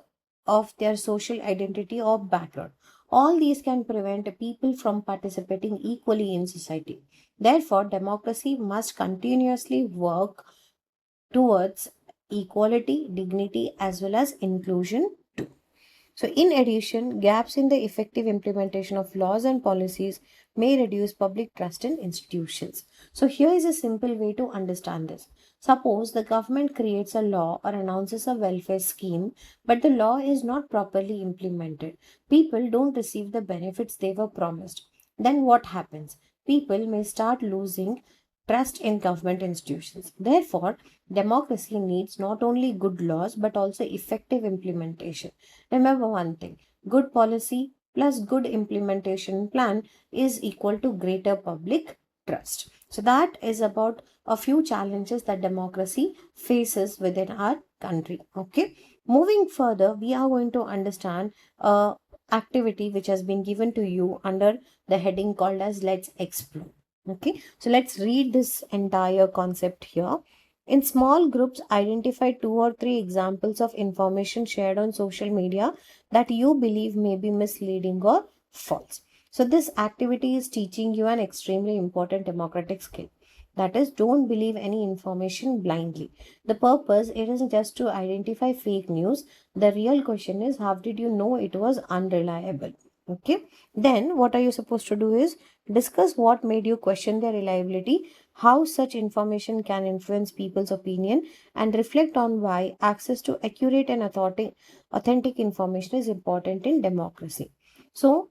of their social identity or background. All these can prevent people from participating equally in society. Therefore, democracy must continuously work towards equality, dignity, as well as inclusion too. So, in addition, gaps in the effective implementation of laws and policies may reduce public trust in institutions. So, here is a simple way to understand this. Suppose the government creates a law or announces a welfare scheme, but the law is not properly implemented. People don't receive the benefits they were promised. Then what happens? People may start losing trust in government institutions. Therefore, democracy needs not only good laws but also effective implementation. Remember one thing: good policy plus good implementation plan is equal to greater public trust. So, that is about a few challenges that democracy faces within our country. Okay, moving further, we are going to understand a activity which has been given to you under the heading called as Let's Explore. Okay, so let's read this entire concept here. In small groups, identify two or three examples of information shared on social media that you believe may be misleading or false. So, this activity is teaching you an extremely important democratic skill. That is, don't believe any information blindly. The purpose it is just to identify fake news. The real question is, how did you know it was unreliable? Okay. Then, what are you supposed to do is discuss what made you question their reliability, how such information can influence people's opinion, and reflect on why access to accurate and authentic information is important in democracy. So,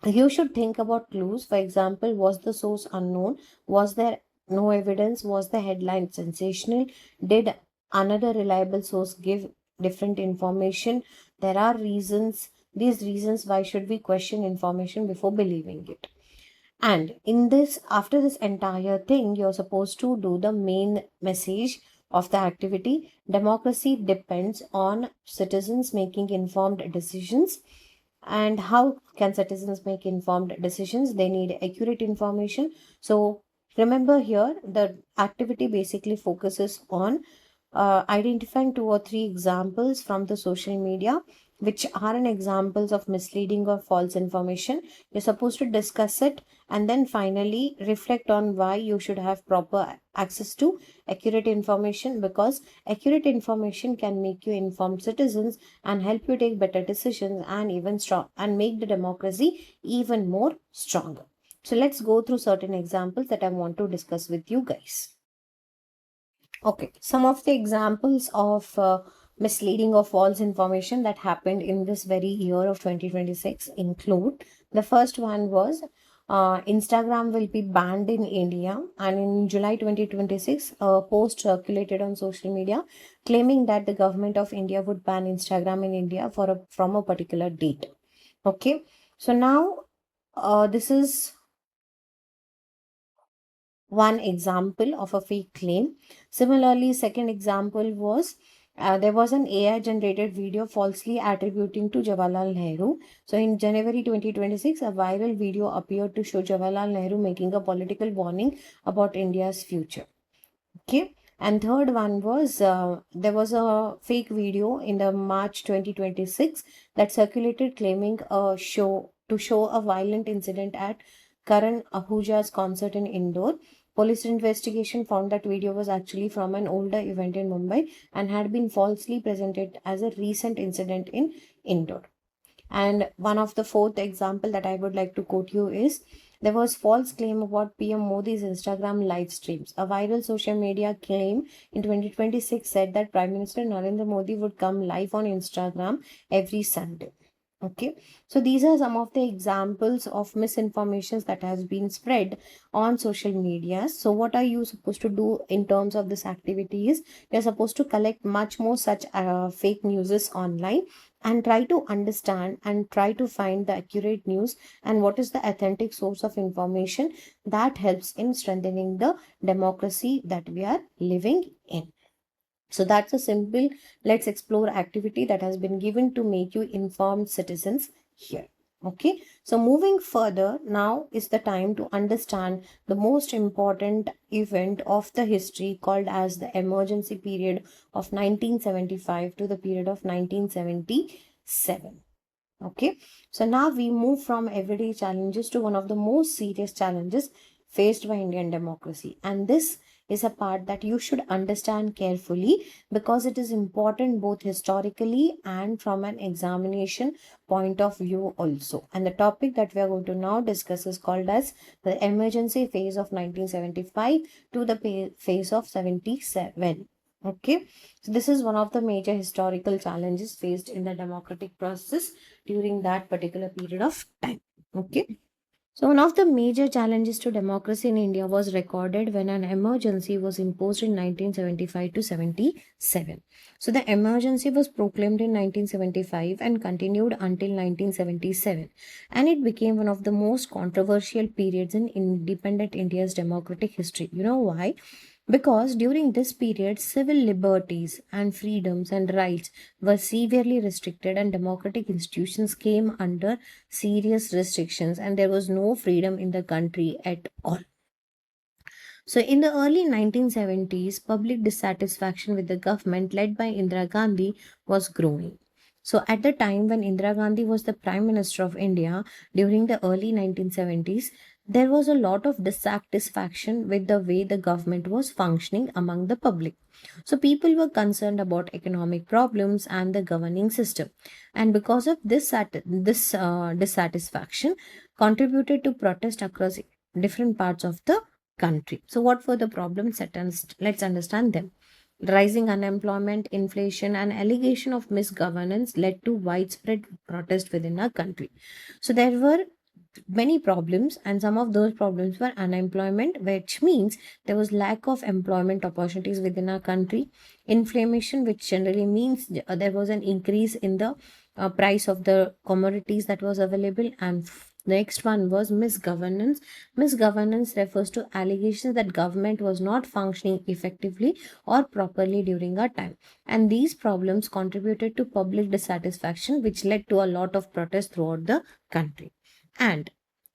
you should think about clues. For example, was the source unknown? Was there no evidence? Was the headline sensational? Did another reliable source give different information? There are reasons. These reasons why should we question information before believing it? And in this, after this entire thing, you're supposed to do the main message of the activity. Democracy depends on citizens making informed decisions. And how can citizens make informed decisions? They need accurate information. So, remember here, the activity basically focuses on identifying two or three examples from the social media which are an examples of misleading or false information. You're supposed to discuss it and then finally reflect on why you should have proper access to accurate information, because accurate information can make you informed citizens and help you take better decisions and even strong and make the democracy even more stronger. So let's go through certain examples that I want to discuss with you guys. Okay, some of the examples of misleading or false information that happened in this very year of 2026 include, the first one was Instagram will be banned in India, and in July 2026, a post circulated on social media claiming that the government of India would ban Instagram in India from a particular date. Okay, so now this is one example of a fake claim. Similarly, second example was there was an AI generated video falsely attributing to Jawaharlal Nehru. So in January 2026, a viral video appeared to show Jawaharlal Nehru making a political warning about India's future. Okay. And third one was there was a fake video in the March 2026 that circulated claiming to show a violent incident at Karan Ahuja's concert in Indore. Police investigation found that video was actually from an older event in Mumbai and had been falsely presented as a recent incident in Indore. And one of the fourth example that I would like to quote you is, there was false claim about PM Modi's Instagram live streams. A viral social media claim in 2026 said that Prime Minister Narendra Modi would come live on Instagram every Sunday. Okay, so these are some of the examples of misinformations that has been spread on social media. So what are you supposed to do in terms of this activity is, you're supposed to collect much more such fake newses online and try to understand and try to find the accurate news and what is the authentic source of information that helps in strengthening the democracy that we are living in. So that's a simple let's explore activity that has been given to make you informed citizens here. Okay, so moving further, now is the time to understand the most important event of the history called as the emergency period of 1975 to the period of 1977. Okay, so now we move from everyday challenges to one of the most serious challenges faced by Indian democracy. And this is a part that you should understand carefully because it is important both historically and from an examination point of view also. And the topic that we are going to now discuss is called as the emergency phase of 1975 to the phase of 77. Okay, so this is one of the major historical challenges faced in the democratic process during that particular period of time. Okay. So one of the major challenges to democracy in India was recorded when an emergency was imposed in 1975 to 77. So the emergency was proclaimed in 1975 and continued until 1977, and it became one of the most controversial periods in independent India's democratic history. You know why? Because during this period, civil liberties and freedoms and rights were severely restricted, and democratic institutions came under serious restrictions, and there was no freedom in the country at all. So, in the early 1970s, public dissatisfaction with the government led by Indira Gandhi was growing. So, at the time when Indira Gandhi was the Prime Minister of India during the early 1970s, there was a lot of dissatisfaction with the way the government was functioning among the public. So, people were concerned about economic problems and the governing system. And because of this dissatisfaction, contributed to protest across different parts of the country. So, what were the problems? Let's understand them. Rising unemployment, inflation, and allegation of misgovernance led to widespread protest within our country. So, there were many problems, and some of those problems were unemployment, which means there was lack of employment opportunities within our country. Inflation, which generally means there was an increase in the price of the commodities that was available. And next one was misgovernance. Misgovernance refers to allegations that government was not functioning effectively or properly during our time, and these problems contributed to public dissatisfaction, which led to a lot of protests throughout the country. And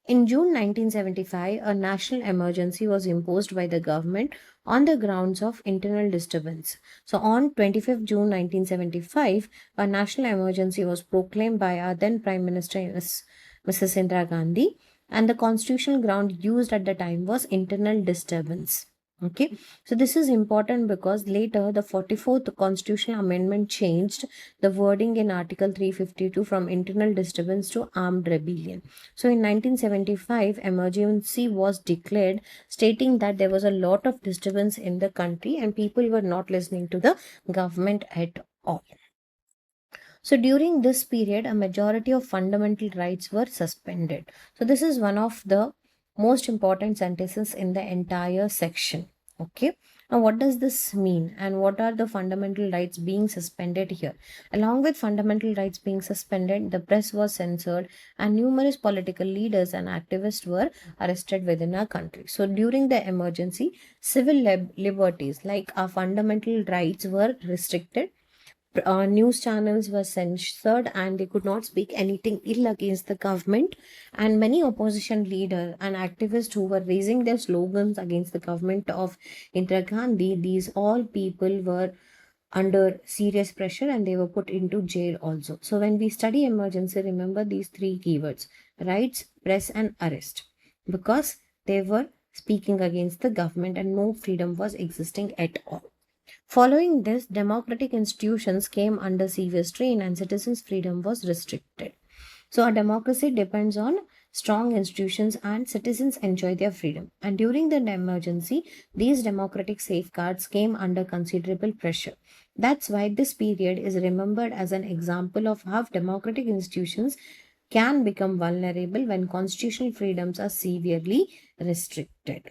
in June 1975, a national emergency was imposed by the government on the grounds of internal disturbance. So, on 25th June 1975, a national emergency was proclaimed by our then Prime Minister Mrs. Indira Gandhi, and the constitutional ground used at the time was internal disturbance. Okay, so this is important because later the 44th constitutional amendment changed the wording in Article 352 from internal disturbance to armed rebellion. So in 1975, emergency was declared, stating that there was a lot of disturbance in the country and people were not listening to the government at all. So during this period, a majority of fundamental rights were suspended. So this is one of the most important sentences in the entire section. Okay. Now, what does this mean and what are the fundamental rights being suspended here? Along with fundamental rights being suspended, the press was censored and numerous political leaders and activists were arrested within our country. So during the emergency, civil liberties like our fundamental rights were restricted. News channels were censored and they could not speak anything ill against the government, and many opposition leaders and activists who were raising their slogans against the government of Indira Gandhi, these all people were under serious pressure and they were put into jail also. So when we study emergency, remember these three keywords: rights, press and arrest, because they were speaking against the government and no freedom was existing at all. Following this, democratic institutions came under severe strain and citizens' freedom was restricted. So, a democracy depends on strong institutions and citizens enjoy their freedom. And during the emergency, these democratic safeguards came under considerable pressure. That's why this period is remembered as an example of how democratic institutions can become vulnerable when constitutional freedoms are severely restricted.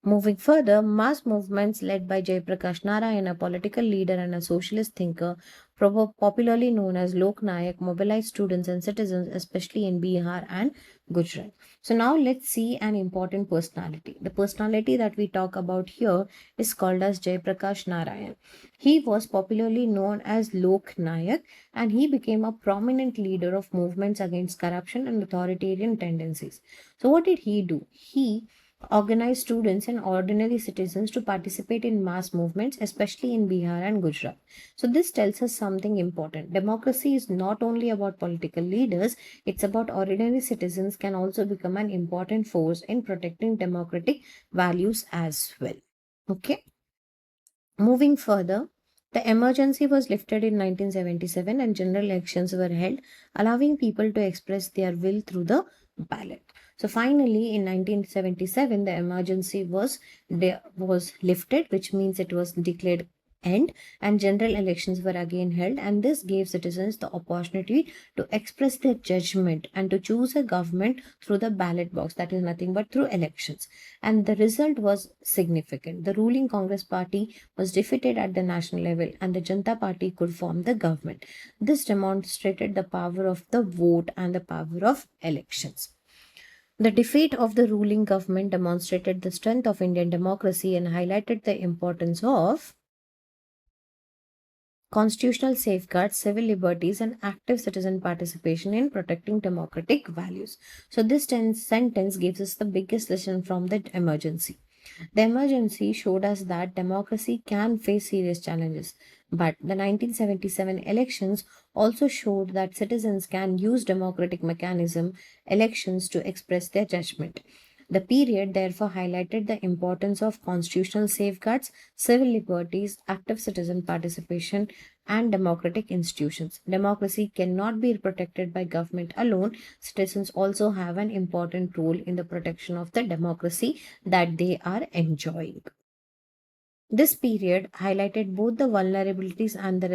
Moving further, mass movements led by Jayaprakash Narayan, a political leader and a socialist thinker, popularly known as Lok Nayak, mobilized students and citizens, especially in Bihar and Gujarat. So now let's see an important personality. The personality that we talk about here is called as Jayaprakash Narayan. He was popularly known as Lok Nayak and he became a prominent leader of movements against corruption and authoritarian tendencies. So what did he do? He organized students and ordinary citizens to participate in mass movements, especially in Bihar and Gujarat. So, this tells us something important. Democracy is not only about political leaders, it's about ordinary citizens can also become an important force in protecting democratic values as well. Okay. Moving further, the emergency was lifted in 1977 and general elections were held, allowing people to express their will through the ballot. So finally, in 1977, the emergency was lifted, which means it was declared end, and general elections were again held, and this gave citizens the opportunity to express their judgment and to choose a government through the ballot box, that is nothing but through elections. And the result was significant. The ruling Congress party was defeated at the national level and the Janata Party could form the government. This demonstrated the power of the vote and the power of elections. The defeat of the ruling government demonstrated the strength of Indian democracy and highlighted the importance of constitutional safeguards, civil liberties, and active citizen participation in protecting democratic values. So, this sentence gives us the biggest lesson from the emergency. The emergency showed us that democracy can face serious challenges, but the 1977 elections also showed that citizens can use democratic mechanism elections to express their judgment. The period therefore highlighted the importance of constitutional safeguards, civil liberties, active citizen participation, and democratic institutions. Democracy cannot be protected by government alone. Citizens also have an important role in the protection of the democracy that they are enjoying. This period highlighted both the vulnerabilities and the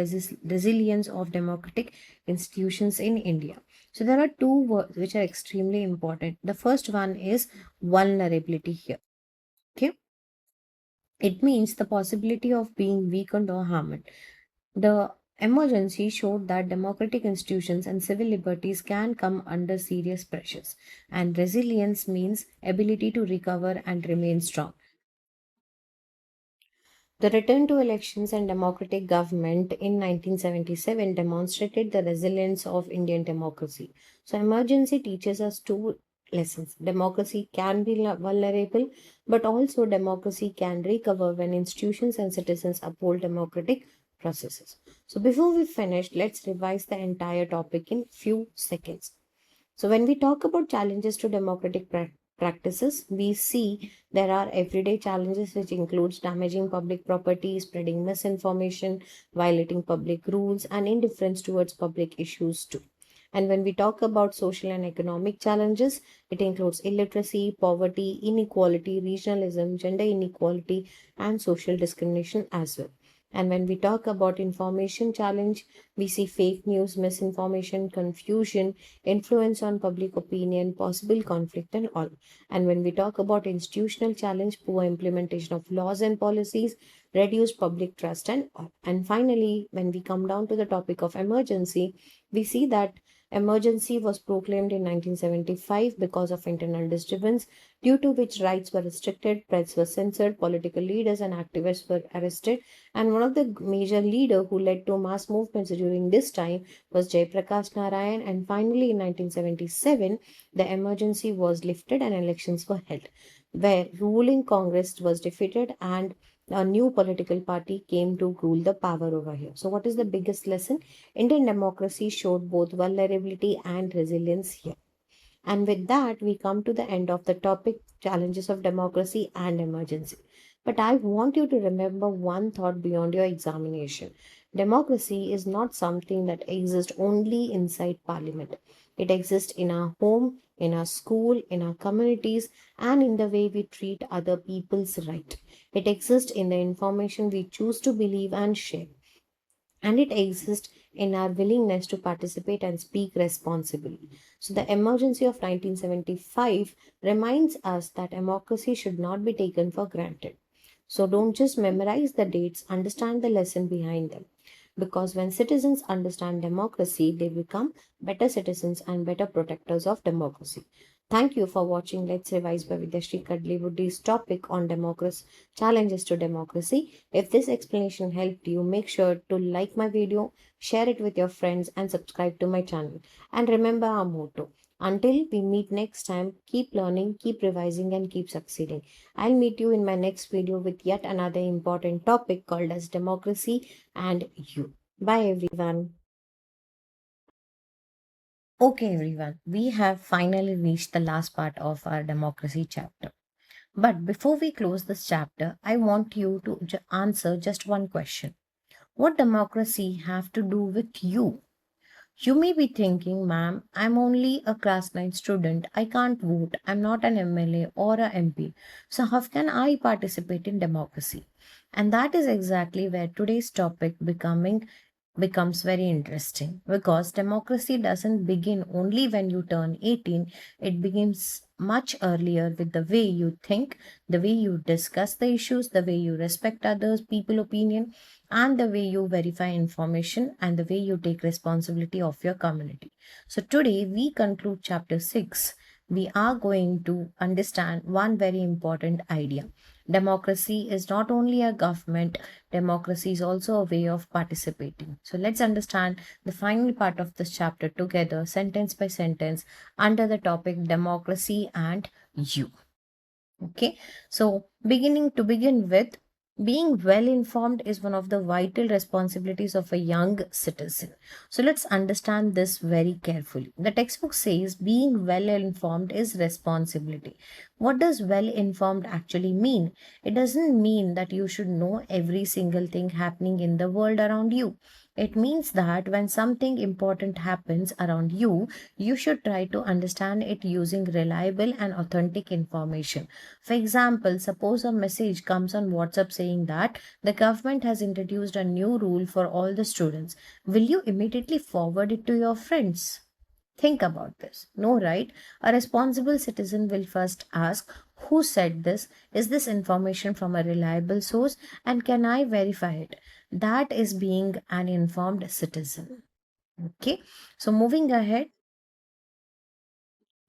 resilience of democratic institutions in India. So, there are two words which are extremely important. The first one is vulnerability here. Okay, it means the possibility of being weakened or harmed. The emergency showed that democratic institutions and civil liberties can come under serious pressures, and resilience means ability to recover and remain strong. The return to elections and democratic government in 1977 demonstrated the resilience of Indian democracy. So, emergency teaches us two lessons. Democracy can be vulnerable, but also democracy can recover when institutions and citizens uphold democratic processes. So, before we finish, let's revise the entire topic in few seconds. So, when we talk about challenges to democratic practices, we see there are everyday challenges which includes damaging public property, spreading misinformation, violating public rules, and indifference towards public issues too. And when we talk about social and economic challenges, it includes illiteracy, poverty, inequality, regionalism, gender inequality, and social discrimination as well. And when we talk about information challenge, we see fake news, misinformation, confusion, influence on public opinion, possible conflict, and all. And when we talk about institutional challenge, poor implementation of laws and policies, reduced public trust, and all. And finally, when we come down to the topic of emergency, we see that emergency was proclaimed in 1975 because of internal disturbance, due to which rights were restricted, press was censored, political leaders and activists were arrested. And one of the major leader who led to mass movements during this time was Jayaprakash Narayan. And finally, in 1977, the emergency was lifted and elections were held, where ruling Congress was defeated and a new political party came to rule the power over here. So, what is the biggest lesson? Indian democracy showed both vulnerability and resilience here. And with that, we come to the end of the topic challenges of democracy and emergency. But I want you to remember one thought beyond your examination. Democracy is not something that exists only inside parliament. It exists in our home, in our school, in our communities, and in the way we treat other people's right. It exists in the information we choose to believe and share, and it exists in our willingness to participate and speak responsibly. So, the emergency of 1975 reminds us that democracy should not be taken for granted. So, don't just memorize the dates, understand the lesson behind them. Because when citizens understand democracy, they become better citizens and better protectors of democracy. Thank you for watching Let's Revise by Vidyashri Kadliwuddi's topic on democracy, challenges to democracy. If this explanation helped you, make sure to like my video, share it with your friends, and subscribe to my channel. And remember our motto. Until we meet next time, keep learning, keep revising, and keep succeeding. I'll meet you in my next video with yet another important topic called as democracy and you. Bye everyone. Okay, everyone, we have finally reached the last part of our democracy chapter. But before we close this chapter, I want you to answer just one question. What democracy have to do with you? You may be thinking, ma'am, I'm only a class 9 student. I can't vote. I'm not an MLA or a MP. So, how can I participate in democracy? And that is exactly where today's topic becomes very interesting, because democracy doesn't begin only when you turn 18. It begins much earlier with the way you think, the way you discuss the issues, the way you respect others people opinion, and the way you verify information, and the way you take responsibility of your community. So today we conclude chapter 6. We are going to understand one very important idea. Democracy is not only a government, democracy is also a way of participating. So let's understand the final part of this chapter together, sentence by sentence, under the topic democracy and you. Okay, so begin with, being well informed is one of the vital responsibilities of a young citizen. So let's understand this very carefully. The textbook says being well informed is responsibility. What does well informed actually mean? It doesn't mean that you should know every single thing happening in the world around you. It means that when something important happens around you, you should try to understand it using reliable and authentic information. For example, suppose a message comes on WhatsApp saying that the government has introduced a new rule for all the students. Will you immediately forward it to your friends? Think about this. No, right? A responsible citizen will first ask, who said this? Is this information from a reliable source? And can I verify it? That is being an informed citizen. Okay. So moving ahead,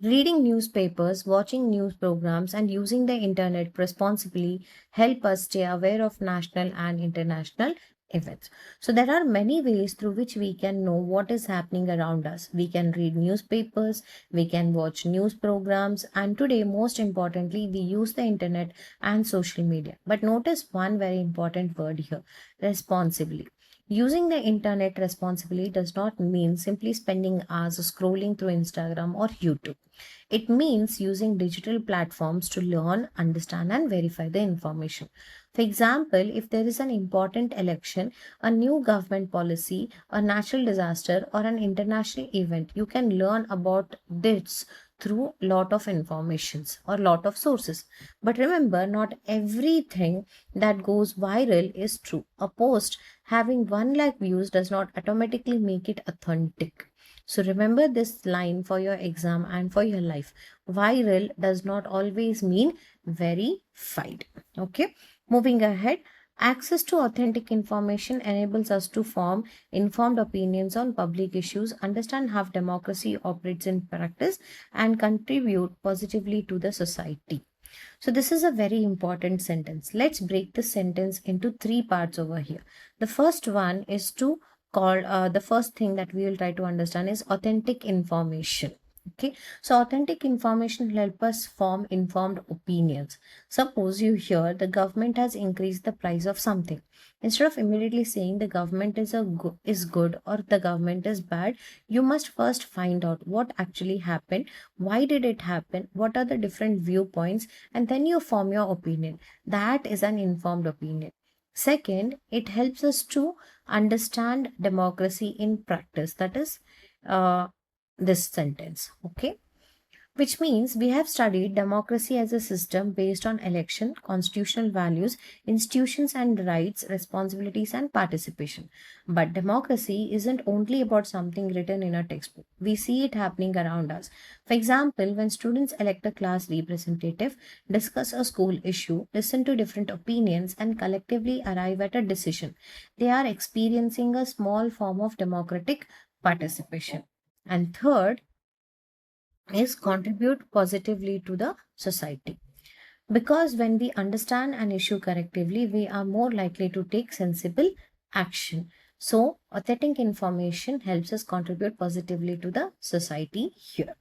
reading newspapers, watching news programs, and using the internet responsibly help us stay aware of national and international events. So there are many ways through which we can know what is happening around us. We can read newspapers, we can watch news programs, and today, most importantly, we use the internet and social media. But notice one very important word here: responsibly. Using the internet responsibly does not mean simply spending hours scrolling through Instagram or YouTube. It means using digital platforms to learn, understand, and verify the information. For example, if there is an important election, a new government policy, a natural disaster, or an international event, you can learn about this through lot of informations or lot of sources. But remember, not everything that goes viral is true. A post having 1 lakh views does not automatically make it authentic. So remember this line for your exam and for your life. Viral does not always mean verified. Okay. Moving ahead, access to authentic information enables us to form informed opinions on public issues, understand how democracy operates in practice, and contribute positively to the society. So, this is a very important sentence. Let's break the sentence into three parts over here. The first one is to call, the first thing that we will try to understand is authentic information. Okay, so authentic information will help us form informed opinions. Suppose you hear the government has increased the price of something. Instead of immediately saying the government is good or the government is bad, you must first find out what actually happened, why did it happen, what are the different viewpoints, and then you form your opinion. That is an informed opinion. Second, it helps us to understand democracy in practice. That is uh, this sentence. Okay, which means we have studied democracy as a system based on election, constitutional values, institutions and rights, responsibilities, and participation. But democracy isn't only about something written in a textbook. We see it happening around us. For example, when students elect a class representative, discuss a school issue, listen to different opinions, and collectively arrive at a decision, they are experiencing a small form of democratic participation. And third, is contribute positively to the society. Because when we understand an issue correctly, we are more likely to take sensible action. So, authentic information helps us contribute positively to the society here.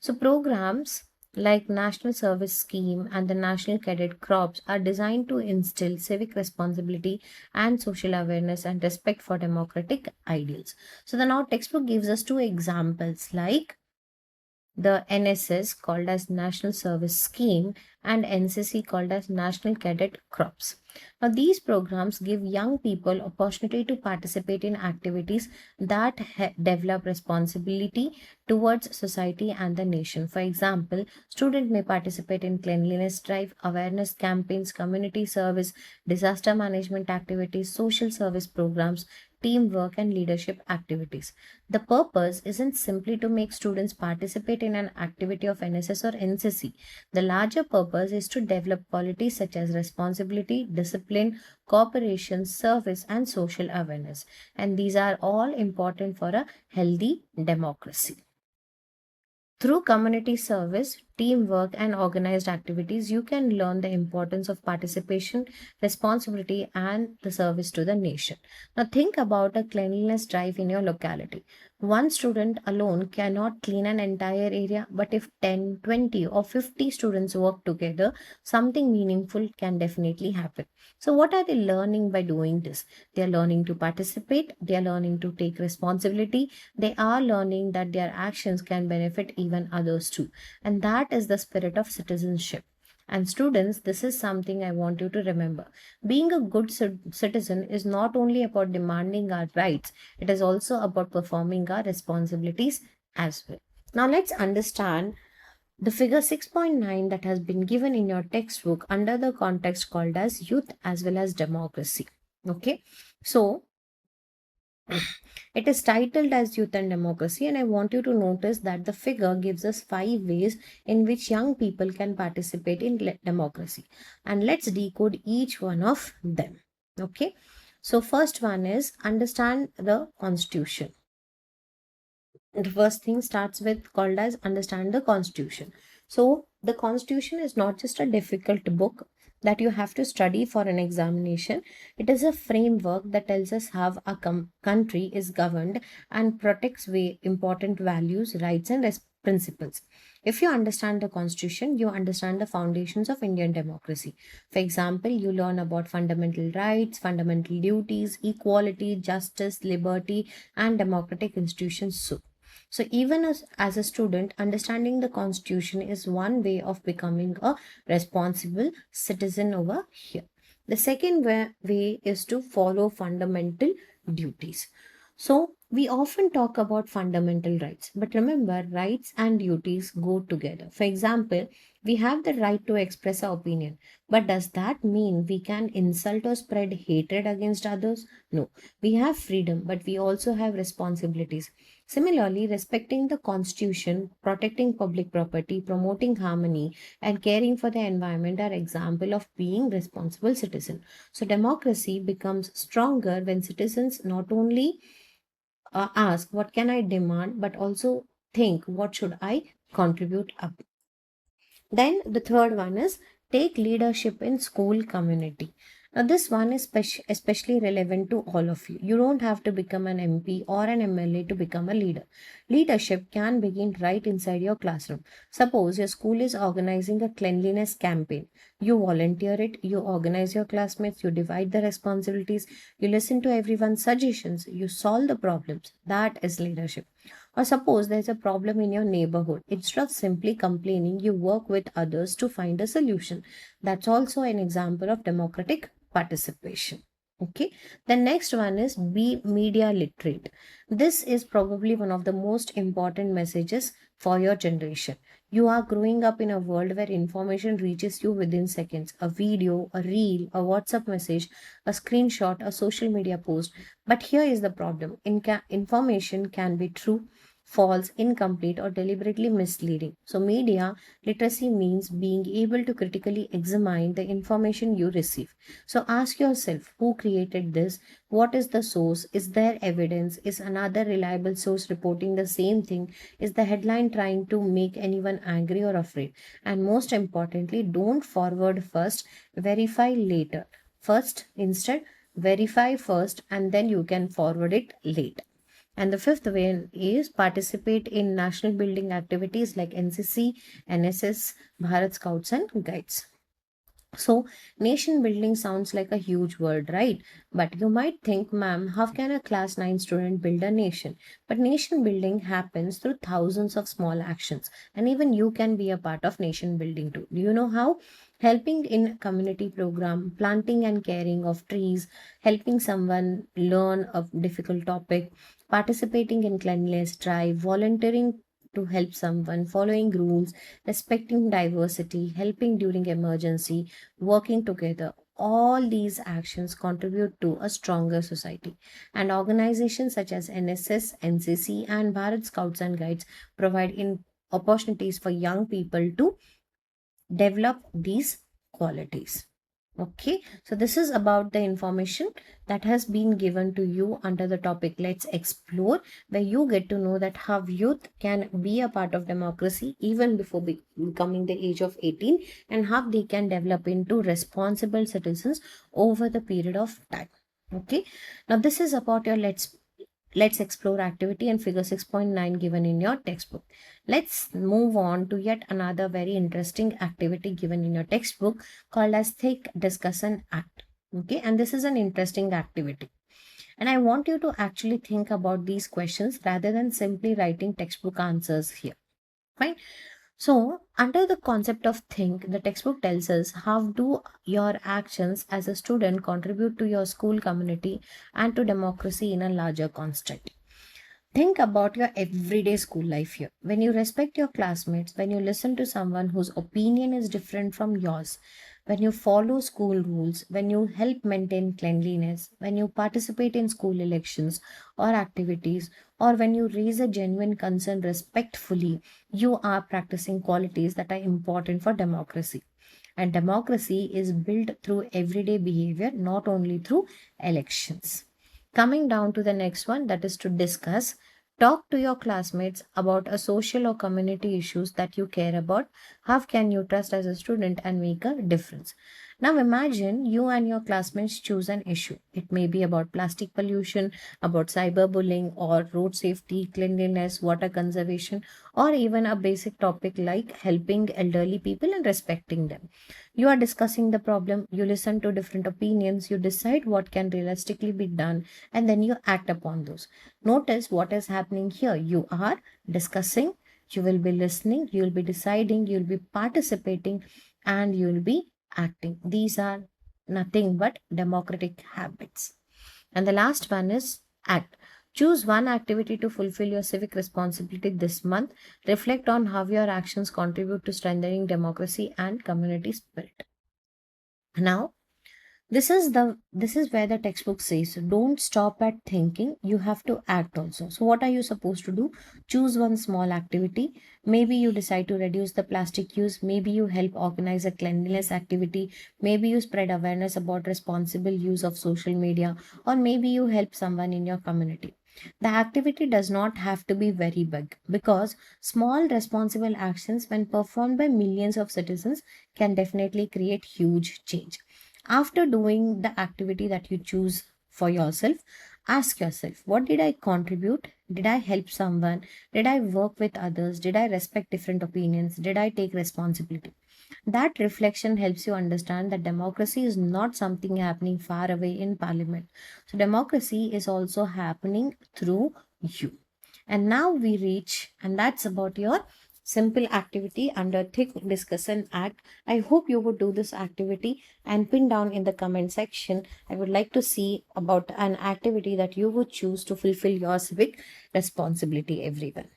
So, programs like National Service Scheme and the National Cadet Corps are designed to instill civic responsibility and social awareness and respect for democratic ideals. So, the now textbook gives us two examples like the NSS called as National Service Scheme and NCC called as National Cadet Corps. Now these programs give young people opportunity to participate in activities that develop responsibility towards society and the nation. For example, student may participate in cleanliness drive, awareness campaigns, community service, disaster management activities, social service programs, teamwork and leadership activities. The purpose isn't simply to make students participate in an activity of NSS or NCC. The larger purpose is to develop qualities such as responsibility, discipline, cooperation, service, and social awareness. And these are all important for a healthy democracy. Through community service, teamwork, and organized activities, you can learn the importance of participation, responsibility, and the service to the nation. Now, think about a cleanliness drive in your locality. One student alone cannot clean an entire area, but if 10, 20, or 50 students work together, something meaningful can definitely happen. So, what are they learning by doing this? They are learning to participate, they are learning to take responsibility, they are learning that their actions can benefit even others too. And that is the spirit of citizenship. And students, this is something I want you to remember. Being a good citizen is not only about demanding our rights, it is also about performing our responsibilities as well. Now, let's understand the figure 6.9 that has been given in your textbook under the context called as youth as well as democracy. Okay, so it is titled as Youth and Democracy, and I want you to notice that the figure gives us 5 ways in which young people can participate in democracy. And let's decode each one of them. Okay, so first one is understand the constitution. The first thing starts with called as understand the constitution. So the constitution is not just a difficult book that you have to study for an examination. It is a framework that tells us how a country is governed and protects important values, rights, and principles. If you understand the constitution, you understand the foundations of Indian democracy. For example, you learn about fundamental rights, fundamental duties, equality, justice, liberty, and democratic institutions. So So even as a student, understanding the constitution is one way of becoming a responsible citizen over here. The second way is to follow fundamental duties. So we often talk about fundamental rights, but remember, rights and duties go together. For example, we have the right to express our opinion, but does that mean we can insult or spread hatred against others? No. We have freedom, but we also have responsibilities. Similarly, respecting the constitution, protecting public property, promoting harmony, and caring for the environment are example of being responsible citizen. So democracy becomes stronger when citizens not only ask what can I demand, but also think what should I contribute up. Then the third one is take leadership in school community. Now this one is especially relevant to all of you. You don't have to become an MP or an MLA to become a leader. Leadership can begin right inside your classroom. Suppose your school is organizing a cleanliness campaign. You volunteer it, you organize your classmates, you divide the responsibilities, you listen to everyone's suggestions, you solve the problems. That is leadership. Or suppose there's a problem in your neighborhood. Instead of simply complaining, you work with others to find a solution. That's also an example of democratic participation. Okay. The next one is be media literate. This is probably one of the most important messages for your generation. You are growing up in a world where information reaches you within seconds. A video, a reel, a WhatsApp message, a screenshot, a social media post. But here is the problem. Information can be true, false, incomplete, or deliberately misleading. So, media literacy means being able to critically examine the information you receive. So, ask yourself who created this? What is the source? Is there evidence? Is another reliable source reporting the same thing? Is the headline trying to make anyone angry or afraid? And most importantly, don't forward first, verify later. Instead, verify first and then you can forward it later. And the fifth way is participate in national building activities like NCC, NSS, Bharat Scouts and Guides. So, nation building sounds like a huge word, right? But you might think, ma'am, how can a class 9 student build a nation? But nation building happens through thousands of small actions, and even you can be a part of nation building too. Do you know how? Helping in community program, planting and caring of trees, helping someone learn a difficult topic, participating in cleanliness drive, volunteering to help someone, following rules, respecting diversity, helping during emergency, working together. All these actions contribute to a stronger society. And organizations such as NSS, NCC, and Bharat Scouts and Guides provide opportunities for young people to develop these qualities. Okay, so this is about the information that has been given to you under the topic Let's Explore, where you get to know that how youth can be a part of democracy even before becoming the age of 18, and how they can develop into responsible citizens over the period of time. Okay, now this is about your Let's explore activity and figure 6.9 given in your textbook. Let's move on to yet another very interesting activity given in your textbook called as Think, Discuss and Act. Okay, and this is an interesting activity. And I want you to actually think about these questions rather than simply writing textbook answers here. Fine. So, under the concept of think, the textbook tells us how do your actions as a student contribute to your school community and to democracy in a larger context. Think about your everyday school life here. When you respect your classmates, when you listen to someone whose opinion is different from yours, when you follow school rules, when you help maintain cleanliness, when you participate in school elections or activities, or when you raise a genuine concern respectfully, you are practicing qualities that are important for democracy. And democracy is built through everyday behavior, not only through elections. Coming down to the next one, that is to discuss. Talk to your classmates about a social or community issues that you care about. How can you trust as a student and make a difference? Now imagine you and your classmates choose an issue. It may be about plastic pollution, about cyberbullying, or road safety, cleanliness, water conservation, or even a basic topic like helping elderly people and respecting them. You are discussing the problem, you listen to different opinions, you decide what can realistically be done, and then you act upon those. Notice what is happening here. You are discussing, you will be listening, you will be deciding, you will be participating, and you will be acting. These are nothing but democratic habits. And the last one is act. Choose one activity to fulfill your civic responsibility this month. Reflect on how your actions contribute to strengthening democracy and community spirit. Now, this is where the textbook says don't stop at thinking, you have to act also. So what are you supposed to do? Choose one small activity. Maybe you decide to reduce the plastic use, maybe you help organize a cleanliness activity, maybe you spread awareness about responsible use of social media, or maybe you help someone in your community. The activity does not have to be very big, because small responsible actions, when performed by millions of citizens, can definitely create huge change. After doing the activity that you choose for yourself, ask yourself, what did I contribute? Did I help someone? Did I work with others? Did I respect different opinions? Did I take responsibility? That reflection helps you understand that democracy is not something happening far away in parliament. So, democracy is also happening through you. And now we reach, and that's about your simple activity under Thick Discussion Act. I hope you would do this activity and pin down in the comment section. I would like to see about an activity that you would choose to fulfill your civic responsibility, everyone.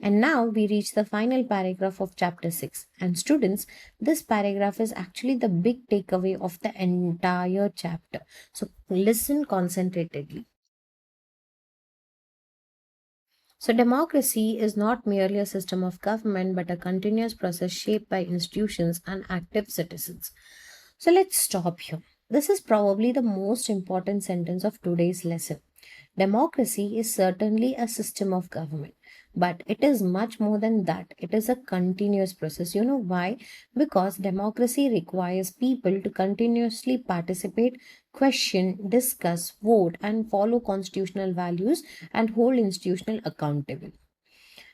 And now we reach the final paragraph of chapter 6. And students, this paragraph is actually the big takeaway of the entire chapter. So listen concentratedly. So, democracy is not merely a system of government but a continuous process shaped by institutions and active citizens. So, let's stop here. This is probably the most important sentence of today's lesson. Democracy is certainly a system of government, but it is much more than that. It is a continuous process. You know why? Because democracy requires people to continuously participate, question, discuss, vote, and follow constitutional values and hold institutional accountable.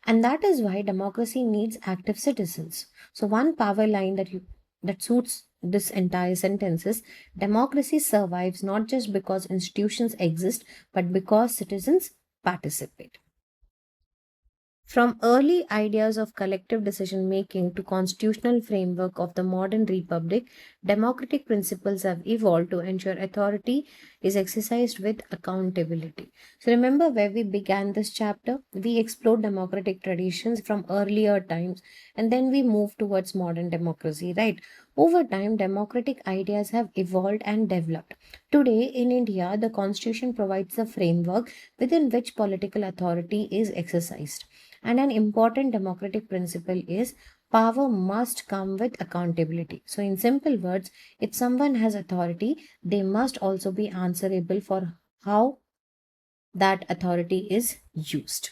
And that is why democracy needs active citizens. So one power line that suits this entire sentence is democracy survives not just because institutions exist, but because citizens participate. From early ideas of collective decision making to constitutional framework of the modern republic, democratic principles have evolved to ensure authority is exercised with accountability. So remember where we began this chapter? We explored democratic traditions from earlier times, and then we moved towards modern democracy, right? Over time, democratic ideas have evolved and developed. Today, in India, the constitution provides the framework within which political authority is exercised. And an important democratic principle is power must come with accountability. So, in simple words, if someone has authority, they must also be answerable for how that authority is used.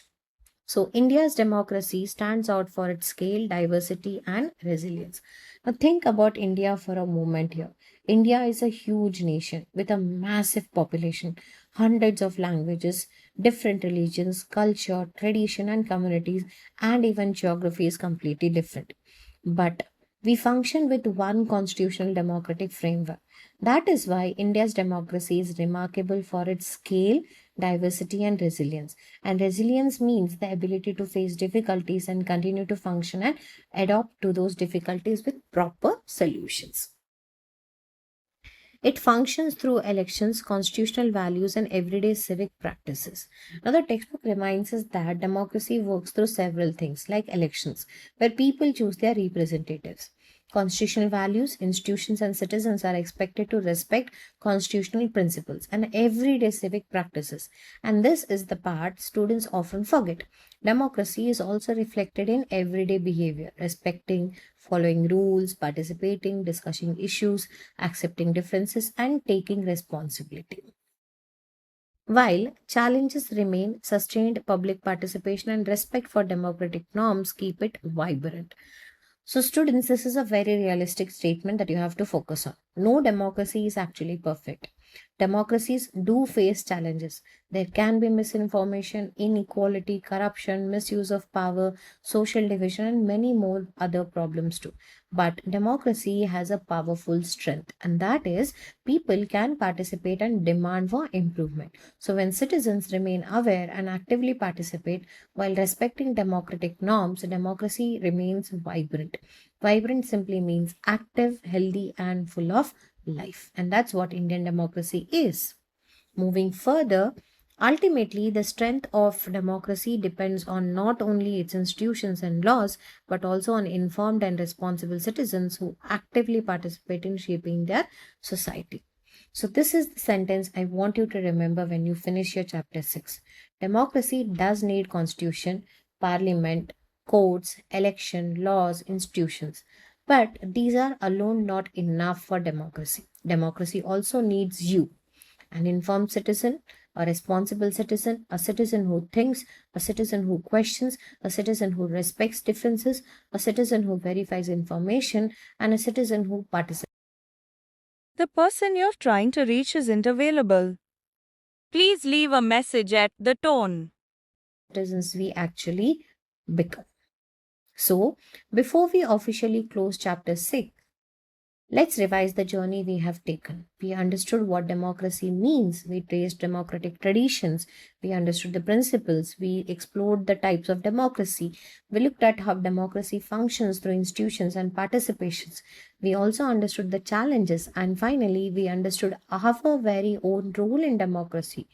So, India's democracy stands out for its scale, diversity, and resilience. Now, think about India for a moment here. India is a huge nation with a massive population, hundreds of languages, different religions, culture, tradition, and communities, and even geography is completely different. But we function with one constitutional democratic framework. That is why India's democracy is remarkable for its scale, diversity, and resilience. And resilience means the ability to face difficulties and continue to function and adapt to those difficulties with proper solutions. It functions through elections, constitutional values, and everyday civic practices. Now, the textbook reminds us that democracy works through several things, like elections, where people choose their representatives. Constitutional values, institutions, and citizens are expected to respect constitutional principles and everyday civic practices. And this is the part students often forget. Democracy is also reflected in everyday behavior, respecting, following rules, participating, discussing issues, accepting differences, and taking responsibility. While challenges remain, sustained public participation and respect for democratic norms keep it vibrant. So, students, this is a very realistic statement that you have to focus on. No democracy is actually perfect. Democracies do face challenges. There can be misinformation, inequality, corruption, misuse of power, social division, and many more other problems too. But democracy has a powerful strength, and that is people can participate and demand for improvement. So, when citizens remain aware and actively participate while respecting democratic norms, democracy remains vibrant. Vibrant simply means active, healthy, and full of life. And that's what Indian democracy is. Moving further, ultimately, the strength of democracy depends on not only its institutions and laws, but also on informed and responsible citizens who actively participate in shaping their society. So, this is the sentence I want you to remember when you finish your chapter 6. Democracy does need constitution, parliament, courts, election, laws, institutions. But these are alone not enough for democracy. Democracy also needs you, an informed citizen, a responsible citizen, a citizen who thinks, a citizen who questions, a citizen who respects differences, a citizen who verifies information, and a citizen who participates. The person you're trying to reach isn't available. Please leave a message at the tone. Citizens we actually become. So, before we officially close chapter 6, let's revise the journey we have taken. We understood what democracy means. We traced democratic traditions. We understood the principles. We explored the types of democracy. We looked at how democracy functions through institutions and participations. We also understood the challenges. And finally, we understood our very own role in democracy.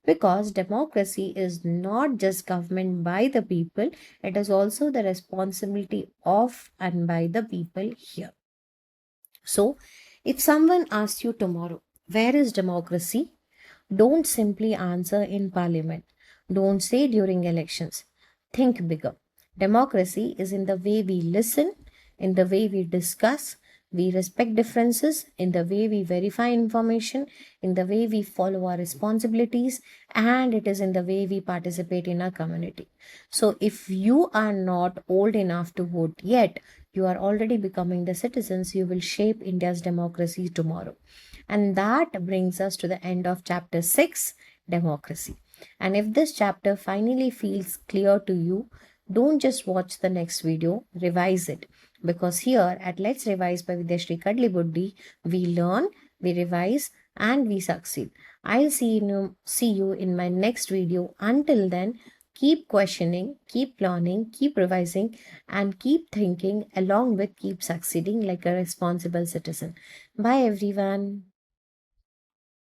Because democracy is not just government by the people, it is also the responsibility of and by the people here. So, if someone asks you tomorrow, where is democracy? Don't simply answer in parliament. Don't say during elections. Think bigger. Democracy is in the way we listen, in the way we discuss, we respect differences, in the way we verify information, in the way we follow our responsibilities, and it is in the way we participate in our community. So, if you are not old enough to vote yet, you are already becoming the citizens you will shape India's democracy tomorrow. And that brings us to the end of chapter 6, democracy. And if this chapter finally feels clear to you, don't just watch the next video, revise it. Because here at Let's Revise by Vidyashri Kadlibuddhi, we learn, we revise, and we succeed. I'll see you in my next video. Until then, keep questioning, keep learning, keep revising, and keep thinking along with keep succeeding like a responsible citizen. Bye, everyone.